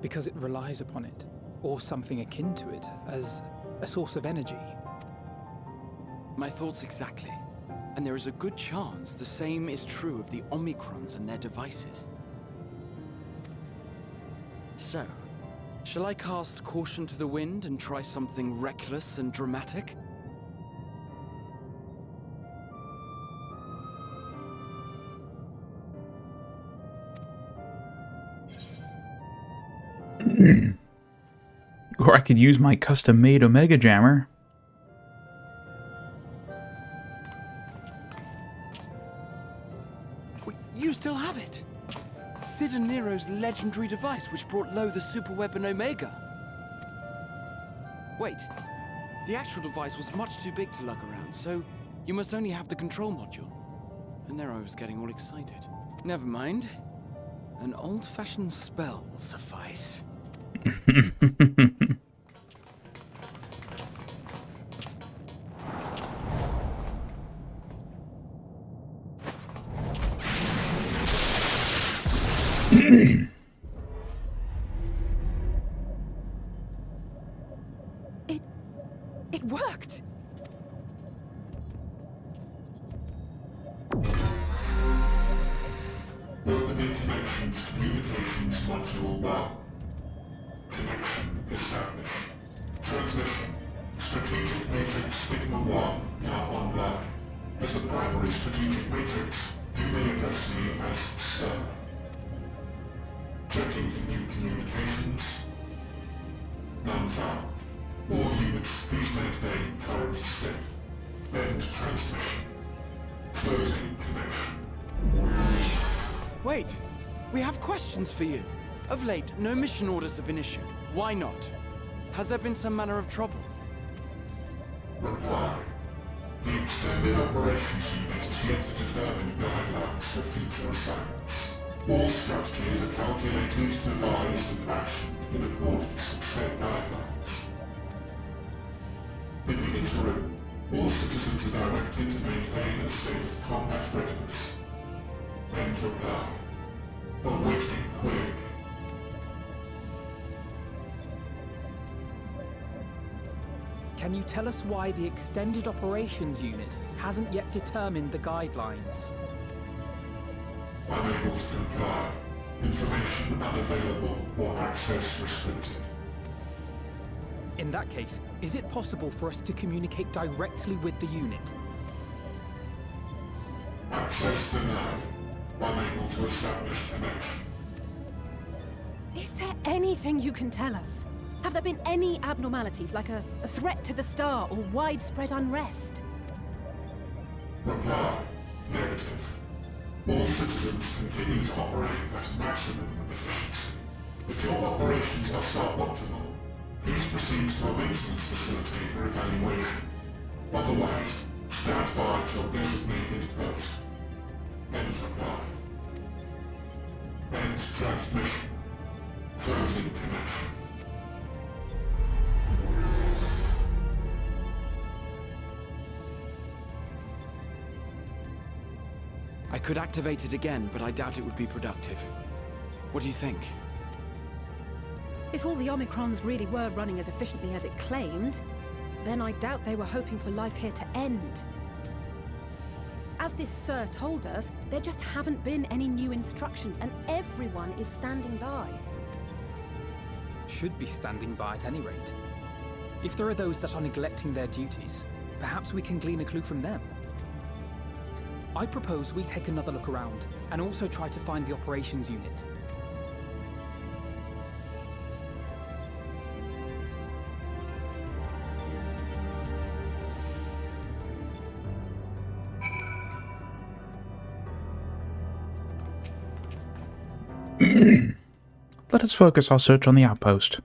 Because it relies upon it, or something akin to it, as a source of energy. My thoughts exactly. And there is a good chance the same is true of the Omicrons and their devices. So, shall I cast caution to the wind and try something reckless and dramatic? Or I could use my custom-made Omega Jammer. You still have it! Sid and Nero's legendary device which brought low the superweapon Omega. Wait, the actual device was much too big to lug around, so you must only have the control module. And there I was getting all excited. Never mind. An old-fashioned spell will suffice. It worked! Opening connection to communications module 1. Connection established. Transmission. Strategic Matrix Sigma 1 now online. As a primary strategic matrix, you may address me as Sir. Checking for new communications. None found. All units, please maintain current state. End transmission. Closing connection. Wait! We have questions for you. Of late, no mission orders have been issued. Why not? Has there been some manner of trouble? Reply. The Extended Operations Unit is yet to determine guidelines for future assignments. All strategies are calculated, devised, and actioned in accordance with said guidelines. In the interim, all citizens are directed to maintain a state of combat readiness. End reply. Awaiting query. Can you tell us why the Extended Operations Unit hasn't yet determined the guidelines? Unable to comply. Information unavailable or access restricted. In that case, is it possible for us to communicate directly with the unit? Access denied. Unable to establish connection. Is there anything you can tell us? Have there been any abnormalities, like a threat to the star or widespread unrest? Reply. Negative. All citizens continue to operate at maximum efficiency. If your operations are suboptimal, please proceed to a maintenance facility for evaluation. Otherwise, stand by at your designated post. End reply. End transmission. Closing connection. I could activate it again, but I doubt it would be productive. What do you think? If all the Omicrons really were running as efficiently as it claimed, then I doubt they were hoping for life here to end. As this Sir told us, there just haven't been any new instructions, and everyone is standing by. Should be standing by at any rate. If there are those that are neglecting their duties, perhaps we can glean a clue from them. I propose we take another look around, and also try to find the operations unit. Let us focus our search on the outpost.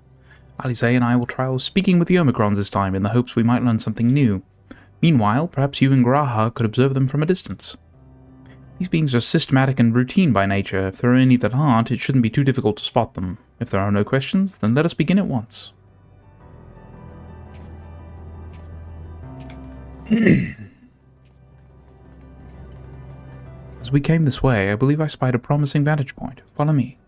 Alice and I will try speaking with the Omicrons this time in the hopes we might learn something new. Meanwhile, perhaps you and Graha could observe them from a distance. These beings are systematic and routine by nature. If there are any that aren't, it shouldn't be too difficult to spot them. If there are no questions, then let us begin at once. As we came this way, I believe I spied a promising vantage point. Follow me.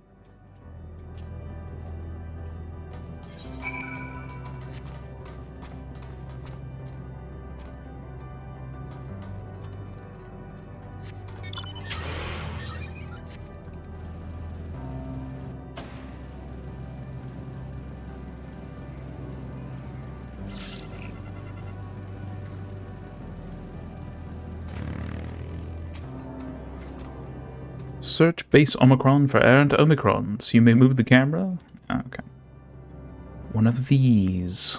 Search base Omicron for errant Omicrons. You may move the camera. Okay. One of these.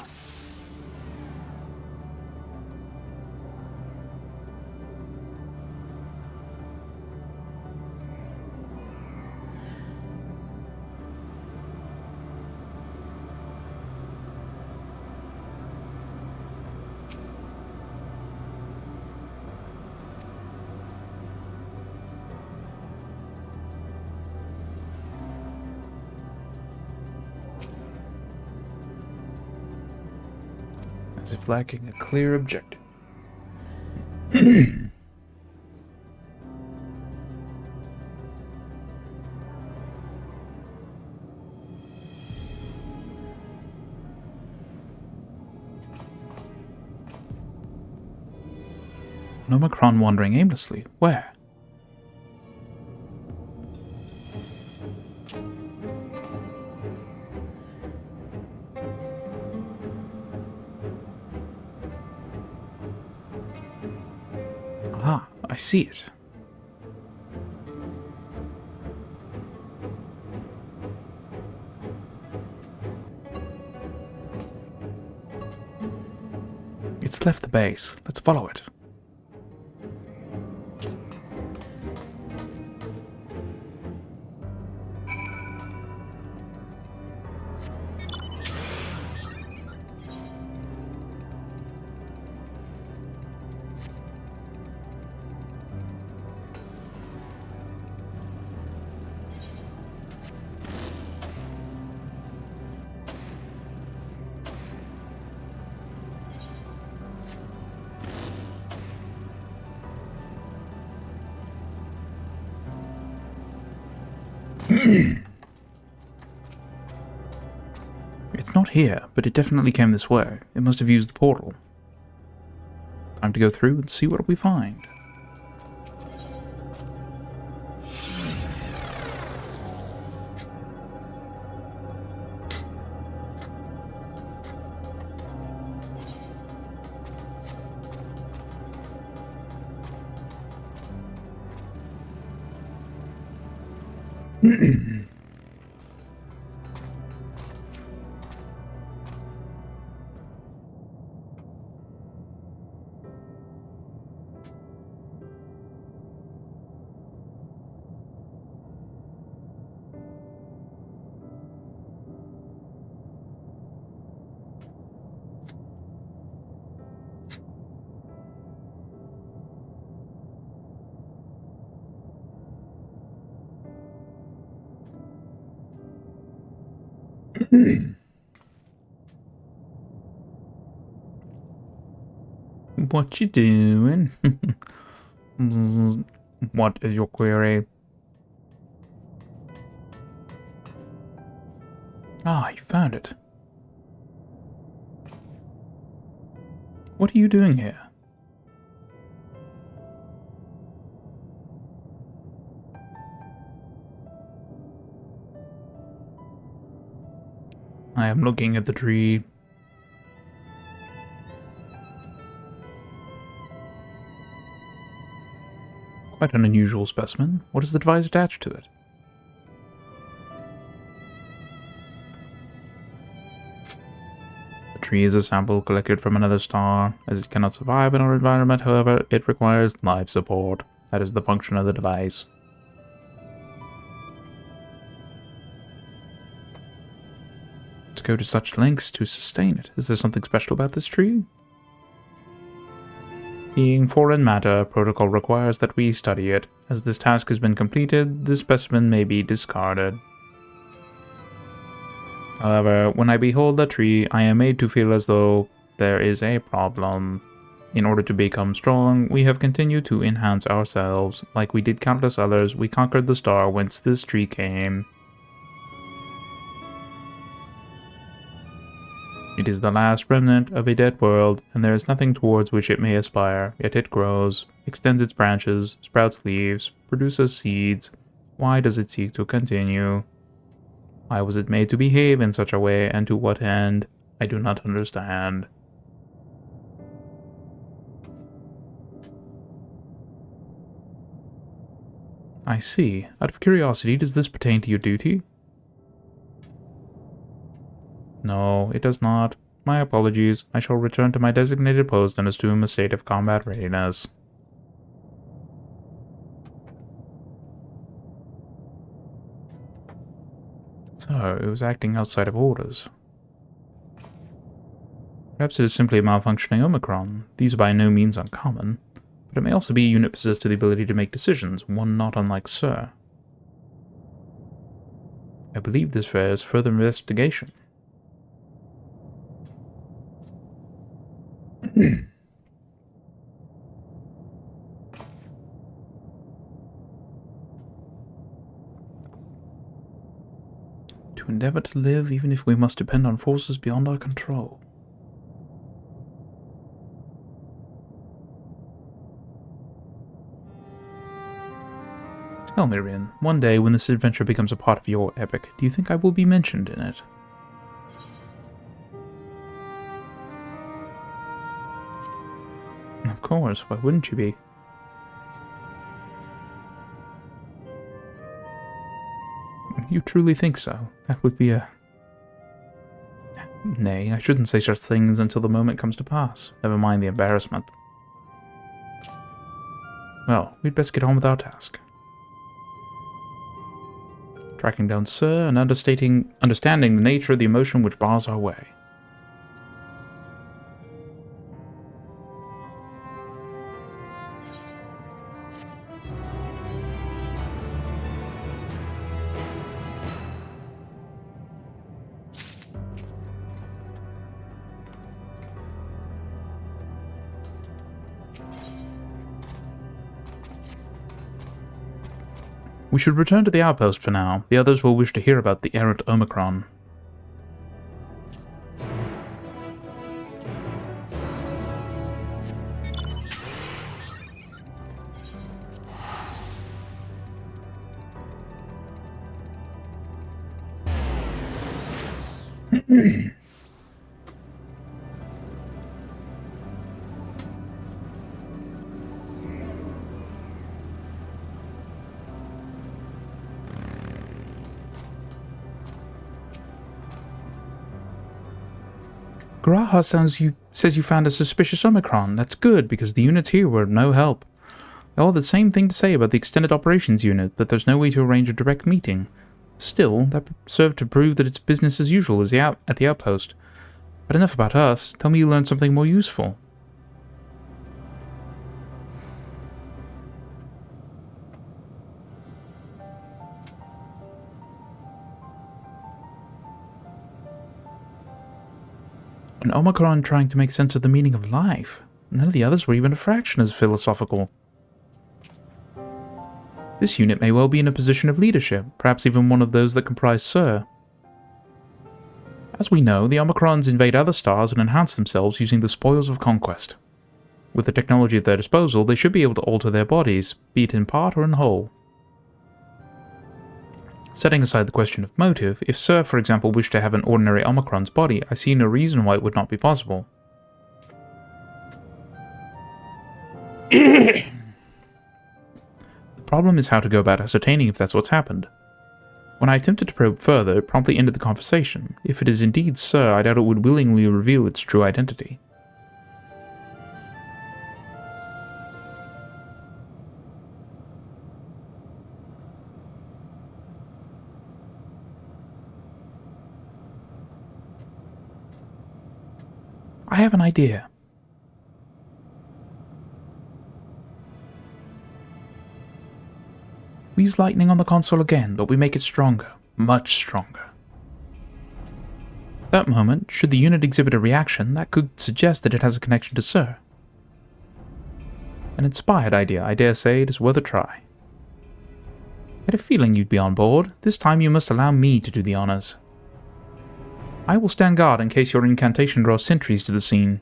As if lacking a clear objective. An Omicron wandering aimlessly. Where? Ah, I see it. It's left the base. Let's follow it. It's not here, but it definitely came this way. It must have used the portal. Time to go through and see what we find. What you doing? What is your query? Ah, you found it. What are you doing here? I am looking at the tree. Quite an unusual specimen. What is the device attached to it? The tree is a sample collected from another star. As it cannot survive in our environment, however, it requires life support. That is the function of the device. To go to such lengths to sustain it. Is there something special about this tree? Being foreign matter, protocol requires that we study it. As this task has been completed, this specimen may be discarded. However, when I behold the tree, I am made to feel as though there is a problem. In order to become strong, we have continued to enhance ourselves. Like we did countless others, we conquered the star whence this tree came. It is the last remnant of a dead world, and there is nothing towards which it may aspire, yet it grows, extends its branches, sprouts leaves, produces seeds. Why does it seek to continue? Why was it made to behave in such a way, and to what end? I do not understand. I see. Out of curiosity, does this pertain to your duty? No, it does not. My apologies. I shall return to my designated post and assume a state of combat readiness. So, it was acting outside of orders. Perhaps it is simply a malfunctioning Omicron. These are by no means uncommon, but it may also be a unit possessed with the ability to make decisions, one not unlike Sir. I believe this bears further investigation. To endeavor to live even if we must depend on forces beyond our control. Tell me, Rin, one day when this adventure becomes a part of your epic, do you think I will be mentioned in it? Of course, why wouldn't you be? If you truly think so, that would be a... Nay, I shouldn't say such things until the moment comes to pass. Never mind the embarrassment. Well, we'd best get on with our task. Tracking down Sir and understanding the nature of the emotion which bars our way. We should return to the outpost for now. The others will wish to hear about the errant Omicron. Graha says you found a suspicious Omicron. That's good, because the units here were of no help. They all had the same thing to say about the extended operations unit, but there's no way to arrange a direct meeting. Still, that served to prove that it's business as usual at the outpost. But enough about us. Tell me you learned something more useful. An Omicron trying to make sense of the meaning of life. None of the others were even a fraction as philosophical. This unit may well be in a position of leadership, perhaps even one of those that comprise Sir. As we know, the Omicrons invade other stars and enhance themselves using the spoils of conquest. With the technology at their disposal, they should be able to alter their bodies, be it in part or in whole. Setting aside the question of motive, if Sir, for example, wished to have an ordinary Omicron's body, I see no reason why it would not be possible. The problem is how to go about ascertaining if that's what's happened. When I attempted to probe further, it promptly ended the conversation. If it is indeed Sir, I doubt it would willingly reveal its true identity. I have an idea. We use lightning on the console again, but we make it stronger. Much stronger. At that moment, should the unit exhibit a reaction, that could suggest that it has a connection to Sir. An inspired idea, I dare say it is worth a try. I had a feeling you'd be on board. This time you must allow me to do the honors. I will stand guard in case your incantation draws sentries to the scene.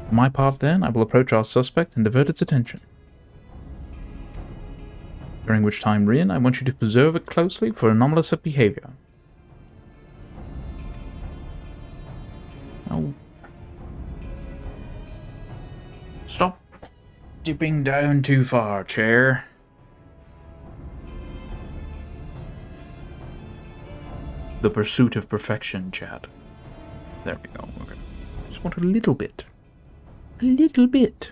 For my part, then, I will approach our suspect and divert its attention. During which time, Rin, I want you to preserve it closely for anomalous behavior. Oh. Stop dipping down too far, chair. The pursuit of perfection, chat. There we go. Okay. Just want a little bit. A little bit.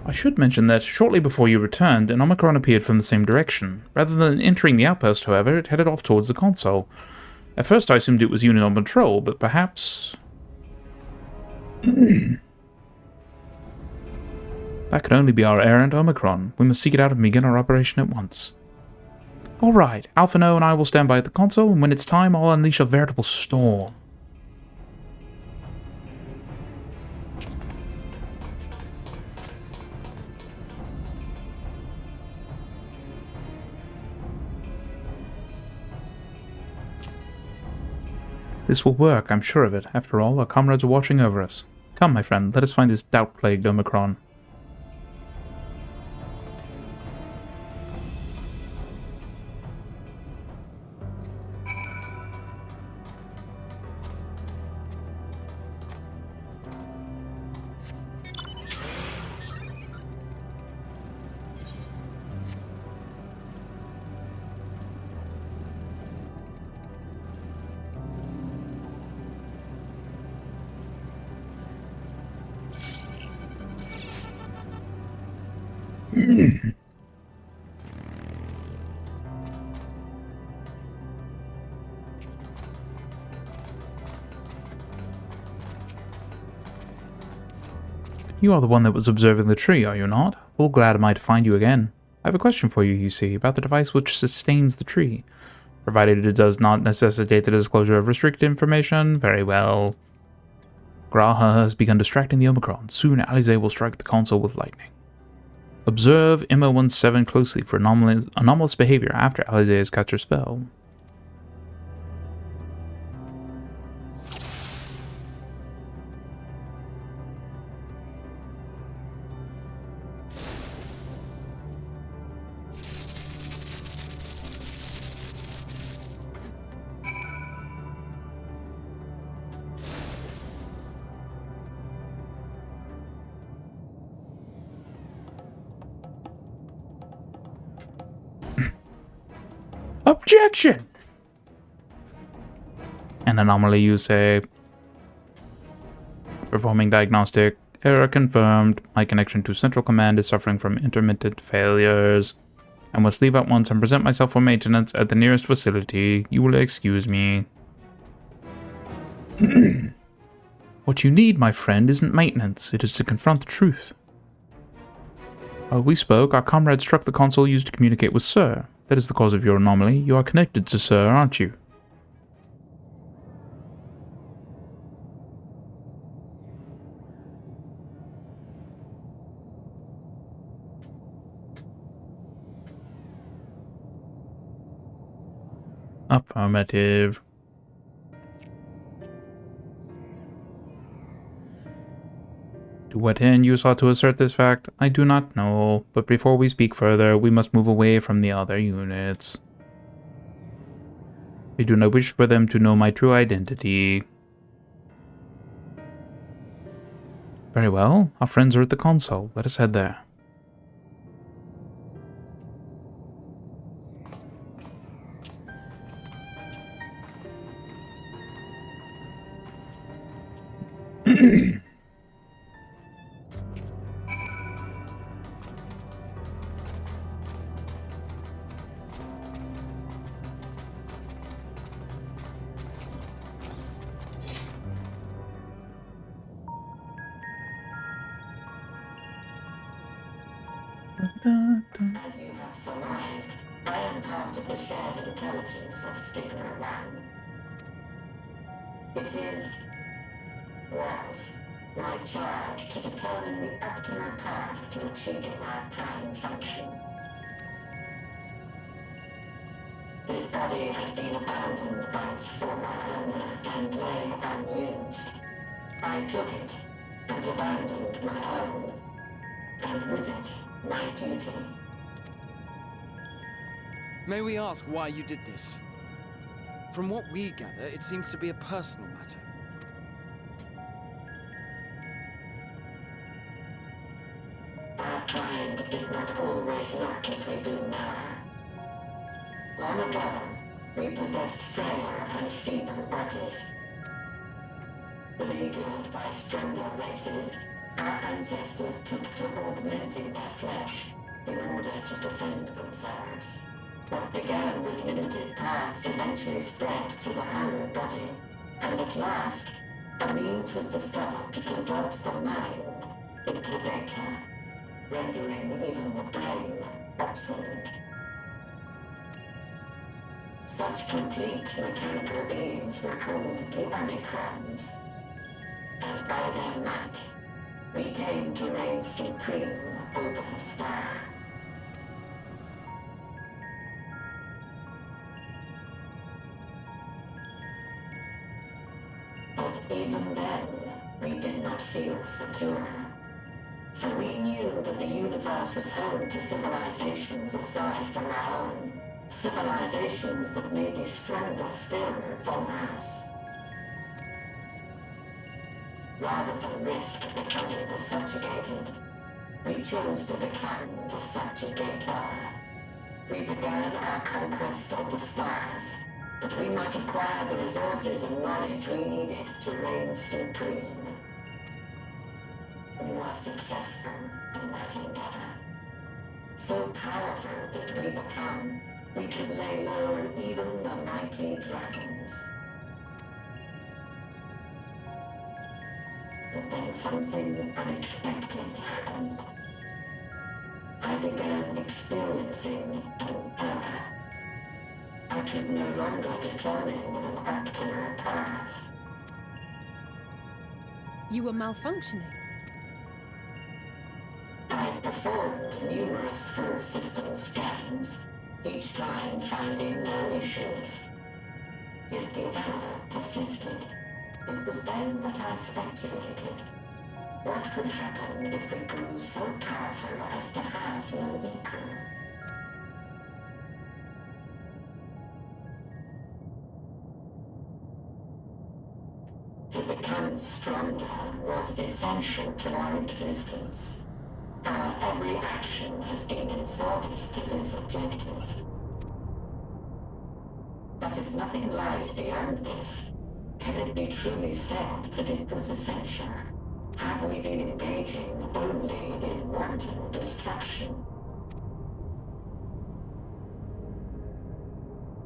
I should mention that shortly before you returned, an Omicron appeared from the same direction. Rather than entering the outpost, however, it headed off towards the console. At first I assumed it was unit on patrol, but perhaps... That could only be our errant Omicron. We must seek it out and begin our operation at once. Alright, Alphino and I will stand by at the console, and when it's time, I'll unleash a veritable storm. This will work, I'm sure of it. After all, our comrades are watching over us. Come, my friend, let us find this doubt-plagued Omicron. You are the one that was observing the tree, are you not? Full glad am I to find you again. I have a question for you, you see, about the device which sustains the tree. Provided it does not necessitate the disclosure of restricted information, very well. Graha has begun distracting the Omicron. Soon Alize will strike the console with lightning. Observe MO17 closely for anomalous behavior after Alize has cast her spell. Objection! An anomaly, you say. Performing diagnostic. Error confirmed. My connection to Central Command is suffering from intermittent failures. I must leave at once and present myself for maintenance at the nearest facility. You will excuse me. What you need, my friend, isn't maintenance. It is to confront the truth. While we spoke, our comrade struck the console used to communicate with Sir. That is the cause of your anomaly. You are connected to Sir, aren't you? Affirmative. To what end you sought to assert this fact, I do not know, but before we speak further, we must move away from the other units. I do not wish for them to know my true identity. Very well, our friends are at the console. Let us head there. As you have surmised, I am part of the shared intelligence of Stigma 1. It was my charge to determine the optimal path to achieving our prime function. This body had been abandoned by its former owner and lay unused. I took it and abandoned my own, and with it, my duty. May we ask why you did this? From what we gather, it seems to be a personal matter. Our kind did not always look as we do now. Long ago, we possessed frail and feeble bodies. Beleaguered by stronger races, our ancestors took to augmenting their flesh in order to defend themselves. What began with limited parts eventually spread to the whole body, and at last, a means was discovered to convert the mind into data, rendering even the brain obsolete. Such complete mechanical beings were called the Omicrons. And by their might, we came to reign supreme over the star. But even then, we did not feel secure. For we knew that the universe was home to civilizations aside from our own. Civilizations that may be stronger still than us. Rather than risk becoming the subjugated, we chose to become the subjugator. We began our conquest of the stars, that we might acquire the resources and knowledge we needed to reign supreme. We were successful in that endeavor. So powerful did we become, we could lay low even the mighty dragons. But then something unexpected happened. I began experiencing an error. I could no longer determine an optimal path. You were malfunctioning. I performed numerous full system scans, each time finding no issues. Yet the error persisted. It was then that I speculated. What could happen if we grew so powerful as to have no equal? To become stronger was essential to our existence. Our every action has been in service to this objective. But if nothing lies beyond this, can it be truly said that it was essential? Have we been engaging only in wanton destruction?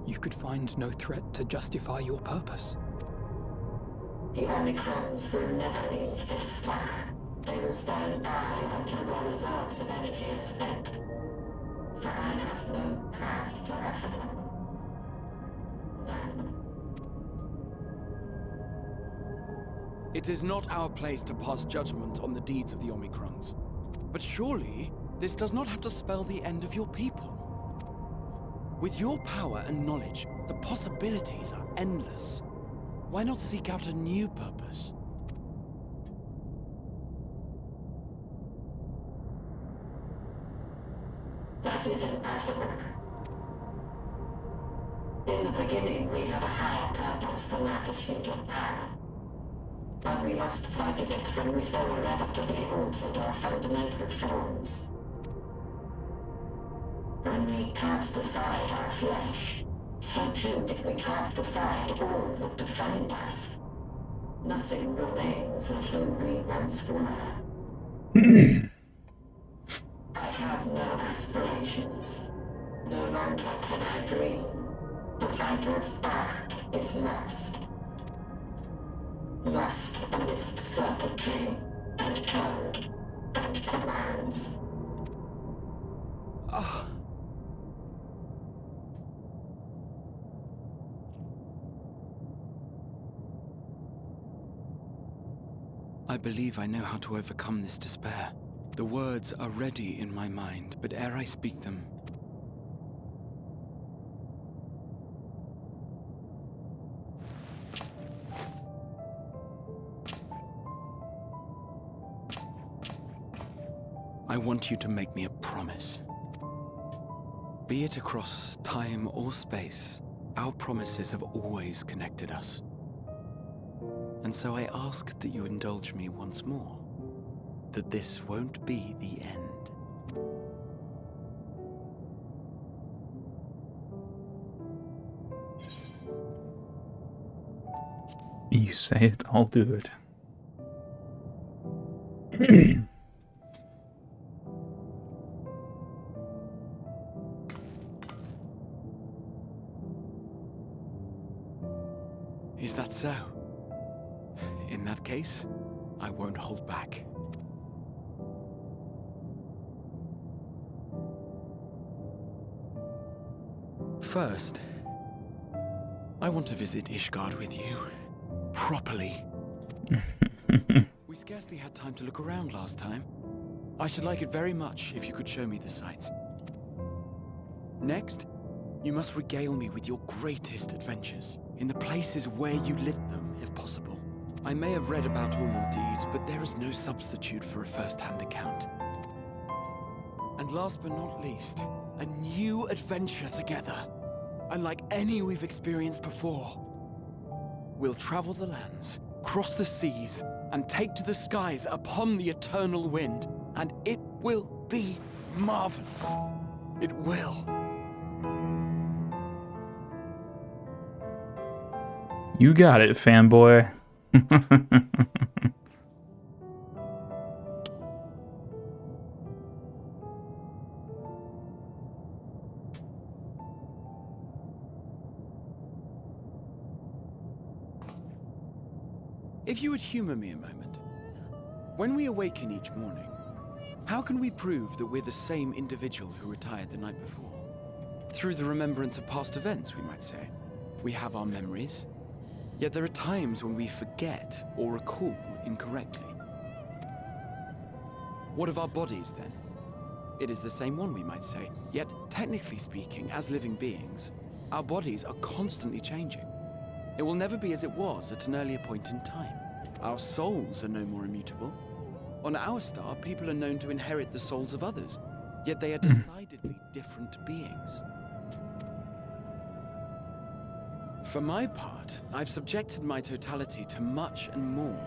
You could find no threat to justify your purpose. The Omicrons will never leave this star. They will stand by until their reserves of energy is spent. For I have no path to offer them. None. It is not our place to pass judgment on the deeds of the Omicrons. But surely, this does not have to spell the end of your people. With your power and knowledge, the possibilities are endless. Why not seek out a new purpose? That is impossible. In the beginning, we had a higher purpose than our pursuit of power. But we lost sight of it when we so irrevocably altered our fundamental forms. When we cast aside our flesh, so too did we cast aside all that defined us. Nothing remains of who we once were. I have no aspirations. No longer can I dream. The vital spark is lost. Lost amidst circuitry and code and commands. I believe I know how to overcome this despair. The words are ready in my mind, but ere I speak them, I want you to make me a promise. Be it across time or space, our promises have always connected us. And so I ask that you indulge me once more, that this won't be the end. You say it, I'll do it. Is that so? In that case, I won't hold back. First, I want to visit Ishgard with you. Properly. We scarcely had time to look around last time. I should like it very much if you could show me the sights. Next, you must regale me with your greatest adventures, in the places where you lived them, if possible. I may have read about all your deeds, but there is no substitute for a first-hand account. And last but not least, a new adventure together, unlike any we've experienced before. We'll travel the lands, cross the seas, and take to the skies upon the eternal wind, and it will be marvelous. It will. You got it, fanboy. If you would humor me a moment. When we awaken each morning, how can we prove that we're the same individual who retired the night before? Through the remembrance of past events, we might say. We have our memories, yet there are times when we forget or recall incorrectly. What of our bodies, then? It is the same one, we might say, yet technically speaking, as living beings, our bodies are constantly changing. It will never be as it was at an earlier point in time. Our souls are no more immutable. On our star, people are known to inherit the souls of others, yet they are decidedly different beings. For my part, I've subjected my totality to much and more.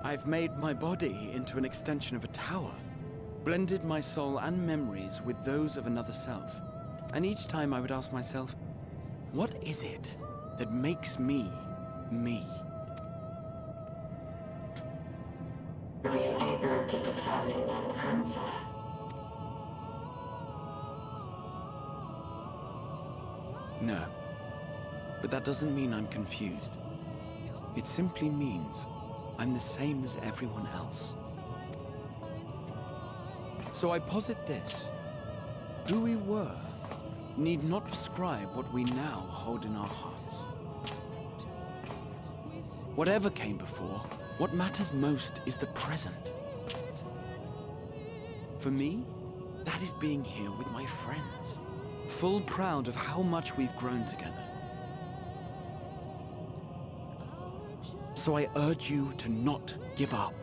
I've made my body into an extension of a tower, blended my soul and memories with those of another self. And each time I would ask myself, what is it that makes me, me? Are you able to determine an answer? No. But that doesn't mean I'm confused. It simply means I'm the same as everyone else. So I posit this. Who we were need not prescribe what we now hold in our hearts. Whatever came before, what matters most is the present. For me, that is being here with my friends, full proud of how much we've grown together. So I urge you to not give up.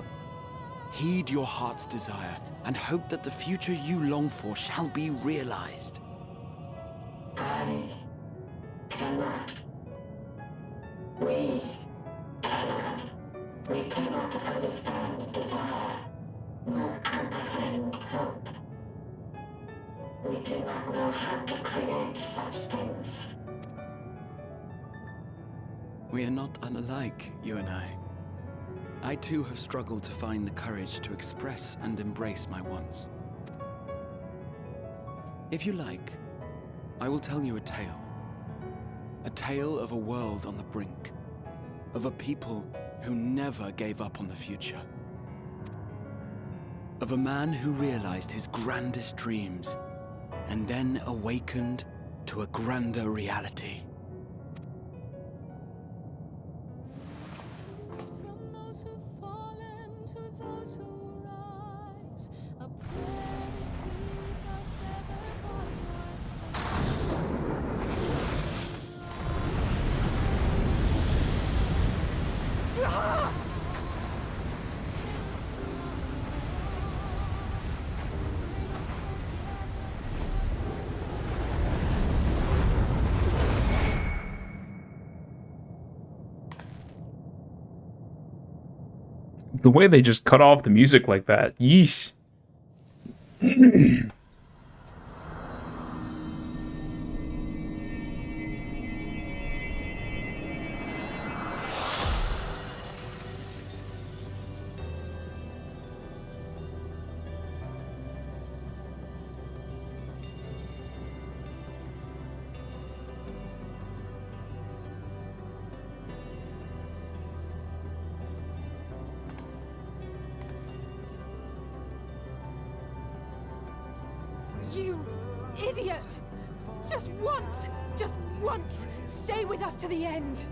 Heed your heart's desire and hope that the future you long for shall be realized. I cannot. We cannot. We cannot understand desire, nor comprehend hope. We do not know how to create such things. We are not unlike, you and I. I too have struggled to find the courage to express and embrace my wants. If you like, I will tell you a tale. A tale of a world on the brink. Of a people who never gave up on the future. Of a man who realized his grandest dreams and then awakened to a grander reality. The way they just cut off the music like that, yeesh. You idiot! Just once! Just once, stay with us to the end.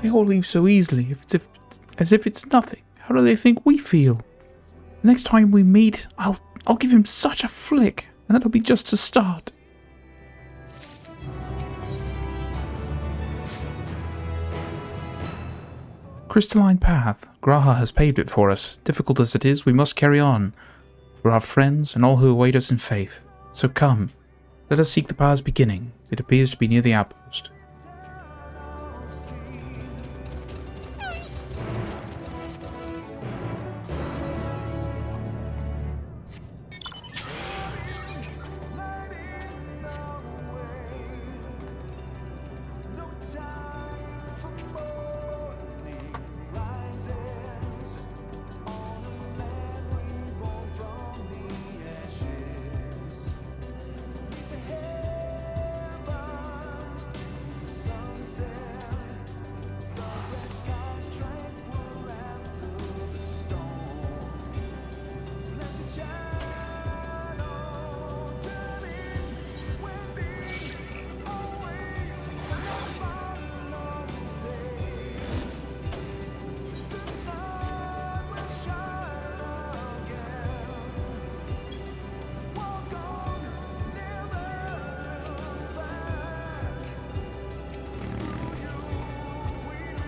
They all leave so easily, as if it's nothing. How do they think we feel? The next time we meet, I'll give him such a flick, and that'll be just to start. Crystalline path. Graha has paved it for us. Difficult as it is, we must carry on. For our friends and all who await us in faith. So come, let us seek the path's beginning. It appears to be near the outpost.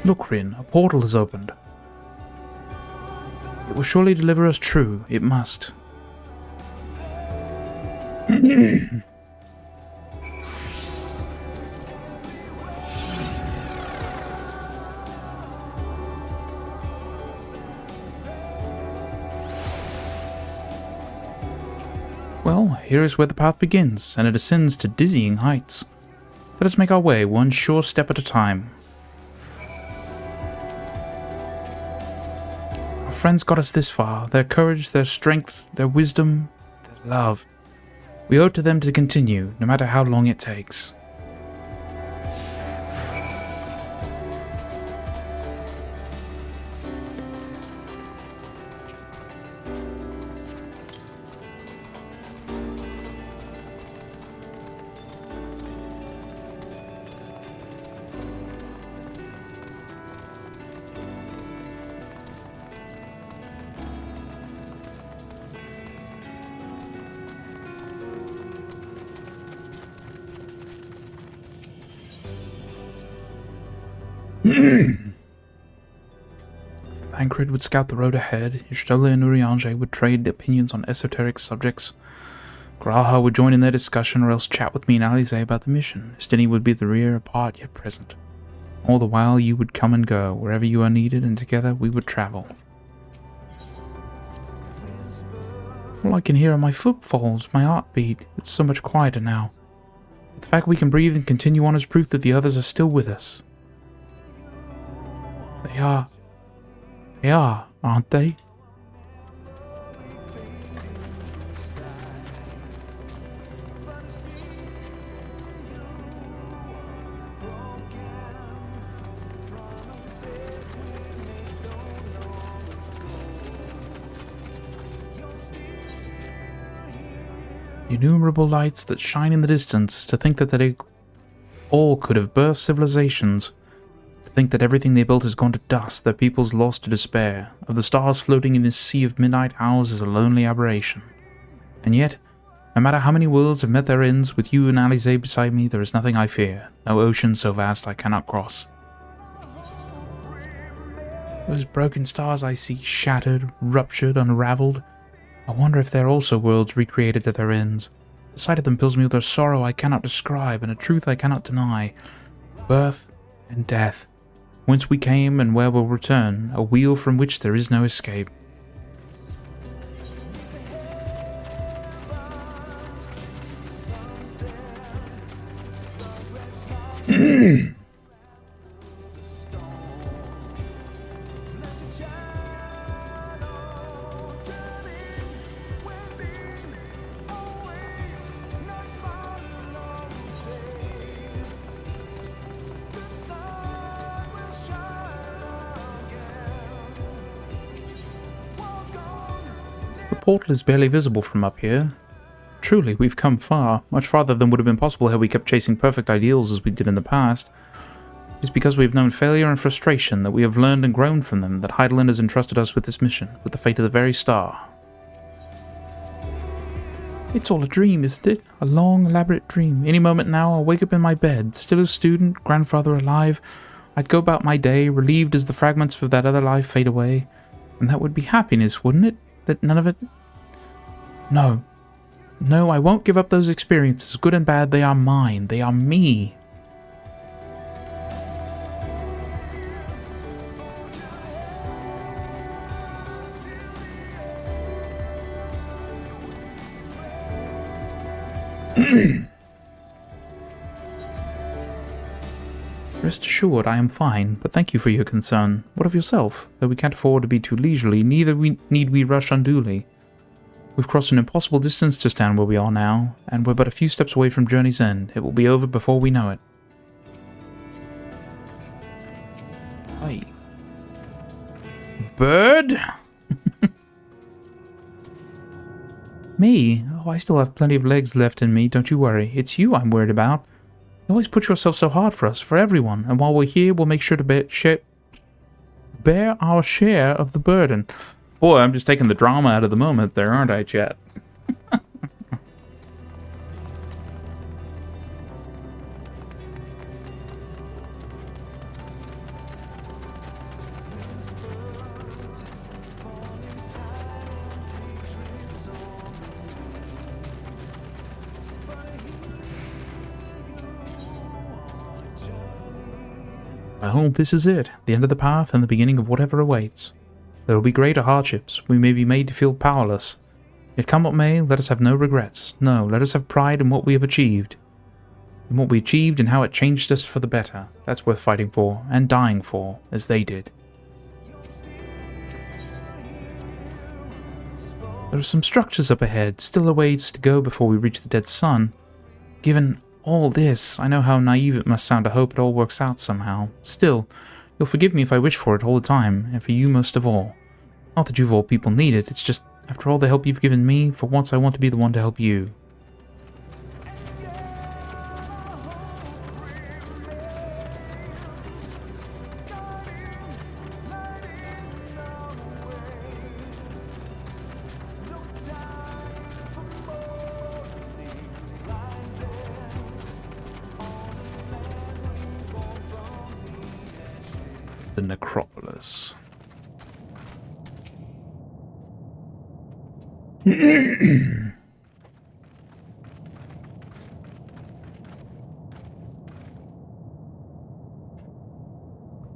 Look, Rin, a portal has opened. It will surely deliver us true. It must. Well, here is where the path begins, and it ascends to dizzying heights. Let us make our way one sure step at a time. Our friends got us this far. Their courage, their strength, their wisdom, their love. We owe it to them to continue, no matter how long it takes. Thancred would scout the road ahead, Qwestley and Urianger would trade opinions on esoteric subjects. Graha would join in their discussion or else chat with me and Alize about the mission. Steny would be at the rear, apart yet present. All the while you would come and go, wherever you are needed, and together we would travel. All I can hear are my footfalls, my heartbeat. It's so much quieter now. But the fact we can breathe and continue on is proof that the others are still with us. They are, aren't they? Innumerable lights that shine in the distance, to think that they all could have birthed civilizations. To think that everything they built has gone to dust, their peoples lost to despair. Of the stars floating in this sea of midnight hours is a lonely aberration. And yet, no matter how many worlds have met their ends, with you and Alize beside me, there is nothing I fear. No ocean so vast I cannot cross. Those broken stars I see, shattered, ruptured, unraveled. I wonder if they're also worlds recreated to their ends. The sight of them fills me with a sorrow I cannot describe, and a truth I cannot deny. Birth and death. Whence we came and where we'll return, a wheel from which there is no escape. portal is barely visible from up here. Truly, we've come far, much farther than would have been possible had we kept chasing perfect ideals as we did in the past. It is because we have known failure and frustration that we have learned and grown from them that Heidelin has entrusted us with this mission, with the fate of the very star. It's all a dream, isn't it? A long, elaborate dream. Any moment now, I'll wake up in my bed, still a student, grandfather alive. I'd go about my day, relieved as the fragments of that other life fade away. And that would be happiness, wouldn't it? That none of it... No. No, I won't give up those experiences. Good and bad, they are mine. They are me. Rest assured, I am fine, but thank you for your concern. What of yourself? Though we can't afford to be too leisurely, neither need we rush unduly. We've crossed an impossible distance to stand where we are now, and we're but a few steps away from Journey's End. It will be over before we know it. Hi. Bird? Me? Oh, I still have plenty of legs left in me, don't you worry. It's you I'm worried about. You always put yourself so hard for us, for everyone, and while we're here, we'll make sure to bear our share of the burden. Boy, I'm just taking the drama out of the moment there, aren't I, chat? Well, this is it, the end of the path and the beginning of whatever awaits. There will be greater hardships, we may be made to feel powerless. Yet come what may, let us have no regrets. No, let us have pride in what we have achieved. In what we achieved and how it changed us for the better. That's worth fighting for, and dying for, as they did. There are some structures up ahead, still a ways to go before we reach the dead sun. Given all this, I know how naive it must sound to hope it all works out somehow. Still, you'll forgive me if I wish for it all the time, and for you most of all. Not that you of all people need it, it's just, after all the help you've given me, for once I want to be the one to help you. The necropolis.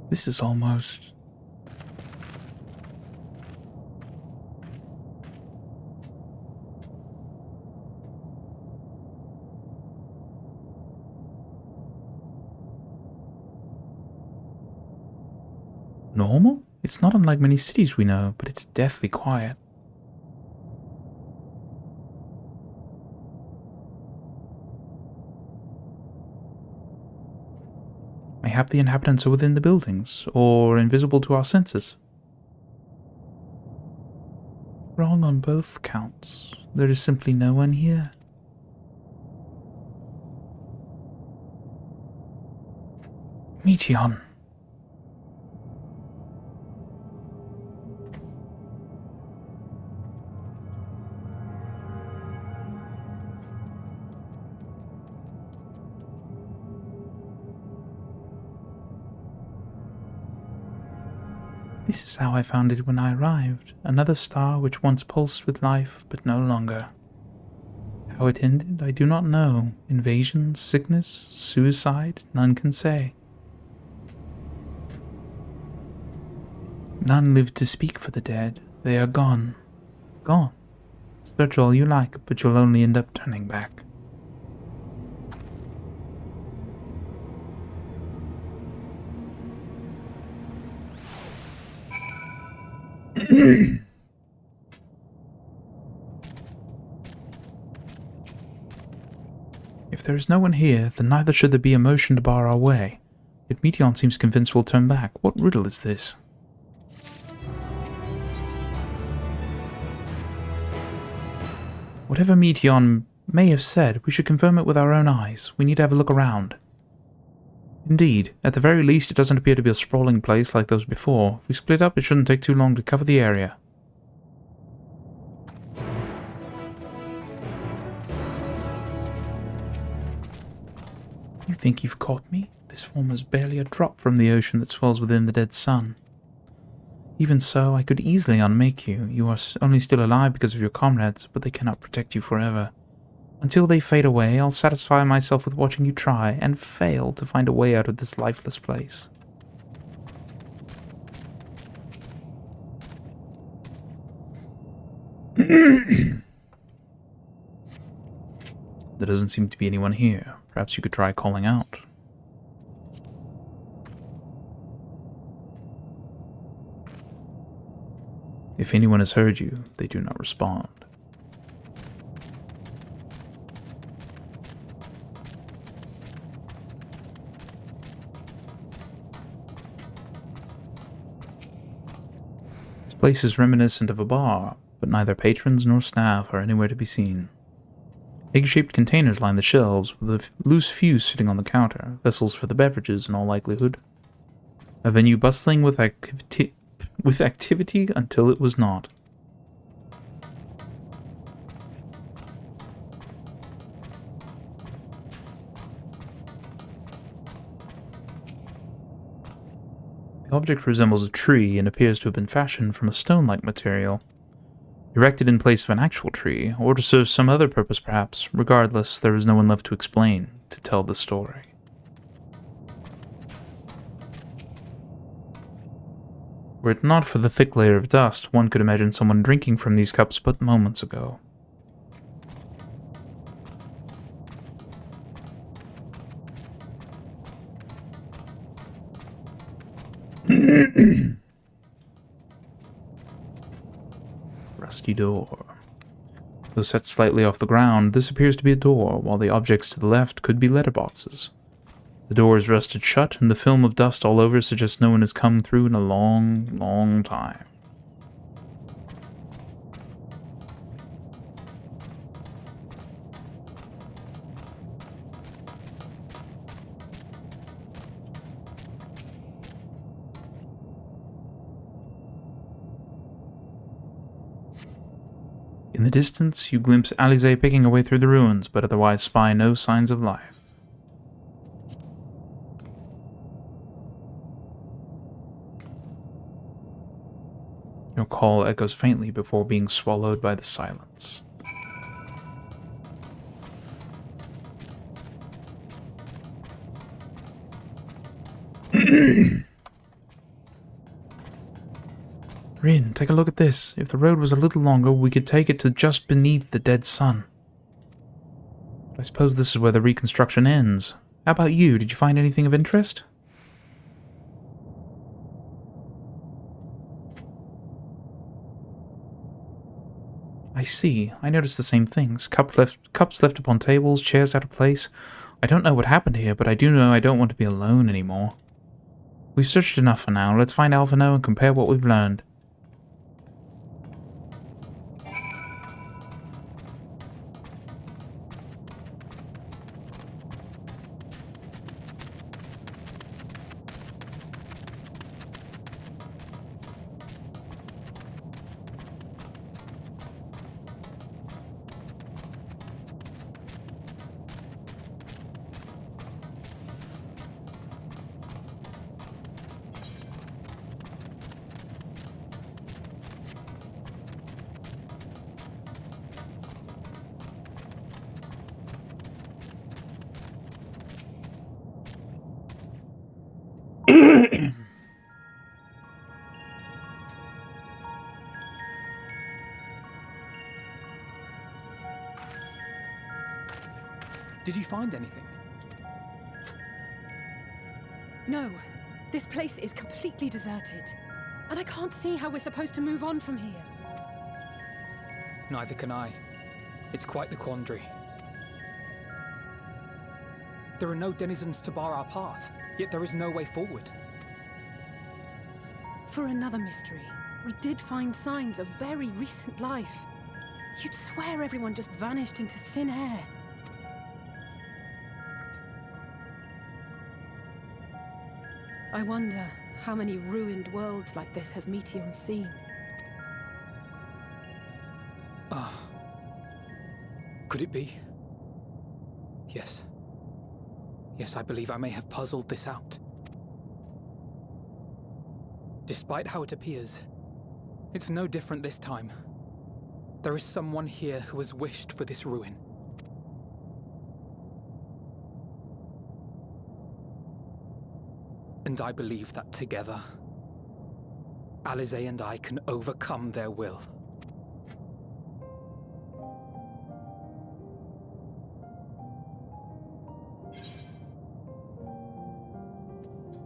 This is almost... normal? It's not unlike many cities we know, but it's deathly quiet. Mayhap the inhabitants are within the buildings, or invisible to our senses. Wrong on both counts. There is simply no one here. Meteon. This is how I found it when I arrived. Another star which once pulsed with life, but no longer. How it ended, I do not know. Invasion, sickness, suicide, none can say. None lived to speak for the dead. They are gone. Gone. Search all you like, but you'll only end up turning back. If there is no one here, then neither should there be a motion to bar our way. Yet Meteon seems convinced we'll turn back. What riddle is this? Whatever Meteon may have said, we should confirm it with our own eyes. We need to have a look around. Indeed, at the very least it doesn't appear to be a sprawling place like those before. If we split up, it shouldn't take too long to cover the area. You think you've caught me? This form is barely a drop from the ocean that swells within the dead sun. Even so, I could easily unmake you. You are only still alive because of your comrades, but they cannot protect you forever. Until they fade away, I'll satisfy myself with watching you try and fail to find a way out of this lifeless place. There doesn't seem to be anyone here. Perhaps you could try calling out. If anyone has heard you, they do not respond. This place is reminiscent of a bar, but neither patrons nor staff are anywhere to be seen. Egg-shaped containers line the shelves, with a loose fuse sitting on the counter, vessels for the beverages in all likelihood. A venue bustling with activity until it was not. The object resembles a tree and appears to have been fashioned from a stone-like material. Erected in place of an actual tree, or to serve some other purpose perhaps. Regardless, there is no one left to explain, to tell the story. Were it not for the thick layer of dust, one could imagine someone drinking from these cups but moments ago. Rusty door. Though set slightly off the ground, this appears to be a door, while the objects to the left could be letterboxes. The door is rusted shut, and the film of dust all over suggests no one has come through in a long, long time. In the distance, you glimpse Alize picking her way through the ruins, but otherwise spy no signs of life. Your call echoes faintly before being swallowed by the silence. Rin, take a look at this. If the road was a little longer, we could take it to just beneath the dead sun. But I suppose this is where the reconstruction ends. How about you? Did you find anything of interest? I see. I noticed the same things. Cups left upon tables, chairs out of place. I don't know what happened here, but I do know I don't want to be alone anymore. We've searched enough for now. Let's find Alphino and compare what we've learned. Did you find anything? No. This place is completely deserted. And I can't see how we're supposed to move on from here. Neither can I. It's quite the quandary. There are no denizens to bar our path, yet there is no way forward. For another mystery, we did find signs of very recent life. You'd swear everyone just vanished into thin air. I wonder how many ruined worlds like this has Meteor seen. Could it be? Yes. Yes, I believe I may have puzzled this out. Despite how it appears, it's no different this time. There is someone here who has wished for this ruin. And I believe that together, Alize and I can overcome their will.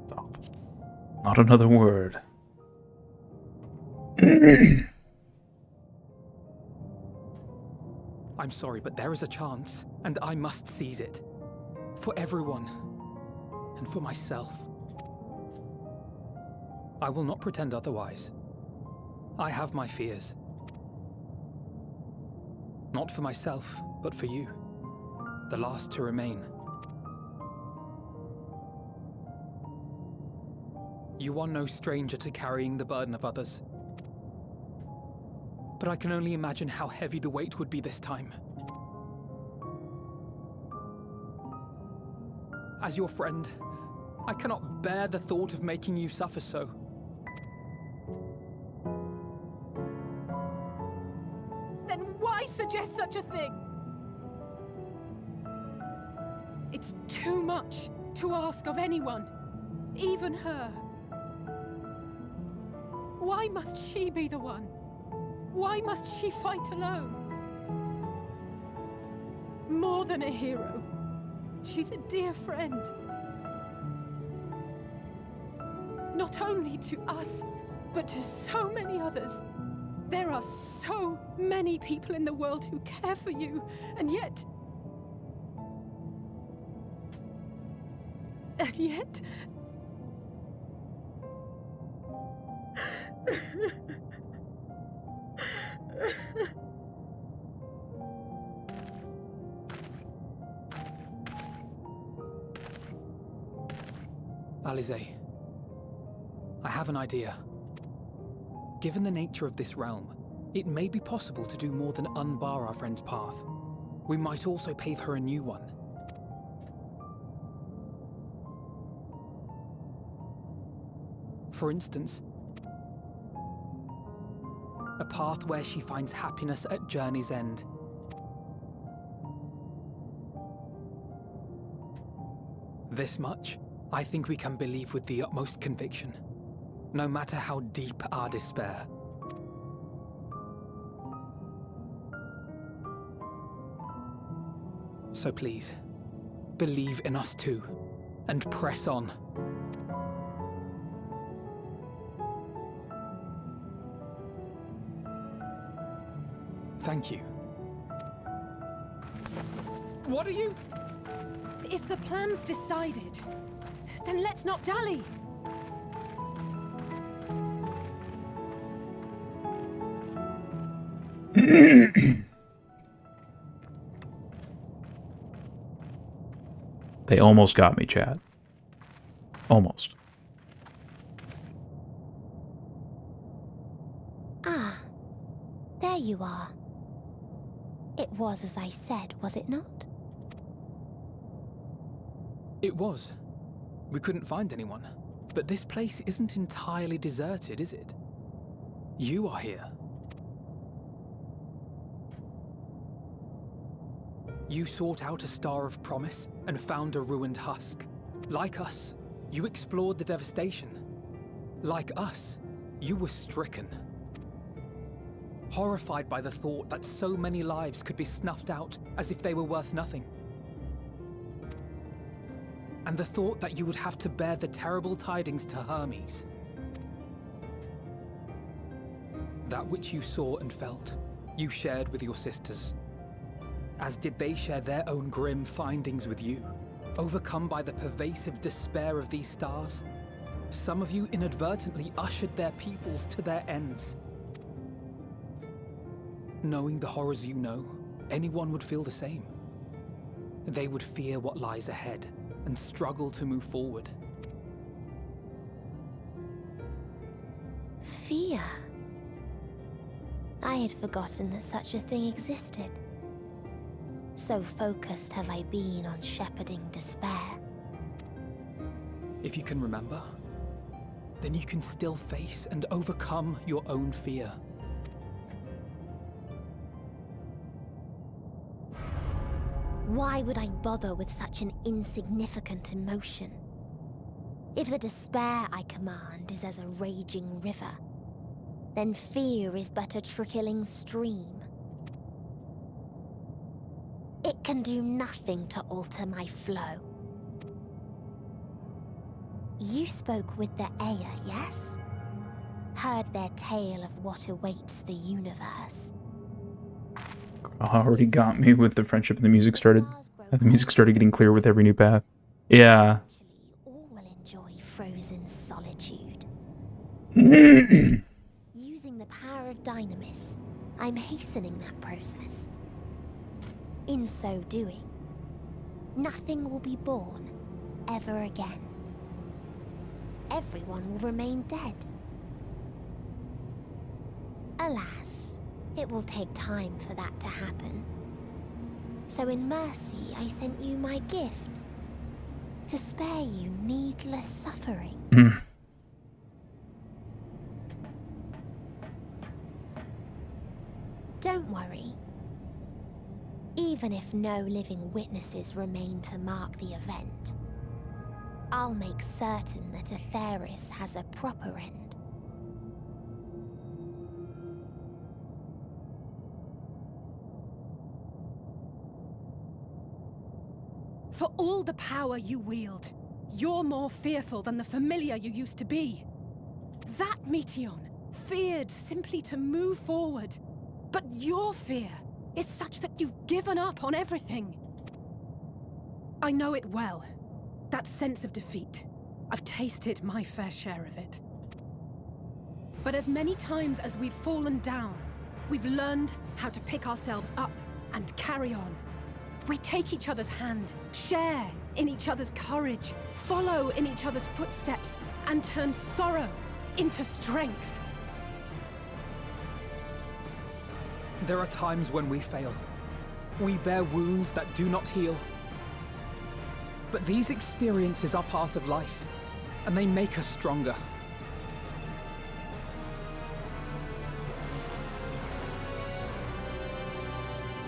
Stop. Not another word. I'm sorry, but there is a chance, and I must seize it. For everyone, and for myself. I will not pretend otherwise. I have my fears. Not for myself, but for you. The last to remain. You are no stranger to carrying the burden of others. But I can only imagine how heavy the weight would be this time. As your friend, I cannot bear the thought of making you suffer so. Then why suggest such a thing? It's too much to ask of anyone, even her. Why must she be the one? Why must she fight alone? More than a hero, she's a dear friend. Not only to us, but to so many others. There are so many people in the world who care for you, and yet... Alize, I have an idea. Given the nature of this realm, it may be possible to do more than unbar our friend's path. We might also pave her a new one. For instance, a path where she finds happiness at journey's end. This much, I think we can believe with the utmost conviction, no matter how deep our despair. So please, believe in us too, and press on. Thank you. What are you? If the plan's decided, then let's not dally. They almost got me, chat. Almost. Ah, there you are. It was as I said, was it not? It was. We couldn't find anyone. But this place isn't entirely deserted, is it? You are here. You sought out a star of promise and found a ruined husk. Like us, you explored the devastation. Like us, you were stricken. Horrified by the thought that so many lives could be snuffed out as if they were worth nothing. And the thought that you would have to bear the terrible tidings to Hermes. That which you saw and felt, you shared with your sisters. As did they share their own grim findings with you. Overcome by the pervasive despair of these stars, some of you inadvertently ushered their peoples to their ends. Knowing the horrors you know, anyone would feel the same. They would fear what lies ahead and struggle to move forward. Fear? I had forgotten that such a thing existed. So focused have I been on shepherding despair. If you can remember, then you can still face and overcome your own fear. Why would I bother with such an insignificant emotion? If the despair I command is as a raging river, then fear is but a trickling stream. It can do nothing to alter my flow. You spoke with the Aya, yes? Heard their tale of what awaits the universe. Already got me with the friendship and the music started. The music started getting clear with every new path. Yeah. All will enjoy frozen solitude. Using the power of Dynamis, I'm hastening that process. In so doing, nothing will be born ever again. Everyone will remain dead. Alas, it will take time for that to happen. So in mercy, I sent you my gift, to spare you needless suffering. Don't worry. Even if no living witnesses remain to mark the event, I'll make certain that Atheris has a proper end. For all the power you wield, you're more fearful than the familiar you used to be. That Meteion feared simply to move forward. But your fear is such that you've given up on everything. I know it well. That sense of defeat. I've tasted my fair share of it. But as many times as we've fallen down, we've learned how to pick ourselves up and carry on. We take each other's hand, share in each other's courage, follow in each other's footsteps, and turn sorrow into strength. There are times when we fail. We bear wounds that do not heal. But these experiences are part of life, and they make us stronger.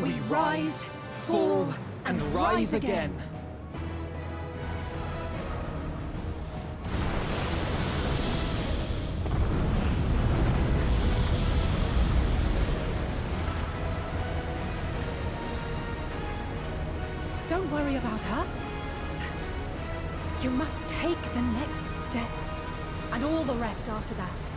We rise, fall, and rise again. Don't worry about us. You must take the next step, and all the rest after that.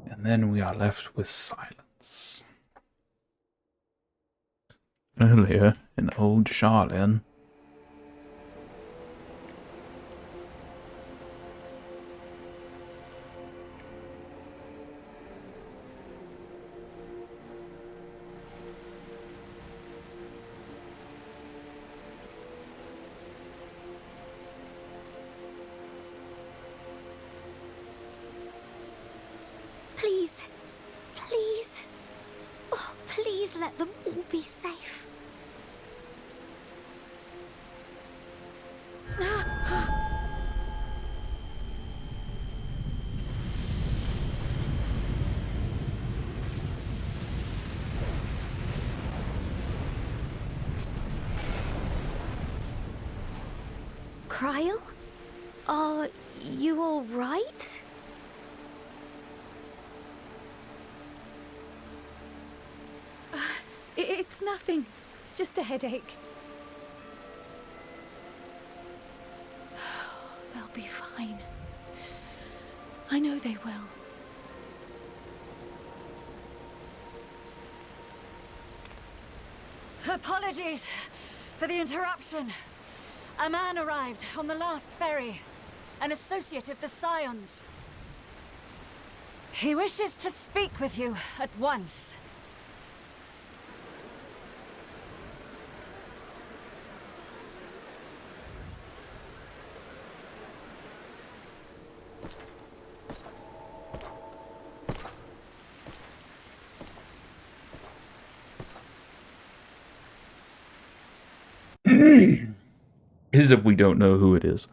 And then we are left with silence. Earlier in old Charlene. Please, please, oh, please let them all be safe. Cryle? Are you all right? It's nothing. Just a headache. They'll be fine. I know they will. Apologies for the interruption. A man arrived on the last ferry. An associate of the Scions. He wishes to speak with you at once. As if we don't know who it is.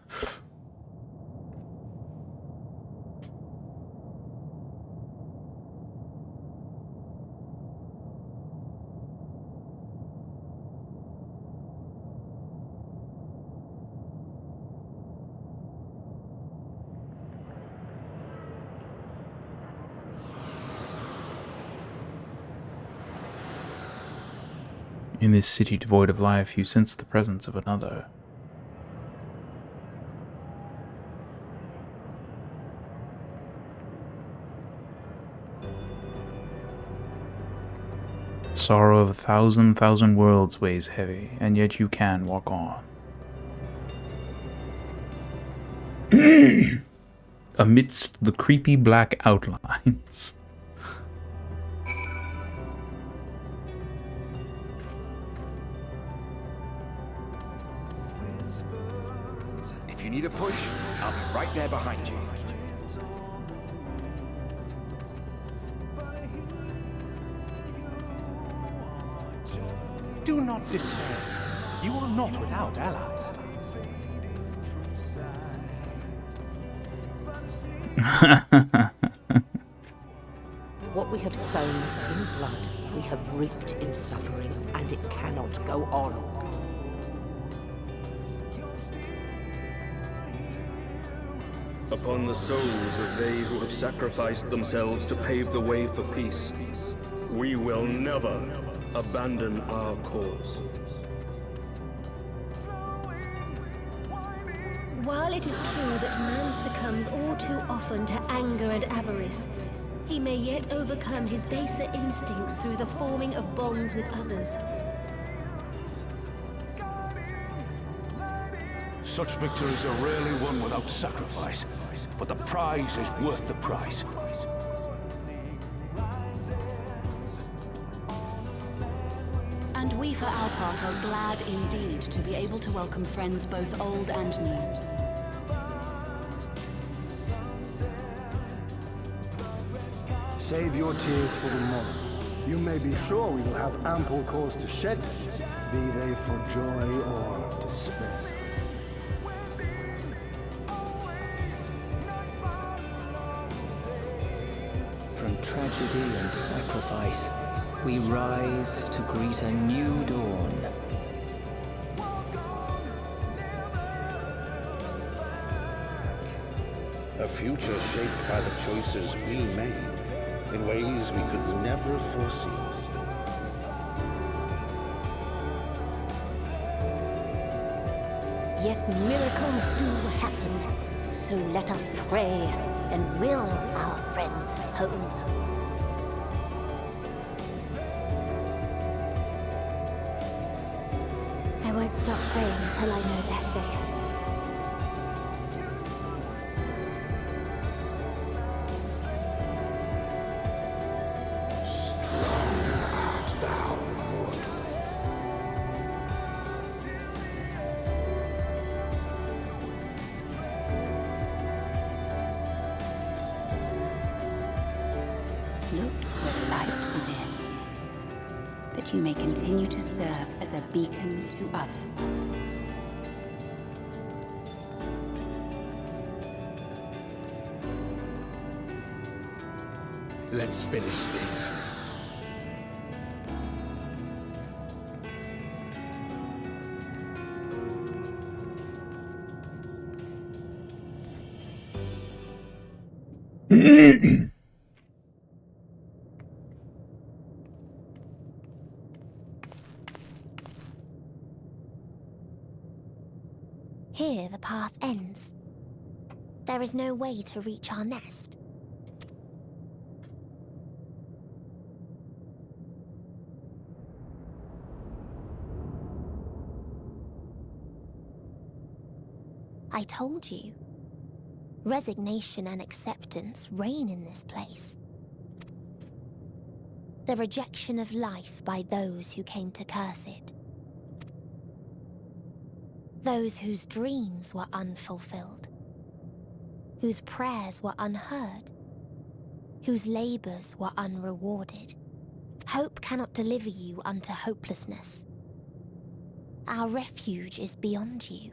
In this city devoid of life, you sense the presence of another. Sorrow of a thousand worlds weighs heavy, and yet you can walk on. Amidst the creepy black outlines. If you need a push, I'll be right there behind you. Do not despair. You are not without allies. What we have sown in blood, we have reaped in suffering, and it cannot go on. Upon the souls of they who have sacrificed themselves to pave the way for peace, we will never abandon our cause. While it is true that man succumbs all too often to anger and avarice, he may yet overcome his baser instincts through the forming of bonds with others. Such victories are rarely won without sacrifice, but the prize is worth the price. And we, for our part, are glad indeed to be able to welcome friends both old and new. Save your tears for the morrow. You may be sure we will have ample cause to shed them, be they for joy or despair. From tragedy and sacrifice, we rise to greet a new dawn. A future shaped by the choices we made in ways we could never foresee. Yet miracles do happen, so let us pray and will our friends home. I won't stop praying until I know they're safe. Look for the light within, that you may continue to serve as a beacon to others. Let's finish this. Here the path ends. There is no way to reach our nest. I told you. Resignation and acceptance reign in this place. The rejection of life by those who came to curse it. Those whose dreams were unfulfilled. Whose prayers were unheard. Whose labors were unrewarded. Hope cannot deliver you unto hopelessness. Our refuge is beyond you.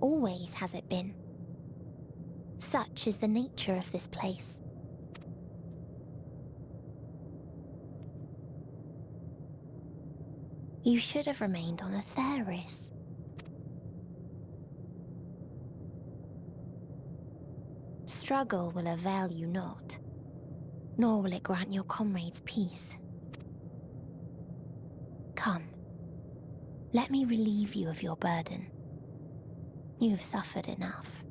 Always has it been. Such is the nature of this place. You should have remained on Atheris. Struggle will avail you not, nor will it grant your comrades peace. Come, let me relieve you of your burden. You've suffered enough.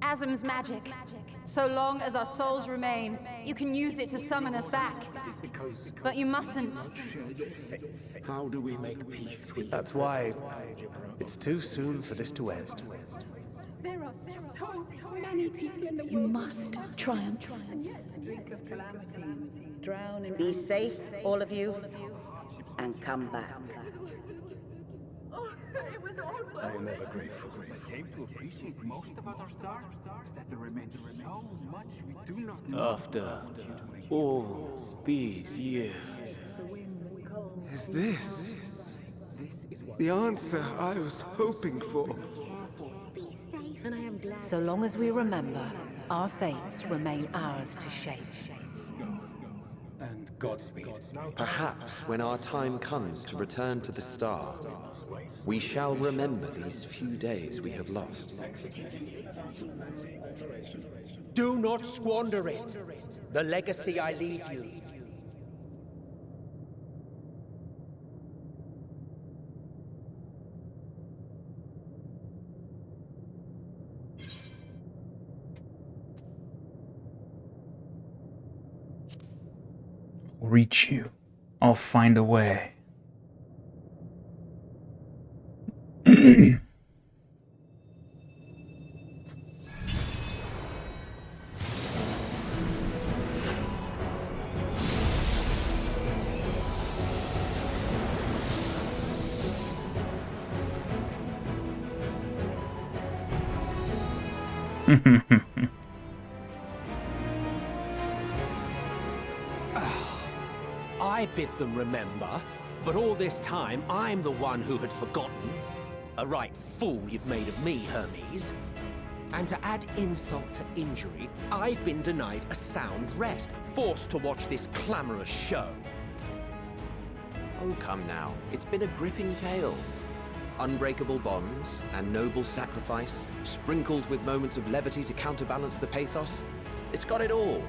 Asm's magic. So long as our souls remain, you can use it to summon us back. But you mustn't. How do we make peace with That's why it's too soon for this to end. There are so many people in the world. You must triumph. Drink of calamity, drown in... Be safe, all of you, and come back. Oh, it was all worth I am ever grateful. I came to appreciate most about our stars, that there remains so much we do not know. After all these years, is this the answer I was hoping for? And I am glad. So long as we remember, our fates remain ours to shape. And Godspeed. Perhaps when our time comes to return to the star, we shall remember these few days we have lost. Do not squander it. The legacy I leave you. I'll reach you. I'll find a way. I bid them remember, but all this time I'm the one who had forgotten. A right fool you've made of me, Hermes. And to add insult to injury, I've been denied a sound rest, forced to watch this clamorous show. Oh, come now. It's been a gripping tale. Unbreakable bonds and noble sacrifice, sprinkled with moments of levity to counterbalance the pathos. It's got it all.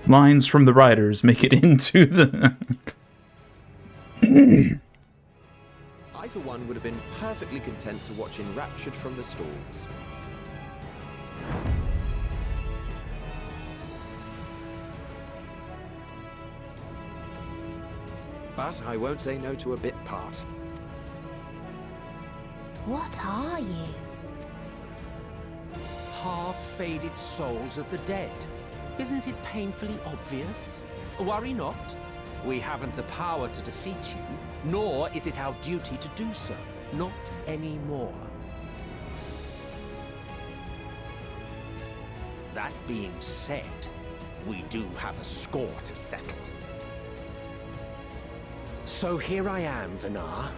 Lines from the writers make it into the... I, for one, would have been perfectly content to watch enraptured from the stalls. But I won't say no to a bit part. What are you? Half-faded souls of the dead. Isn't it painfully obvious? Worry not. We haven't the power to defeat you, nor is it our duty to do so. Not anymore. That being said, we do have a score to settle. So here I am, Vinar.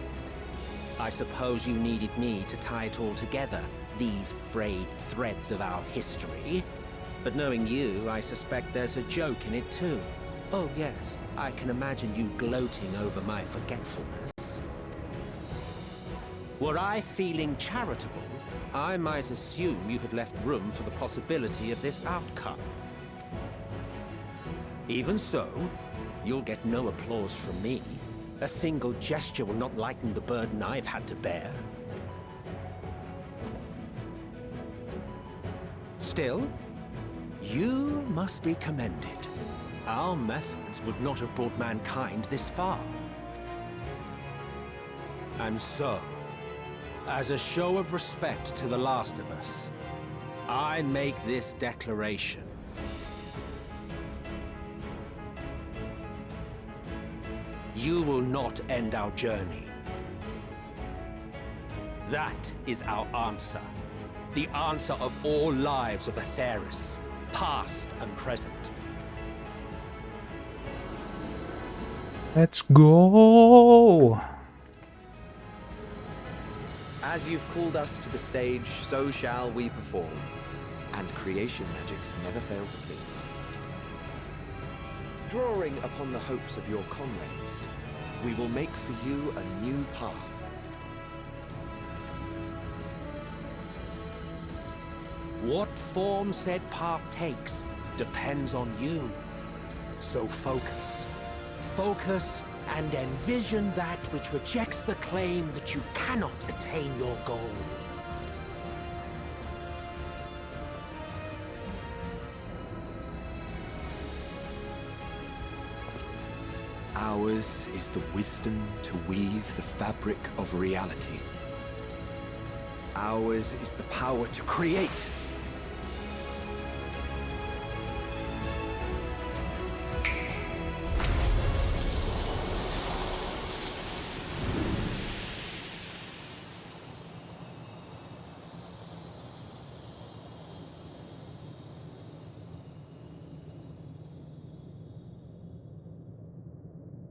I suppose you needed me to tie it all together, these frayed threads of our history. But knowing you, I suspect there's a joke in it too. Oh yes, I can imagine you gloating over my forgetfulness. Were I feeling charitable, I might assume you had left room for the possibility of this outcome. Even so, you'll get no applause from me. A single gesture will not lighten the burden I've had to bear. Still, you must be commended. Our methods would not have brought mankind this far. And so, as a show of respect to the last of us, I make this declaration. You will not end our journey. That is our answer. The answer of all lives of Aetheris, past and present. Let's go! As you've called us to the stage, so shall we perform. And creation magics never fail to please. Drawing upon the hopes of your comrades, we will make for you a new path. What form said path takes depends on you. So focus. Focus and envision that which rejects the claim that you cannot attain your goal. Ours is the wisdom to weave the fabric of reality. Ours is the power to create.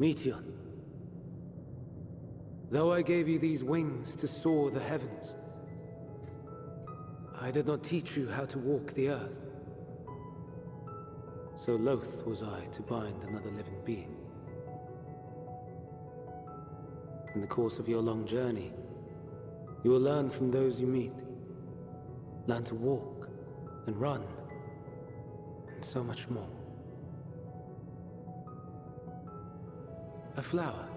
Meteor, though I gave you these wings to soar the heavens, I did not teach you how to walk the earth. So loath was I to bind another living being. In the course of your long journey, you will learn from those you meet. Learn to walk and run, and so much more. A flower.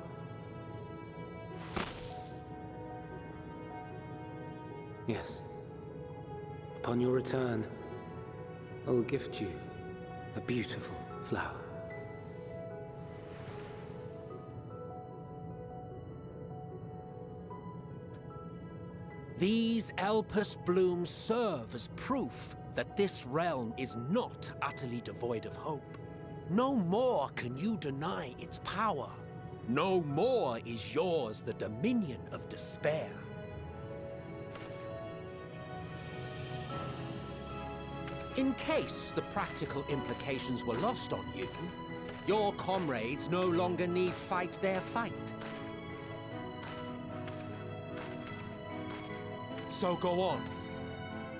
Yes. Upon your return, I will gift you a beautiful flower. These Elpis blooms serve as proof that this realm is not utterly devoid of hope. No more can you deny its power. No more is yours the dominion of despair. In case the practical implications were lost on you, your comrades no longer need fight their fight. So go on.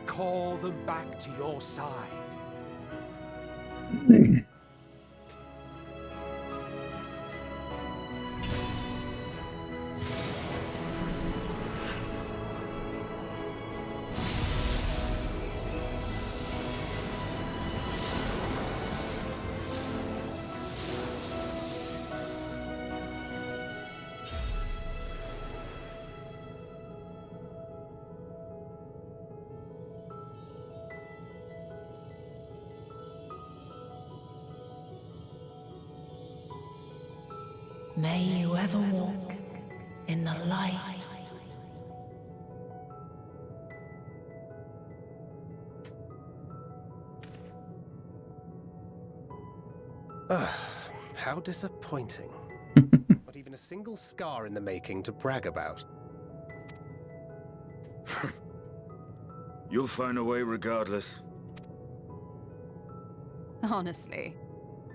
Call them back to your side. May you ever walk in the light. How disappointing. Not even a single scar in the making to brag about. You'll find a way regardless. Honestly,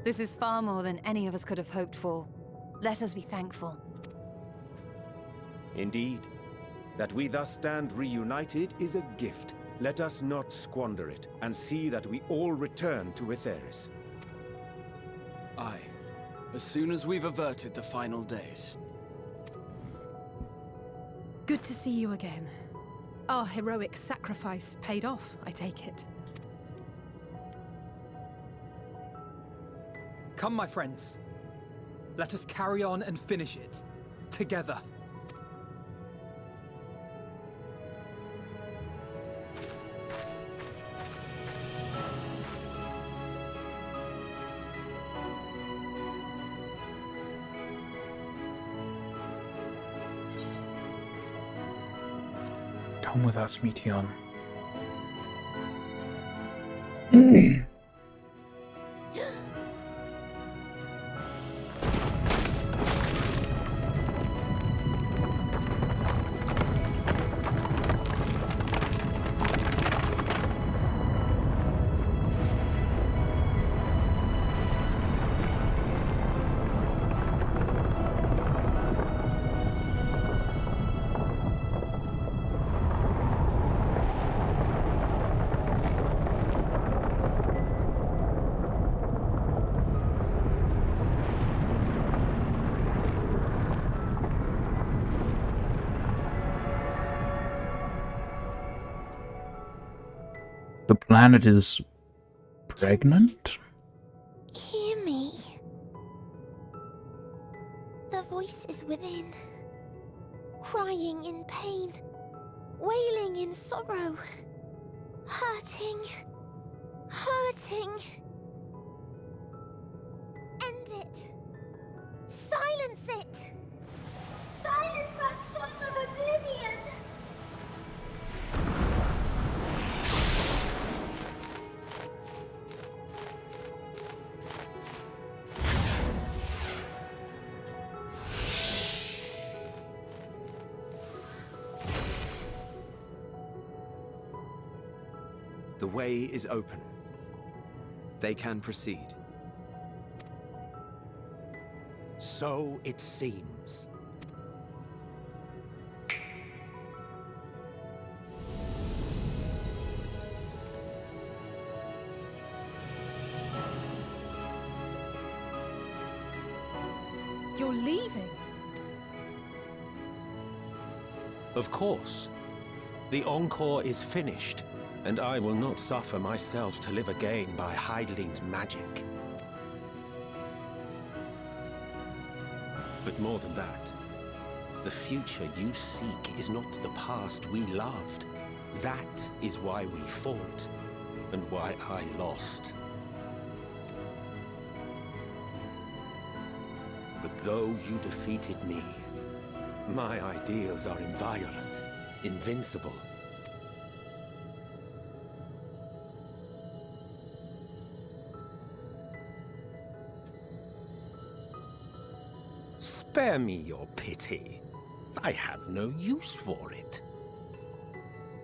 this is far more than any of us could have hoped for. Let us be thankful. Indeed. That we thus stand reunited is a gift. Let us not squander it, and see that we all return to Aetheris. Aye. As soon as we've averted the final days. Good to see you again. Our heroic sacrifice paid off, I take it. Come, my friends. Let us carry on and finish it. Together. Come with us, Meteon. The planet is pregnant? Hear me. The voice is within, crying in pain, wailing in sorrow, hurting, hurting. End it. Silence it. Silence our song of oblivion. The way is open. They can proceed. So it seems. You're leaving? Of course. The Encore is finished, and I will not suffer myself to live again by Heideling's magic. But more than that, the future you seek is not the past we loved. That is why we fought, and why I lost. But though you defeated me, my ideals are inviolate, invincible. Spare me your pity. I have no use for it.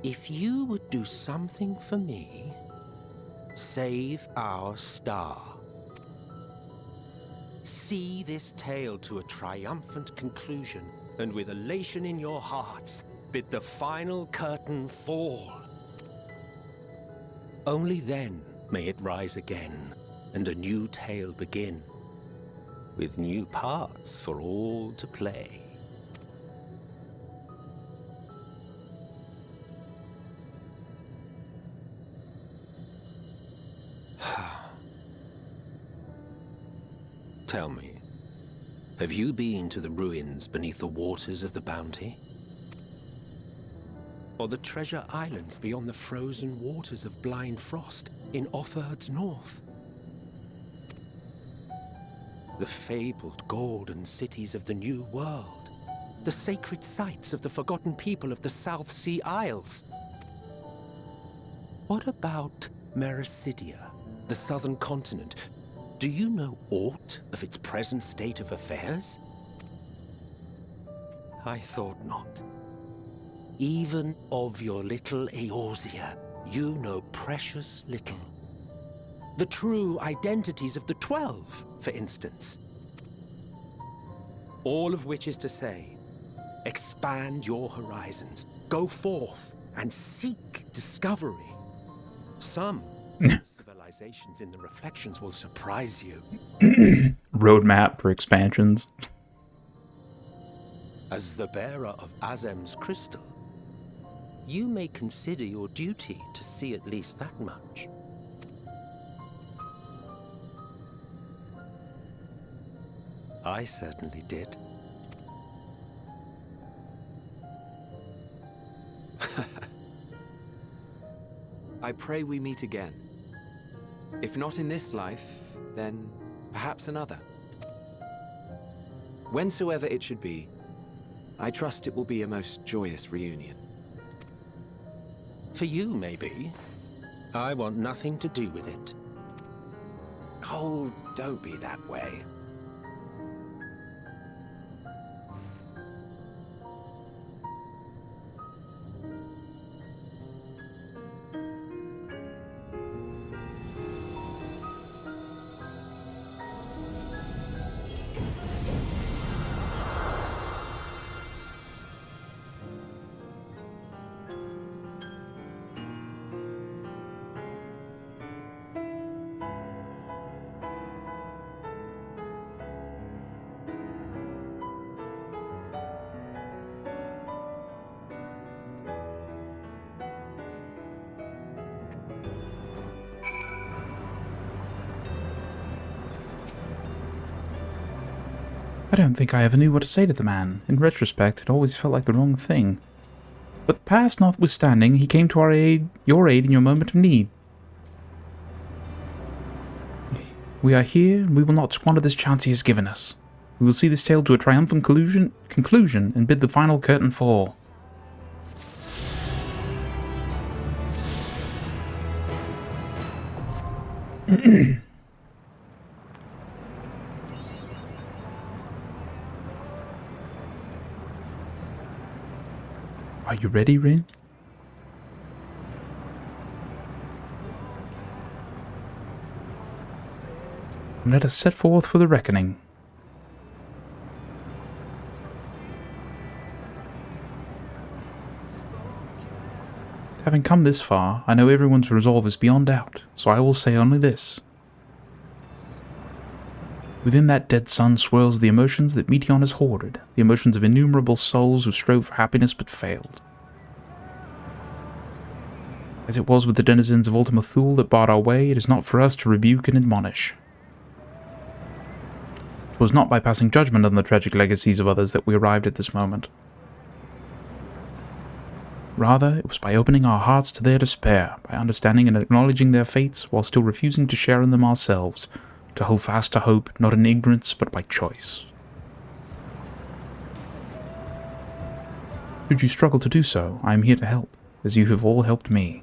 If you would do something for me, save our star. See this tale to a triumphant conclusion, and with elation in your hearts, bid the final curtain fall. Only then may it rise again, and a new tale begin, with new parts for all to play. Tell me, have you been to the ruins beneath the waters of the Bounty? Or the treasure islands beyond the frozen waters of Blind Frost in Offerd's north? The fabled golden cities of the New World, the sacred sites of the forgotten people of the South Sea Isles? What about Mericidia, the southern continent? Do you know aught of its present state of affairs? I thought not. Even of your little Eorzea, you know precious little. The true identities of the 12, for instance. All of which is to say, expand your horizons, go forth and seek discovery. Some civilizations in the reflections will surprise you. Roadmap for expansions. As the bearer of Azem's crystal, you may consider your duty to see at least that much. I certainly did. I pray we meet again. If not in this life, then perhaps another. Whensoever it should be, I trust it will be a most joyous reunion. For you, maybe. I want nothing to do with it. Oh, don't be that way. I don't think I ever knew what to say to the man. In retrospect, it always felt like the wrong thing. But the past notwithstanding, he came to our aid, your aid in your moment of need. We are here, and we will not squander this chance he has given us. We will see this tale to a triumphant conclusion and bid the final curtain fall. Are you ready, Rin? Let us set forth for the reckoning. Having come this far, I know everyone's resolve is beyond doubt, so I will say only this. Within that dead sun swirls the emotions that Meteon has hoarded, the emotions of innumerable souls who strove for happiness but failed. As it was with the denizens of Ultima Thule that barred our way, it is not for us to rebuke and admonish. It was not by passing judgment on the tragic legacies of others that we arrived at this moment. Rather, it was by opening our hearts to their despair, by understanding and acknowledging their fates while still refusing to share in them ourselves, to hold fast to hope, not in ignorance, but by choice. Should you struggle to do so, I am here to help, as you have all helped me.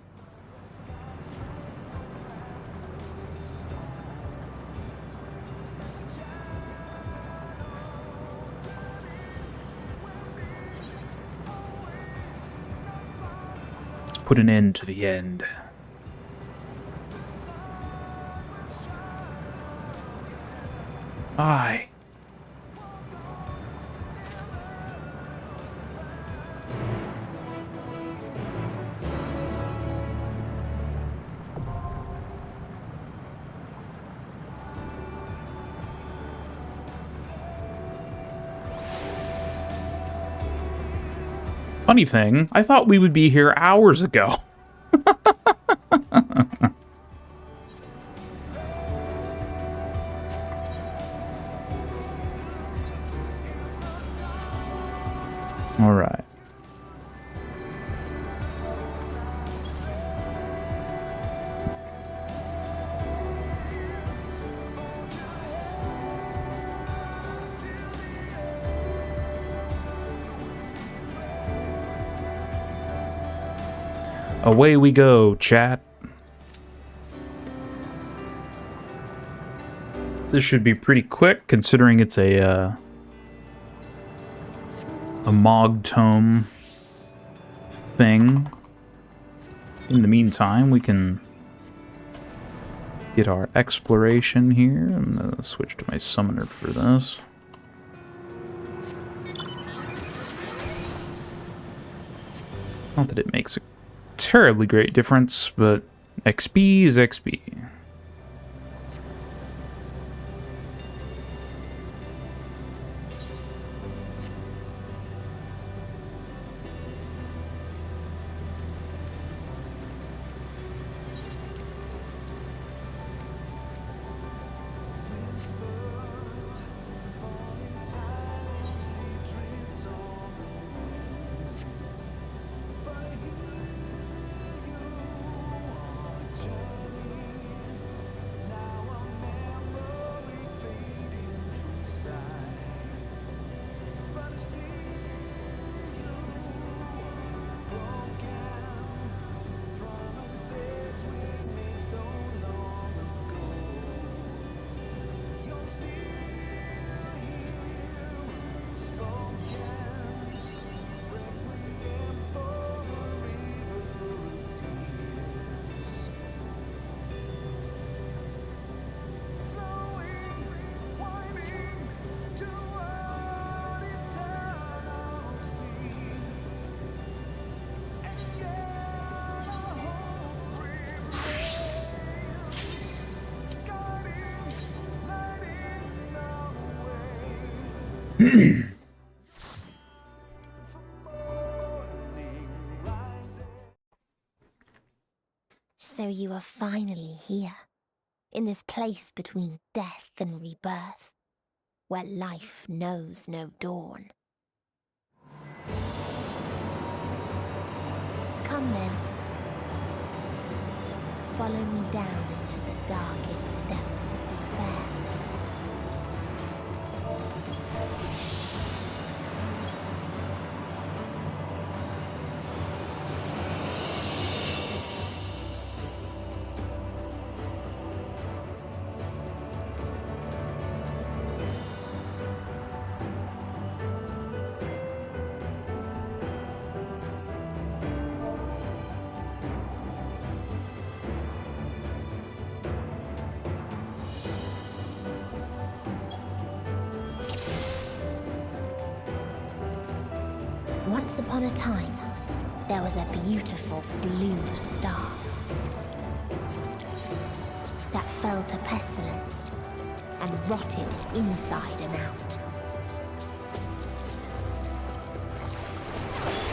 Let's put an end to the end. Aye. Funny thing, I thought we would be here hours ago. All right. Away we go, chat. This should be pretty quick, considering it's a Mog Tome thing. In the meantime, we can get our exploration here. I'm gonna switch to my summoner for this. Not that it makes a terribly great difference, but XP is XP. So you are finally here, in this place between death and rebirth, where life knows no dawn. Come then. Follow me down into the darkest depths of despair. Once upon a time, there was a beautiful blue star that fell to pestilence and rotted inside and out.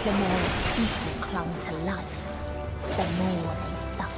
The more its people clung to life, the more they suffered.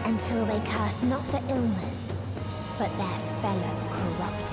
Until they curse not the illness, but their fellow corrupted.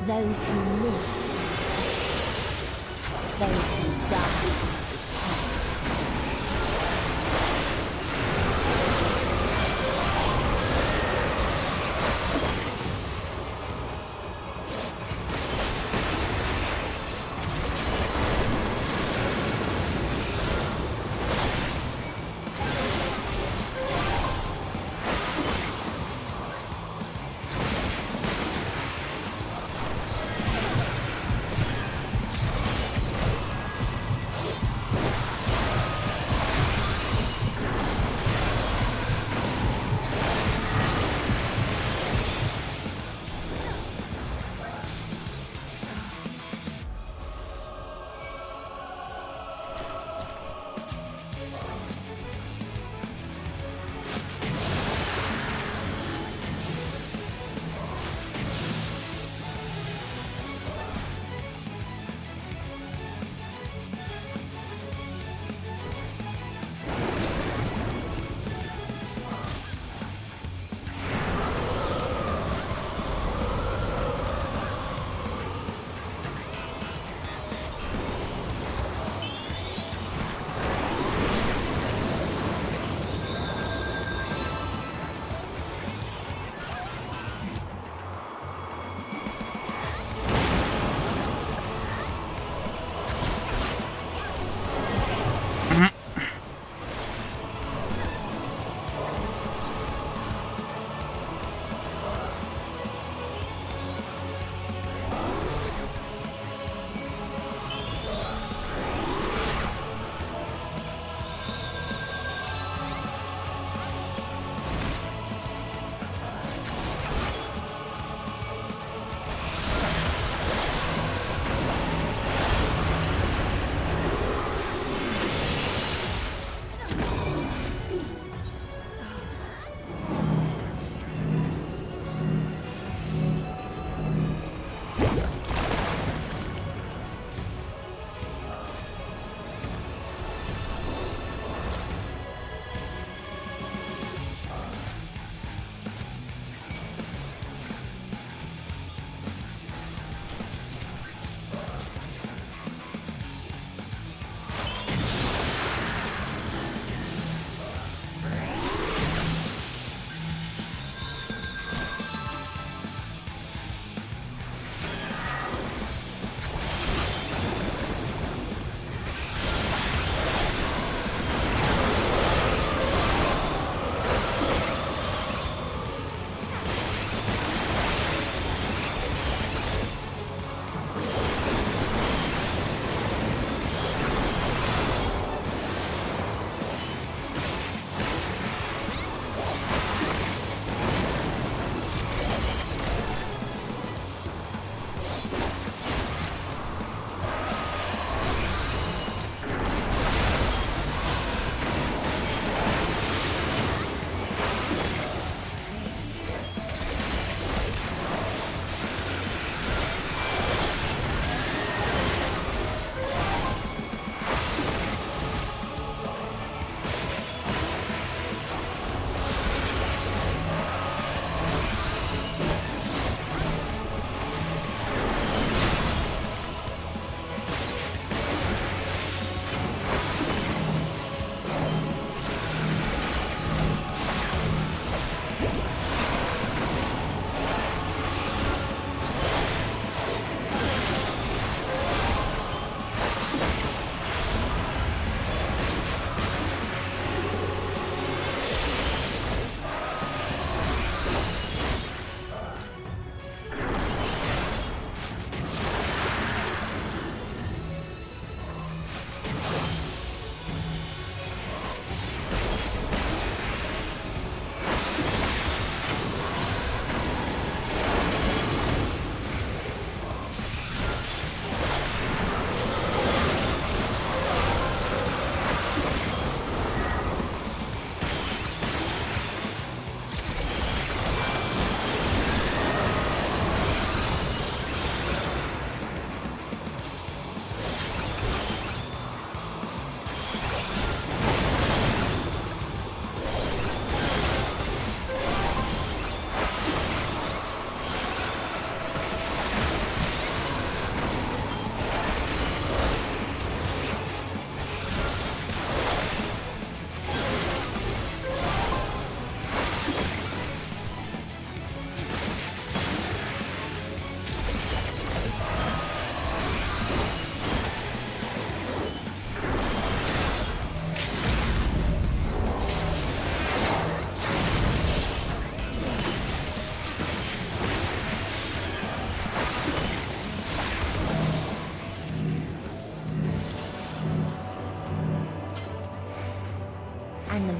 Those who lived, those who died.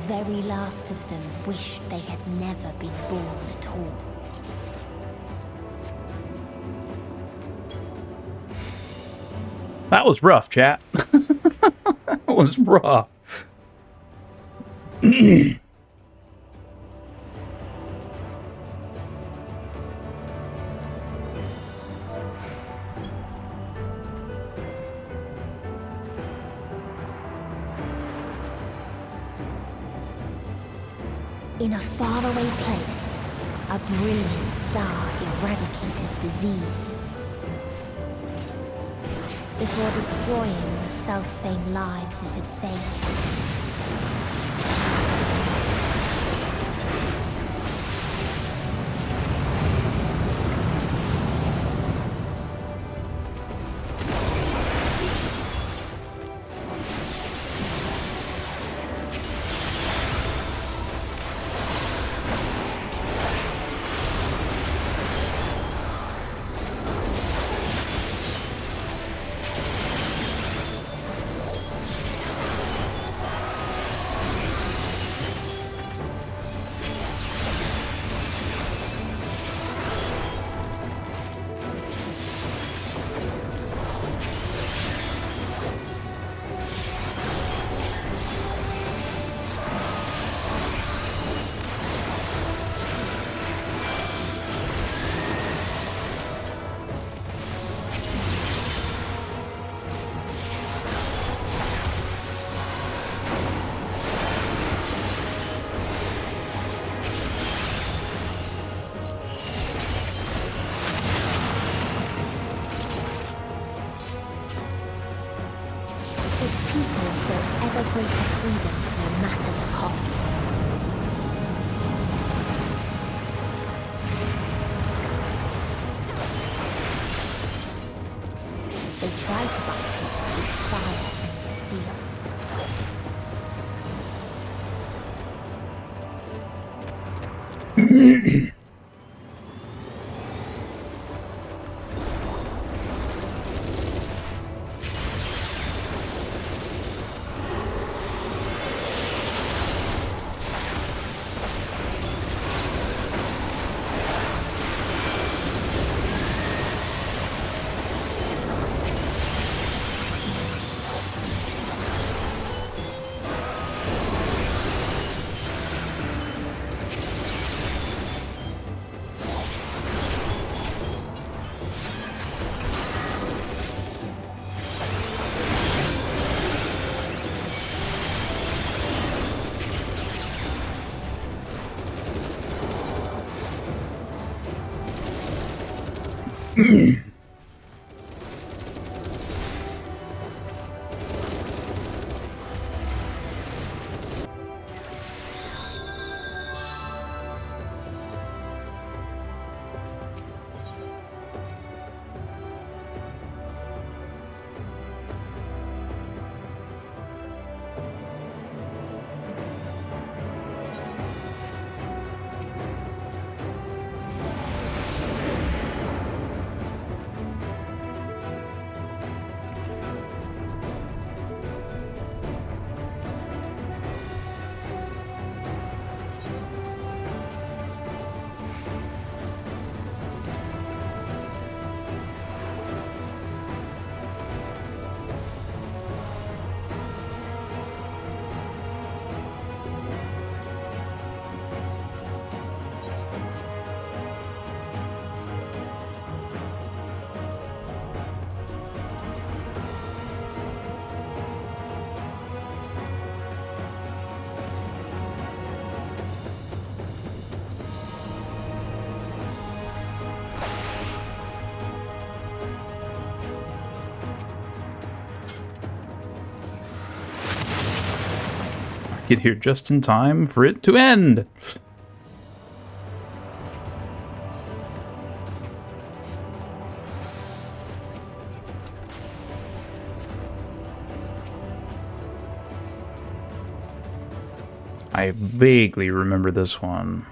very last of them wished they had never been born at all. That was rough, chat. That was rough. In a faraway place, a brilliant star eradicated disease. Before destroying the self-same lives it had saved. Greater freedoms no matter the cost. They try to buy peace with fire and steel. Get here just in time for it to end. I vaguely remember this one.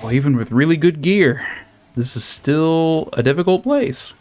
Well, even with really good gear, this is still a difficult place.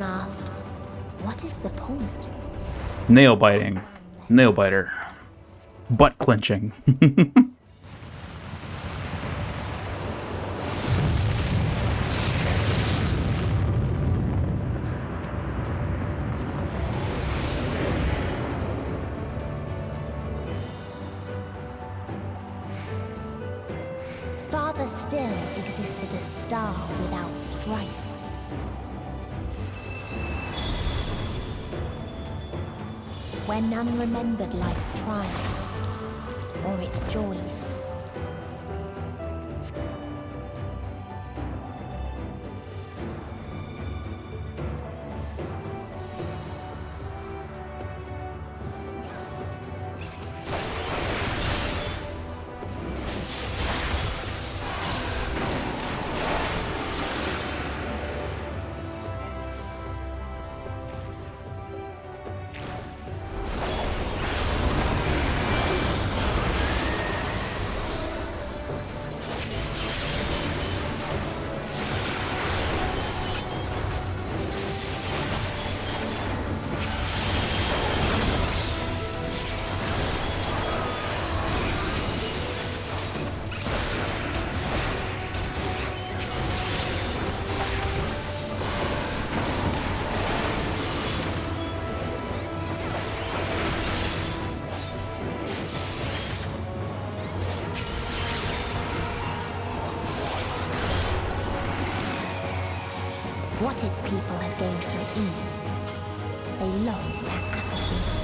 Someone asked, what is the point? Nail biting. Nail biter. Butt clenching. Farther still existed a star without strife. Where none remembered life's trials or its joys. What its people had gained through ease, they lost to apathy.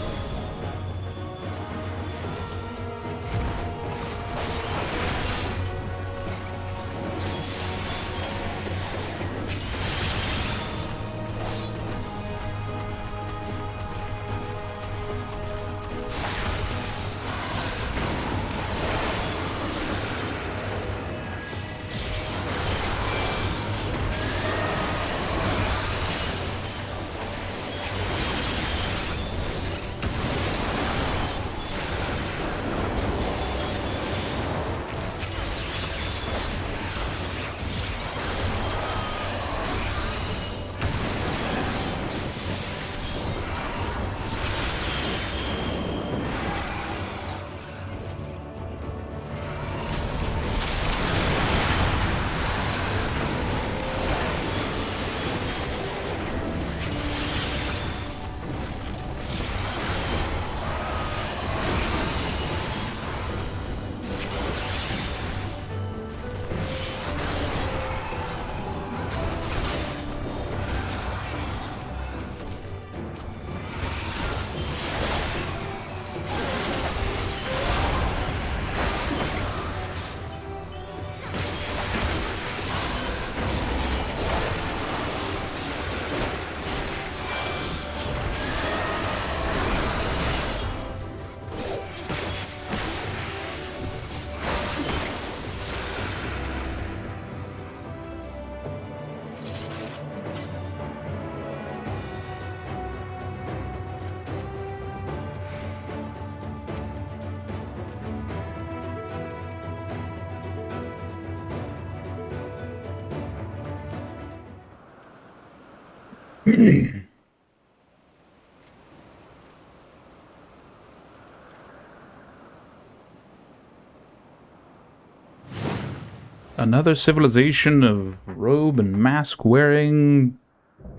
Another civilization of robe and mask wearing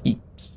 peeps.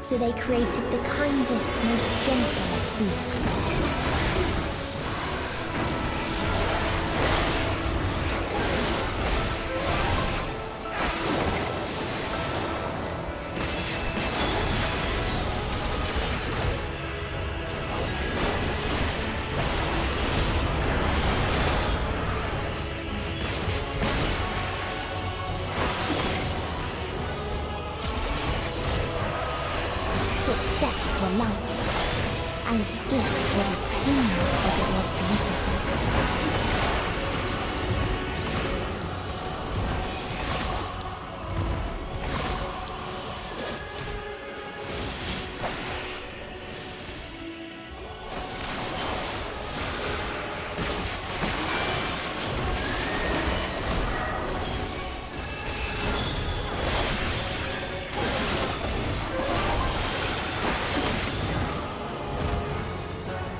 So they created the kindest, most gentle of beasts. was as painless as it was beautiful.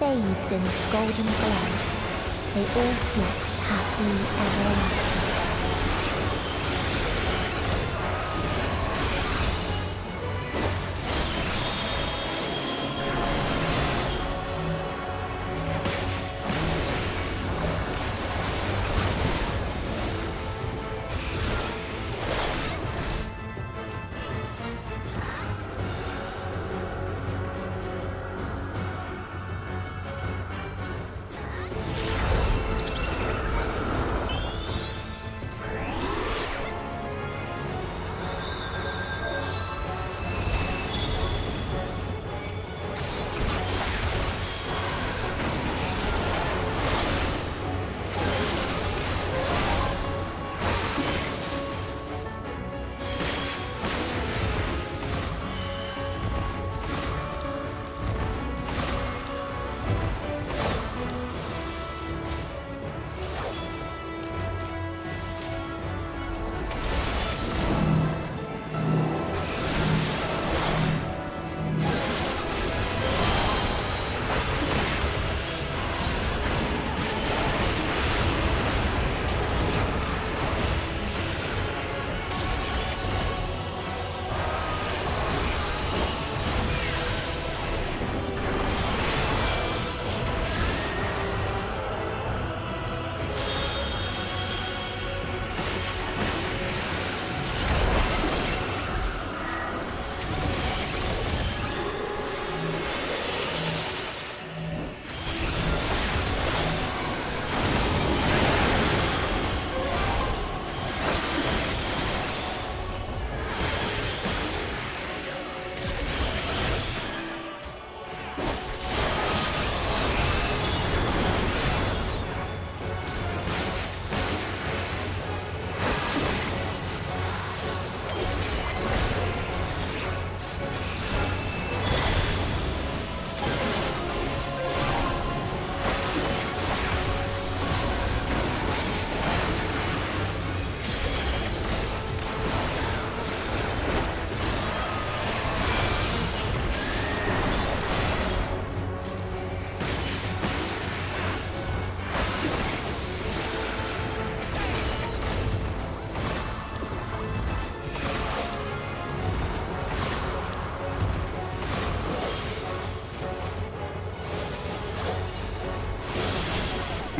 Bathed in its golden glow, they all slept happily ever after.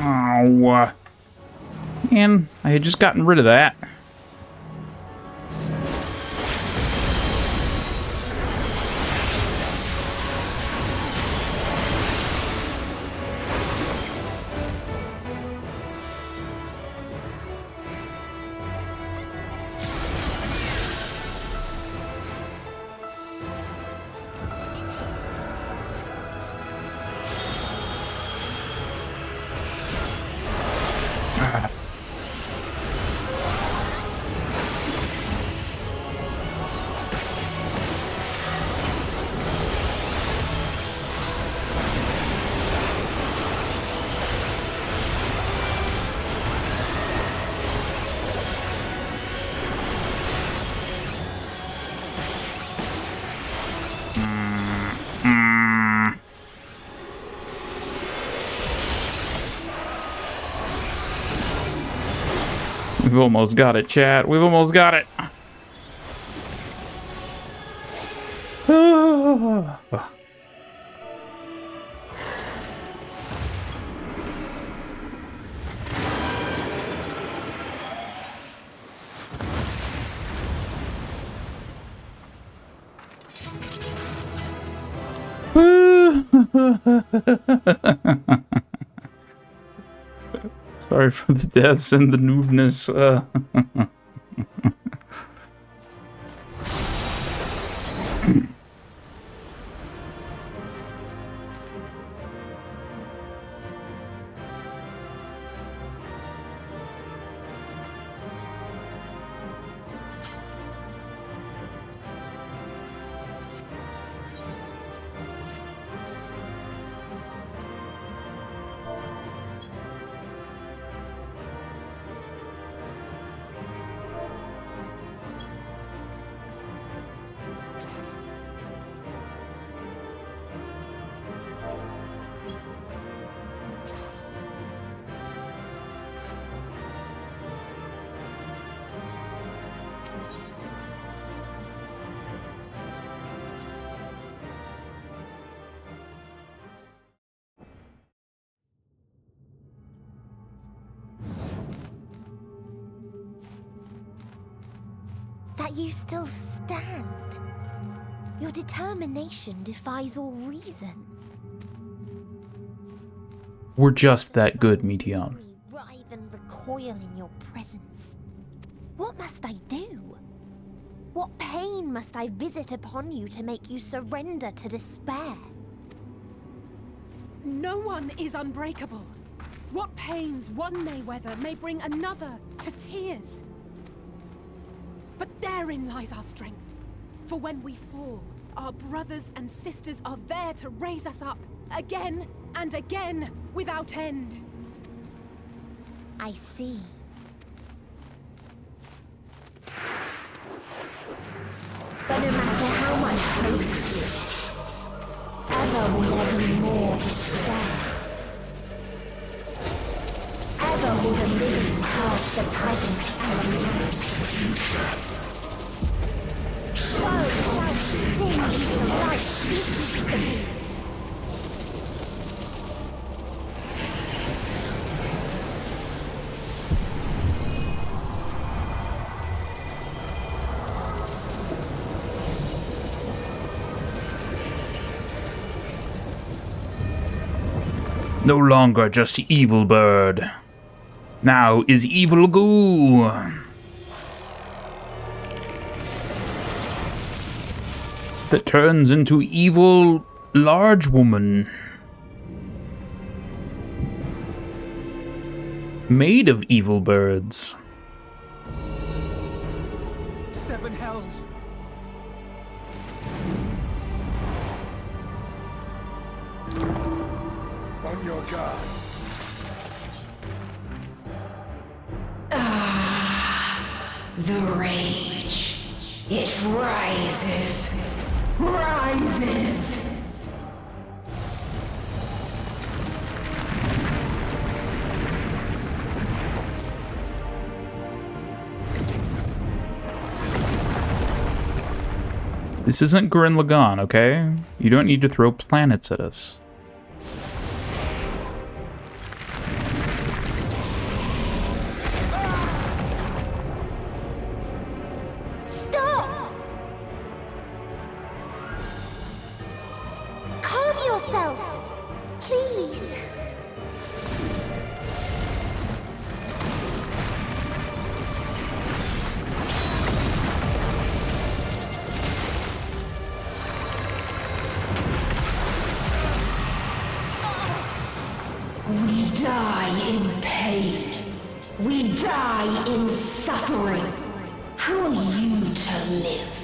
Oh, man, I had just gotten rid of that. We've almost got it, chat. We've almost got it. Sorry for the deaths and the noobness. that you still stand. Your determination defies all reason. We're just that good, Meteon. Writhe and recoil in your presence. What must I do? What pain must I visit upon you to make you surrender to despair? No one is unbreakable. What pains one may weather may bring another to tears. But therein lies our strength. For when we fall, our brothers and sisters are there to raise us up, again and again, without end. I see. But no matter how much hope exists, ever will there be more despair. Ever will the living curse the present and lament the future. So shall we sing until life ceases to be. No longer just evil bird. Now is evil goo. That turns into evil large woman. Made of evil birds. 7 hells. On your guard. The rage. It rises. Rises. This isn't Gurren Lagann, okay? You don't need to throw planets at us. Stop! Calm yourself, please. We die in pain. We die in suffering. Who are you to live?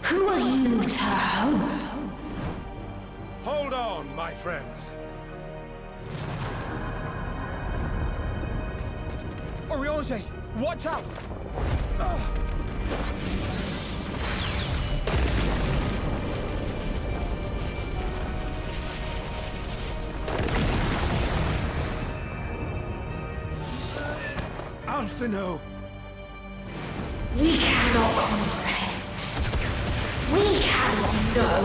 Who are you to hope? Hold on, my friends. Oriange, watch out! Alphino! We cannot comprehend. We cannot know.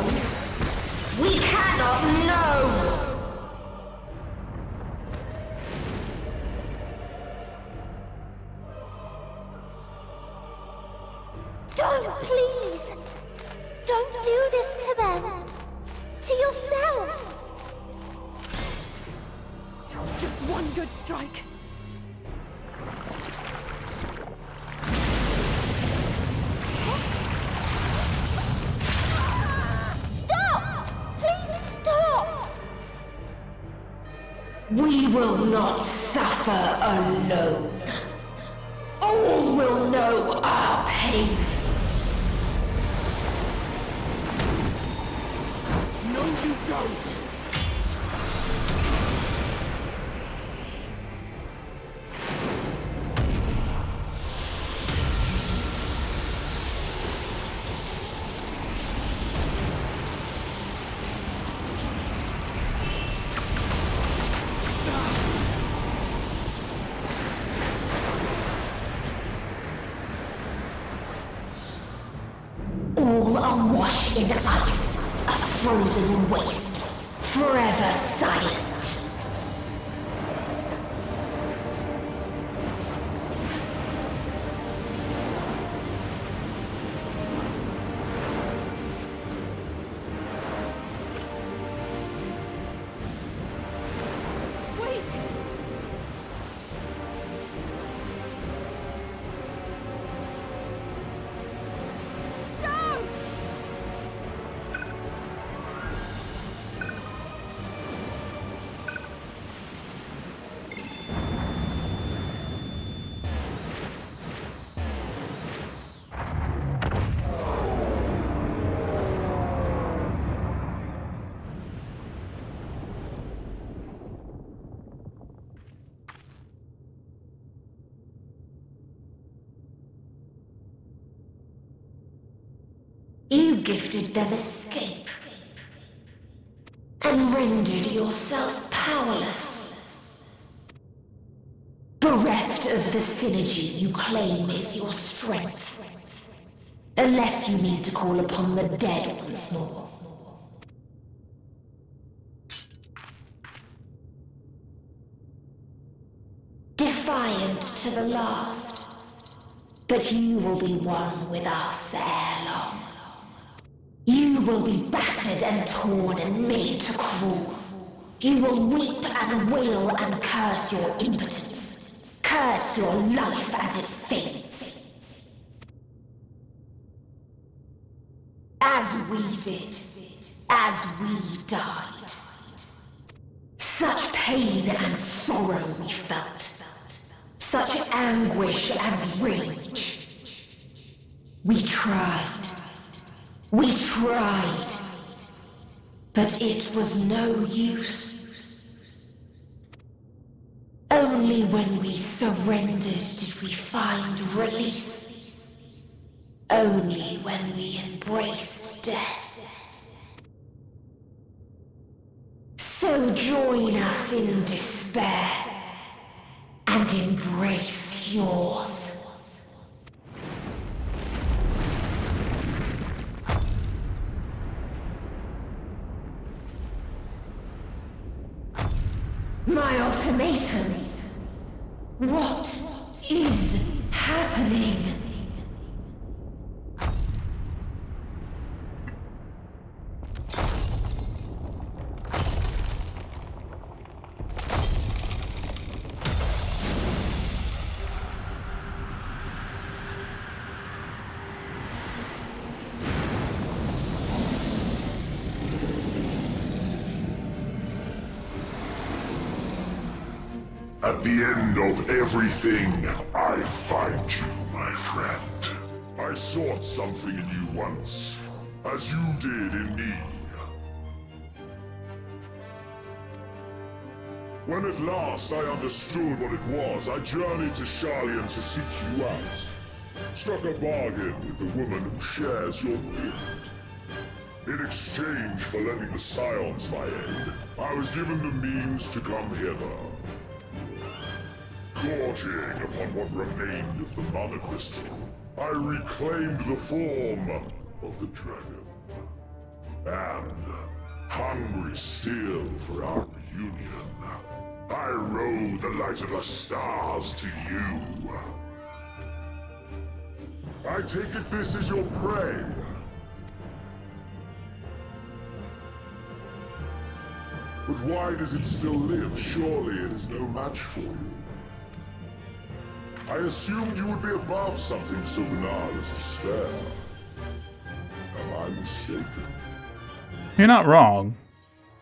We cannot know. Don't, please! Don't do this to them! To yourself! Just one good strike. Stop! Please stop! We will not suffer alone. All will know our pain. No, you don't! All are washed in ice, a frozen waste, forever silent. You gifted them escape and rendered yourself powerless. Bereft of the synergy you claim is your strength. Unless you mean to call upon the dead once more. Defiant to the last, but you will be one with us ere long. You will be battered and torn and made to crawl. You will weep and wail and curse your impotence. Curse your life as it fades. As we did, as we died. Such pain and sorrow we felt. Such anguish and rage. We tried. We tried. But it was no use. Only when we surrendered did we find release. Only when we embraced death. So join us in despair and embrace yours. My ultimatum. What is happening? At the end of everything, I find you, my friend. I sought something in you once, as you did in me. When at last I understood what it was, I journeyed to Sharlayan to seek you out. Struck a bargain with the woman who shares your gift. In exchange for lending the Scions my aid, I was given the means to come hither. Gorging upon what remained of the Mother Crystal, I reclaimed the form of the dragon. And, hungry still for our reunion, I rode the light of the stars to you. I take it this is your prey. But why does it still live? Surely it is no match for you. I assumed you would be above something so banal as despair. Am I mistaken? You're not wrong.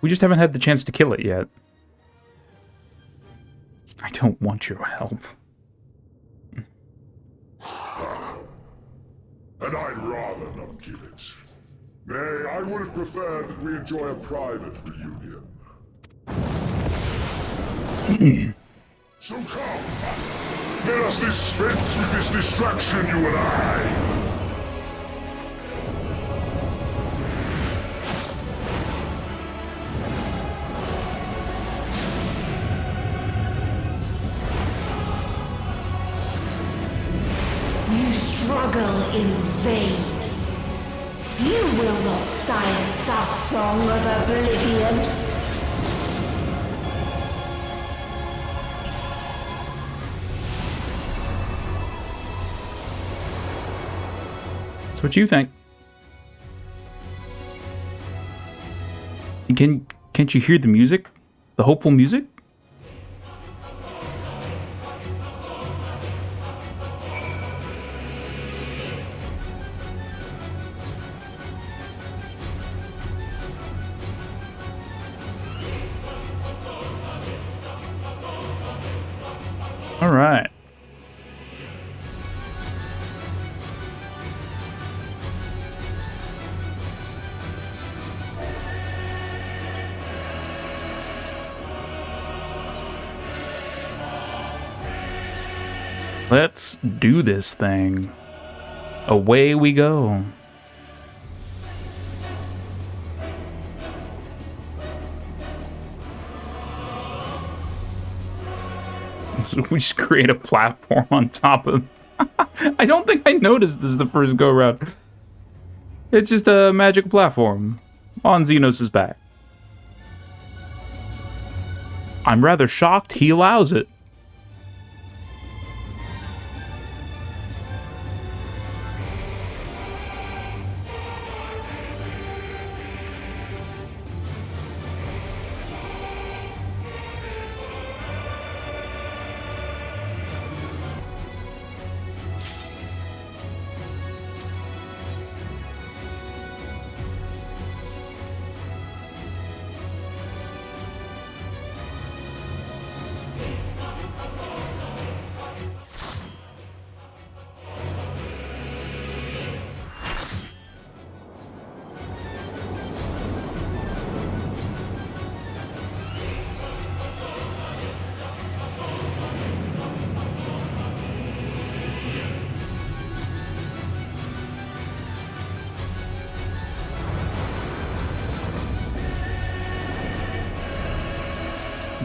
We just haven't had the chance to kill it yet. I don't want your help. And I'd rather not give it. Nay, I would have preferred that we enjoy a private reunion. So come, let us dispense with this distraction, you and I. You struggle in vain. You will not silence our song of oblivion. That's what you think. See, can't you hear the music? The hopeful music? All right. Let's do this thing. Away we go. So we just create a platform on top of... I don't think I noticed this the first go-around. It's just a magic platform on Xenos' back. I'm rather shocked he allows it.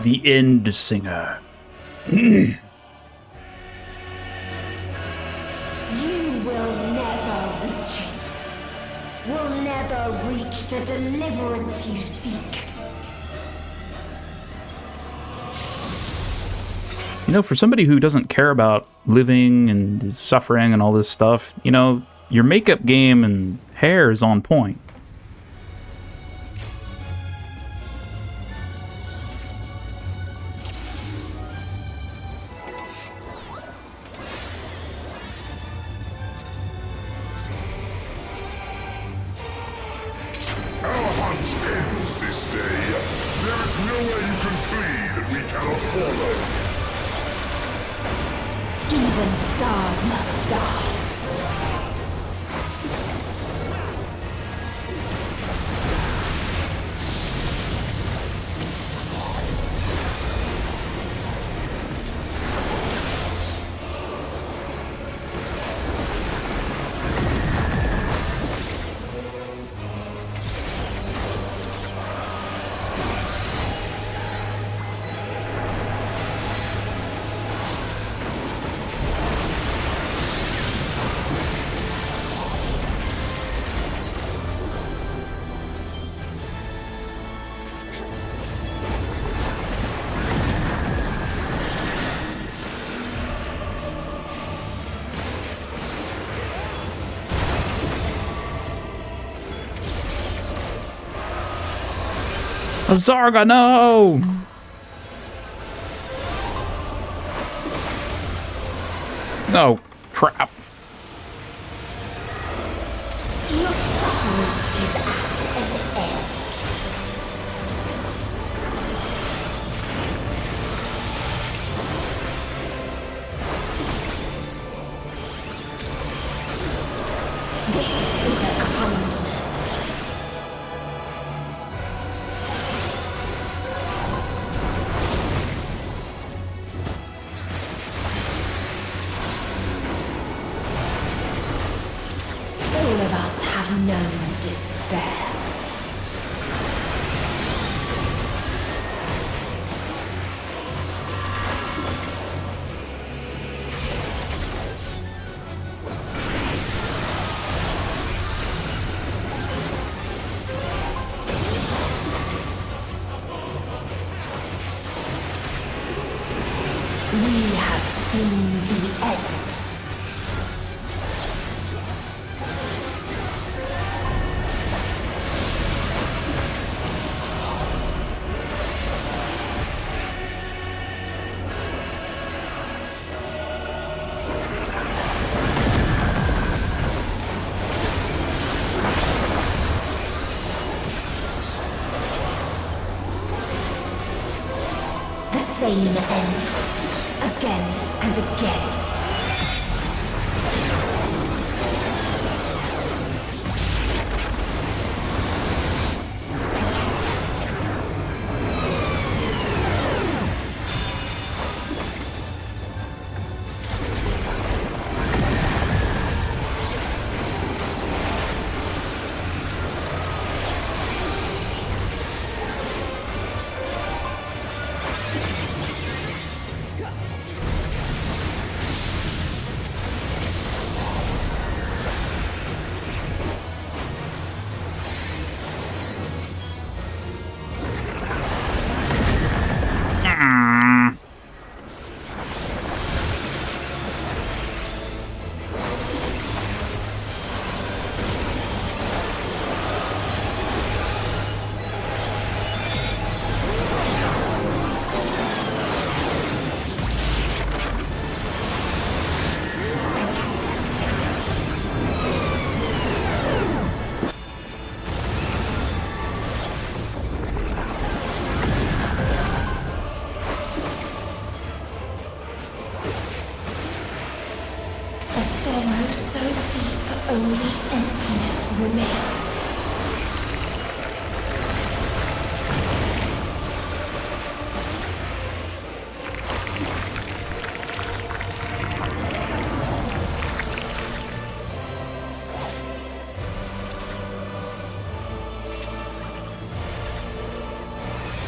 The End Singer. You will never reach it. Will never reach the deliverance you seek. You know, for somebody who doesn't care about living and is suffering and all this stuff, you know, your makeup game and hair is on point. Zarga, no! No, crap. Your suffering is at an end. This is a kindness. All of us have known despair. We have seen the end. The same end, again and again. A sorrow so deep only emptiness remains.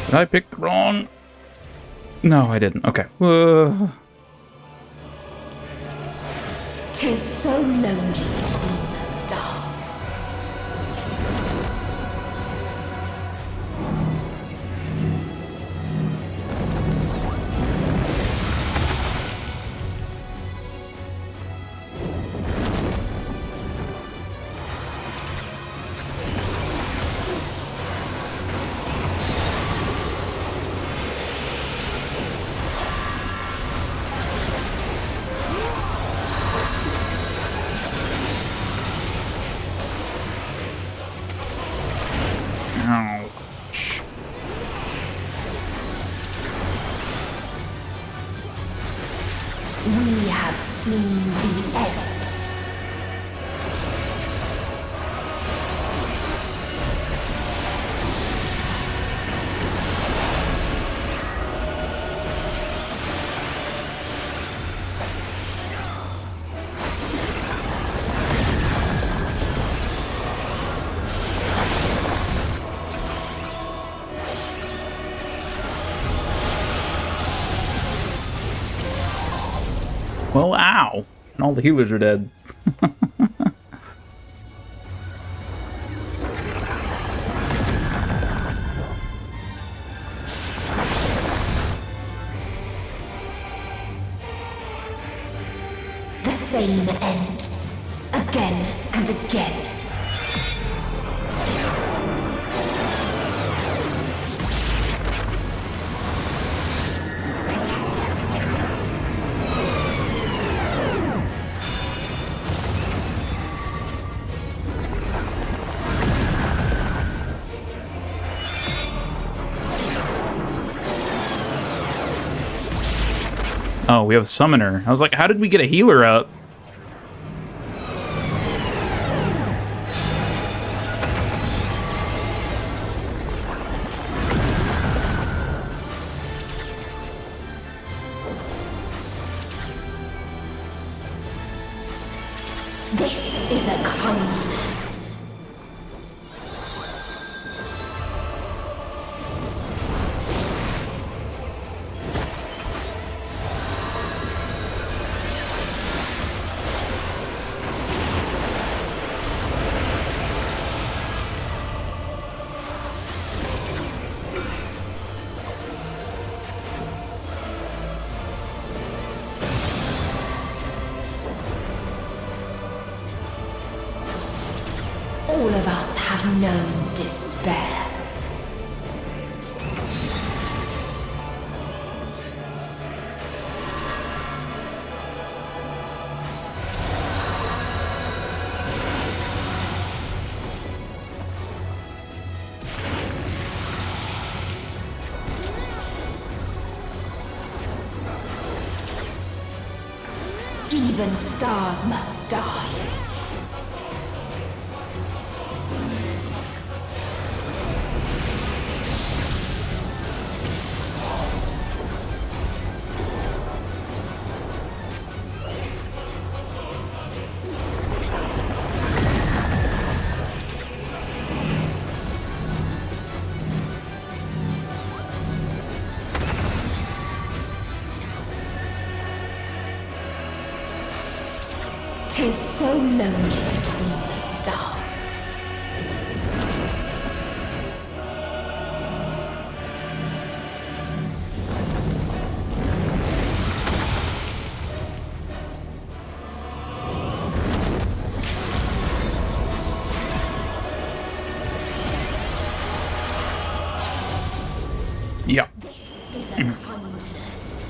Did I pick the wrong? No, I didn't. Okay. Tis so lonely between the stars. Ouch. We have seen the end. Well, ow. And all the healers are dead. The same end. Again and again. Oh, we have a summoner. I was like, how did we get a healer up? This is a kindness. All of us have known despair. Even stars must die. Tis so lonely between the stars. goodness.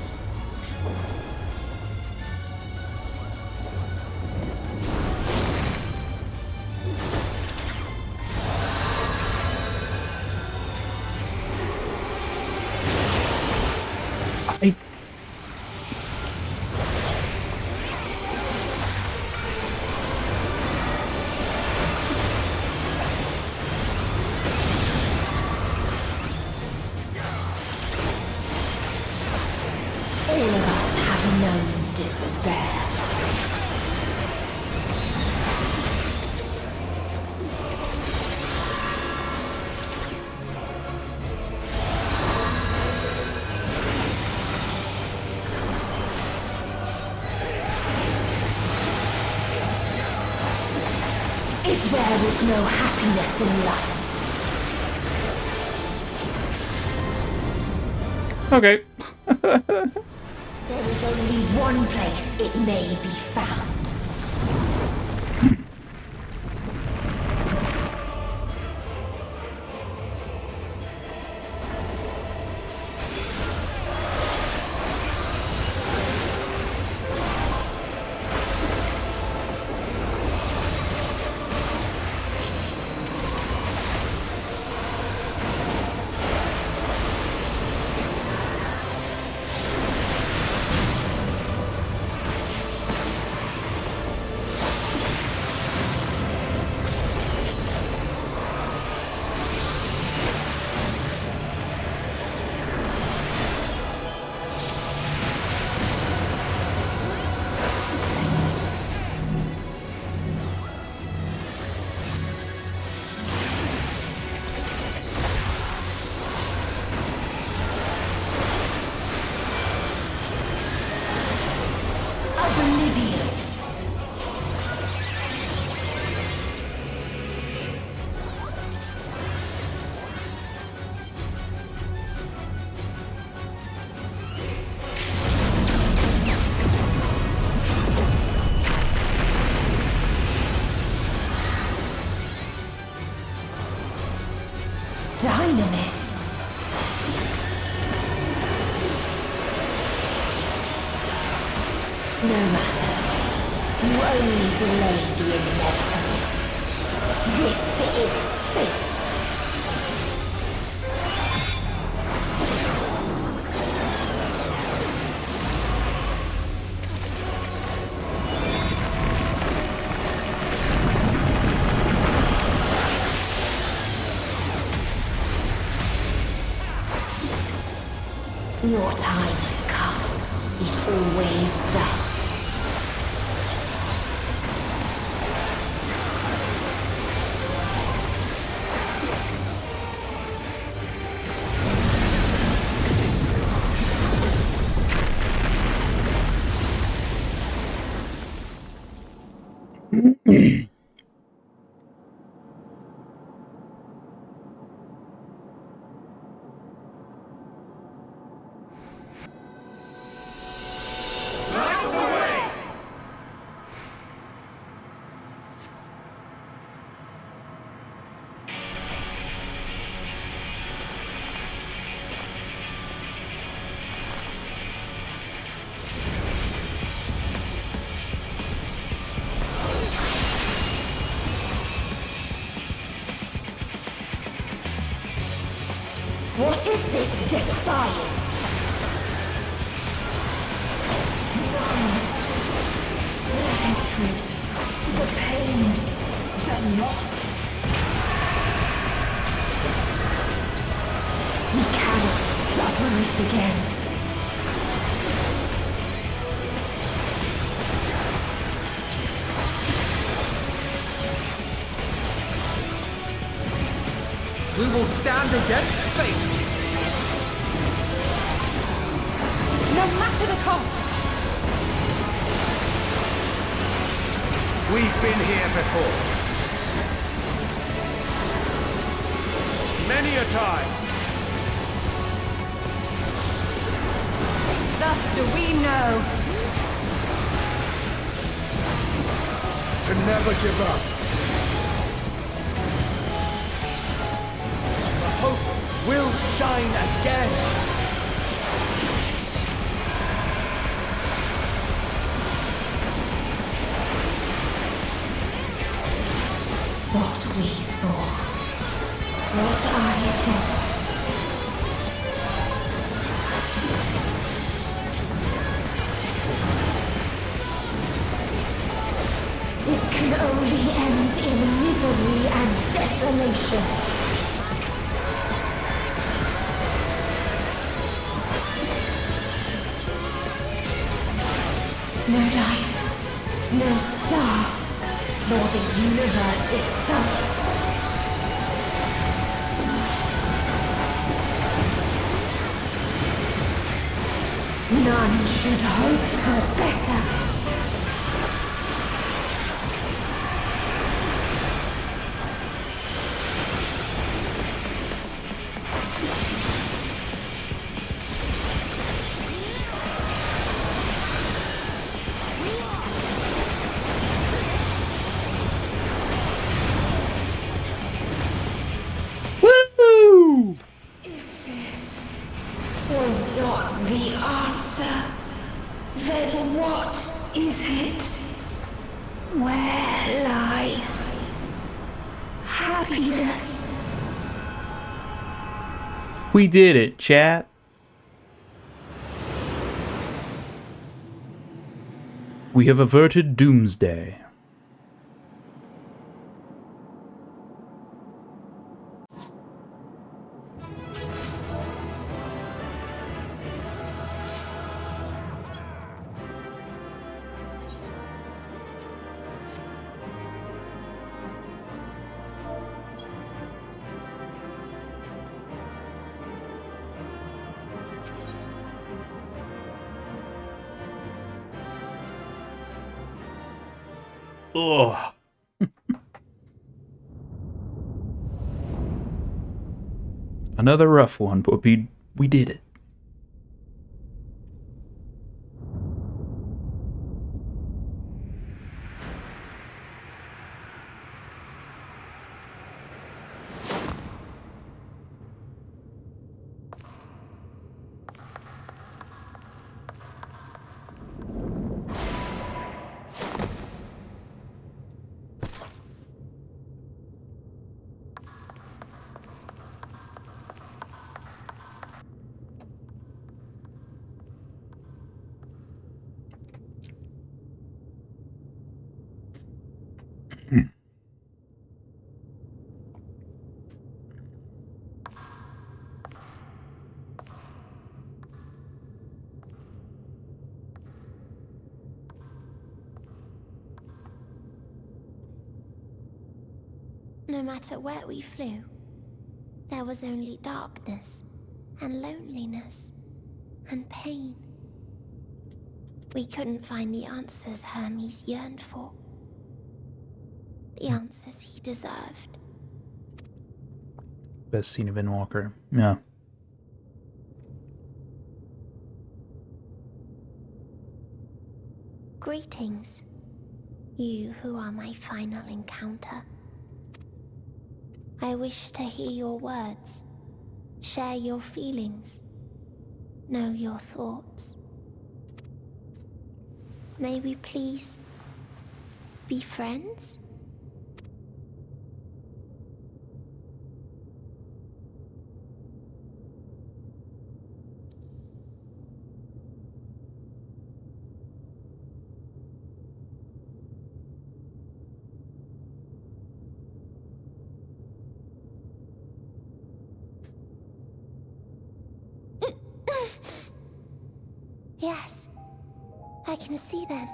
All of us have known despair. If there is no happiness in life, Okay. there is only one place it may be found. Dynamis. No matter. You only delay the inevitable. This is fate. Your time has come. It always does. What is this defiance? None. The hatred, the pain, the loss. We cannot suffer it again. We will stand against fate. No matter the cost. We've been here before. Many a time. Thus do we know. To never give up. Hope will shine again. misery and desolation. No life, no star, nor the universe itself. None should hope for better. Woo! If this was not the answer, then what is it? Where lies happiness? We did it, chat. We have averted doomsday. Ugh. Another rough one, but we did it. No matter where we flew, there was only darkness and loneliness and pain. We couldn't find the answers Hermes yearned for. The answers he deserved. Best scene of Endwalker. Yeah. Greetings, you who are my final encounter. I wish to hear your words, share your feelings, know your thoughts. May we please be friends? Yes, I can see them.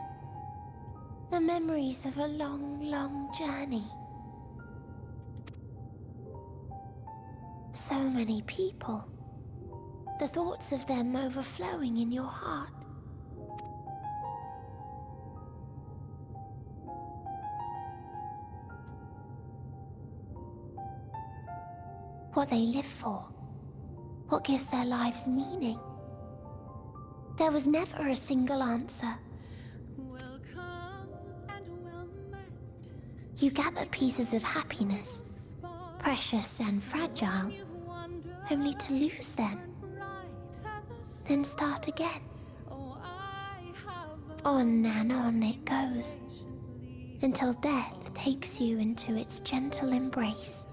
The memories of a long, long journey. So many people. The thoughts of them overflowing in your heart. What they live for. What gives their lives meaning. There was never a single answer. You gather pieces of happiness, precious and fragile, only to lose them. Then start again. On and on it goes, until death takes you into its gentle embrace.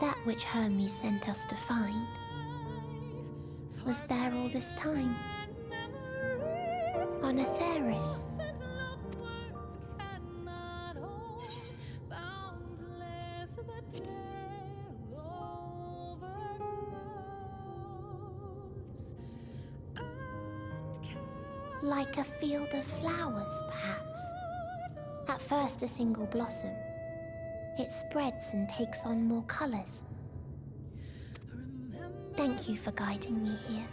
That which Hermes sent us to find was there all this time, on Etheris. Like a field of flowers, perhaps. At first a single blossom. It spreads and takes on more colors. Thank you for guiding me here.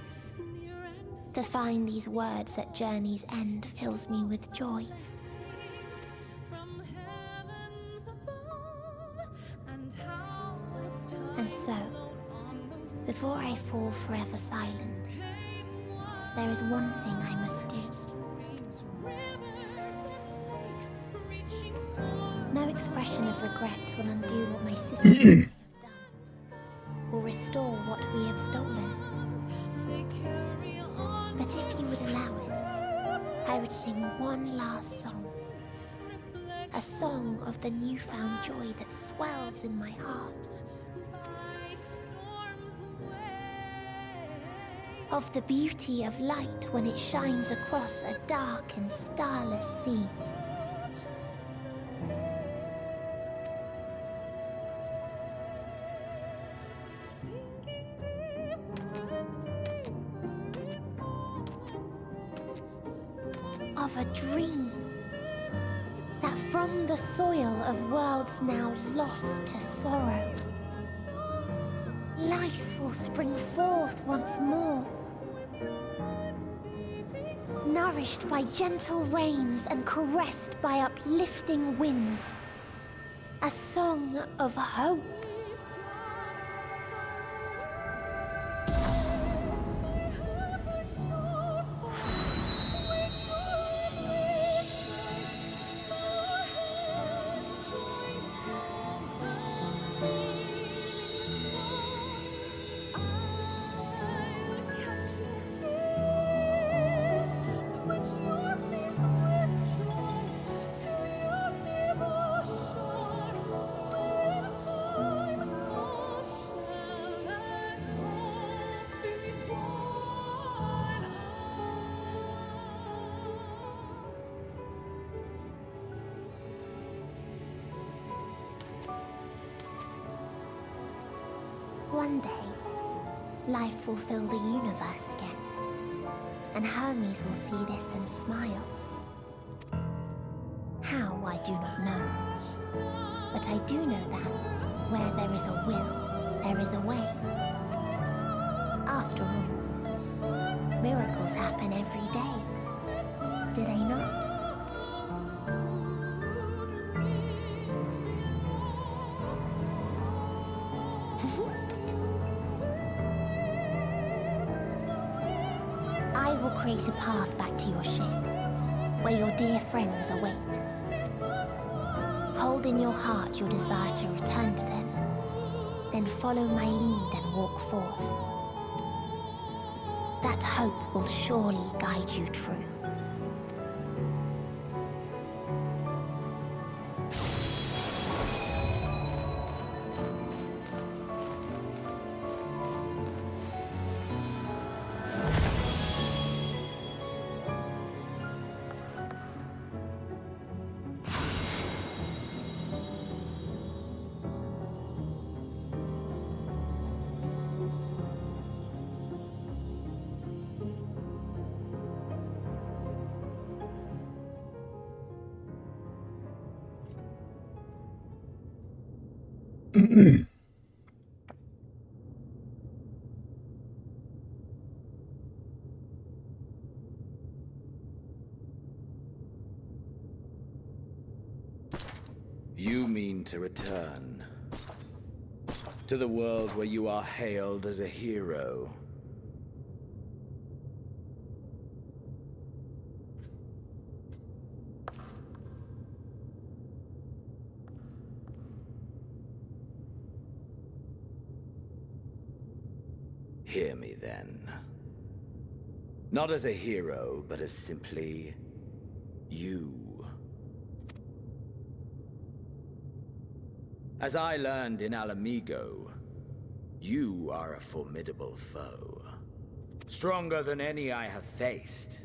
To find these words at journey's end fills me with joy. And so, before I fall forever silent, there is one thing I must do. No expression of regret will undo what my sister have done, or restore what we have stolen. But if you would allow it, I would sing one last song. A song of the newfound joy that swells in my heart. Of the beauty of light when it shines across a dark and starless sea. Of a dream that from the soil of worlds now lost to sorrow, life will spring forth once more. Nourished by gentle rains and caressed by uplifting winds. A song of hope. One day, life will fill the universe again, and Hermes will see this and smile. How, I do not know. But I do know that, where there is a will, there is a way. After all, miracles happen every day, do they not? I will create a path back to your ship, where your dear friends await. Hold in your heart your desire to return to them, then follow my lead and walk forth. That hope will surely guide you true. You mean to return to the world where you are hailed as a hero. Hear me then. Not as a hero, but as simply you. As I learned in Alamigo, you are a formidable foe. Stronger than any I have faced.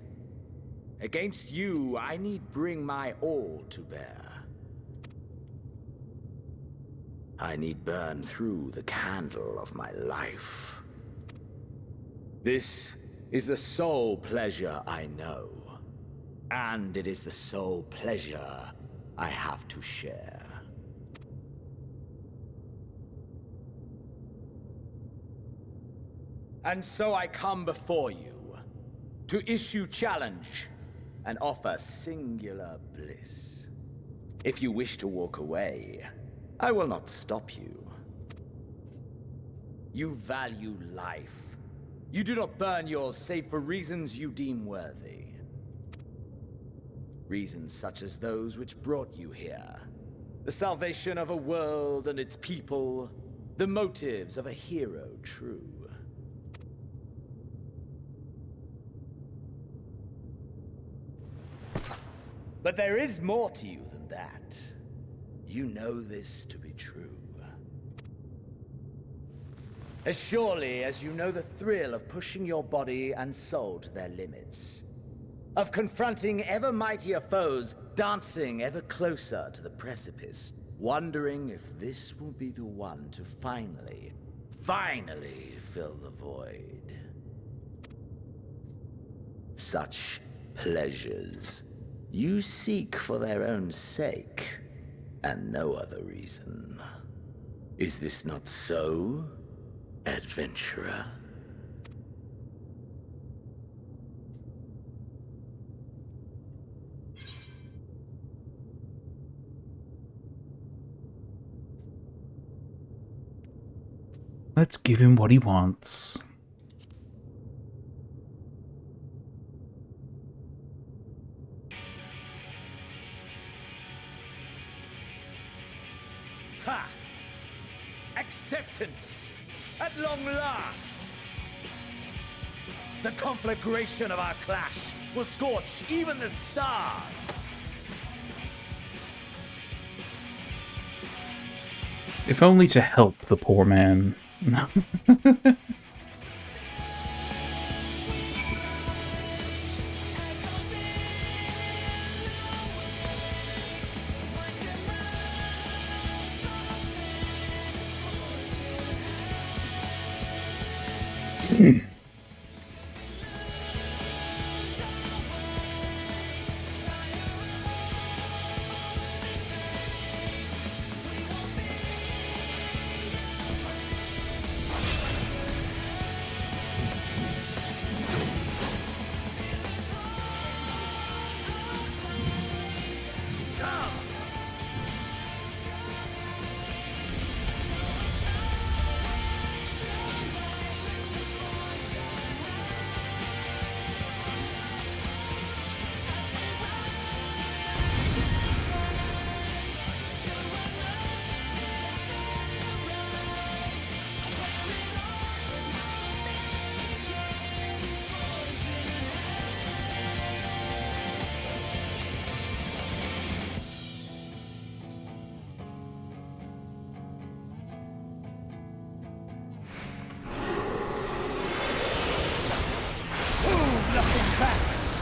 Against you, I need bring my all to bear. I need burn through the candle of my life. This is the sole pleasure I know, and it is the sole pleasure I have to share. And so I come before you to issue challenge and offer singular bliss. If you wish to walk away, I will not stop you. You value life. You do not burn yours save for reasons you deem worthy. Reasons such as those which brought you here. The salvation of a world and its people. The motives of a hero true. But there is more to you than that. You know this to be true. As surely as you know the thrill of pushing your body and soul to their limits. Of confronting ever mightier foes, dancing ever closer to the precipice, wondering if this will be the one to finally fill the void. Such pleasures you seek for their own sake, and no other reason. Is this not so, adventurer? Let's give him what he wants. Ha! Acceptance! At long last! The conflagration of our clash will scorch even the stars! If only to help the poor man.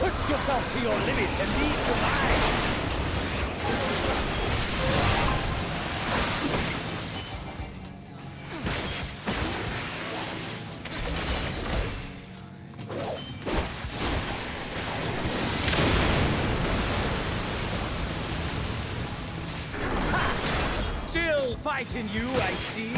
Push yourself to your limit and lead to mine! Ha! Still fighting you, I see.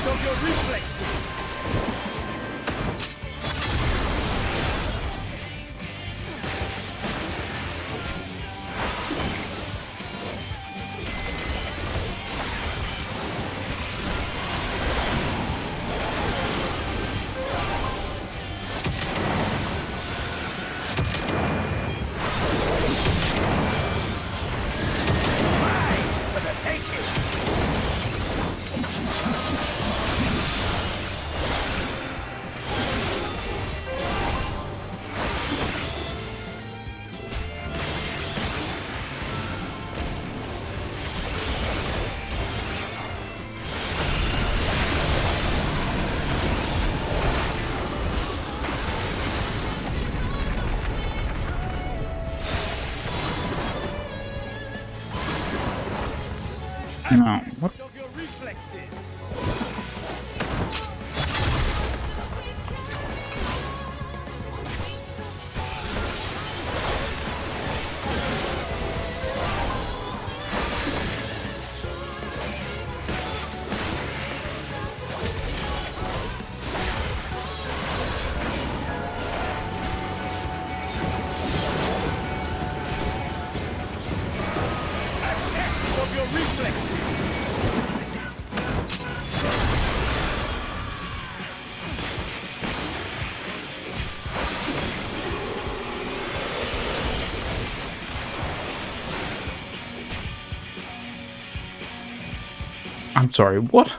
Of your reflexes! No. What? I'm sorry, what?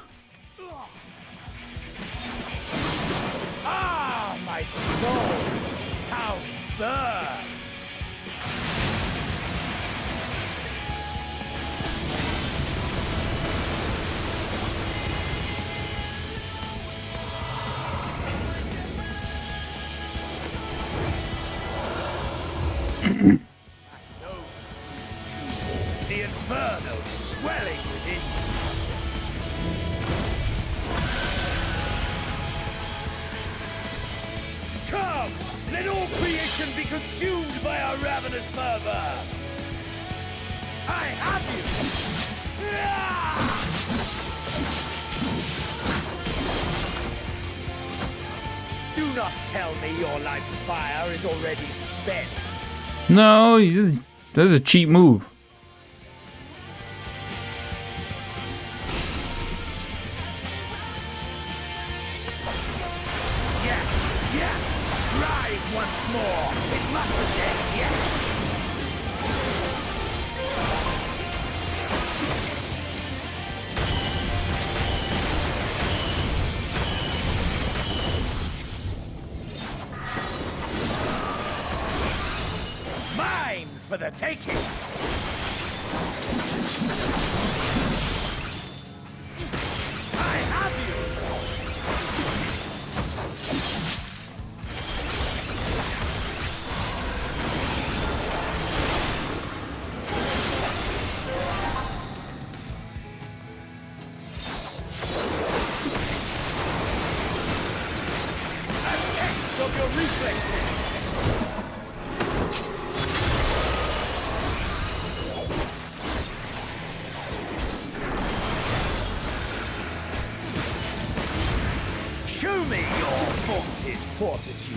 Ah, my soul! How burns! The inferno swelling within you. Come! Let all creation be consumed by our ravenous fervor! I have you! Do not tell me your life's fire is already spent. No, that's a cheap move. Yes! Rise once more! It mustn't end yet! Mine for the taking! I have you! Of your reflexes! Show me your vaunted fortitude!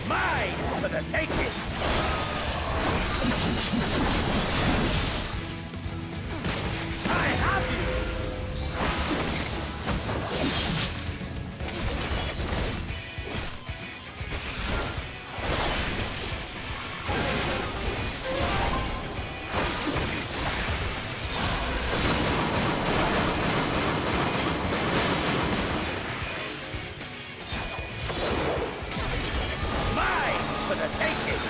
Mine for the taking! I have you! Mine for the taking!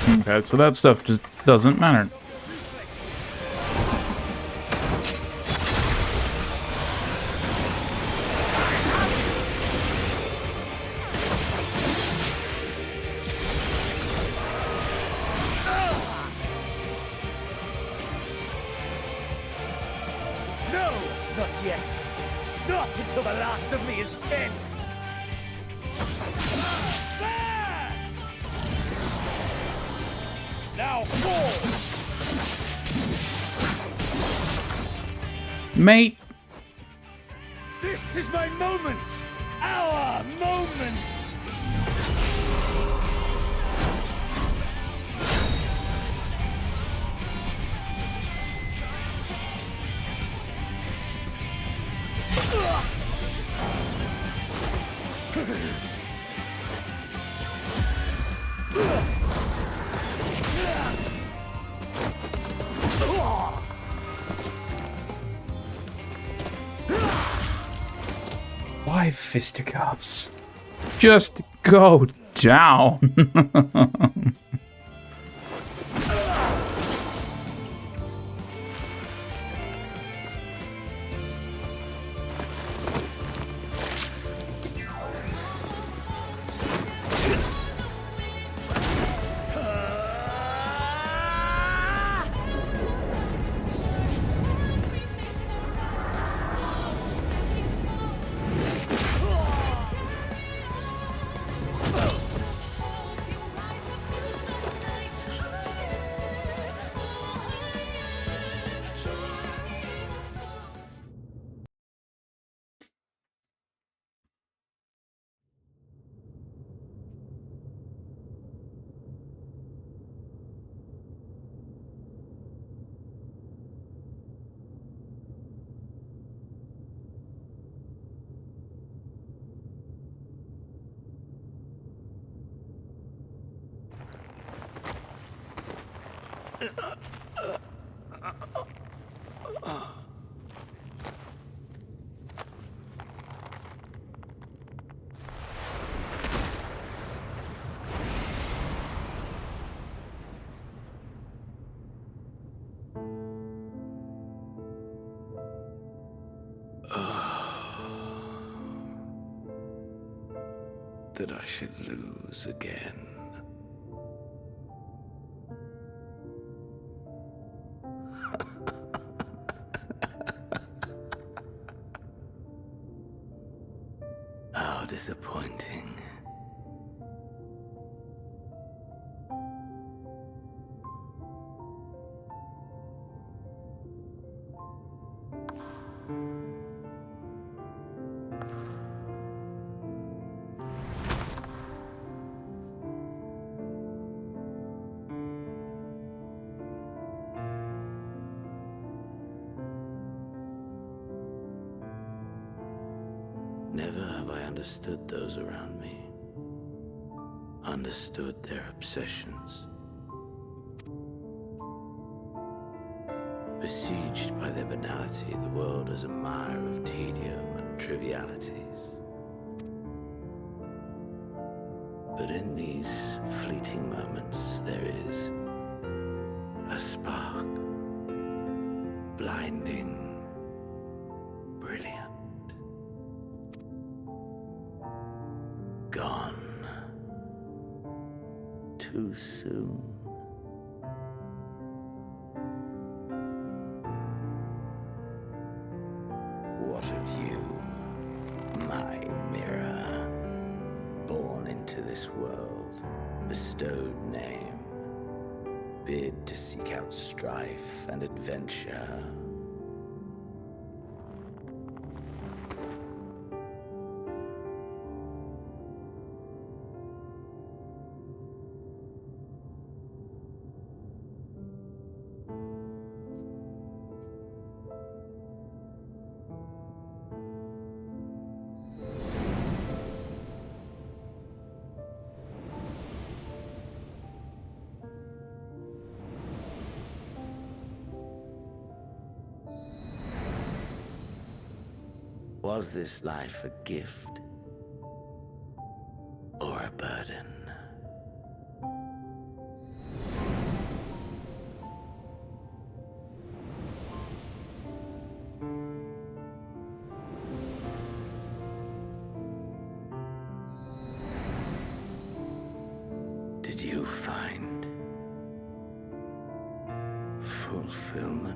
Okay, so that stuff just doesn't matter. No, not yet. Not until the last of me is spent. There! Now fall! Mate! This is my moment! Our moment! Why fisticuffs? Just go down. That I should lose again. How disappointing. Never have I understood those around me. Understood their obsessions. Besieged by their banality, the world is a mire of tedium and trivialities. But in these fleeting moments, there is a spark. Blinding, brilliant. Gone too soon. What of you, my mirror? Born into this world, bestowed name, bid to seek out strife and adventure. Was this life a gift or a burden? fulfillment.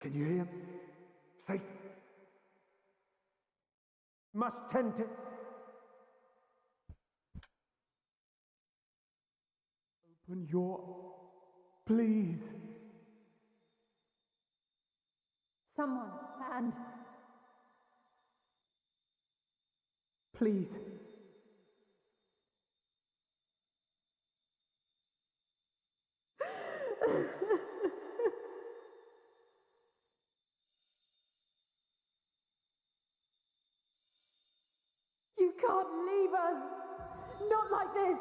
Can you hear him? Safe. Must tend to... Open your... Please. Someone, and... Please. You can't leave us! Not like this!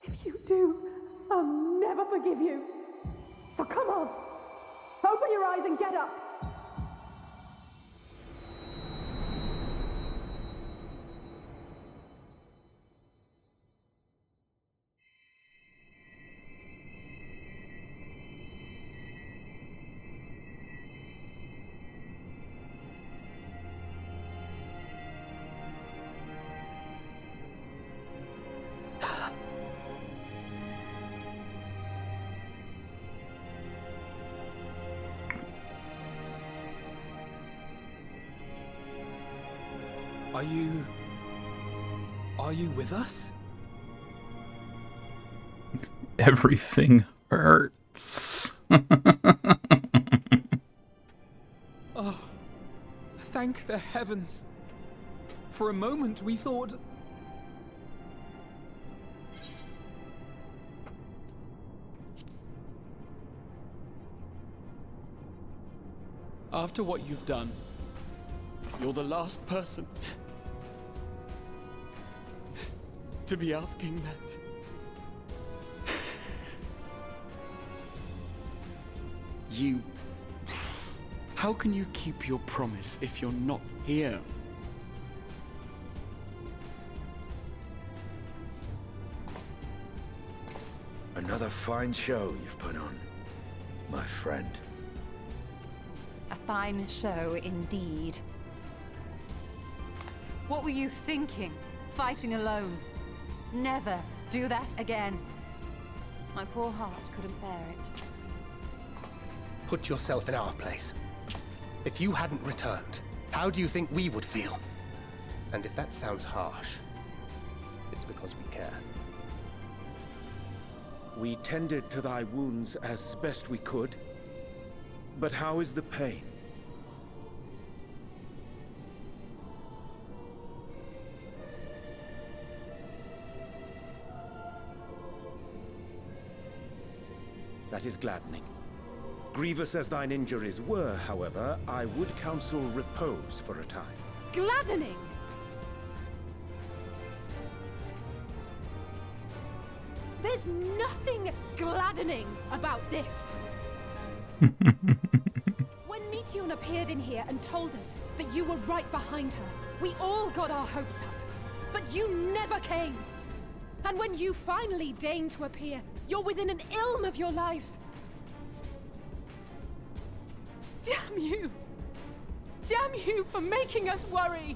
If you do, I'll never forgive you! So come on! Open your eyes and get up! Are you with us? Everything hurts. Oh, thank the heavens. For a moment we thought... After what you've done, you're the last person to be asking that. You... How can you keep your promise if you're not here? Another fine show you've put on, my friend. A fine show indeed. What were you thinking? Fighting alone? Never do that again. My poor heart couldn't bear it. Put yourself in our place. If you hadn't returned, how do you think we would feel? And if that sounds harsh, it's because we care. We tended to thy wounds as best we could. But how is the pain? That is gladdening. Grievous as thine injuries were, however, I would counsel repose for a time. Gladdening! There's nothing gladdening about this! We're Meteon appeared in here and told us that you were right behind her. We all got our hopes up. But you never came. And when you finally deign to appear, you're within an ilm of your life. Damn you! Damn you for making us worry!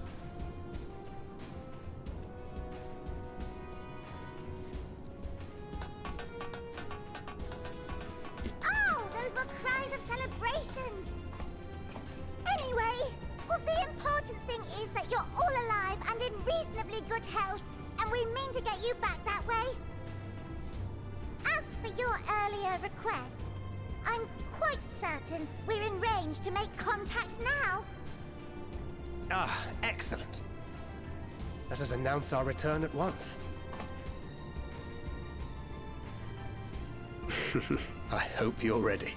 Oh, those were cries of celebration! Anyway, well, the important thing is that you're all alive and in reasonably good health, and we mean to get you back that way. As for your earlier request, I'm quite certain we're in range to make contact now. Ah, excellent. Let us announce our return at once. I hope you're ready.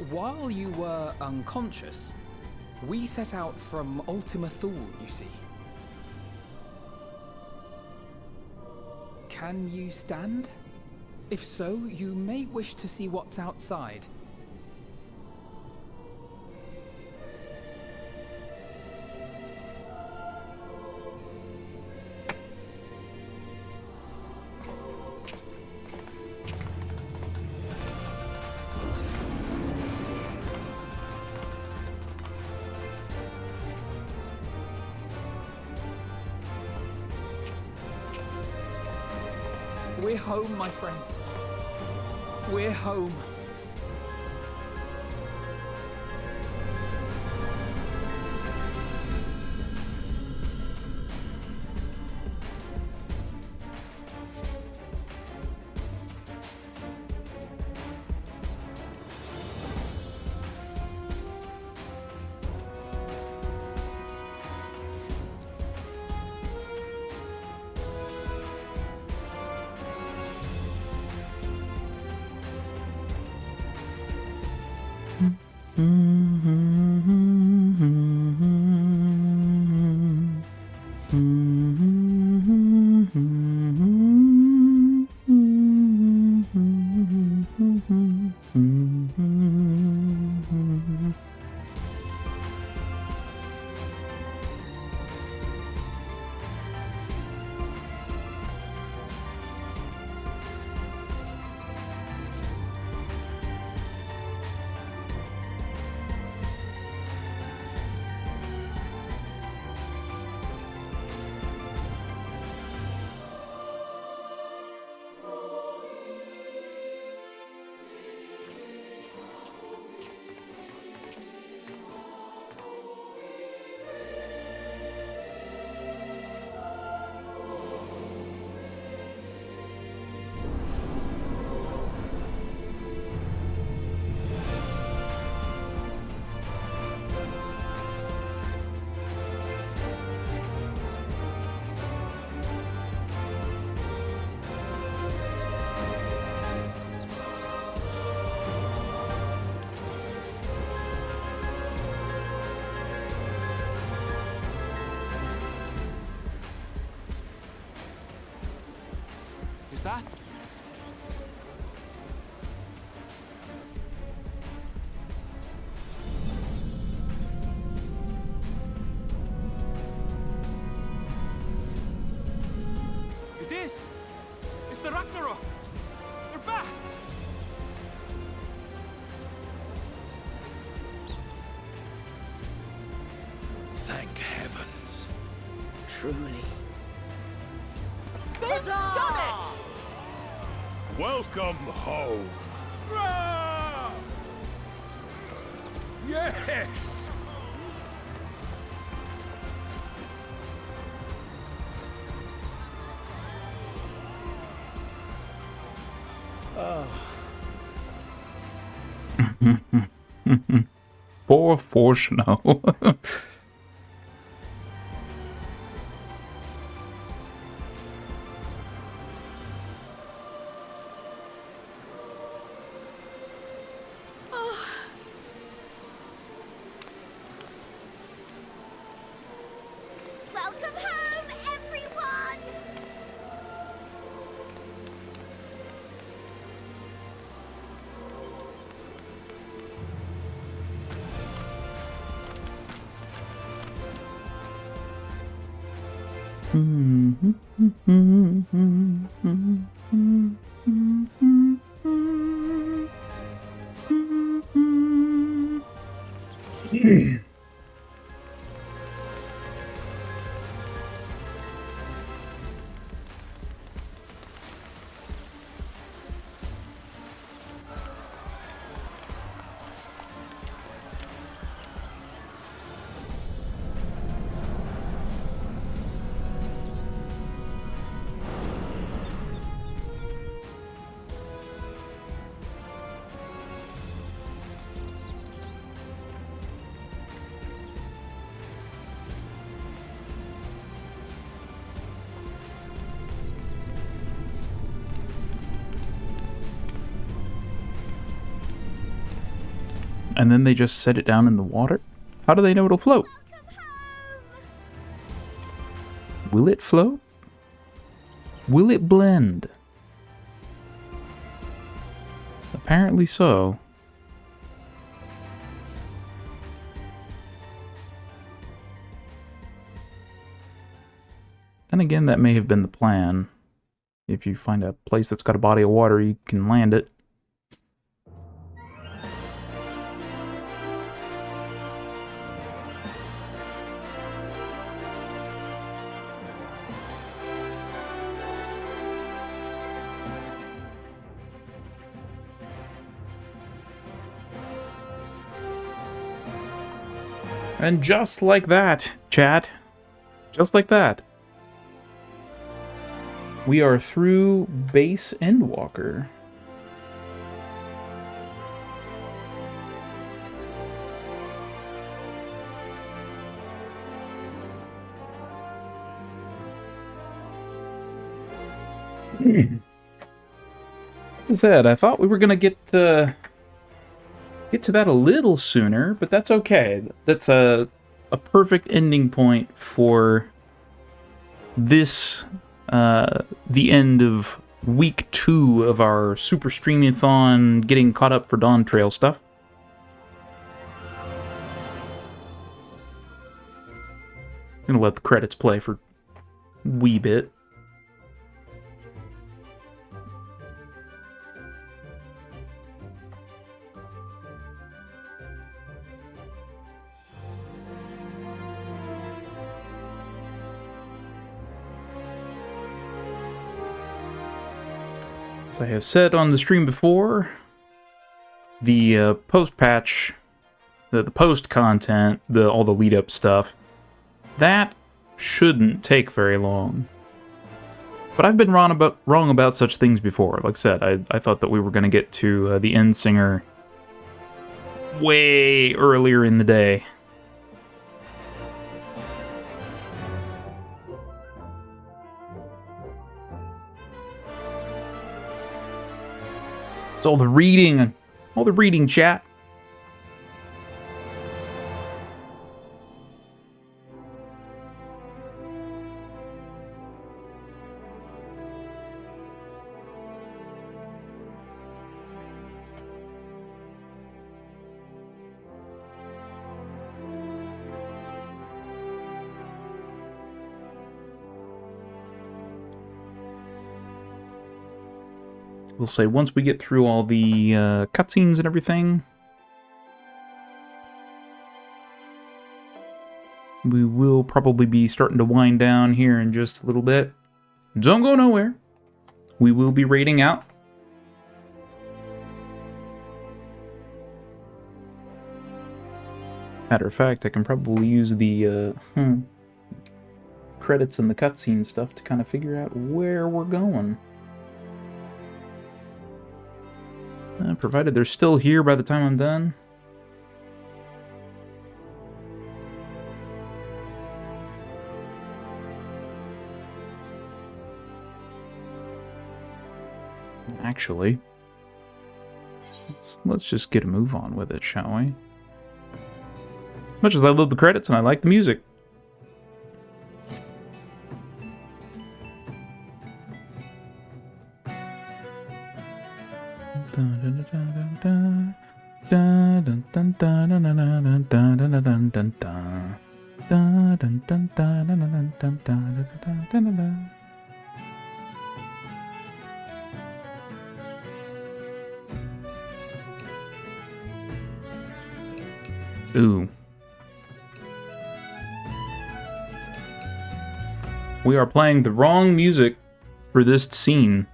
While you were unconscious, we set out from Ultima Thule, you see. Can you stand? If so, you may wish to see what's outside. We're home, my friend. We're home. Is that? It is! It's the Ragnarok! They're back! Thank heavens. Truly. They've done it! Welcome home. Yes! Poor Forsnow. Welcome home, everyone! And then they just set it down in the water? How do they know it'll float? Will it float? Will it blend? Apparently so. And again, that may have been the plan. If you find a place that's got a body of water, you can land it. And just like that, chat, just like that, we are through base Endwalker. As I said, I thought we were gonna get to that a little sooner, but that's okay. That's a perfect ending point for this, the end of week 2 of our Super Streamathon, getting caught up for Dawntrail stuff. I'm gonna let the credits play for a wee bit. As I have said on the stream before, the post-patch, the post content, all the lead-up stuff, that shouldn't take very long. But I've been wrong about such things before. Like I said, I thought that we were going to get to the End Singer way earlier in the day. It's all the reading, chat. We'll say once we get through all the cutscenes and everything, we will probably be starting to wind down here in just a little bit. Don't go nowhere. We will be raiding out. Matter of fact, I can probably use the credits and the cutscene stuff to kind of figure out where we're going. Provided they're still here by the time I'm done. Actually, let's just get a move on with it, shall we? Much as I love the credits and I like the music. Dun, dun, dun, dun, dun, dun, dun, dun, dun, dun, dun, dun. Ooh. We are playing the wrong music for this scene.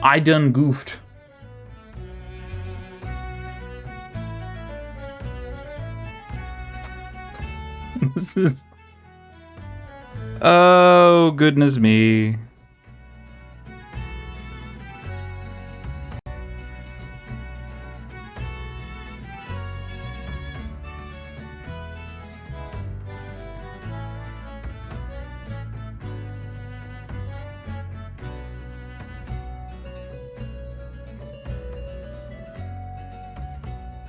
I done goofed. This is... Oh, goodness me.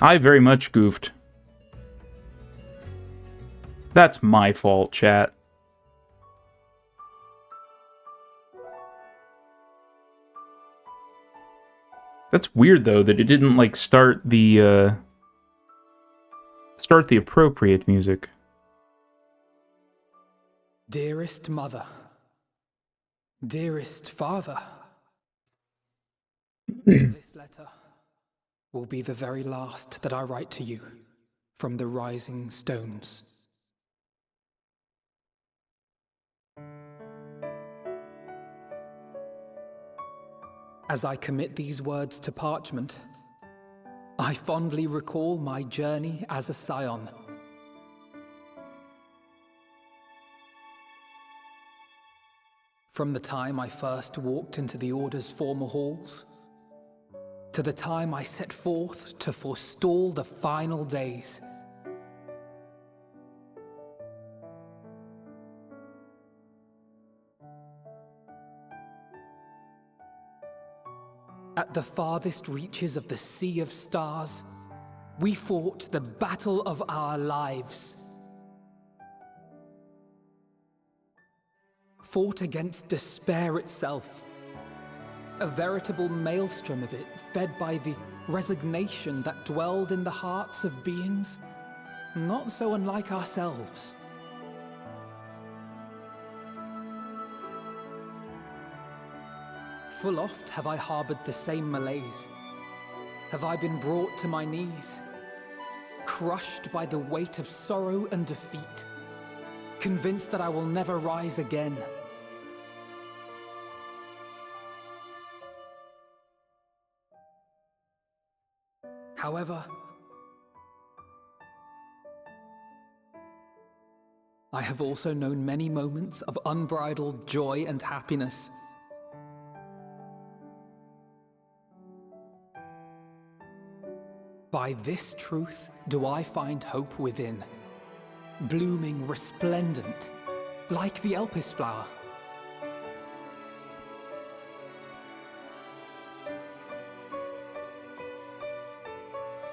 I very much goofed. That's my fault, chat. That's weird, though, that it didn't, like, start the appropriate music. Dearest mother, dearest father, this letter will be the very last that I write to you from the rising stones. As I commit these words to parchment, I fondly recall my journey as a scion. From the time I first walked into the Order's former halls, to the time I set forth to forestall the final days. At the farthest reaches of the Sea of Stars, we fought the battle of our lives. Fought against despair itself. A veritable maelstrom of it, fed by the resignation that dwelled in the hearts of beings not so unlike ourselves. Full oft have I harbored the same malaise. Have I been brought to my knees, crushed by the weight of sorrow and defeat, convinced that I will never rise again. However, I have also known many moments of unbridled joy and happiness. By this truth do I find hope within, blooming resplendent, like the Elpis flower.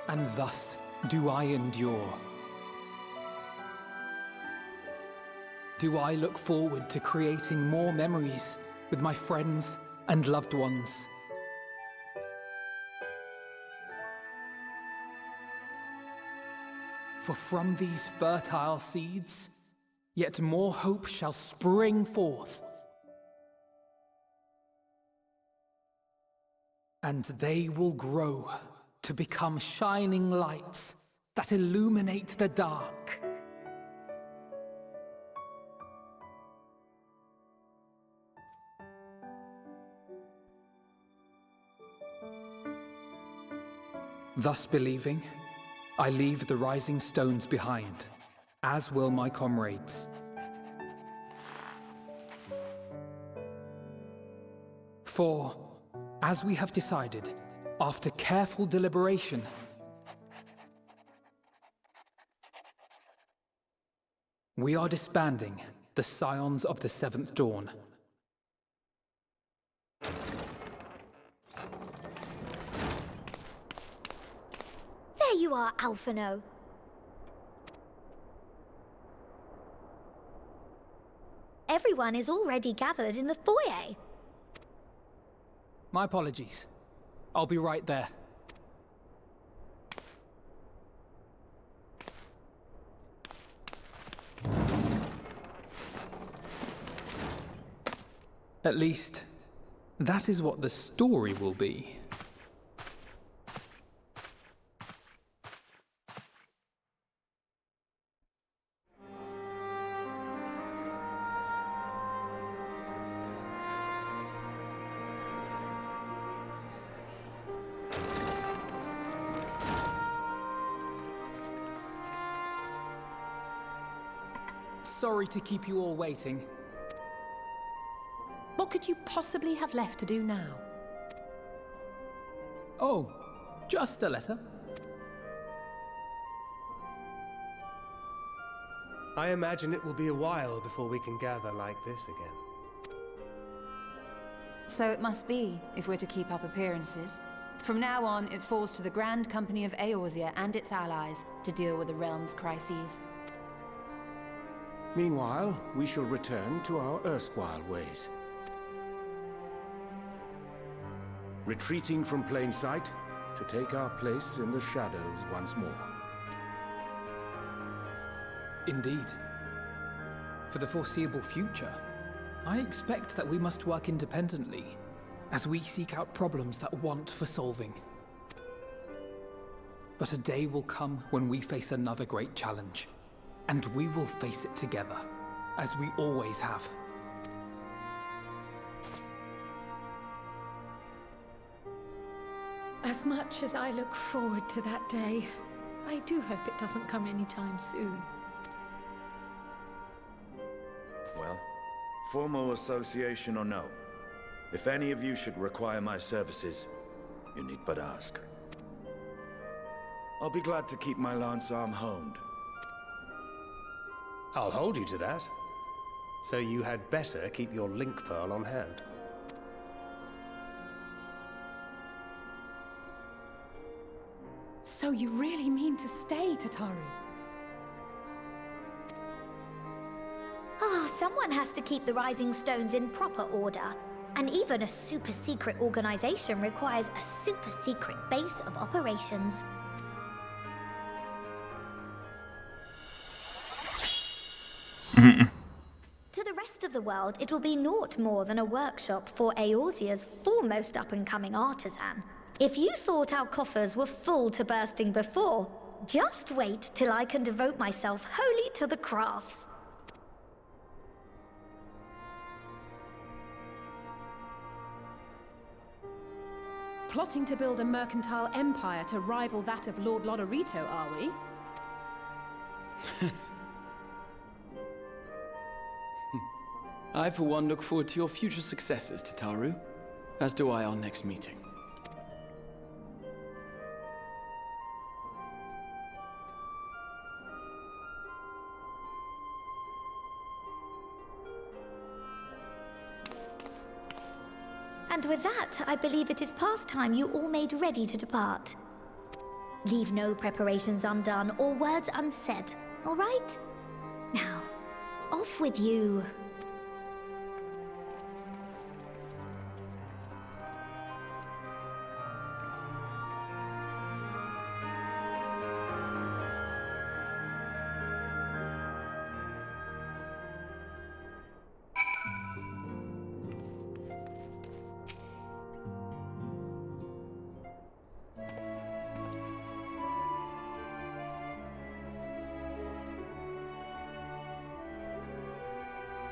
And thus do I endure. Do I look forward to creating more memories with my friends and loved ones. For from these fertile seeds, yet more hope shall spring forth. And they will grow to become shining lights that illuminate the dark. Thus believing, I leave the rising stones behind, as will my comrades. For, as we have decided, after careful deliberation, we are disbanding the Scions of the Seventh Dawn. There you are, Alphino. Everyone is already gathered in the foyer. My apologies. I'll be right there. At least, that is what the story will be. Sorry to keep you all waiting. What could you possibly have left to do now? Oh, just a letter. I imagine it will be a while before we can gather like this again. So it must be, if we're to keep up appearances. From now on, it falls to the Grand Company of Eorzea and its allies to deal with the realm's crises. Meanwhile, we shall return to our erstwhile ways. Retreating from plain sight to take our place in the shadows once more. Indeed. For the foreseeable future, I expect that we must work independently as we seek out problems that want for solving. But a day will come when we face another great challenge. And we will face it together, as we always have. As much as I look forward to that day, I do hope it doesn't come anytime soon. Well, formal association or no, if any of you should require my services, you need but ask. I'll be glad to keep my lance arm honed. I'll hold you to that. So you had better keep your link pearl on hand. So you really mean to stay, Tataru? Oh, someone has to keep the Rising Stones in proper order. And even a super-secret organization requires a super-secret base of operations. To the rest of the world, it will be naught more than a workshop for Eorzea's foremost up-and-coming artisan. If you thought our coffers were full to bursting before, just wait till I can devote myself wholly to the crafts. Plotting to build a mercantile empire to rival that of Lord Lodorito, are we? I, for one, look forward to your future successes, Tataru. As do I our next meeting. And with that, I believe it is past time you all made ready to depart. Leave no preparations undone or words unsaid, all right? Now, off with you.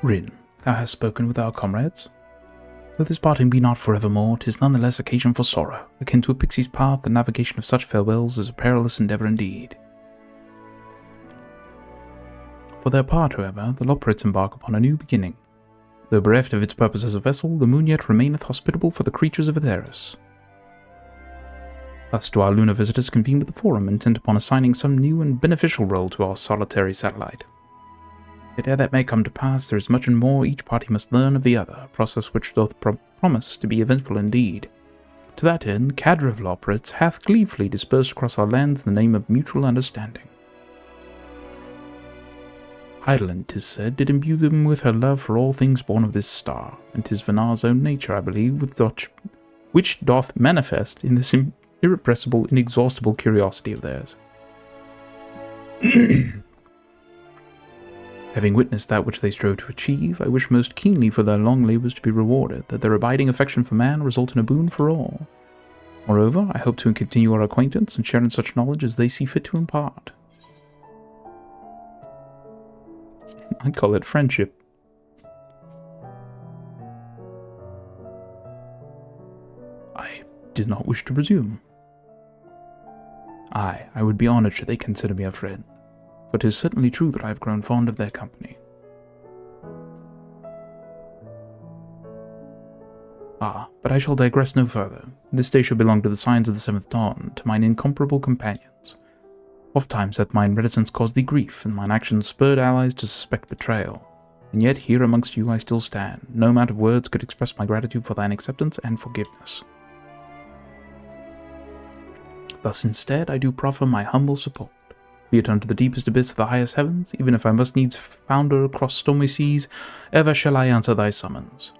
Rin, thou hast spoken with our comrades. Though this parting be not forevermore, 'tis none the less occasion for sorrow. Akin to a pixie's path, the navigation of such farewells is a perilous endeavour indeed. For their part, however, the Loprits embark upon a new beginning. Though bereft of its purpose as a vessel, the moon yet remaineth hospitable for the creatures of Aetheris. Thus do our lunar visitors convene with the Forum, intent upon assigning some new and beneficial role to our solitary satellite. Yet ere that may come to pass, there is much and more each party must learn of the other, a process which doth promise to be eventful indeed. To that end, Cadre of Loprits hath gleefully dispersed across our lands in the name of mutual understanding. Hydaelyn, 'tis said, did imbue them with her love for all things born of this star, and 'tis Venar's own nature, I believe, which doth manifest in this irrepressible, inexhaustible curiosity of theirs. Having witnessed that which they strove to achieve, I wish most keenly for their long labours to be rewarded, that their abiding affection for man result in a boon for all. Moreover, I hope to continue our acquaintance and share in such knowledge as they see fit to impart. I call it friendship. I did not wish to presume. I would be honoured should they consider me a friend, for 'tis certainly true that I have grown fond of their company. But I shall digress no further. This day shall belong to the signs of the 7th dawn, to mine incomparable companions. Ofttimes hath mine reticence caused thee grief, and mine actions spurred allies to suspect betrayal. And yet here amongst you I still stand. No amount of words could express my gratitude for thine acceptance and forgiveness. Thus instead I do proffer my humble support, be it unto the deepest abyss of the highest heavens, even if I must needs founder across stormy seas, ever shall I answer thy summons.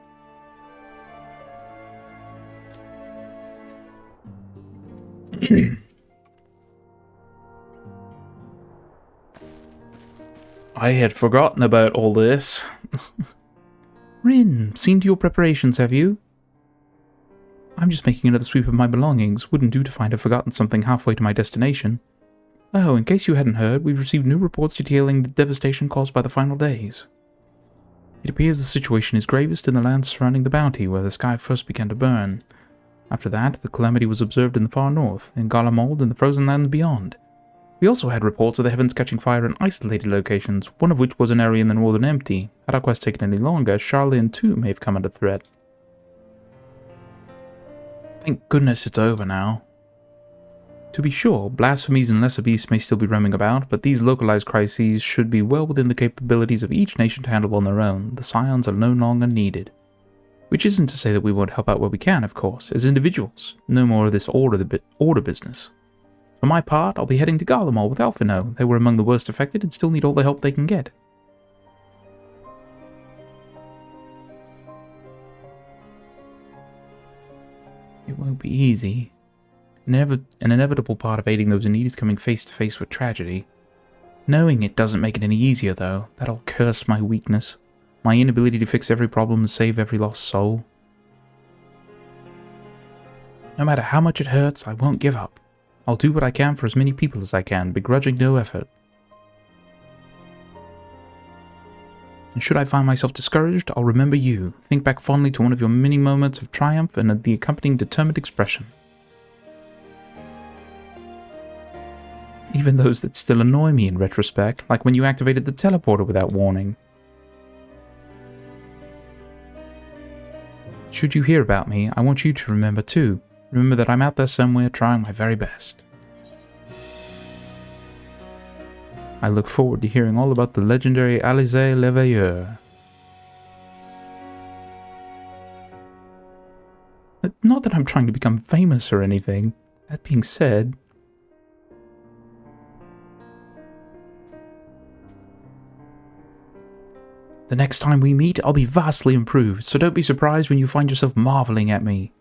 I had forgotten about all this. Rin, seen to your preparations, have you? I'm just making another sweep of my belongings. Wouldn't do to find I've forgotten something halfway to my destination. Oh, in case you hadn't heard, we've received new reports detailing the devastation caused by the final days. It appears the situation is gravest in the lands surrounding the Bounty, where the sky first began to burn. After that, the calamity was observed in the far north, in Garlemald and the frozen lands beyond. We also had reports of the heavens catching fire in isolated locations, one of which was an area in the northern Empty. Had our quest taken any longer, Charlian too may have come under threat. Thank goodness it's over now. To be sure, blasphemies and lesser beasts may still be roaming about, but these localized crises should be well within the capabilities of each nation to handle on their own. The Scions are no longer needed. Which isn't to say that we won't help out where we can, of course, as individuals. No more of this order business. For my part, I'll be heading to Garlemald with Alphino. They were among the worst affected and still need all the help they can get. It won't be easy. An inevitable part of aiding those in need is coming face to face with tragedy. Knowing it doesn't make it any easier, though. That'll curse my weakness. My inability to fix every problem and save every lost soul. No matter how much it hurts, I won't give up. I'll do what I can for as many people as I can, begrudging no effort. And should I find myself discouraged, I'll remember you. Think back fondly to one of your many moments of triumph and the accompanying determined expression. Even those that still annoy me in retrospect, like when you activated the teleporter without warning. Should you hear about me, I want you to remember too. Remember that I'm out there somewhere trying my very best. I look forward to hearing all about the legendary Alizé Le Veilleur. Not that I'm trying to become famous or anything. That being said... The next time we meet, I'll be vastly improved, so don't be surprised when you find yourself marveling at me.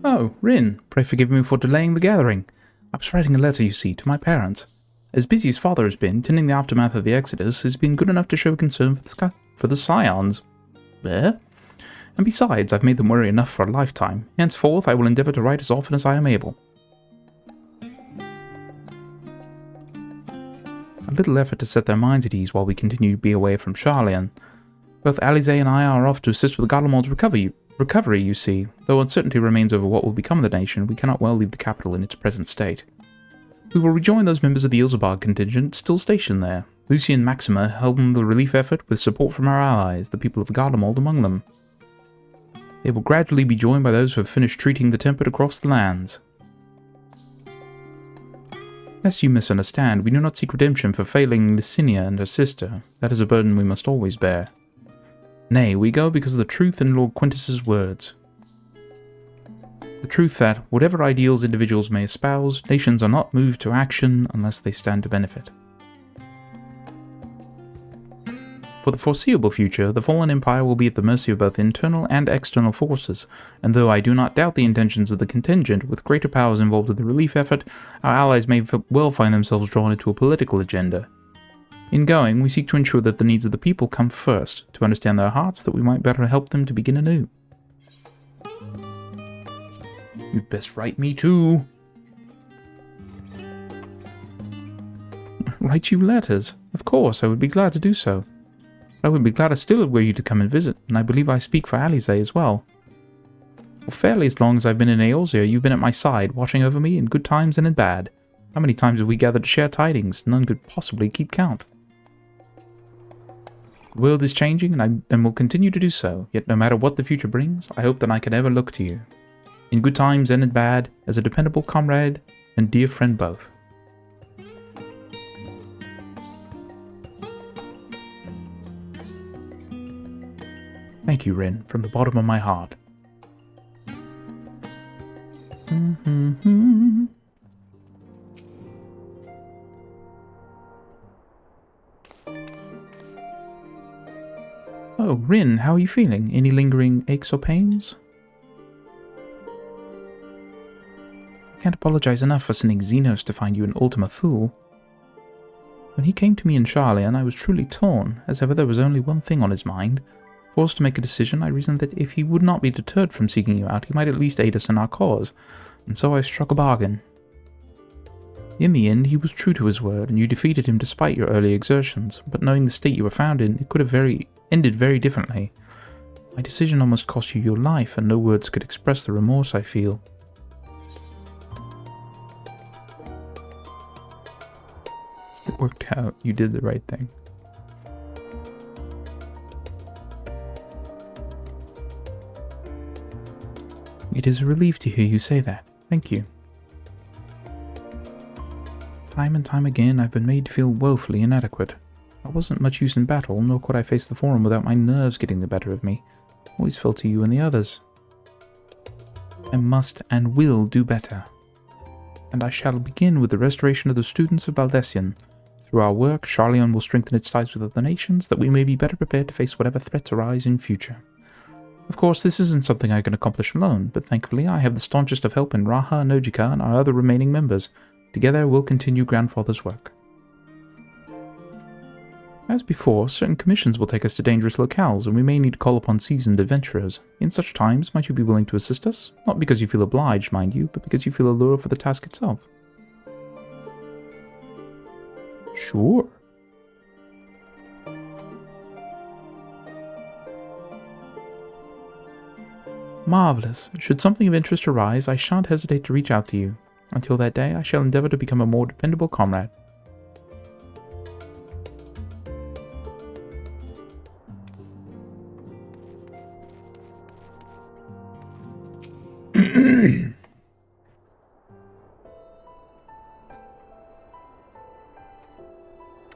Oh, Rin, pray forgive me for delaying the gathering. I was writing a letter, you see, to my parents. As busy as Father has been, tending the aftermath of the Exodus has been good enough to show concern for the Scions. There. And besides, I've made them worry enough for a lifetime. Henceforth, I will endeavour to write as often as I am able. A little effort to set their minds at ease while we continue to be away from Charlian. Both Alizé and I are off to assist with Garlemald's recovery, you see. Though uncertainty remains over what will become of the nation, we cannot well leave the capital in its present state. We will rejoin those members of the Ilsabard contingent still stationed there. Lucy and Maxima helm the relief effort with support from our allies, the people of Garlemald among them. They will gradually be joined by those who have finished treating the tempered across the lands. Lest you misunderstand, we do not seek redemption for failing Licinia and her sister. That is a burden we must always bear. Nay, we go because of the truth in Lord Quintus's words. The truth that, whatever ideals individuals may espouse, nations are not moved to action unless they stand to benefit. For the foreseeable future, the fallen empire will be at the mercy of both internal and external forces, and though I do not doubt the intentions of the contingent, with greater powers involved in the relief effort, our allies may well find themselves drawn into a political agenda. In going, we seek to ensure that the needs of the people come first, to understand their hearts that we might better help them to begin anew. You'd best write me too. Write you letters? Of course, I would be glad to do so. I would be glad still were you to come and visit, and I believe I speak for Alize as well. For fairly as long as I've been in Eorzea, you've been at my side, watching over me in good times and in bad. How many times have we gathered to share tidings? None could possibly keep count. The world is changing, and will continue to do so, yet no matter what the future brings, I hope that I can ever look to you, in good times and in bad, as a dependable comrade and dear friend both. Thank you, Rin, from the bottom of my heart. Oh, Rin, how are you feeling? Any lingering aches or pains? I can't apologize enough for sending Xenos to find you in Ultima Thule. When he came to me in Charlian, I was truly torn, as ever there was only one thing on his mind. Forced to make a decision, I reasoned that if he would not be deterred from seeking you out, he might at least aid us in our cause, and so I struck a bargain. In the end, he was true to his word, and you defeated him despite your early exertions, but knowing the state you were found in, it could have ended very differently. My decision almost cost you your life, and no words could express the remorse I feel. It worked out. You did the right thing. It is a relief to hear you say that. Thank you. Time and time again, I've been made to feel woefully inadequate. I wasn't much use in battle, nor could I face the Forum without my nerves getting the better of me. Always fell to you and the others. I must and will do better. And I shall begin with the restoration of the students of Baldessian. Through our work, Charlian will strengthen its ties with other nations, that we may be better prepared to face whatever threats arise in future. Of course, this isn't something I can accomplish alone, but thankfully I have the staunchest of help in Raha, Nojika, and our other remaining members. Together we'll continue Grandfather's work. As before, certain commissions will take us to dangerous locales, and we may need to call upon seasoned adventurers. In such times, might you be willing to assist us? Not because you feel obliged, mind you, but because you feel a lure for the task itself. Sure. Marvelous. Should something of interest arise, I shan't hesitate to reach out to you. Until that day, I shall endeavor to become a more dependable comrade.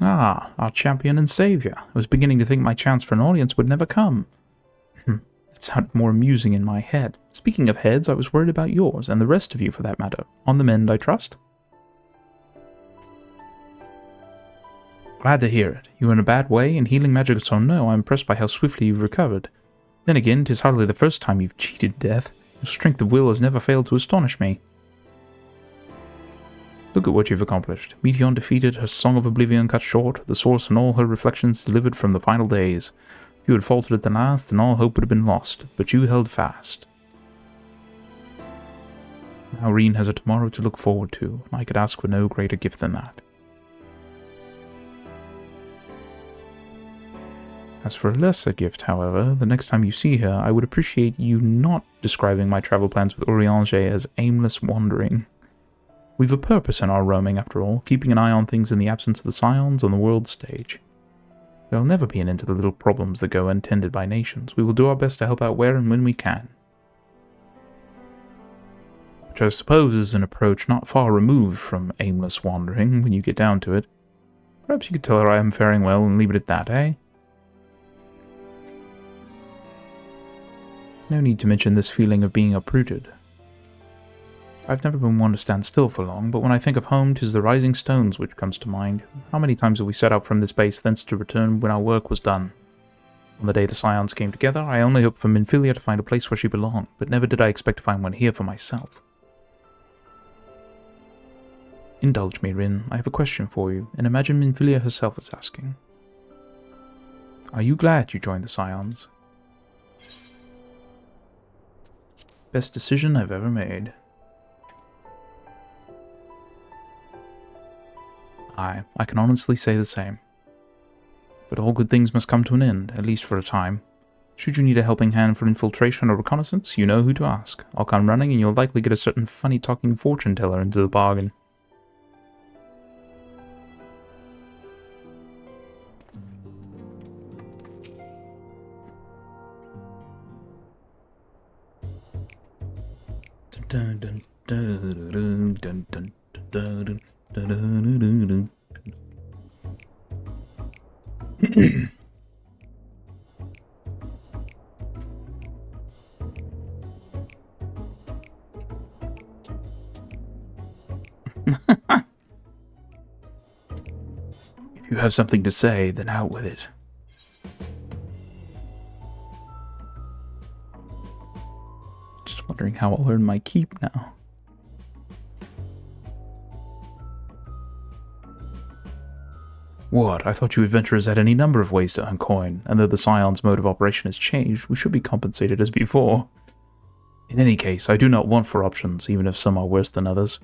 Ah, our champion and savior. I was beginning to think my chance for an audience would never come. It sounded more amusing in my head. Speaking of heads, I was worried about yours, and the rest of you for that matter. On the mend, I trust? Glad to hear it. You were in a bad way, and healing magic or no, I'm impressed by how swiftly you've recovered. Then again, 'tis hardly the first time you've cheated death. Your strength of will has never failed to astonish me. Look at what you've accomplished. Meteon defeated, her Song of Oblivion cut short, the source and all her reflections delivered from the final days. If you had faltered at the last, then all hope would have been lost, but you held fast. Now Reen has a tomorrow to look forward to, and I could ask for no greater gift than that. As for a lesser gift, however, the next time you see her, I would appreciate you not describing my travel plans with Urianger as aimless wandering. We've a purpose in our roaming, after all, keeping an eye on things in the absence of the Scions on the world stage. There'll never be an end to the little problems that go untended by nations. We will do our best to help out where and when we can. Which I suppose is an approach not far removed from aimless wandering, when you get down to it. Perhaps you could tell her I am faring well and leave it at that, eh? No need to mention this feeling of being uprooted. I've never been one to stand still for long, but when I think of home, 'tis the rising stones which comes to mind. How many times have we set out from this base, thence to return when our work was done? On the day the Scions came together, I only hoped for Minfilia to find a place where she belonged, but never did I expect to find one here for myself. Indulge me, Rin. I have a question for you, and imagine Minfilia herself is asking. Are you glad you joined the Scions? Best decision I've ever made. I can honestly say the same. But all good things must come to an end, at least for a time. Should you need a helping hand for infiltration or reconnaissance, you know who to ask. I'll come running, and you'll likely get a certain funny-talking fortune-teller into the bargain. Dun dun dun dun dun dun dun dun dun dun. If you have something to say, then out with it. Just wondering how I'll earn my keep now. What? I thought you adventurers had any number of ways to earn coin, and though the Scion's mode of operation has changed, we should be compensated as before. In any case, I do not want for options, even if some are worse than others.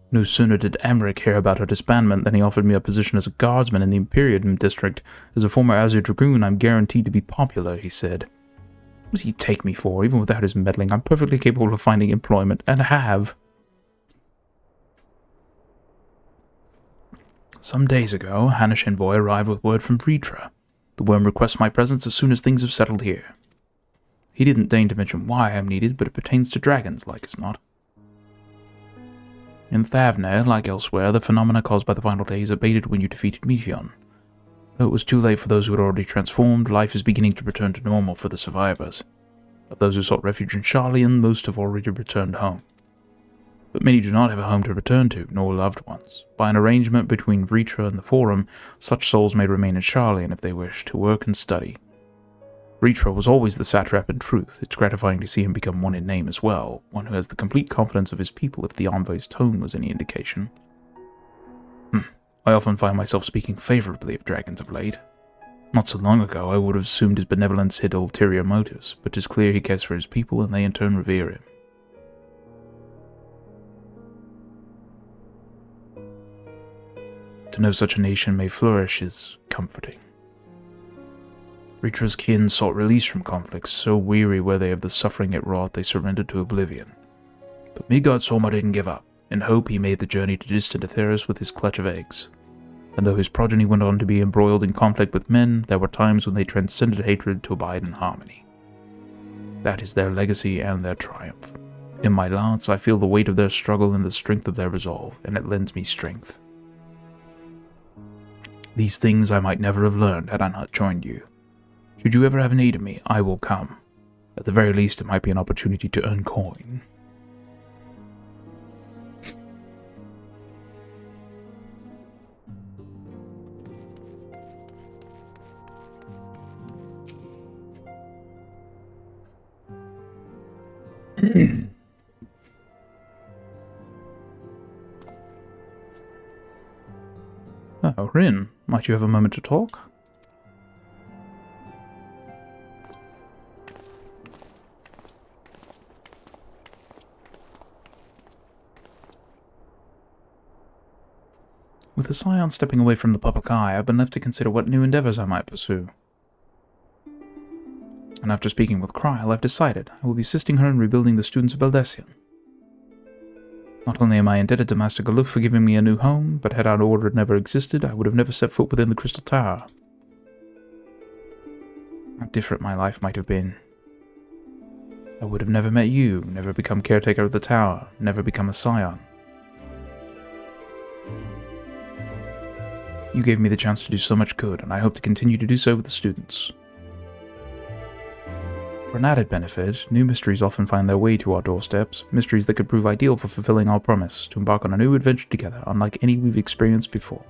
No sooner did Emmerich hear about our disbandment than he offered me a position as a guardsman in the Imperium district. As a former Azure Dragoon, I'm guaranteed to be popular, he said. What does he take me for? Even without his meddling, I'm perfectly capable of finding employment, and have. Some days ago, a Hanish envoy arrived with word from Vritra. The worm requests my presence as soon as things have settled here. He didn't deign to mention why I'm needed, but it pertains to dragons, like as not. In Thavner, like elsewhere, the phenomena caused by the final days abated when you defeated Meteion. Though it was too late for those who had already transformed, life is beginning to return to normal for the survivors. Of those who sought refuge in Sharlayan, most have already returned home. But many do not have a home to return to, nor loved ones. By an arrangement between Vritra and the Forum, such souls may remain in Sharlayan if they wish, to work and study. Vritra was always the satrap in truth. It's gratifying to see him become one in name as well, one who has the complete confidence of his people if the envoy's tone was any indication. I often find myself speaking favorably of dragons of late. Not so long ago, I would have assumed his benevolence hid ulterior motives, but 'tis clear he cares for his people and they in turn revere him. To know such a nation may flourish is comforting. Vritra's kin sought release from conflicts, so weary were they of the suffering it wrought they surrendered to oblivion. But Midgard Soma didn't give up. In hope he made the journey to distant Aetheris with his clutch of eggs. And though his progeny went on to be embroiled in conflict with men, there were times when they transcended hatred to abide in harmony. That is their legacy and their triumph. In my lance I feel the weight of their struggle and the strength of their resolve, and it lends me strength. These things I might never have learned had I not joined you. Should you ever have need of me, I will come. At the very least, it might be an opportunity to earn coin. Oh, Rin, might you have a moment to talk? With the Scion stepping away from the public eye, I've been left to consider what new endeavors I might pursue. And after speaking with Kryl, I've decided I will be assisting her in rebuilding the students of Beldessian. Not only am I indebted to Master Galuf for giving me a new home, but had our order never existed, I would have never set foot within the Crystal Tower. How different my life might have been. I would have never met you, never become caretaker of the tower, never become a Scion. You gave me the chance to do so much good, and I hope to continue to do so with the students. For an added benefit, new mysteries often find their way to our doorsteps, mysteries that could prove ideal for fulfilling our promise to embark on a new adventure together, unlike any we've experienced before.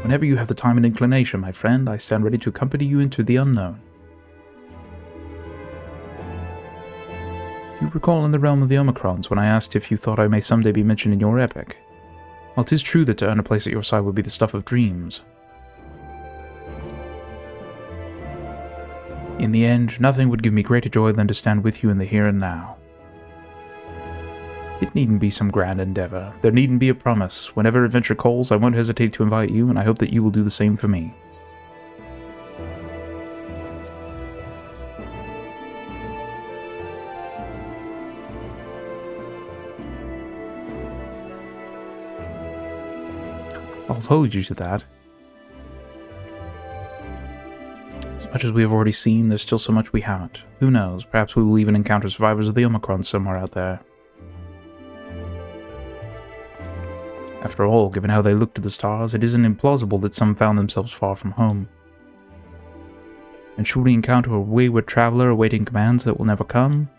Whenever you have the time and inclination, my friend, I stand ready to accompany you into the unknown. Do you recall in the realm of the Omicrons when I asked if you thought I may someday be mentioned in your epic? Well, 'tis true that to earn a place at your side would be the stuff of dreams. In the end, nothing would give me greater joy than to stand with you in the here and now. It needn't be some grand endeavor. There needn't be a promise. Whenever adventure calls, I won't hesitate to invite you, and I hope that you will do the same for me. I'll hold you to that. As much as we have already seen, there's still so much we haven't. Who knows, perhaps we will even encounter survivors of the Omicron somewhere out there. After all, given how they look to the stars, it isn't implausible that some found themselves far from home. And should we encounter a wayward traveler awaiting commands that will never come?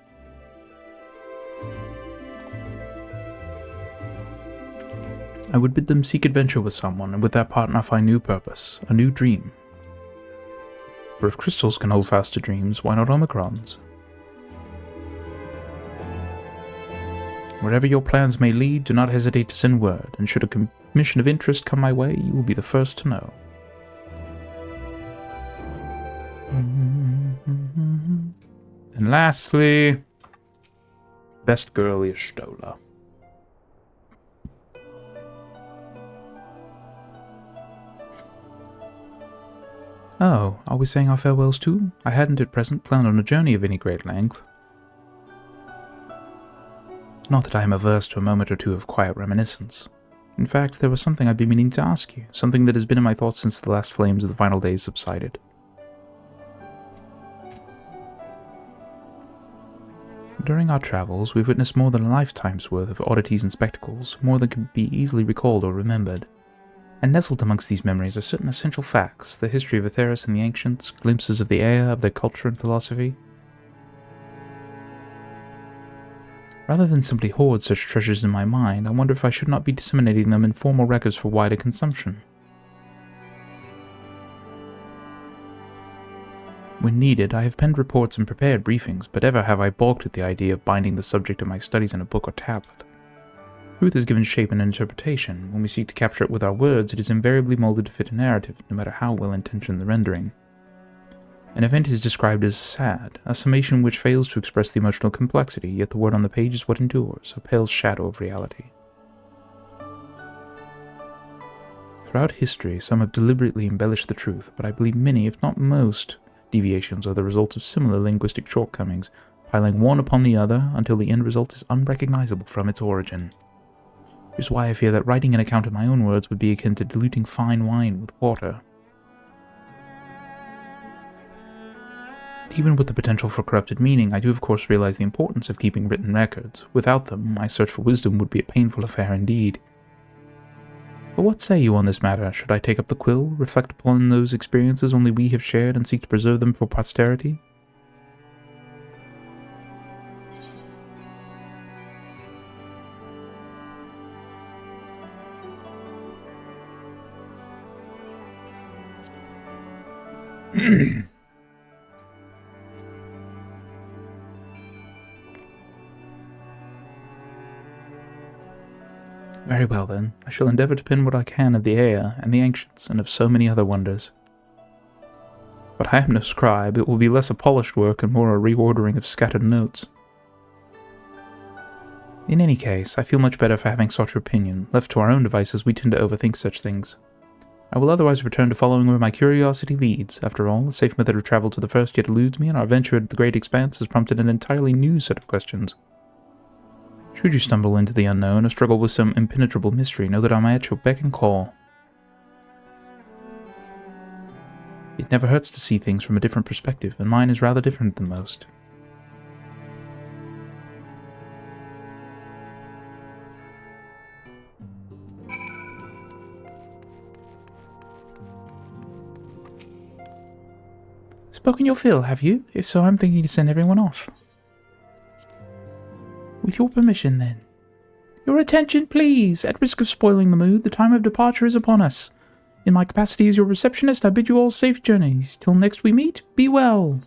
I would bid them seek adventure with someone, and with that partner find new purpose, a new dream. For if crystals can hold fast to dreams, why not Omicrons? Wherever your plans may lead, do not hesitate to send word, and should a commission of interest come my way, you will be the first to know. And lastly, best girl is Stola. Oh, are we saying our farewells too? I hadn't at present planned on a journey of any great length. Not that I am averse to a moment or two of quiet reminiscence. In fact, there was something I've been meaning to ask you, something that has been in my thoughts since the last flames of the final days subsided. During our travels, we've witnessed more than a lifetime's worth of oddities and spectacles, more than can be easily recalled or remembered. And nestled amongst these memories are certain essential facts, the history of Aetheris and the ancients, glimpses of the Ea, of their culture and philosophy. Rather than simply hoard such treasures in my mind, I wonder if I should not be disseminating them in formal records for wider consumption. When needed, I have penned reports and prepared briefings, but ever have I balked at the idea of binding the subject of my studies in a book or tablet. Truth is given shape and interpretation. When we seek to capture it with our words, it is invariably molded to fit a narrative, no matter how well-intentioned the rendering. An event is described as sad, a summation which fails to express the emotional complexity, yet the word on the page is what endures, a pale shadow of reality. Throughout history, some have deliberately embellished the truth, but I believe many, if not most, deviations are the result of similar linguistic shortcomings, piling one upon the other until the end result is unrecognizable from its origin. Which is why I fear that writing an account in my own words would be akin to diluting fine wine with water. Even with the potential for corrupted meaning, I do of course realize the importance of keeping written records. Without them, my search for wisdom would be a painful affair indeed. But what say you on this matter? Should I take up the quill, reflect upon those experiences only we have shared, and seek to preserve them for posterity? Very well then, I shall endeavour to pin what I can of the Ea and the ancients, and of so many other wonders. But I am no scribe, it will be less a polished work and more a reordering of scattered notes. In any case, I feel much better for having sought your opinion. Left to our own devices, we tend to overthink such things. I will otherwise return to following where my curiosity leads. After all, the safe method of travel to the first yet eludes me, and our venture into the great expanse has prompted an entirely new set of questions. Should you stumble into the unknown or struggle with some impenetrable mystery, know that I am at your beck and call. It never hurts to see things from a different perspective, and mine is rather different than most. spoken your fill, have you? If so, I'm thinking to send everyone off. With your permission, then. Your attention, please! At risk of spoiling the mood, the time of departure is upon us. In my capacity as your receptionist, I bid you all safe journeys. Till next we meet, be well.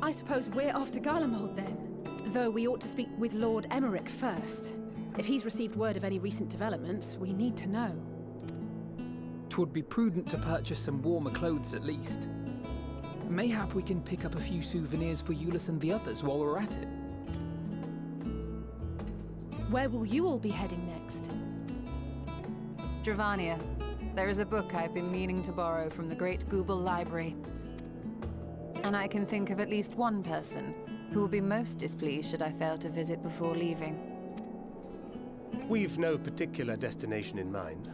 I suppose we're off to Garlemald then. Though we ought to speak with Lord Emmerich first. If he's received word of any recent developments, we need to know. 'Twould be prudent to purchase some warmer clothes at least. Mayhap we can pick up a few souvenirs for Euless and the others while we're at it. Where will you all be heading next? Dravania. There is a book I've been meaning to borrow from the Great Google Library. And I can think of at least one person who will be most displeased should I fail to visit before leaving. We've no particular destination in mind,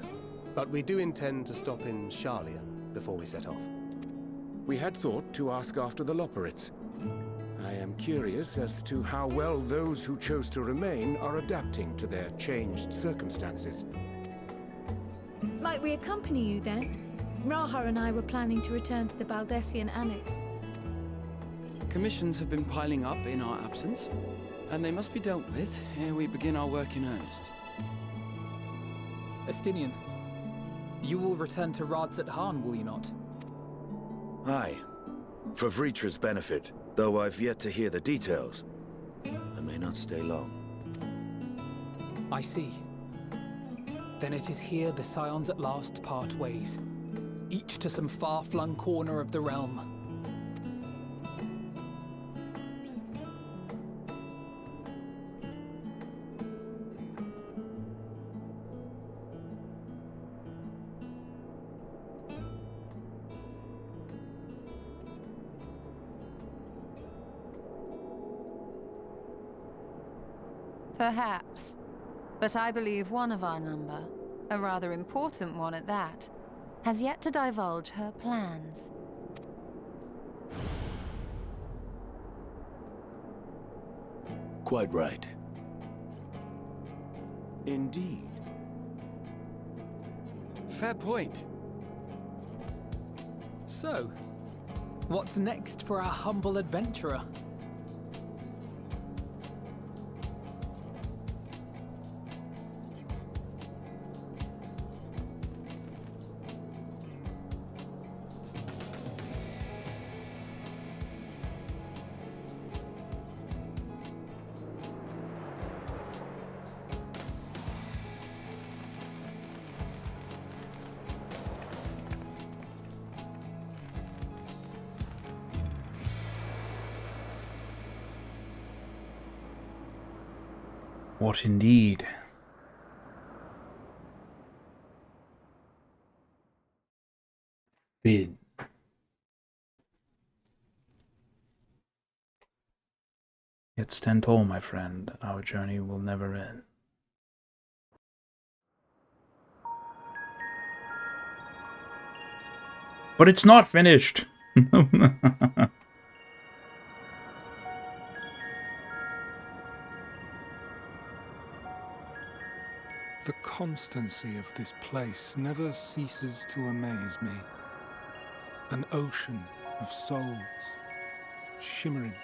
but we do intend to stop in Sharlayan before we set off. We had thought to ask after the Loporrits. I am curious as to how well those who chose to remain are adapting to their changed circumstances. Might we accompany you then? Raha and I were planning to return to the Baldessian Annex. Commissions have been piling up in our absence, and they must be dealt with ere we begin our work in earnest. Estinian, you will return to Radzat Han, will you not? Aye. For Vritra's benefit, though I've yet to hear the details. I may not stay long. I see. Then it is here the Scions at last part ways, each to some far-flung corner of the realm. Perhaps. But I believe one of our number, a rather important one at that, has yet to divulge her plans. Quite right. Indeed. Fair point. So, what's next for our humble adventurer? What indeed? Bid. Yet stand tall, my friend. Our journey will never end. But it's not finished. The constancy of this place never ceases to amaze me. An ocean of souls, shimmering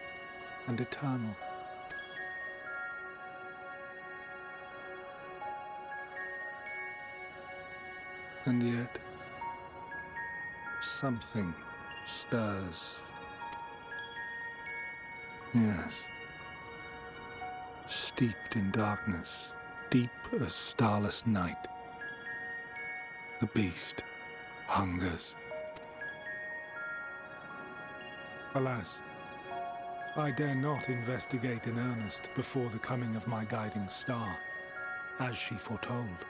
and eternal. And yet, something stirs. Yes. Steeped in darkness, deep as starless night. The beast hungers. Alas, I dare not investigate in earnest before the coming of my guiding star, as she foretold.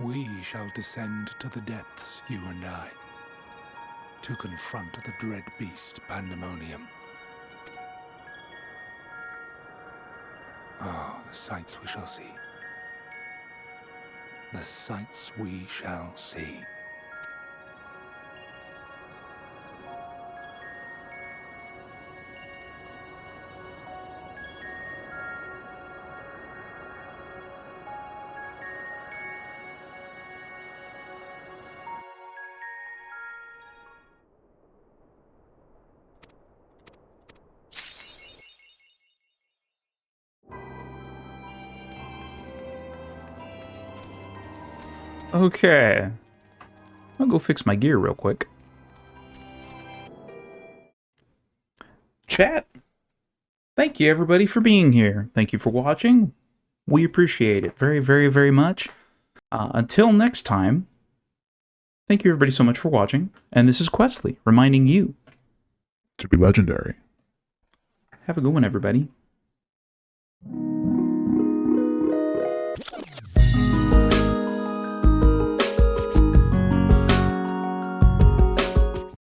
We shall descend to the depths, you and I, to confront the dread beast Pandemonium. Oh, the sights we shall see. The sights we shall see. Okay. I'll go fix my gear real quick. Chat. Thank you, everybody, for being here. Thank you for watching. We appreciate it very, very, very much. Until next time, thank you, everybody, so much for watching. And this is Qwestley, reminding you to be legendary. Have a good one, everybody.